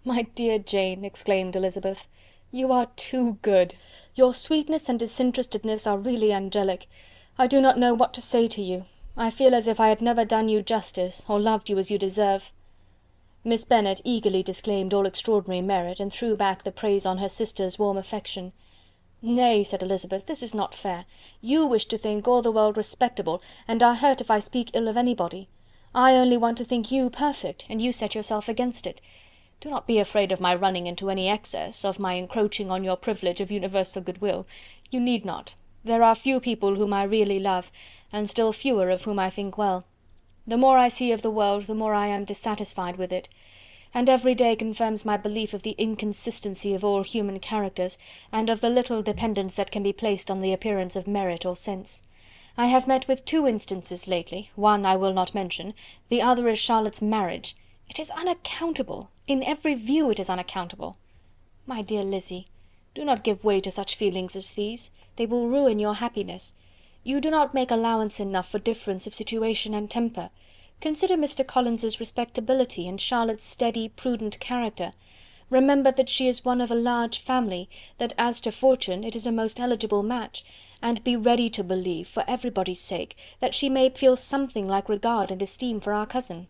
"My dear Jane," exclaimed Elizabeth, "you are too good. Your sweetness and disinterestedness are really angelic. I do not know what to say to you. I feel as if I had never done you justice, or loved you as you deserve." Miss Bennet eagerly disclaimed all extraordinary merit, and threw back the praise on her sister's warm affection. "Nay," said Elizabeth, "this is not fair. You wish to think all the world respectable, and are hurt if I speak ill of anybody. I only want to think you perfect, and you set yourself against it. Do not be afraid of my running into any excess, of my encroaching on your privilege of universal goodwill. You need not. There are few people whom I really love, and still fewer of whom I think well. The more I see of the world, the more I am dissatisfied with it, and every day confirms my belief of the inconsistency of all human characters, and of the little dependence that can be placed on the appearance of merit or sense. I have met with 2 instances lately, one I will not mention, the other is Charlotte's marriage. It is unaccountable, in every view it is unaccountable. My dear Lizzy, do not give way to such feelings as these, they will ruin your happiness. You do not make allowance enough for difference of situation and temper. Consider Mr. Collins's respectability and Charlotte's steady, prudent character. Remember that she is one of a large family, that as to fortune it is a most eligible match, and be ready to believe, for everybody's sake, that she may feel something like regard and esteem for our cousin.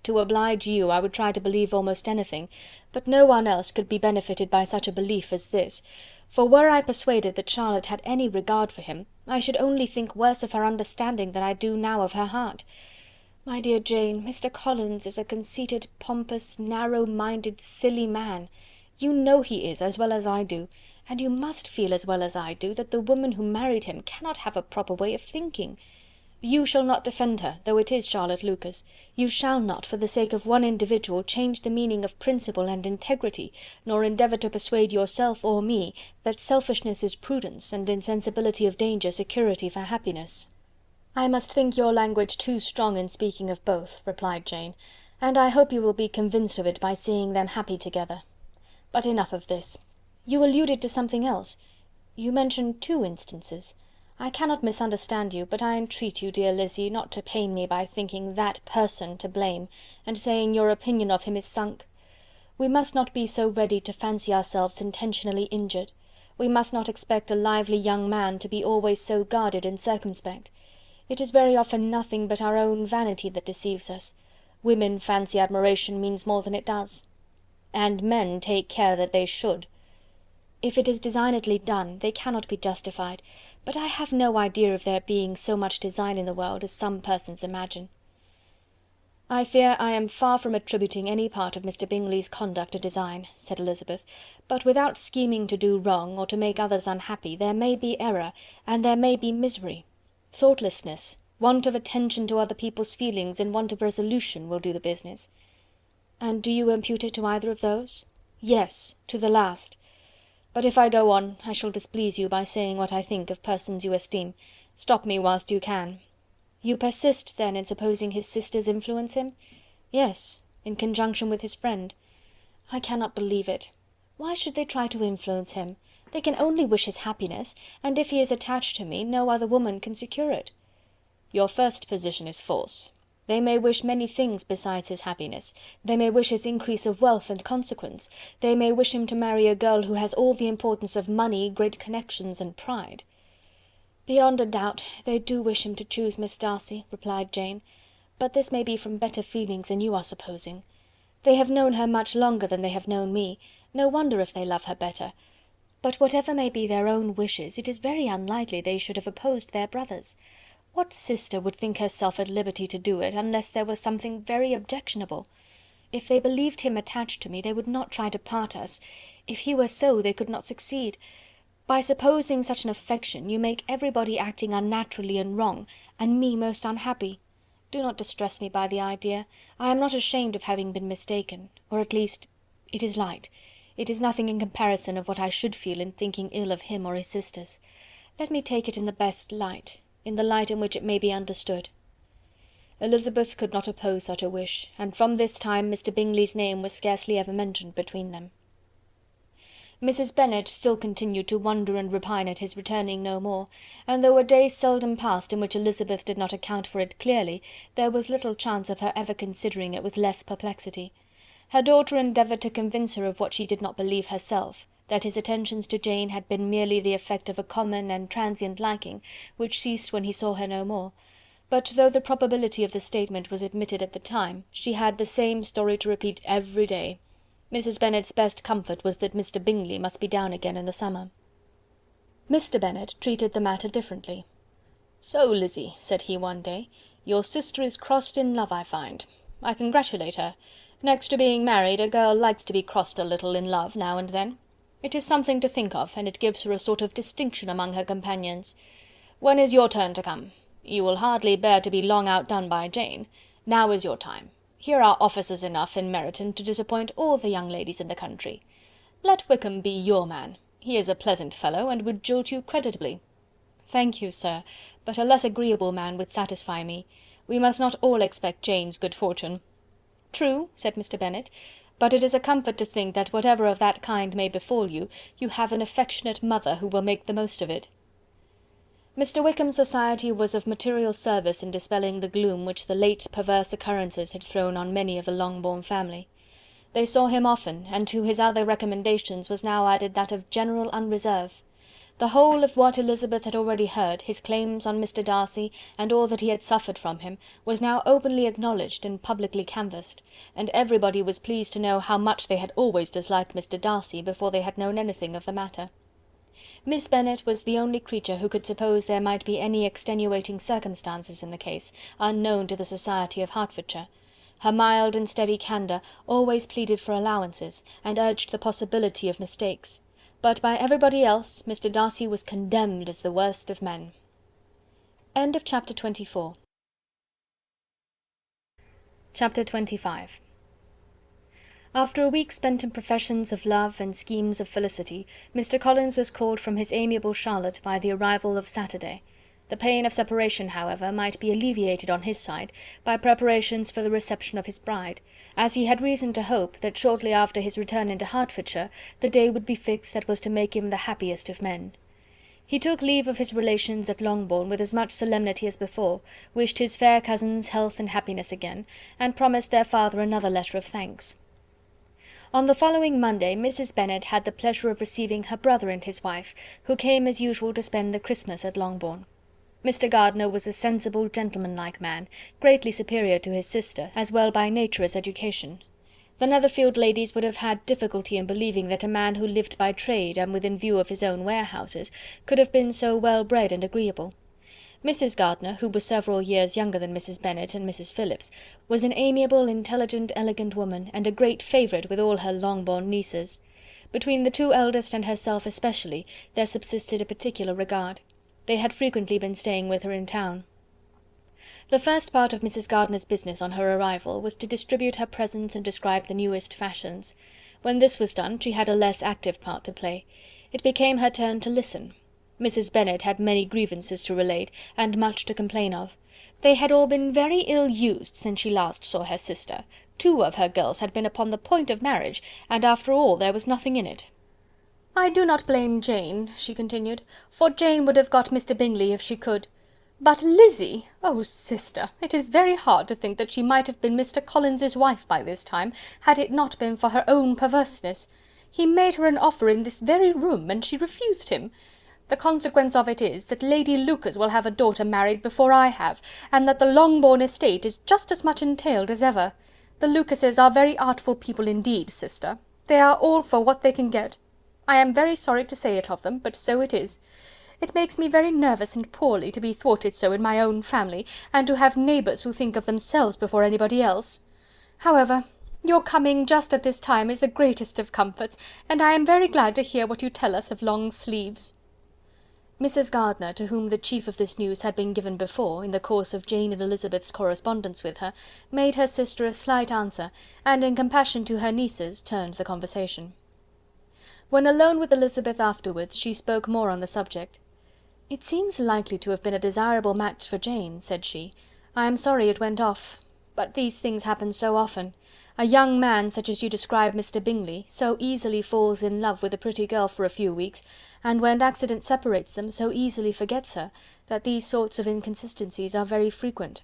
To oblige you, I would try to believe almost anything, but no one else could be benefited by such a belief as this, for were I persuaded that Charlotte had any regard for him, I should only think worse of her understanding than I do now of her heart. My dear Jane, Mr. Collins is a conceited, pompous, narrow-minded, silly man. You know he is, as well as I do, and you must feel as well as I do, that the woman who married him cannot have a proper way of thinking. You shall not defend her, though it is Charlotte Lucas. You shall not, for the sake of one individual, change the meaning of principle and integrity, nor endeavour to persuade yourself or me that selfishness is prudence, and insensibility of danger security for happiness." "I must think your language too strong in speaking of both," replied Jane, "and I hope you will be convinced of it by seeing them happy together. But enough of this. You alluded to something else. You mentioned 2 instances. I cannot misunderstand you, but I entreat you, dear Lizzy, not to pain me by thinking that person to blame, and saying your opinion of him is sunk. We must not be so ready to fancy ourselves intentionally injured. We must not expect a lively young man to be always so guarded and circumspect. It is very often nothing but our own vanity that deceives us. Women fancy admiration means more than it does. And men take care that they should. If it is designedly done, they cannot be justified, but I have no idea of there being so much design in the world as some persons imagine. "I fear I am far from attributing any part of Mr. Bingley's conduct to design," said Elizabeth, "but without scheming to do wrong, or to make others unhappy, there may be error, and there may be misery. Thoughtlessness, want of attention to other people's feelings, and want of resolution will do the business." "And do you impute it to either of those?" "Yes, to the last. But if I go on, I shall displease you by saying what I think of persons you esteem. Stop me whilst you can." "You persist, then, in supposing his sisters influence him?" "Yes, in conjunction with his friend." "I cannot believe it. Why should they try to influence him? They can only wish his happiness, and if he is attached to me, no other woman can secure it." "Your first position is false. They may wish many things besides his happiness. They may wish his increase of wealth and consequence. They may wish him to marry a girl who has all the importance of money, great connections, and pride." "Beyond a doubt, they do wish him to choose Miss Darcy," replied Jane, "but this may be from better feelings than you are supposing. They have known her much longer than they have known me. No wonder if they love her better. But whatever may be their own wishes, it is very unlikely they should have opposed their brothers. What sister would think herself at liberty to do it, unless there was something very objectionable? If they believed him attached to me, they would not try to part us. If he were so, they could not succeed. By supposing such an affection, you make everybody acting unnaturally and wrong, and me most unhappy. Do not distress me by the idea. I am not ashamed of having been mistaken, or at least it is light. It is nothing in comparison of what I should feel in thinking ill of him or his sisters. Let me take it in the best light, in the light in which it may be understood." Elizabeth could not oppose such a wish, and from this time Mr. Bingley's name was scarcely ever mentioned between them. Mrs. Bennet still continued to wonder and repine at his returning no more, and though a day seldom passed in which Elizabeth did not account for it clearly, there was little chance of her ever considering it with less perplexity. Her daughter endeavoured to convince her of what she did not believe herself, that his attentions to Jane had been merely the effect of a common and transient liking, which ceased when he saw her no more. But though the probability of the statement was admitted at the time, she had the same story to repeat every day. Mrs. Bennet's best comfort was that Mr. Bingley must be down again in the summer. Mr. Bennet treated the matter differently. "So, Lizzy," said he one day, "your sister is crossed in love, I find. I congratulate her. Next to being married, a girl likes to be crossed a little in love now and then. It is something to think of, and it gives her a sort of distinction among her companions. When is your turn to come? You will hardly bear to be long outdone by Jane. Now is your time. Here are officers enough in Meryton to disappoint all the young ladies in the country. Let Wickham be your man. He is a pleasant fellow, and would jilt you creditably." "Thank you, sir, but a less agreeable man would satisfy me. We must not all expect Jane's good fortune." "True," said Mr. Bennet, "but it is a comfort to think that whatever of that kind may befall you, you have an affectionate mother who will make the most of it." Mr. Wickham's society was of material service in dispelling the gloom which the late perverse occurrences had thrown on many of the Longbourn family. They saw him often, and to his other recommendations was now added that of general unreserve. The whole of what Elizabeth had already heard, his claims on Mr. Darcy, and all that he had suffered from him, was now openly acknowledged and publicly canvassed, and everybody was pleased to know how much they had always disliked Mr. Darcy before they had known anything of the matter. Miss Bennet was the only creature who could suppose there might be any extenuating circumstances in the case, unknown to the society of Hertfordshire. Her mild and steady candour always pleaded for allowances, and urged the possibility of mistakes. But by everybody else, Mr. Darcy was condemned as the worst of men. End of chapter 24. Chapter 25. After a week spent in professions of love and schemes of felicity, Mr. Collins was called from his amiable Charlotte by the arrival of Saturday. The pain of separation, however, might be alleviated on his side by preparations for the reception of his bride, as he had reason to hope that shortly after his return into Hertfordshire the day would be fixed that was to make him the happiest of men. He took leave of his relations at Longbourn with as much solemnity as before, wished his fair cousins health and happiness again, and promised their father another letter of thanks. On the following Monday, Mrs. Bennet had the pleasure of receiving her brother and his wife, who came as usual to spend the Christmas at Longbourn. Mr. Gardiner was a sensible, gentlemanlike man, greatly superior to his sister, as well by nature as education. The Netherfield ladies would have had difficulty in believing that a man who lived by trade and within view of his own warehouses could have been so well bred and agreeable. Mrs. Gardiner, who was several years younger than Mrs. Bennet and Mrs. Phillips, was an amiable, intelligent, elegant woman, and a great favourite with all her Longbourn nieces. Between the two eldest and herself especially there subsisted a particular regard. They had frequently been staying with her in town. The first part of Mrs. Gardiner's business on her arrival was to distribute her presents and describe the newest fashions. When this was done, she had a less active part to play. It became her turn to listen. Mrs. Bennet had many grievances to relate, and much to complain of. They had all been very ill used since she last saw her sister. 2 of her girls had been upon the point of marriage, and after all there was nothing in it. "I do not blame Jane," she continued, "for Jane would have got Mr. Bingley if she could. But Lizzie! Oh, sister, it is very hard to think that she might have been Mr. Collins's wife by this time, had it not been for her own perverseness. He made her an offer in this very room, and she refused him. The consequence of it is, that Lady Lucas will have a daughter married before I have, and that the Longbourn estate is just as much entailed as ever. The Lucases are very artful people indeed, sister. They are all for what they can get. I am very sorry to say it of them, but so it is. It makes me very nervous and poorly to be thwarted so in my own family, and to have neighbours who think of themselves before anybody else. However, your coming just at this time is the greatest of comforts, and I am very glad to hear what you tell us of long sleeves." Mrs. Gardiner, to whom the chief of this news had been given before, in the course of Jane and Elizabeth's correspondence with her, made her sister a slight answer, and in compassion to her nieces, turned the conversation. When alone with Elizabeth afterwards, she spoke more on the subject. "It seems likely to have been a desirable match for Jane," said she. "I am sorry it went off. But these things happen so often. A young man, such as you describe Mr. Bingley, so easily falls in love with a pretty girl for a few weeks, and when accident separates them, so easily forgets her, that these sorts of inconsistencies are very frequent."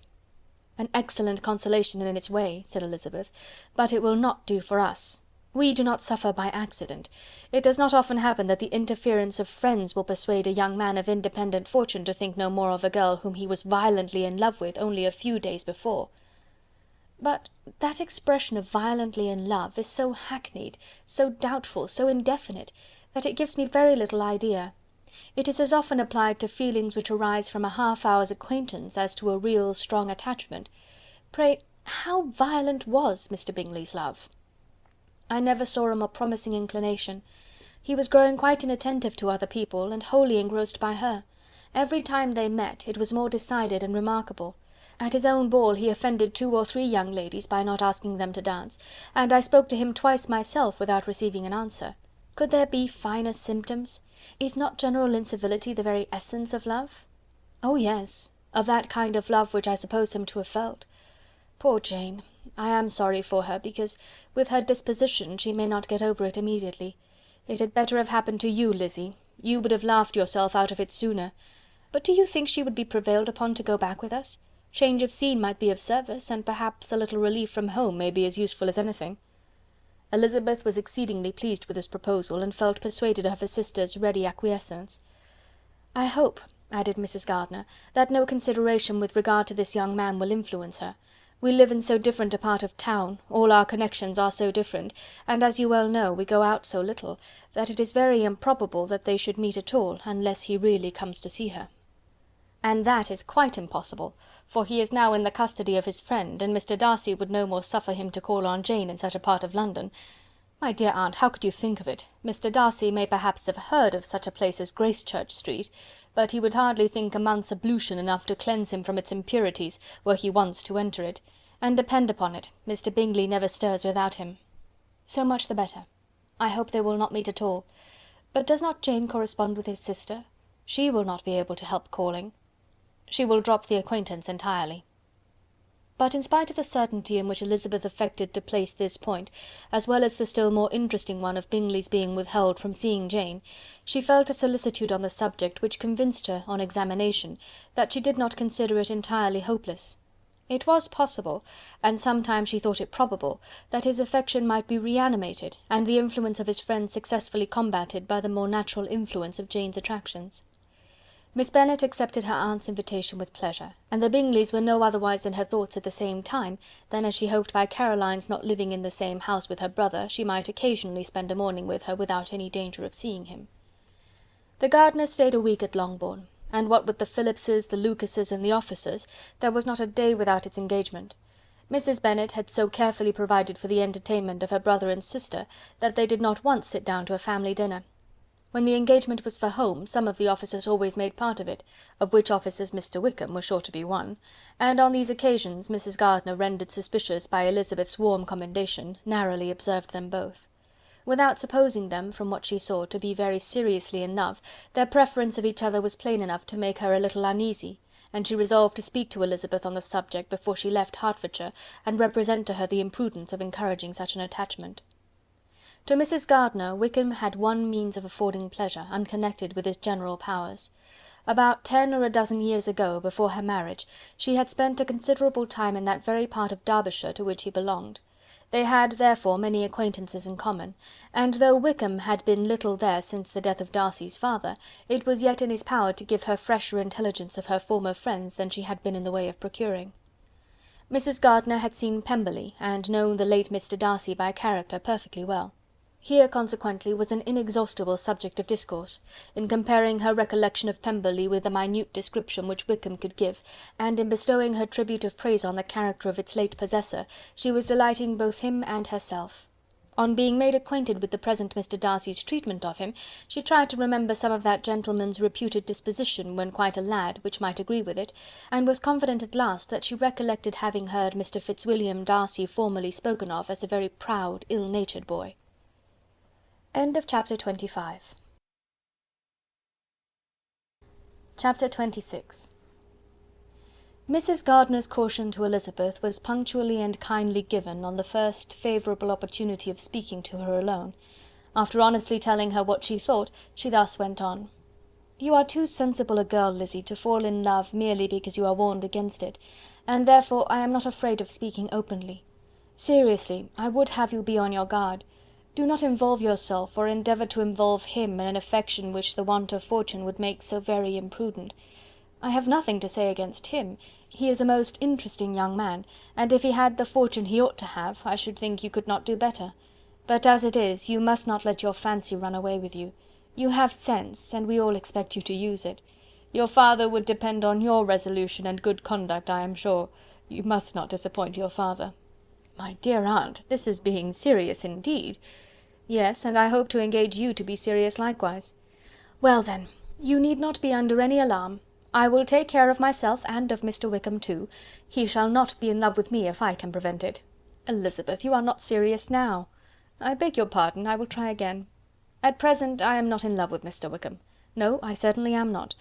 "An excellent consolation in its way," said Elizabeth, "but it will not do for us. We do not suffer by accident. It does not often happen that the interference of friends will persuade a young man of independent fortune to think no more of a girl whom he was violently in love with only a few days before." "But that expression of violently in love is so hackneyed, so doubtful, so indefinite, that it gives me very little idea. It is as often applied to feelings which arise from a half-hour's acquaintance as to a real strong attachment. Pray, how violent was Mr. Bingley's love?" "I never saw a more promising inclination. He was growing quite inattentive to other people, and wholly engrossed by her. Every time they met, it was more decided and remarkable. At his own ball he offended 2 or 3 young ladies by not asking them to dance, and I spoke to him twice myself without receiving an answer. Could there be finer symptoms? Is not general incivility the very essence of love?" "Oh yes, of that kind of love which I suppose him to have felt. Poor Jane! I am sorry for her, because, with her disposition, she may not get over it immediately. It had better have happened to you, Lizzie. You would have laughed yourself out of it sooner. But do you think she would be prevailed upon to go back with us? Change of scene might be of service, and perhaps a little relief from home may be as useful as anything." Elizabeth was exceedingly pleased with this proposal, and felt persuaded of her sister's ready acquiescence. "I hope," added Mrs. Gardiner, "that no consideration with regard to this young man will influence her. We live in so different a part of town, all our connections are so different, and as you well know, we go out so little, that it is very improbable that they should meet at all, unless he really comes to see her." "And that is quite impossible, for he is now in the custody of his friend, and Mr. Darcy would no more suffer him to call on Jane in such a part of London. My dear aunt, how could you think of it? Mr. Darcy may perhaps have heard of such a place as Gracechurch Street, but he would hardly think a month's ablution enough to cleanse him from its impurities, were he once to enter it, and depend upon it, Mr. Bingley never stirs without him." "So much the better. I hope they will not meet at all. But does not Jane correspond with his sister? She will not be able to help calling." "She will drop the acquaintance entirely." But in spite of the certainty in which Elizabeth affected to place this point, as well as the still more interesting one of Bingley's being withheld from seeing Jane, she felt a solicitude on the subject which convinced her, on examination, that she did not consider it entirely hopeless. It was possible, and sometimes she thought it probable, that his affection might be reanimated, and the influence of his friends successfully combated by the more natural influence of Jane's attractions. Miss Bennet accepted her aunt's invitation with pleasure, and the Bingleys were no otherwise in her thoughts at the same time than as she hoped by Caroline's not living in the same house with her brother, she might occasionally spend a morning with her without any danger of seeing him. The Gardiners stayed a week at Longbourn, and what with the Phillipses, the Lucases, and the officers, there was not a day without its engagement. Mrs. Bennet had so carefully provided for the entertainment of her brother and sister, that they did not once sit down to a family dinner. When the engagement was for home, some of the officers always made part of it, of which officers Mr. Wickham was sure to be one, and on these occasions Mrs. Gardiner, rendered suspicious by Elizabeth's warm commendation, narrowly observed them both. Without supposing them, from what she saw, to be very seriously in love, their preference of each other was plain enough to make her a little uneasy, and she resolved to speak to Elizabeth on the subject before she left Hertfordshire, and represent to her the imprudence of encouraging such an attachment. To Mrs. Gardiner, Wickham had one means of affording pleasure, unconnected with his general powers. About 10 or a dozen years ago, before her marriage, she had spent a considerable time in that very part of Derbyshire to which he belonged. They had, therefore, many acquaintances in common, and though Wickham had been little there since the death of Darcy's father, it was yet in his power to give her fresher intelligence of her former friends than she had been in the way of procuring. Mrs. Gardiner had seen Pemberley, and known the late Mr. Darcy by character perfectly well. Here, consequently, was an inexhaustible subject of discourse, in comparing her recollection of Pemberley with the minute description which Wickham could give, and in bestowing her tribute of praise on the character of its late possessor, she was delighting both him and herself. On being made acquainted with the present Mr. Darcy's treatment of him, she tried to remember some of that gentleman's reputed disposition when quite a lad, which might agree with it, and was confident at last that she recollected having heard Mr. Fitzwilliam Darcy formerly spoken of as a very proud, ill-natured boy. End of chapter 25. Chapter 26. Mrs. Gardiner's caution to Elizabeth was punctually and kindly given on the first favourable opportunity of speaking to her alone. After honestly telling her what she thought, she thus went on. "You are too sensible a girl, Lizzy, to fall in love merely because you are warned against it, and therefore I am not afraid of speaking openly. Seriously, I would have you be on your guard. Do not involve yourself, or endeavour to involve him in an affection which the want of fortune would make so very imprudent. I have nothing to say against him. He is a most interesting young man, and if he had the fortune he ought to have, I should think you could not do better. But as it is, you must not let your fancy run away with you. You have sense, and we all expect you to use it. Your father would depend on your resolution and good conduct, I am sure. You must not disappoint your father." "My dear aunt, this is being serious indeed." "Yes, and I hope to engage you to be serious likewise." "Well then, you need not be under any alarm. I will take care of myself and of Mr. Wickham too. He shall not be in love with me if I can prevent it." "Elizabeth, you are not serious now." "I beg your pardon, I will try again. At present I am not in love with Mr. Wickham. No, I certainly am not.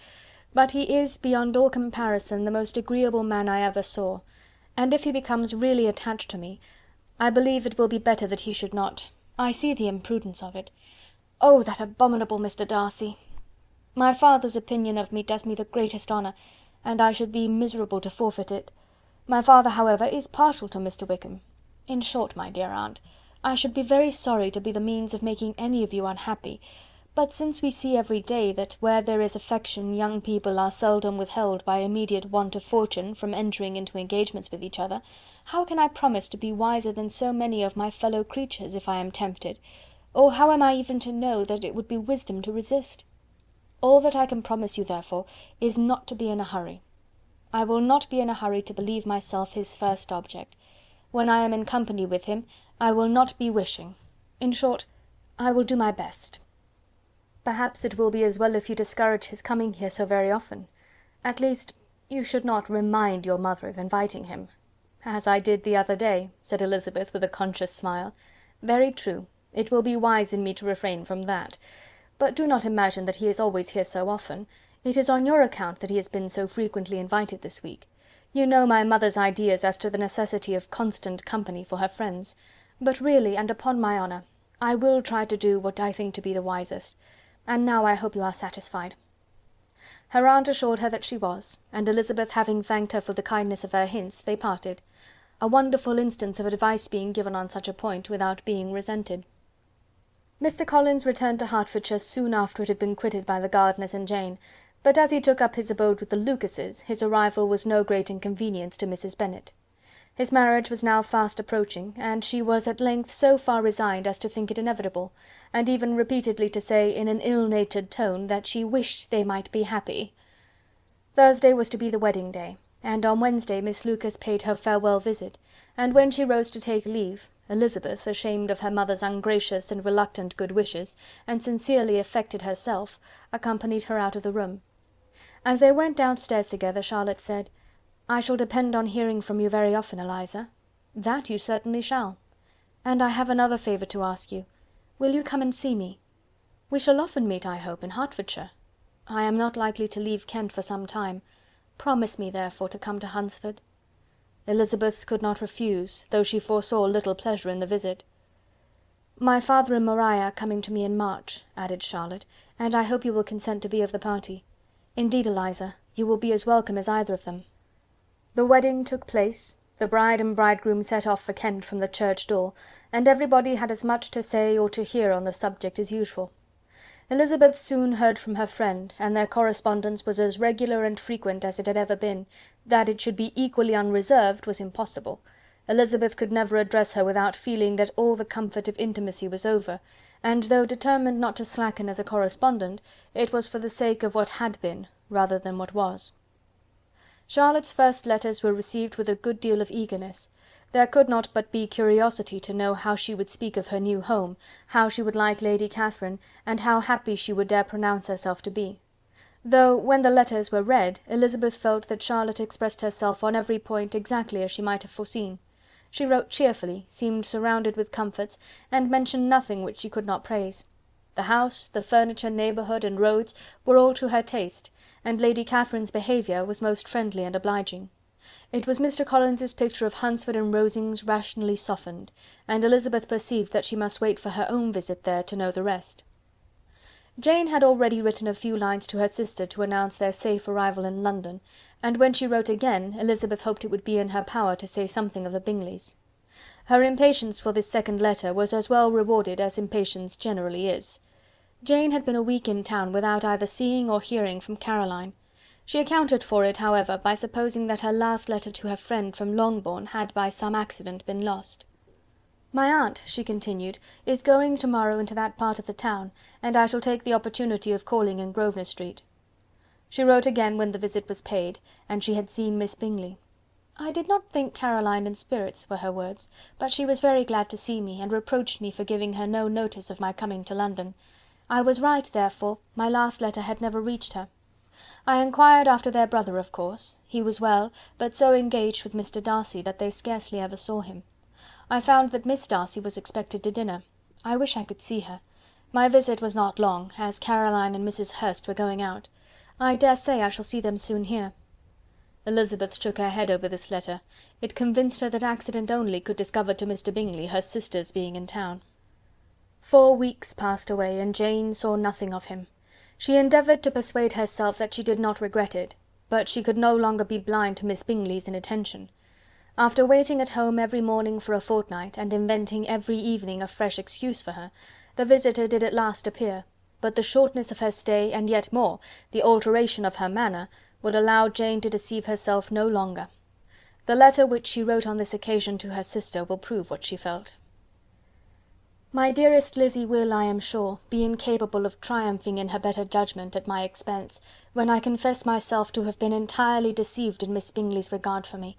But he is, beyond all comparison, the most agreeable man I ever saw, and if he becomes really attached to me, I believe it will be better that he should not. I see the imprudence of it. Oh, that abominable Mr. Darcy! My father's opinion of me does me the greatest honour, and I should be miserable to forfeit it. My father, however, is partial to Mr. Wickham. In short, my dear aunt, I should be very sorry to be the means of making any of you unhappy, but since we see every day that where there is affection young people are seldom withheld by immediate want of fortune from entering into engagements with each other, how can I promise to be wiser than so many of my fellow creatures if I am tempted, or how am I even to know that it would be wisdom to resist? All that I can promise you, therefore, is not to be in a hurry. I will not be in a hurry to believe myself his first object. When I am in company with him, I will not be wishing. In short, I will do my best. Perhaps it will be as well if you discourage his coming here so very often. At least, you should not remind your mother of inviting him." "As I did the other day," said Elizabeth with a conscious smile. "Very true. It will be wise in me to refrain from that. But do not imagine that he is always here so often. It is on your account that he has been so frequently invited this week. You know my mother's ideas as to the necessity of constant company for her friends, but really, and upon my honour, I will try to do what I think to be the wisest, and now I hope you are satisfied." Her aunt assured her that she was, and Elizabeth having thanked her for the kindness of her hints, they parted. A wonderful instance of advice being given on such a point without being resented. Mr. Collins returned to Hertfordshire soon after it had been quitted by the Gardiners and Jane, but as he took up his abode with the Lucases, his arrival was no great inconvenience to Mrs. Bennet. His marriage was now fast approaching, and she was at length so far resigned as to think it inevitable, and even repeatedly to say in an ill-natured tone that she wished they might be happy. Thursday was to be the wedding day, and on Wednesday Miss Lucas paid her farewell visit, and when she rose to take leave, Elizabeth, ashamed of her mother's ungracious and reluctant good wishes, and sincerely affected herself, accompanied her out of the room. As they went downstairs together, Charlotte said, "I shall depend on hearing from you very often, Eliza." "That you certainly shall. And I have another favour to ask you. Will you come and see me? We shall often meet, I hope, in Hertfordshire. I am not likely to leave Kent for some time. Promise me, therefore, to come to Hunsford." Elizabeth could not refuse, though she foresaw little pleasure in the visit. "My father and Maria are coming to me in March," added Charlotte, "and I hope you will consent to be of the party. Indeed, Eliza, you will be as welcome as either of them." The wedding took place, the bride and bridegroom set off for Kent from the church door, and everybody had as much to say or to hear on the subject as usual. Elizabeth soon heard from her friend, and their correspondence was as regular and frequent as it had ever been. That it should be equally unreserved was impossible. Elizabeth could never address her without feeling that all the comfort of intimacy was over, and though determined not to slacken as a correspondent, it was for the sake of what had been, rather than what was. Charlotte's first letters were received with a good deal of eagerness. There could not but be curiosity to know how she would speak of her new home, how she would like Lady Catherine, and how happy she would dare pronounce herself to be. Though, when the letters were read, Elizabeth felt that Charlotte expressed herself on every point exactly as she might have foreseen. She wrote cheerfully, seemed surrounded with comforts, and mentioned nothing which she could not praise. The house, the furniture, neighbourhood, and roads were all to her taste, and Lady Catherine's behaviour was most friendly and obliging. It was Mr. Collins's picture of Hunsford and Rosings rationally softened, and Elizabeth perceived that she must wait for her own visit there to know the rest. Jane had already written a few lines to her sister to announce their safe arrival in London, and when she wrote again, Elizabeth hoped it would be in her power to say something of the Bingleys. Her impatience for this second letter was as well rewarded as impatience generally is. Jane had been a week in town without either seeing or hearing from Caroline. She accounted for it, however, by supposing that her last letter to her friend from Longbourn had by some accident been lost. "My aunt," she continued, "is going to-morrow into that part of the town, and I shall take the opportunity of calling in Grosvenor Street." She wrote again when the visit was paid, and she had seen Miss Bingley. "I did not think Caroline in spirits," were her words, "but she was very glad to see me, and reproached me for giving her no notice of my coming to London. I was right, therefore, my last letter had never reached her. I inquired after their brother, of course. He was well, but so engaged with Mr. Darcy that they scarcely ever saw him. I found that Miss Darcy was expected to dinner. I wish I could see her. My visit was not long, as Caroline and Mrs. Hurst were going out. I dare say I shall see them soon here." Elizabeth shook her head over this letter. It convinced her that accident only could discover to Mr. Bingley her sister's being in town. 4 weeks passed away, and Jane saw nothing of him. She endeavoured to persuade herself that she did not regret it, but she could no longer be blind to Miss Bingley's inattention. After waiting at home every morning for a fortnight, and inventing every evening a fresh excuse for her, the visitor did at last appear, but the shortness of her stay, and yet more, the alteration of her manner, would allow Jane to deceive herself no longer. The letter which she wrote on this occasion to her sister will prove what she felt. "My dearest Lizzy will, I am sure, be incapable of triumphing in her better judgment at my expense, when I confess myself to have been entirely deceived in Miss Bingley's regard for me.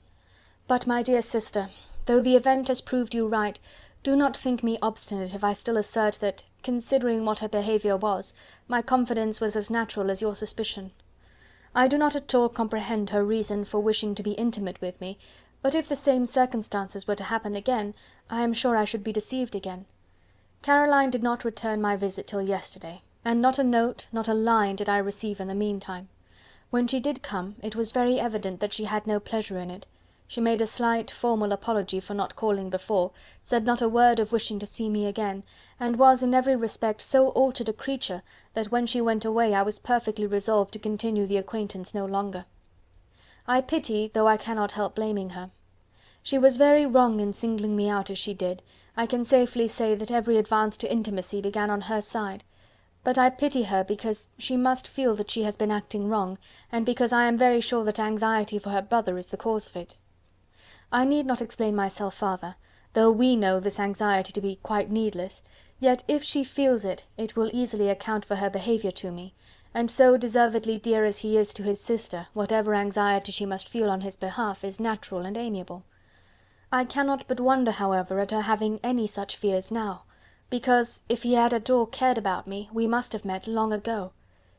But, my dear sister, though the event has proved you right, do not think me obstinate if I still assert that, considering what her behaviour was, my confidence was as natural as your suspicion. I do not at all comprehend her reason for wishing to be intimate with me, but if the same circumstances were to happen again, I am sure I should be deceived again. Caroline did not return my visit till yesterday, and not a note, not a line did I receive in the meantime. When she did come, it was very evident that she had no pleasure in it. She made a slight, formal apology for not calling before, said not a word of wishing to see me again, and was in every respect so altered a creature, that when she went away I was perfectly resolved to continue the acquaintance no longer. I pity, though I cannot help blaming her. She was very wrong in singling me out as she did. I can safely say that every advance to intimacy began on her side. But I pity her because she must feel that she has been acting wrong, and because I am very sure that anxiety for her brother is the cause of it. I need not explain myself farther, though we know this anxiety to be quite needless, yet if she feels it, it will easily account for her behaviour to me, and so deservedly dear as he is to his sister, whatever anxiety she must feel on his behalf is natural and amiable. I cannot but wonder, however, at her having any such fears now, because, if he had at all cared about me, we must have met long ago.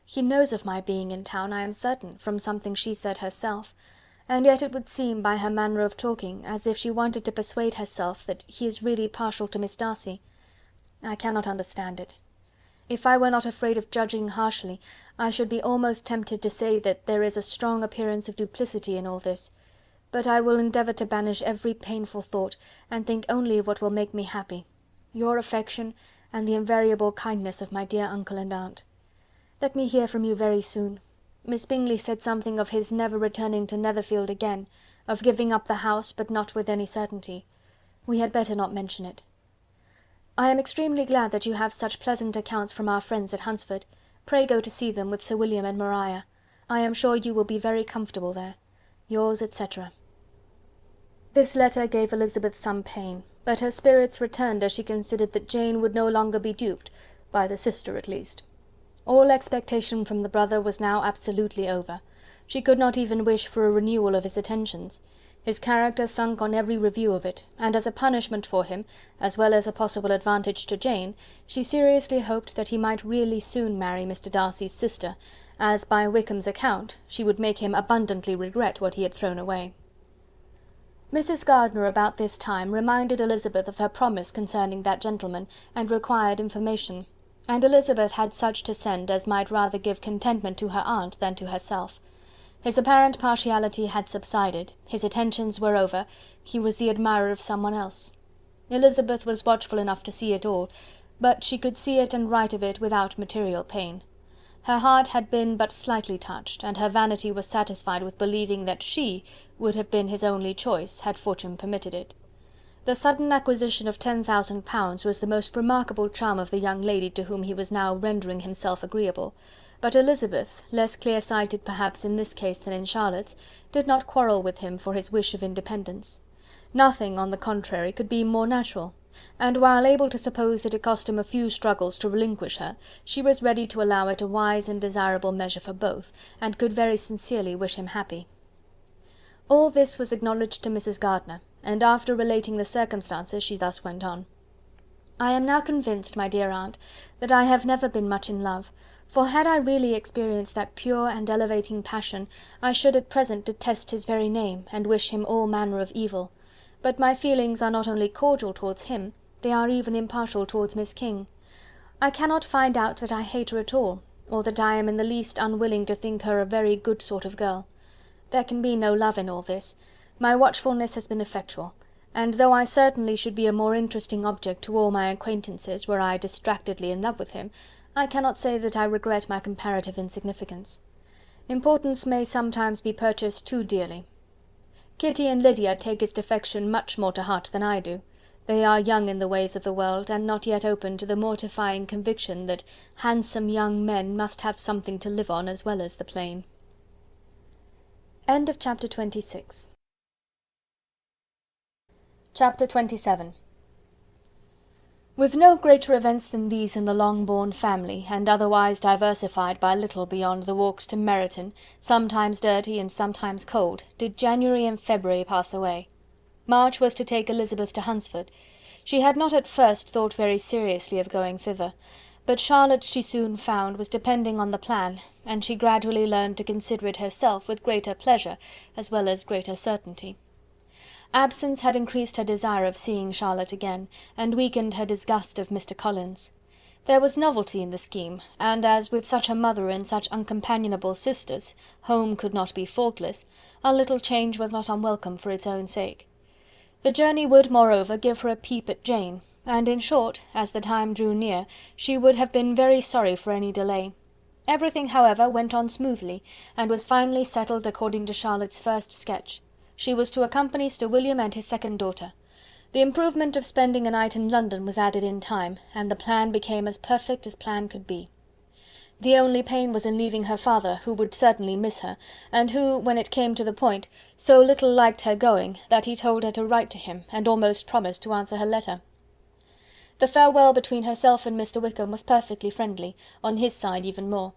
He knows of my being in town, I am certain, from something she said herself, and yet it would seem, by her manner of talking, as if she wanted to persuade herself that he is really partial to Miss Darcy. I cannot understand it. If I were not afraid of judging harshly, I should be almost tempted to say that there is a strong appearance of duplicity in all this, but I will endeavour to banish every painful thought, and think only of what will make me happy, your affection, and the invariable kindness of my dear uncle and aunt. Let me hear from you very soon. Miss Bingley said something of his never returning to Netherfield again, of giving up the house, but not with any certainty. We had better not mention it. I am extremely glad that you have such pleasant accounts from our friends at Hunsford. Pray go to see them with Sir William and Maria. I am sure you will be very comfortable there. Yours, etc. This letter gave Elizabeth some pain, but her spirits returned as she considered that Jane would no longer be duped, by the sister at least. All expectation from the brother was now absolutely over. She could not even wish for a renewal of his attentions. His character sunk on every review of it, and as a punishment for him, as well as a possible advantage to Jane, she seriously hoped that he might really soon marry Mr. Darcy's sister, as, by Wickham's account, she would make him abundantly regret what he had thrown away. Mrs. Gardiner about this time reminded Elizabeth of her promise concerning that gentleman, and required information, and Elizabeth had such to send as might rather give contentment to her aunt than to herself. His apparent partiality had subsided, his attentions were over, he was the admirer of someone else. Elizabeth was watchful enough to see it all, but she could see it and write of it without material pain. Her heart had been but slightly touched, and her vanity was satisfied with believing that she would have been his only choice, had fortune permitted it. The sudden acquisition of £10,000 was the most remarkable charm of the young lady to whom he was now rendering himself agreeable, but Elizabeth, less clear-sighted perhaps in this case than in Charlotte's, did not quarrel with him for his wish of independence. Nothing, on the contrary, could be more natural, and while able to suppose that it cost him a few struggles to relinquish her, she was ready to allow it a wise and desirable measure for both, and could very sincerely wish him happy. All this was acknowledged to Mrs. Gardiner, and after relating the circumstances, she thus went on. I am now convinced, my dear aunt, that I have never been much in love, for had I really experienced that pure and elevating passion, I should at present detest his very name, and wish him all manner of evil. But my feelings are not only cordial towards him, they are even impartial towards Miss King. I cannot find out that I hate her at all, or that I am in the least unwilling to think her a very good sort of girl. There can be no love in all this. My watchfulness has been effectual, and though I certainly should be a more interesting object to all my acquaintances were I distractedly in love with him, I cannot say that I regret my comparative insignificance. Importance may sometimes be purchased too dearly. Kitty and Lydia take his defection much more to heart than I do. They are young in the ways of the world, and not yet open to the mortifying conviction that handsome young men must have something to live on as well as the plain. End of chapter 26. Chapter 27. With no greater events than these in the Longbourn family, and otherwise diversified by little beyond the walks to Meryton, sometimes dirty and sometimes cold, did January and February pass away. March was to take Elizabeth to Hunsford. She had not at first thought very seriously of going thither, but Charlotte, she soon found, was depending on the plan, and she gradually learned to consider it herself with greater pleasure as well as greater certainty. Absence had increased her desire of seeing Charlotte again, and weakened her disgust of Mr. Collins. There was novelty in the scheme, and as with such a mother and such uncompanionable sisters, home could not be faultless, a little change was not unwelcome for its own sake. The journey would, moreover, give her a peep at Jane, and in short, as the time drew near, she would have been very sorry for any delay. Everything, however, went on smoothly, and was finally settled according to Charlotte's first sketch. She was to accompany Sir William and his second daughter. The improvement of spending a night in London was added in time, and the plan became as perfect as plan could be. The only pain was in leaving her father, who would certainly miss her, and who, when it came to the point, so little liked her going, that he told her to write to him, and almost promised to answer her letter. The farewell between herself and Mr. Wickham was perfectly friendly, on his side even more.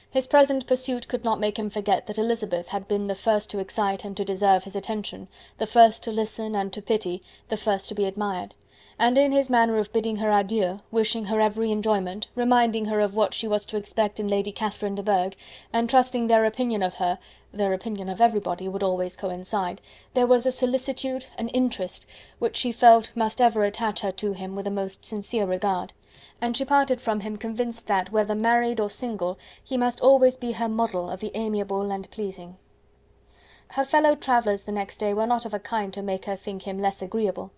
His present pursuit could not make him forget that Elizabeth had been the first to excite and to deserve his attention, the first to listen and to pity, the first to be admired; and in his manner of bidding her adieu, wishing her every enjoyment, reminding her of what she was to expect in Lady Catherine de Bourgh, and trusting their opinion of her, their opinion of everybody, would always coincide, there was a solicitude, an interest, which she felt must ever attach her to him with a most sincere regard; and she parted from him convinced that, whether married or single, he must always be her model of the amiable and pleasing. Her fellow travellers the next day were not of a kind to make her think him less agreeable.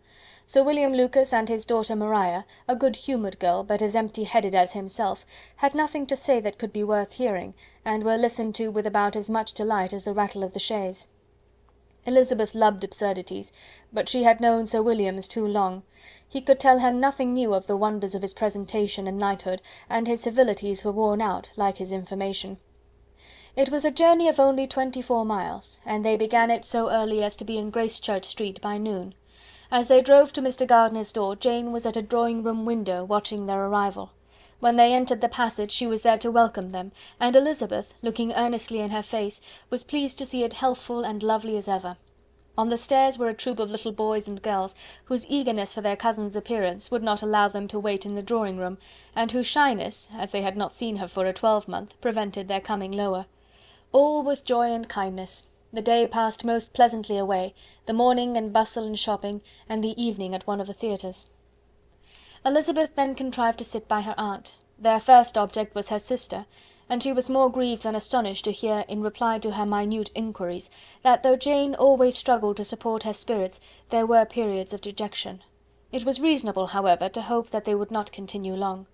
Sir William Lucas and his daughter Maria, a good-humoured girl, but as empty-headed as himself, had nothing to say that could be worth hearing, and were listened to with about as much delight as the rattle of the chaise. Elizabeth loved absurdities, but she had known Sir William's too long. He could tell her nothing new of the wonders of his presentation and knighthood, and his civilities were worn out, like his information. It was a journey of only 24 miles, and they began it so early as to be in Gracechurch Street by noon. As they drove to Mr. Gardiner's door, Jane was at a drawing-room window, watching their arrival. When they entered the passage, she was there to welcome them, and Elizabeth, looking earnestly in her face, was pleased to see it healthful and lovely as ever. On the stairs were a troop of little boys and girls, whose eagerness for their cousin's appearance would not allow them to wait in the drawing-room, and whose shyness, as they had not seen her for a twelvemonth, prevented their coming lower. All was joy and kindness. The day passed most pleasantly away, the morning in bustle and shopping, and the evening at one of the theatres. Elizabeth then contrived to sit by her aunt. Their first object was her sister, and she was more grieved than astonished to hear, in reply to her minute inquiries, that though Jane always struggled to support her spirits, there were periods of dejection. It was reasonable, however, to hope that they would not continue long.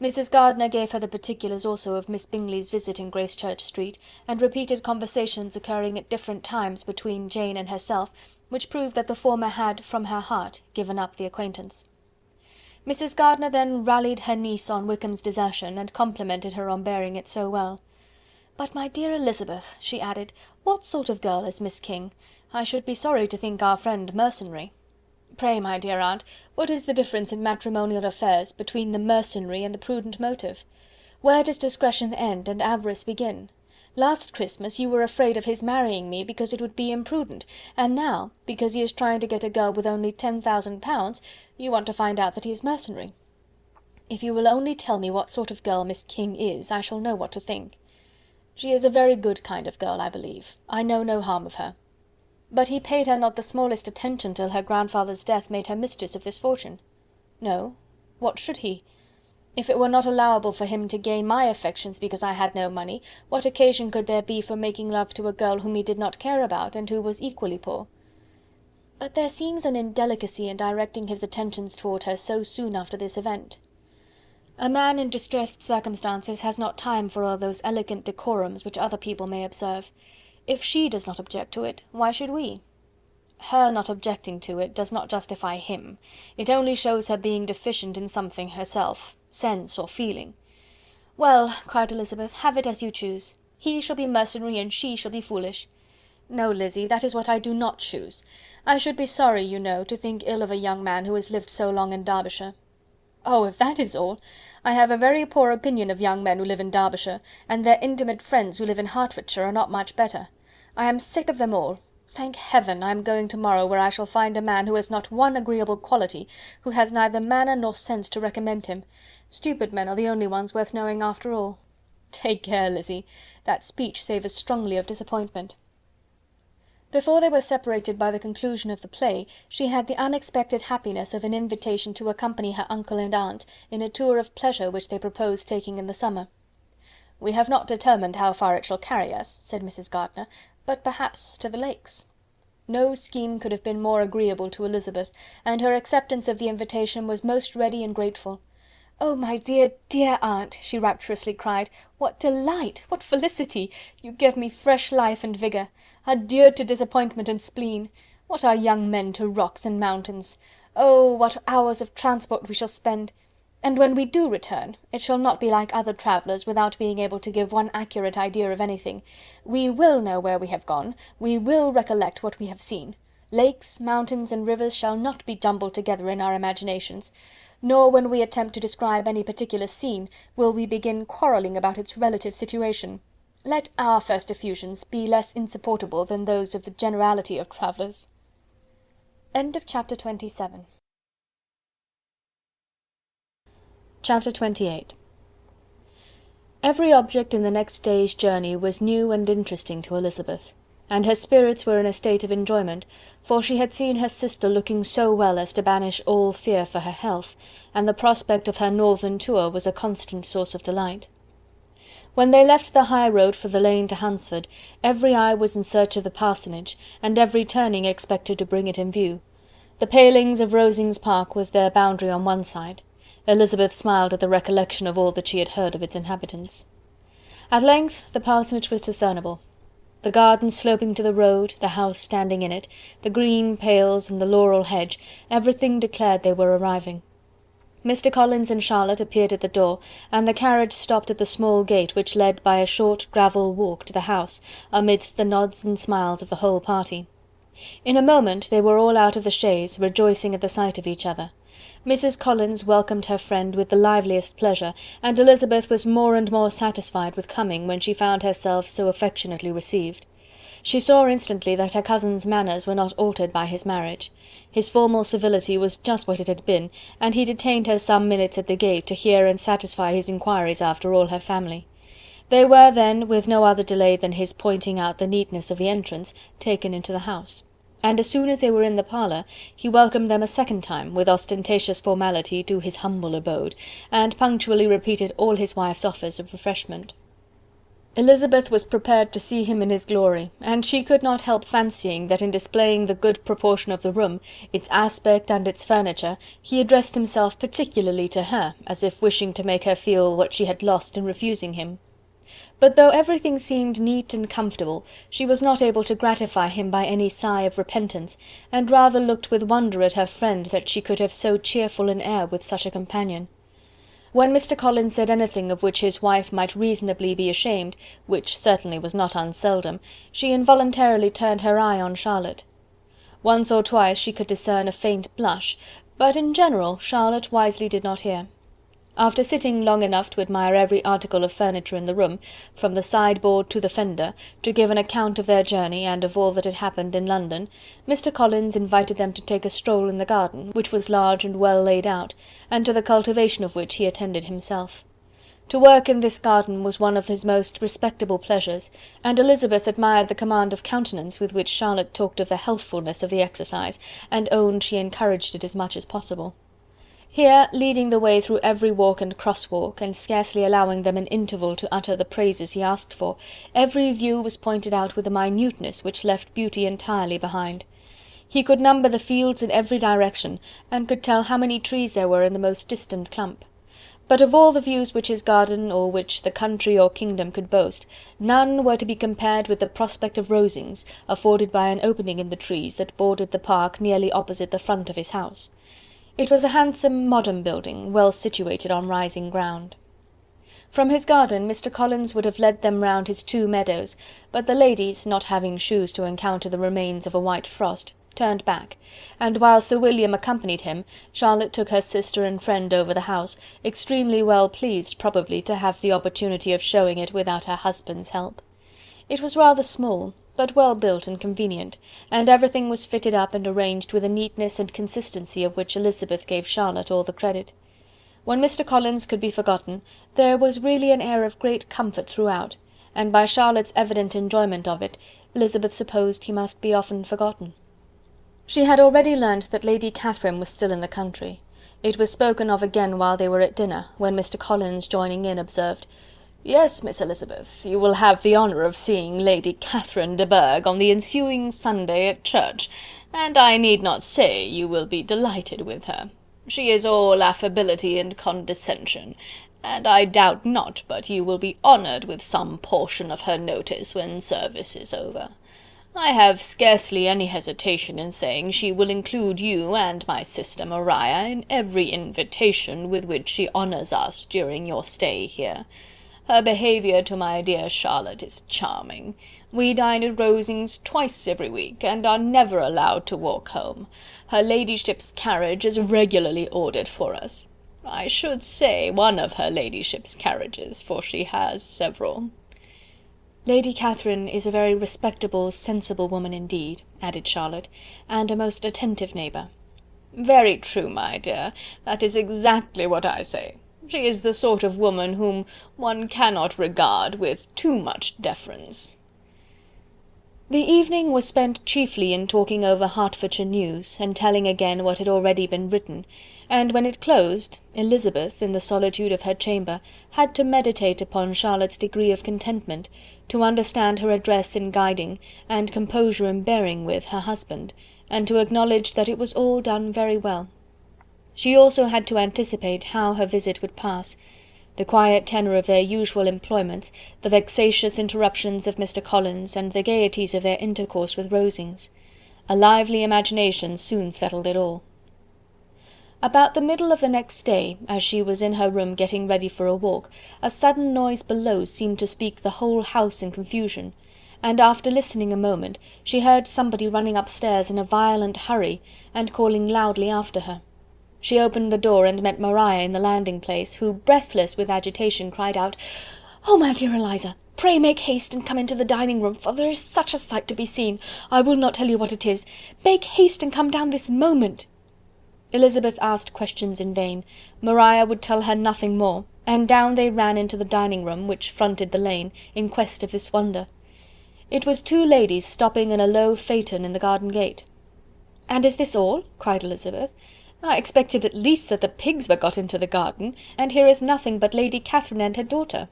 Mrs. Gardiner gave her the particulars also of Miss Bingley's visit in Gracechurch Street, and repeated conversations occurring at different times between Jane and herself, which proved that the former had, from her heart, given up the acquaintance. Mrs. Gardiner then rallied her niece on Wickham's desertion, and complimented her on bearing it so well. "But, my dear Elizabeth," she added, "what sort of girl is Miss King? I should be sorry to think our friend mercenary." "Pray, my dear aunt, what is the difference in matrimonial affairs between the mercenary and the prudent motive? Where does discretion end and avarice begin? Last Christmas you were afraid of his marrying me because it would be imprudent, and now, because he is trying to get a girl with only 10,000 pounds, you want to find out that he is mercenary. If you will only tell me what sort of girl Miss King is, I shall know what to think. She is a very good kind of girl, I believe. I know no harm of her. But he paid her not the smallest attention till her grandfather's death made her mistress of this fortune. No, what should he? If it were not allowable for him to gain my affections because I had no money, what occasion could there be for making love to a girl whom he did not care about, and who was equally poor? But there seems an indelicacy in directing his attentions toward her so soon after this event. A man in distressed circumstances has not time for all those elegant decorums which other people may observe. If she does not object to it, why should we? Her not objecting to it does not justify him. It only shows her being deficient in something herself, sense or feeling. "Well," cried Elizabeth, "have it as you choose. He shall be mercenary and she shall be foolish." "No, Lizzy, that is what I do not choose. I should be sorry, you know, to think ill of a young man who has lived so long in Derbyshire." "Oh, if that is all, I have a very poor opinion of young men who live in Derbyshire, and their intimate friends who live in Hertfordshire are not much better. I am sick of them all. Thank heaven, I am going tomorrow where I shall find a man who has not one agreeable quality, who has neither manner nor sense to recommend him. Stupid men are the only ones worth knowing after all." "Take care, Lizzy, that speech savours strongly of disappointment." The Before they were separated by the conclusion of the play, she had the unexpected happiness of an invitation to accompany her uncle and aunt in a tour of pleasure which they proposed taking in the summer. "We have not determined how far it shall carry us," said Mrs. Gardiner, "but perhaps to the Lakes." No scheme could have been more agreeable to Elizabeth, and her acceptance of the invitation was most ready and grateful. "Oh, my dear, dear aunt," she rapturously cried, "what delight! What felicity! You give me fresh life and vigour. Adieu to disappointment and spleen. What are young men to rocks and mountains? Oh, what hours of transport we shall spend! And when we do return, it shall not be like other travellers, without being able to give one accurate idea of anything. We will know where we have gone, we will recollect what we have seen. Lakes, mountains, and rivers shall not be jumbled together in our imaginations, nor when we attempt to describe any particular scene, will we begin quarrelling about its relative situation. Let our first effusions be less insupportable than those of the generality of travellers." Chapter 27. Chapter 28. Every object in the next day's journey was new and interesting to Elizabeth, and her spirits were in a state of enjoyment, for she had seen her sister looking so well as to banish all fear for her health, and the prospect of her northern tour was a constant source of delight. When they left the high road for the lane to Hunsford, every eye was in search of the parsonage, and every turning expected to bring it in view. The palings of Rosings Park was their boundary on one side. Elizabeth smiled at the recollection of all that she had heard of its inhabitants. At length the parsonage was discernible. The garden sloping to the road, the house standing in it, the green pales and the laurel hedge, everything declared they were arriving. Mr. Collins and Charlotte appeared at the door, and the carriage stopped at the small gate which led by a short gravel walk to the house, amidst the nods and smiles of the whole party. In a moment they were all out of the chaise, rejoicing at the sight of each other. Mrs. Collins welcomed her friend with the liveliest pleasure, and Elizabeth was more and more satisfied with coming when she found herself so affectionately received. She saw instantly that her cousin's manners were not altered by his marriage. His formal civility was just what it had been, and he detained her some minutes at the gate to hear and satisfy his inquiries after all her family. They were then, with no other delay than his pointing out the neatness of the entrance, taken into the house. And as soon as they were in the parlour, he welcomed them a second time, with ostentatious formality, to his humble abode, and punctually repeated all his wife's offers of refreshment. Elizabeth was prepared to see him in his glory, and she could not help fancying that in displaying the good proportion of the room, its aspect and its furniture, he addressed himself particularly to her, as if wishing to make her feel what she had lost in refusing him. But though everything seemed neat and comfortable, she was not able to gratify him by any sigh of repentance, and rather looked with wonder at her friend that she could have so cheerful an air with such a companion. When Mr. Collins said anything of which his wife might reasonably be ashamed, which certainly was not unseldom, she involuntarily turned her eye on Charlotte. Once or twice she could discern a faint blush, but in general Charlotte wisely did not hear. After sitting long enough to admire every article of furniture in the room, from the sideboard to the fender, to give an account of their journey and of all that had happened in London, Mr. Collins invited them to take a stroll in the garden, which was large and well laid out, and to the cultivation of which he attended himself. To work in this garden was one of his most respectable pleasures, and Elizabeth admired the command of countenance with which Charlotte talked of the healthfulness of the exercise, and owned she encouraged it as much as possible. Here, leading the way through every walk and cross-walk, and scarcely allowing them an interval to utter the praises he asked for, every view was pointed out with a minuteness which left beauty entirely behind. He could number the fields in every direction, and could tell how many trees there were in the most distant clump. But of all the views which his garden, or which the country or kingdom could boast, none were to be compared with the prospect of Rosings, afforded by an opening in the trees that bordered the park nearly opposite the front of his house. It was a handsome modern building, well situated on rising ground. From his garden Mr. Collins would have led them round his 2 meadows, but the ladies, not having shoes to encounter the remains of a white frost, turned back, and while Sir William accompanied him, Charlotte took her sister and friend over the house, extremely well pleased probably to have the opportunity of showing it without her husband's help. It was rather small, but well built and convenient, and everything was fitted up and arranged with a neatness and consistency of which Elizabeth gave Charlotte all the credit. When Mr. Collins could be forgotten, there was really an air of great comfort throughout, and by Charlotte's evident enjoyment of it, Elizabeth supposed he must be often forgotten. She had already learnt that Lady Catherine was still in the country. It was spoken of again while they were at dinner, when Mr. Collins, joining in, observed, "Yes, Miss Elizabeth, you will have the honour of seeing Lady Catherine de Bourgh on the ensuing Sunday at church, and I need not say you will be delighted with her. She is all affability and condescension, and I doubt not but you will be honoured with some portion of her notice when service is over. I have scarcely any hesitation in saying she will include you and my sister Maria in every invitation with which she honours us during your stay here. Her behaviour to my dear Charlotte is charming. We dine at Rosings twice every week, and are never allowed to walk home. Her ladyship's carriage is regularly ordered for us. I should say one of her ladyship's carriages, for she has several." "Lady Catherine is a very respectable, sensible woman indeed," added Charlotte, "and a most attentive neighbour." "Very true, my dear, that is exactly what I say. She is the sort of woman whom one cannot regard with too much deference." The evening was spent chiefly in talking over Hertfordshire news, and telling again what had already been written, and when it closed, Elizabeth, in the solitude of her chamber, had to meditate upon Charlotte's degree of contentment, to understand her address in guiding, and composure in bearing with, her husband, and to acknowledge that it was all done very well. She also had to anticipate how her visit would pass. The quiet tenor of their usual employments, the vexatious interruptions of Mr. Collins, and the gaieties of their intercourse with Rosings. A lively imagination soon settled it all. About the middle of the next day, as she was in her room getting ready for a walk, a sudden noise below seemed to speak the whole house in confusion, and after listening a moment, she heard somebody running upstairs in a violent hurry, and calling loudly after her. She opened the door and met Maria in the landing-place, who, breathless with agitation, cried out, "Oh, my dear Eliza, pray make haste and come into the dining-room, for there is such a sight to be seen, I will not tell you what it is. Make haste and come down this moment." Elizabeth asked questions in vain. Maria would tell her nothing more, and down they ran into the dining-room, which fronted the lane, in quest of this wonder. It was two ladies stopping in a low phaeton in the garden gate. "And is this all?" cried Elizabeth. "I expected at least that the pigs were got into the garden, and here is nothing but Lady Catherine and her daughter."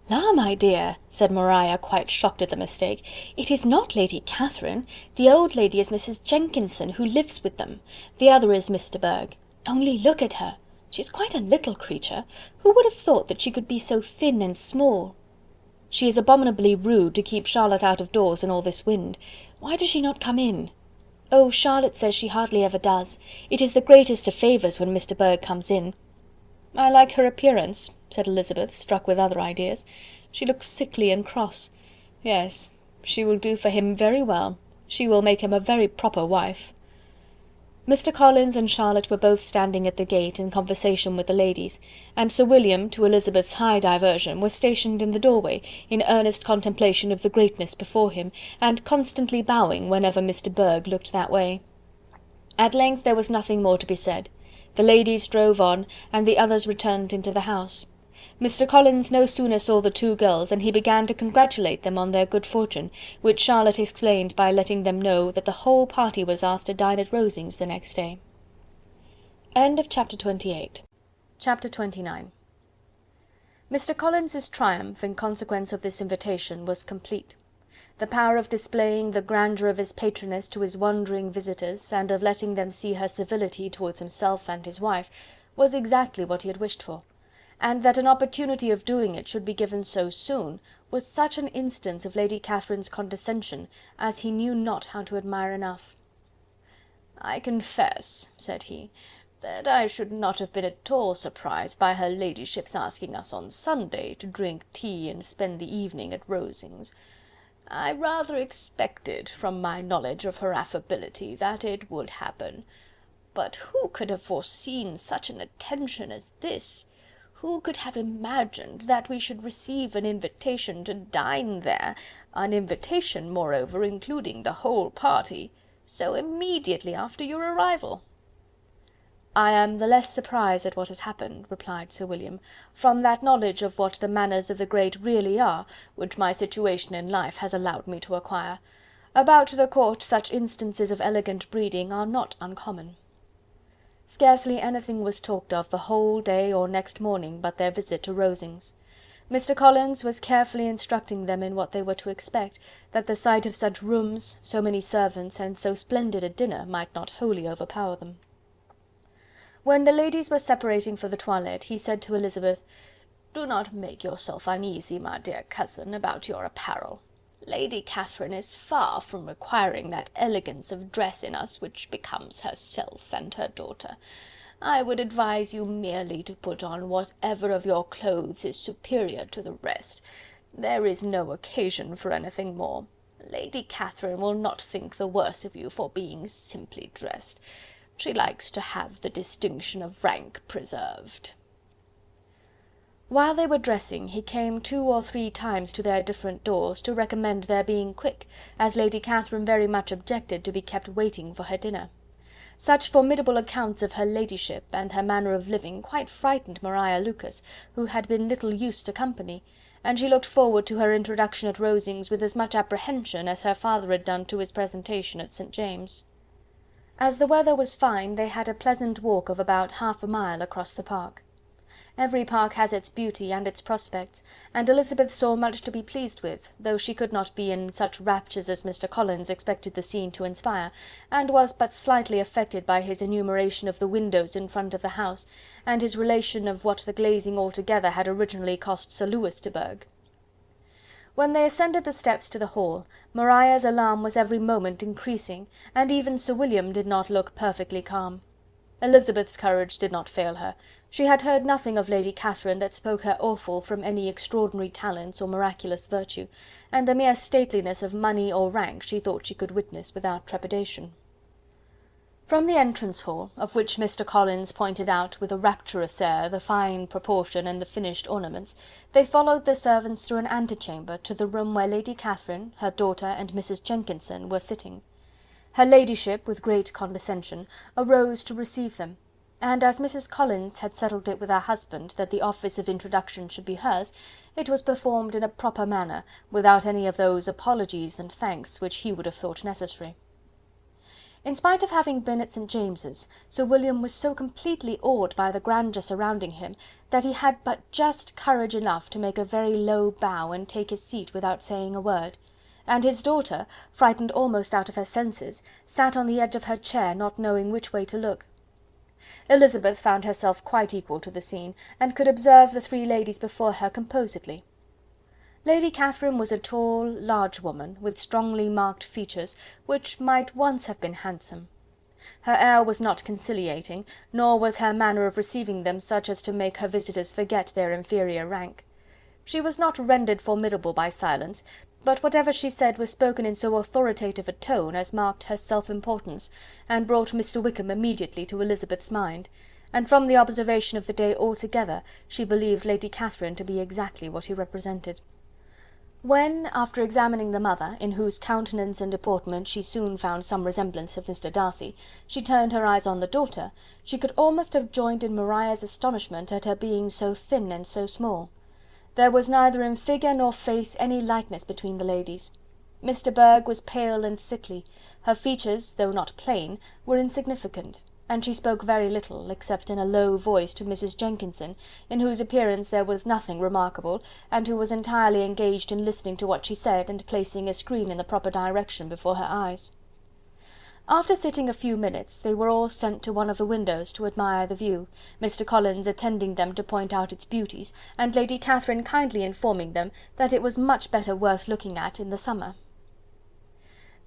"La, my dear," said Maria, quite shocked at the mistake, "it is not Lady Catherine. The old lady is Mrs. Jenkinson, who lives with them. The other is Miss de Bourgh. Only look at her. She is quite a little creature. Who would have thought that she could be so thin and small? She is abominably rude to keep Charlotte out of doors in all this wind. Why does she not come in?" "Oh, Charlotte says she hardly ever does. It is the greatest of favours when Mr. Bourgh comes in." "I like her appearance," said Elizabeth, struck with other ideas. "She looks sickly and cross. Yes, she will do for him very well. She will make him a very proper wife." Mr. Collins and Charlotte were both standing at the gate in conversation with the ladies, and Sir William, to Elizabeth's high diversion, was stationed in the doorway, in earnest contemplation of the greatness before him, and constantly bowing whenever Mr. Bourgh looked that way. At length there was nothing more to be said. The ladies drove on, and the others returned into the house. Mr. Collins no sooner saw the two girls than he began to congratulate them on their good fortune, which Charlotte explained by letting them know that the whole party was asked to dine at Rosings the next day. End of chapter 28. Chapter 29. Mr. Collins's triumph in consequence of this invitation was complete. The power of displaying the grandeur of his patroness to his wandering visitors, and of letting them see her civility towards himself and his wife, was exactly what he had wished for, and that an opportunity of doing it should be given so soon, was such an instance of Lady Catherine's condescension, as he knew not how to admire enough. "I confess," said he, "that I should not have been at all surprised by her ladyship's asking us on Sunday to drink tea and spend the evening at Rosings. I rather expected, from my knowledge of her affability, that it would happen. But who could have foreseen such an attention as this? Who could have imagined that we should receive an invitation to dine there, an invitation, moreover, including the whole party, so immediately after your arrival?" "I am the less surprised at what has happened," replied Sir William, "from that knowledge of what the manners of the great really are, which my situation in life has allowed me to acquire. About the court such instances of elegant breeding are not uncommon." Scarcely anything was talked of the whole day or next morning but their visit to Rosings. Mr. Collins was carefully instructing them in what they were to expect, that the sight of such rooms, so many servants, and so splendid a dinner might not wholly overpower them. When the ladies were separating for the toilette, he said to Elizabeth, "Do not make yourself uneasy, my dear cousin, about your apparel. Lady Catherine is far from requiring that elegance of dress in us which becomes herself and her daughter. I would advise you merely to put on whatever of your clothes is superior to the rest. There is no occasion for anything more. Lady Catherine will not think the worse of you for being simply dressed. She likes to have the distinction of rank preserved." While they were dressing, he came 2 or 3 times to their different doors, to recommend their being quick, as Lady Catherine very much objected to be kept waiting for her dinner. Such formidable accounts of her ladyship, and her manner of living, quite frightened Maria Lucas, who had been little used to company, and she looked forward to her introduction at Rosings with as much apprehension as her father had done to his presentation at St. James'. As the weather was fine, they had a pleasant walk of about half a mile across the park. Every park has its beauty and its prospects, and Elizabeth saw much to be pleased with, though she could not be in such raptures as Mr. Collins expected the scene to inspire, and was but slightly affected by his enumeration of the windows in front of the house, and his relation of what the glazing altogether had originally cost Sir Louis de Bourgh. When they ascended the steps to the hall, Maria's alarm was every moment increasing, and even Sir William did not look perfectly calm. Elizabeth's courage did not fail her. She had heard nothing of Lady Catherine that spoke her awful from any extraordinary talents or miraculous virtue, and the mere stateliness of money or rank she thought she could witness without trepidation. From the entrance hall, of which Mr. Collins pointed out with a rapturous air the fine proportion and the finished ornaments, they followed the servants through an antechamber to the room where Lady Catherine, her daughter, and Mrs. Jenkinson were sitting. Her ladyship, with great condescension, arose to receive them, and as Mrs. Collins had settled it with her husband that the office of introduction should be hers, it was performed in a proper manner, without any of those apologies and thanks which he would have thought necessary. In spite of having been at St. James's, Sir William was so completely awed by the grandeur surrounding him, that he had but just courage enough to make a very low bow and take his seat without saying a word, and his daughter, frightened almost out of her senses, sat on the edge of her chair, not knowing which way to look. Elizabeth found herself quite equal to the scene, and could observe the 3 ladies before her composedly. Lady Catherine was a tall, large woman, with strongly marked features, which might once have been handsome. Her air was not conciliating, nor was her manner of receiving them such as to make her visitors forget their inferior rank. She was not rendered formidable by silence, but whatever she said was spoken in so authoritative a tone as marked her self-importance, and brought Mr. Wickham immediately to Elizabeth's mind, and from the observation of the day altogether, she believed Lady Catherine to be exactly what he represented. When, after examining the mother, in whose countenance and deportment she soon found some resemblance of Mr. Darcy, she turned her eyes on the daughter, she could almost have joined in Maria's astonishment at her being so thin and so small. There was neither in figure nor face any likeness between the ladies. Mr. Bourgh was pale and sickly, her features, though not plain, were insignificant, and she spoke very little, except in a low voice to Mrs. Jenkinson, in whose appearance there was nothing remarkable, and who was entirely engaged in listening to what she said, and placing a screen in the proper direction before her eyes. After sitting a few minutes, they were all sent to one of the windows to admire the view, Mr. Collins attending them to point out its beauties, and Lady Catherine kindly informing them that it was much better worth looking at in the summer.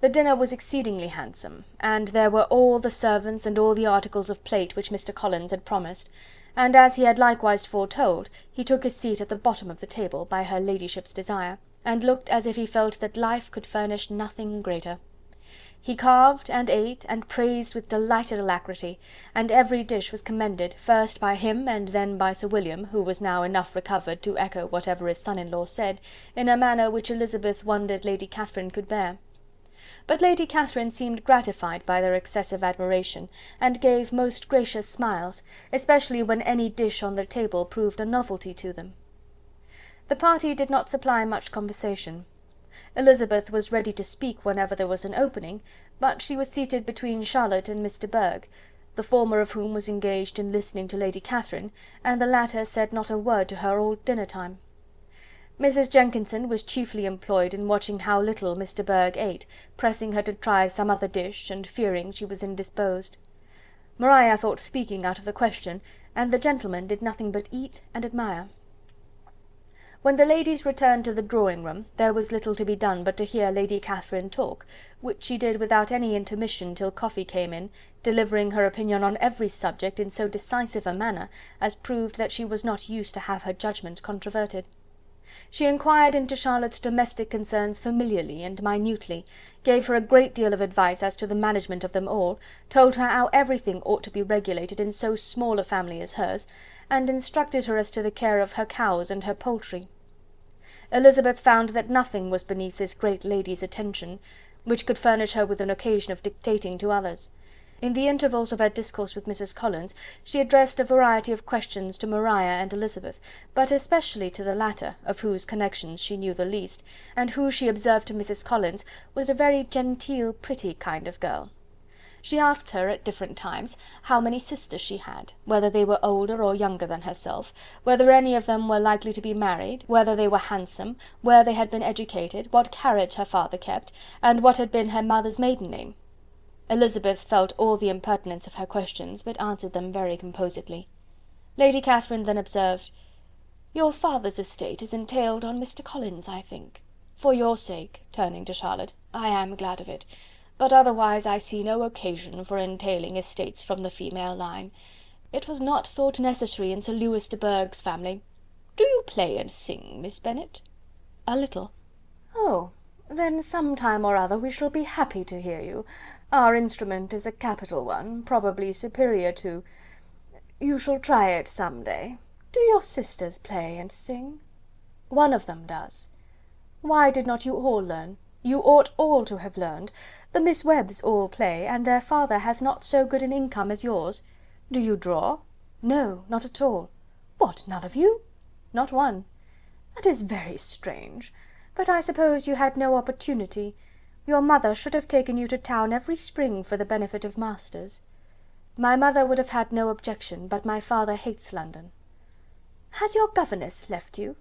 The dinner was exceedingly handsome, and there were all the servants and all the articles of plate which Mr. Collins had promised, and as he had likewise foretold, he took his seat at the bottom of the table, by her ladyship's desire, and looked as if he felt that life could furnish nothing greater. He carved, and ate, and praised with delighted alacrity, and every dish was commended, first by him and then by Sir William, who was now enough recovered to echo whatever his son-in-law said, in a manner which Elizabeth wondered Lady Catherine could bear. but Lady Catherine seemed gratified by their excessive admiration, and gave most gracious smiles, especially when any dish on the table proved a novelty to them. The party did not supply much conversation. Elizabeth was ready to speak whenever there was an opening, but she was seated between Charlotte and Miss de Bourgh, the former of whom was engaged in listening to Lady Catherine, and the latter said not a word to her all dinner-time. Mrs. Jenkinson was chiefly employed in watching how little Miss de Bourgh ate, pressing her to try some other dish, and fearing she was indisposed. Maria thought speaking out of the question, and the gentlemen did nothing but eat and admire. When the ladies returned to the drawing-room, there was little to be done but to hear Lady Catherine talk, which she did without any intermission till coffee came in, delivering her opinion on every subject in so decisive a manner as proved that she was not used to have her judgment controverted. She inquired into Charlotte's domestic concerns familiarly and minutely, gave her a great deal of advice as to the management of them all, told her how everything ought to be regulated in so small a family as hers, and instructed her as to the care of her cows and her poultry. Elizabeth found that nothing was beneath this great lady's attention, which could furnish her with an occasion of dictating to others. In the intervals of her discourse with Mrs. Collins, she addressed a variety of questions to Maria and Elizabeth, but especially to the latter, of whose connections she knew the least, and who, she observed to Mrs. Collins, was a very genteel, pretty kind of girl. She asked her, at different times, how many sisters she had, whether they were older or younger than herself, whether any of them were likely to be married, whether they were handsome, where they had been educated, what carriage her father kept, and what had been her mother's maiden name. Elizabeth felt all the impertinence of her questions, but answered them very composedly. Lady Catherine then observed, "Your father's estate is entailed on Mr. Collins, I think. For your sake," turning to Charlotte, "I am glad of it. But otherwise I see no occasion for entailing estates from the female line. It was not thought necessary in Sir Lewis de Bourgh's family. Do you play and sing, Miss Bennet?" "A little." "Oh, then some time or other we shall be happy to hear you. Our instrument is a capital one, probably superior to... You shall try it some day. Do your sisters play and sing?" "One of them does." "Why did not you all learn? You ought all to have learned. The Miss Webbs all play, and their father has not so good an income as yours. Do you draw?" "No, not at all." "What, none of you?" "Not one." "That is very strange. But I suppose you had no opportunity. Your mother should have taken you to town every spring for the benefit of masters." "My mother would have had no objection, but my father hates London." "Has your governess left you?"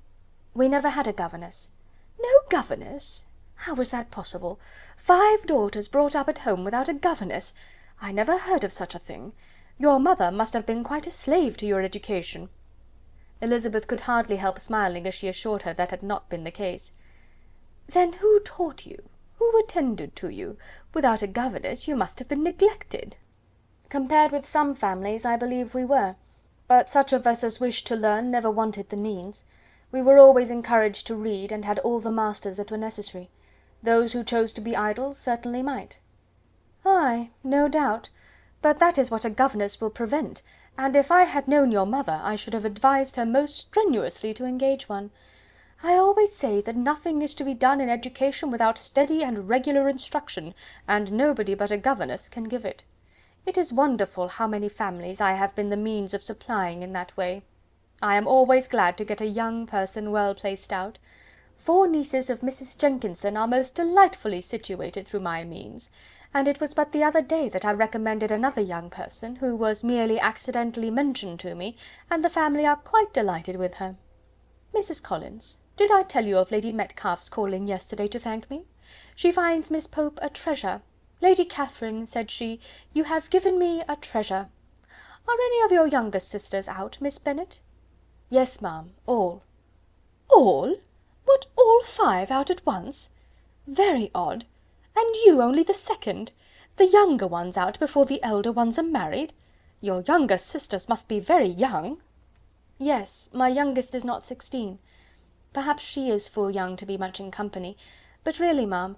"We never had a governess." "No governess? How was that possible? 5 daughters brought up at home without a governess! I never heard of such a thing. Your mother must have been quite a slave to your education." Elizabeth could hardly help smiling as she assured her that had not been the case. "Then who taught you? Who attended to you? Without a governess you must have been neglected." "Compared with some families, I believe we were. But such of us as wished to learn never wanted the means. We were always encouraged to read, and had all the masters that were necessary. Those who chose to be idle certainly might." "Ay, no doubt. But that is what a governess will prevent, and if I had known your mother, I should have advised her most strenuously to engage one. I always say that nothing is to be done in education without steady and regular instruction, and nobody but a governess can give it. It is wonderful how many families I have been the means of supplying in that way. I am always glad to get a young person well placed out. 4 nieces of Mrs. Jenkinson are most delightfully situated through my means, and it was but the other day that I recommended another young person, who was merely accidentally mentioned to me, and the family are quite delighted with her. Mrs. Collins, did I tell you of Lady Metcalfe's calling yesterday to thank me? She finds Miss Pope a treasure. 'Lady Catherine,' said she, 'you have given me a treasure.' Are any of your younger sisters out, Miss Bennet?" "Yes, ma'am, all." "All? What, all 5 out at once? Very odd. And you only the second? The younger ones out before the elder ones are married? Your younger sisters must be very young." "Yes, my youngest is not 16. Perhaps she is full young to be much in company, but really, ma'am,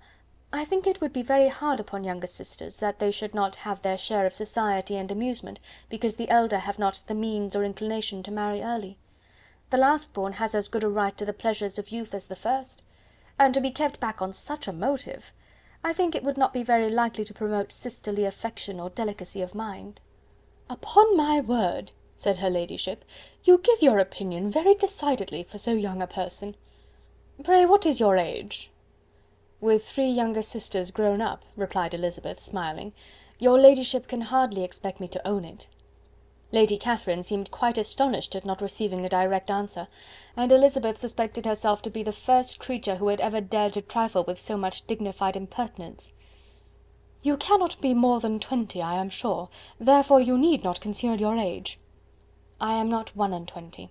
I think it would be very hard upon younger sisters that they should not have their share of society and amusement, because the elder have not the means or inclination to marry early. The last-born has as good a right to the pleasures of youth as the first. And to be kept back on such a motive! I think it would not be very likely to promote sisterly affection or delicacy of mind." "Upon my word," said her ladyship, "you give your opinion very decidedly for so young a person. Pray, what is your age?" "With 3 younger sisters grown up," replied Elizabeth, smiling, "your ladyship can hardly expect me to own it." Lady Catherine seemed quite astonished at not receiving a direct answer, and Elizabeth suspected herself to be the first creature who had ever dared to trifle with so much dignified impertinence. "You cannot be more than 20, I am sure, therefore you need not conceal your age." "I am not 21."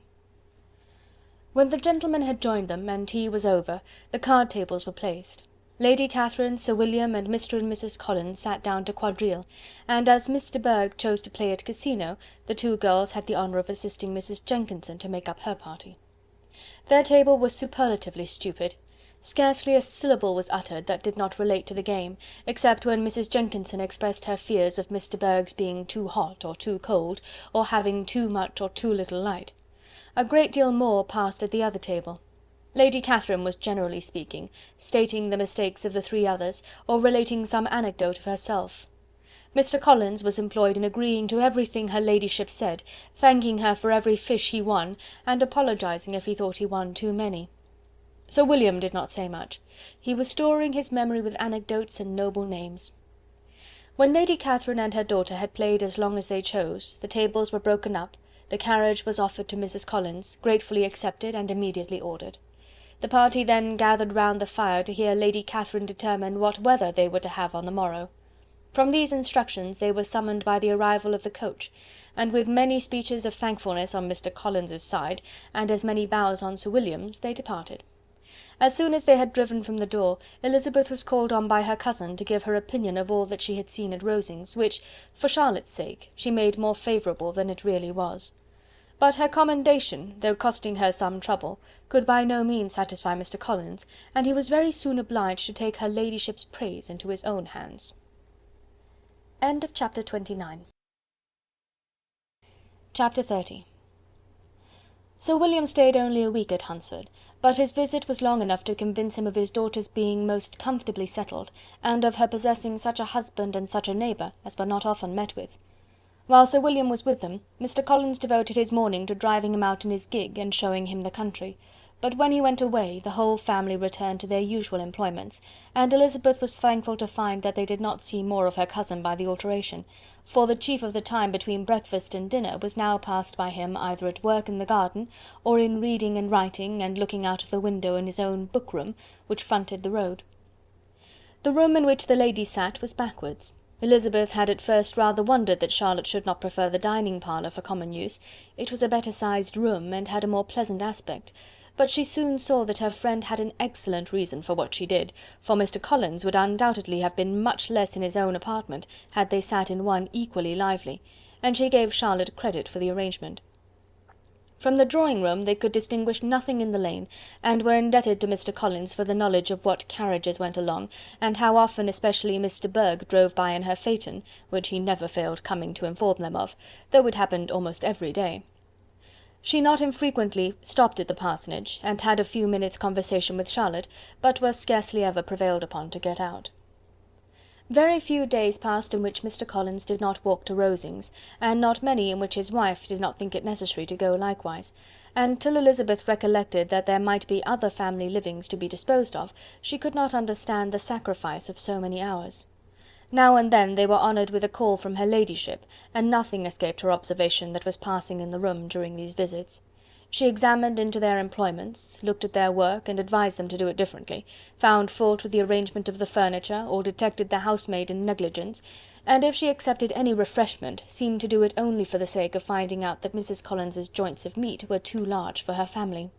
When the gentlemen had joined them, and tea was over, the card tables were placed. Lady Catherine, Sir William, and Mr. and Mrs. Collins sat down to quadrille, and as Miss de Bourgh chose to play at casino, the 2 girls had the honour of assisting Mrs. Jenkinson to make up her party. Their table was superlatively stupid. Scarcely a syllable was uttered that did not relate to the game, except when Mrs. Jenkinson expressed her fears of Miss de Bourgh's being too hot or too cold, or having too much or too little light. A great deal more passed at the other table. Lady Catherine was generally speaking, stating the mistakes of the 3 others, or relating some anecdote of herself. Mr. Collins was employed in agreeing to everything her ladyship said, thanking her for every fish he won, and apologizing if he thought he won too many. Sir William did not say much. He was storing his memory with anecdotes and noble names. When Lady Catherine and her daughter had played as long as they chose, the tables were broken up, the carriage was offered to Mrs. Collins, gratefully accepted and immediately ordered. The party then gathered round the fire to hear Lady Catherine determine what weather they were to have on the morrow. From these instructions they were summoned by the arrival of the coach, and with many speeches of thankfulness on Mr. Collins's side, and as many bows on Sir William's, they departed. As soon as they had driven from the door, Elizabeth was called on by her cousin to give her opinion of all that she had seen at Rosings, which, for Charlotte's sake, she made more favourable than it really was. But her commendation, though costing her some trouble, could by no means satisfy Mr. Collins, and he was very soon obliged to take her ladyship's praise into his own hands. Chapter 29. Chapter 30. Sir William stayed only a week at Hunsford, but his visit was long enough to convince him of his daughter's being most comfortably settled, and of her possessing such a husband and such a neighbour as were not often met with. While Sir William was with them, Mr. Collins devoted his morning to driving him out in his gig and showing him the country, but when he went away, the whole family returned to their usual employments, and Elizabeth was thankful to find that they did not see more of her cousin by the alteration, for the chief of the time between breakfast and dinner was now passed by him either at work in the garden, or in reading and writing, and looking out of the window in his own book-room, which fronted the road. The room in which the ladies sat was backwards. Elizabeth had at first rather wondered that Charlotte should not prefer the dining parlour for common use. It was a better-sized room, and had a more pleasant aspect, but she soon saw that her friend had an excellent reason for what she did, for Mr. Collins would undoubtedly have been much less in his own apartment, had they sat in one equally lively, and she gave Charlotte credit for the arrangement. From the drawing-room they could distinguish nothing in the lane, and were indebted to Mr. Collins for the knowledge of what carriages went along, and how often especially Miss de Bourgh drove by in her phaeton, which he never failed coming to inform them of, though it happened almost every day. She not infrequently stopped at the parsonage, and had a few minutes' conversation with Charlotte, but was scarcely ever prevailed upon to get out. Very few days passed in which Mr. Collins did not walk to Rosings, and not many in which his wife did not think it necessary to go likewise, and till Elizabeth recollected that there might be other family livings to be disposed of, she could not understand the sacrifice of so many hours. Now and then they were honoured with a call from her ladyship, and nothing escaped her observation that was passing in the room during these visits. She examined into their employments, looked at their work, and advised them to do it differently, found fault with the arrangement of the furniture, or detected the housemaid in negligence, and if she accepted any refreshment, seemed to do it only for the sake of finding out that Mrs. Collins's joints of meat were too large for her family.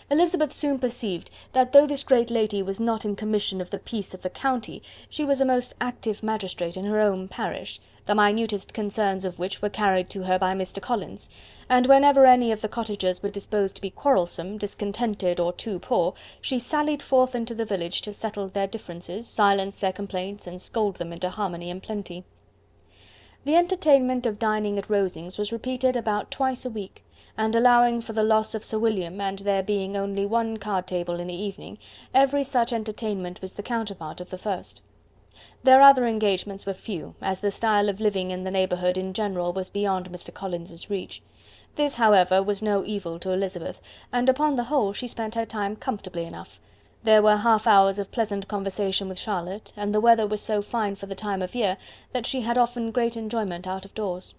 Elizabeth soon perceived that though this great lady was not in commission of the peace of the county, she was a most active magistrate in her own parish, the minutest concerns of which were carried to her by Mr. Collins, and whenever any of the cottagers were disposed to be quarrelsome, discontented, or too poor, she sallied forth into the village to settle their differences, silence their complaints, and scold them into harmony and plenty. The entertainment of dining at Rosings was repeated about twice a week, and allowing for the loss of Sir William and there being only one card table in the evening, every such entertainment was the counterpart of the first. Their other engagements were few, as the style of living in the neighbourhood in general was beyond Mr. Collins's reach. This, however, was no evil to Elizabeth, and upon the whole she spent her time comfortably enough. There were half hours of pleasant conversation with Charlotte, and the weather was so fine for the time of year that she had often great enjoyment out of doors.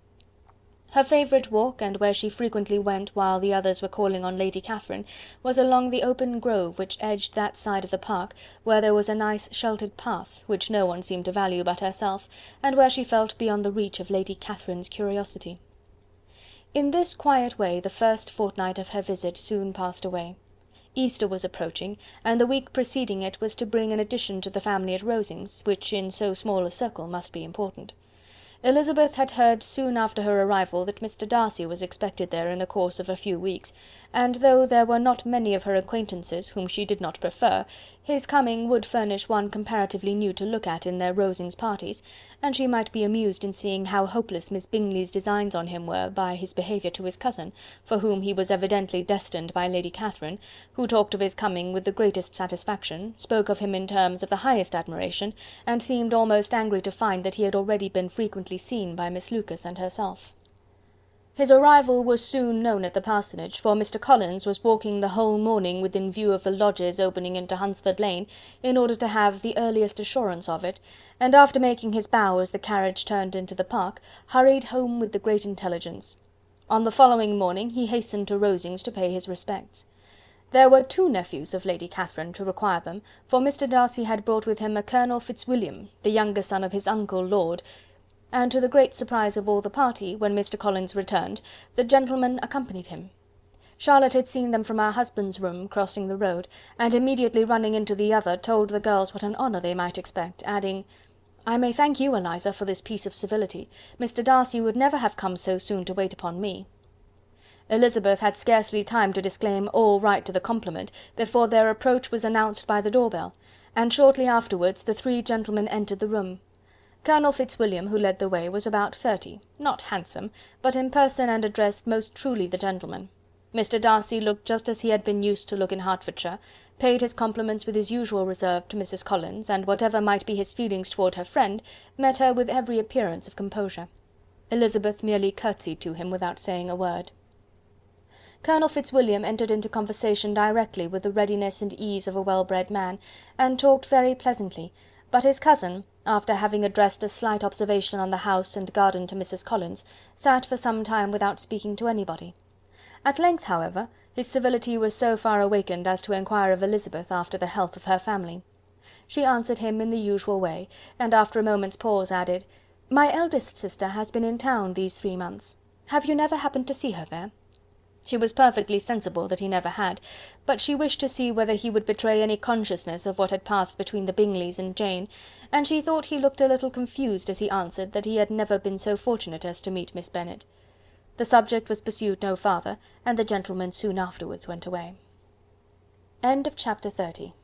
Her favourite walk, and where she frequently went while the others were calling on Lady Catherine, was along the open grove which edged that side of the park, where there was a nice sheltered path, which no one seemed to value but herself, and where she felt beyond the reach of Lady Catherine's curiosity. In this quiet way the first fortnight of her visit soon passed away. Easter was approaching, and the week preceding it was to bring an addition to the family at Rosings, which in so small a circle must be important. Elizabeth had heard soon after her arrival that Mr. Darcy was expected there in the course of a few weeks, and though there were not many of her acquaintances whom she did not prefer, his coming would furnish one comparatively new to look at in their Rosings parties, and she might be amused in seeing how hopeless Miss Bingley's designs on him were by his behaviour to his cousin, for whom he was evidently destined by Lady Catherine, who talked of his coming with the greatest satisfaction, spoke of him in terms of the highest admiration, and seemed almost angry to find that he had already been frequently seen by Miss Lucas and herself. His arrival was soon known at the parsonage, for Mr. Collins was walking the whole morning within view of the lodges opening into Hunsford Lane, in order to have the earliest assurance of it, and after making his bow as the carriage turned into the park, hurried home with the great intelligence. On the following morning he hastened to Rosings to pay his respects. There were 2 nephews of Lady Catherine to require them, for Mr. Darcy had brought with him a Colonel Fitzwilliam, the younger son of his uncle Lord, and to the great surprise of all the party, when Mr. Collins returned, the gentleman accompanied him. Charlotte had seen them from her husband's room, crossing the road, and immediately running into the other, told the girls what an honour they might expect, adding, "I may thank you, Eliza, for this piece of civility. Mr. Darcy would never have come so soon to wait upon me." Elizabeth had scarcely time to disclaim all right to the compliment, before their approach was announced by the door-bell, and shortly afterwards the 3 gentlemen entered the room. Colonel Fitzwilliam, who led the way, was about 30, not handsome, but in person and address most truly the gentleman. Mr. Darcy looked just as he had been used to look in Hertfordshire, paid his compliments with his usual reserve to Mrs. Collins, and whatever might be his feelings toward her friend, met her with every appearance of composure. Elizabeth merely curtsied to him without saying a word. Colonel Fitzwilliam entered into conversation directly with the readiness and ease of a well-bred man, and talked very pleasantly, but his cousin, after having addressed a slight observation on the house and garden to Mrs. Collins, sat for some time without speaking to anybody. At length, however, his civility was so far awakened as to inquire of Elizabeth after the health of her family. She answered him in the usual way, and after a moment's pause added, "My eldest sister has been in town these 3 months. Have you never happened to see her there?" She was perfectly sensible that he never had, but she wished to see whether he would betray any consciousness of what had passed between the Bingleys and Jane, and she thought he looked a little confused as he answered that he had never been so fortunate as to meet Miss Bennet. The subject was pursued no farther, and the gentlemen soon afterwards went away. Chapter 30.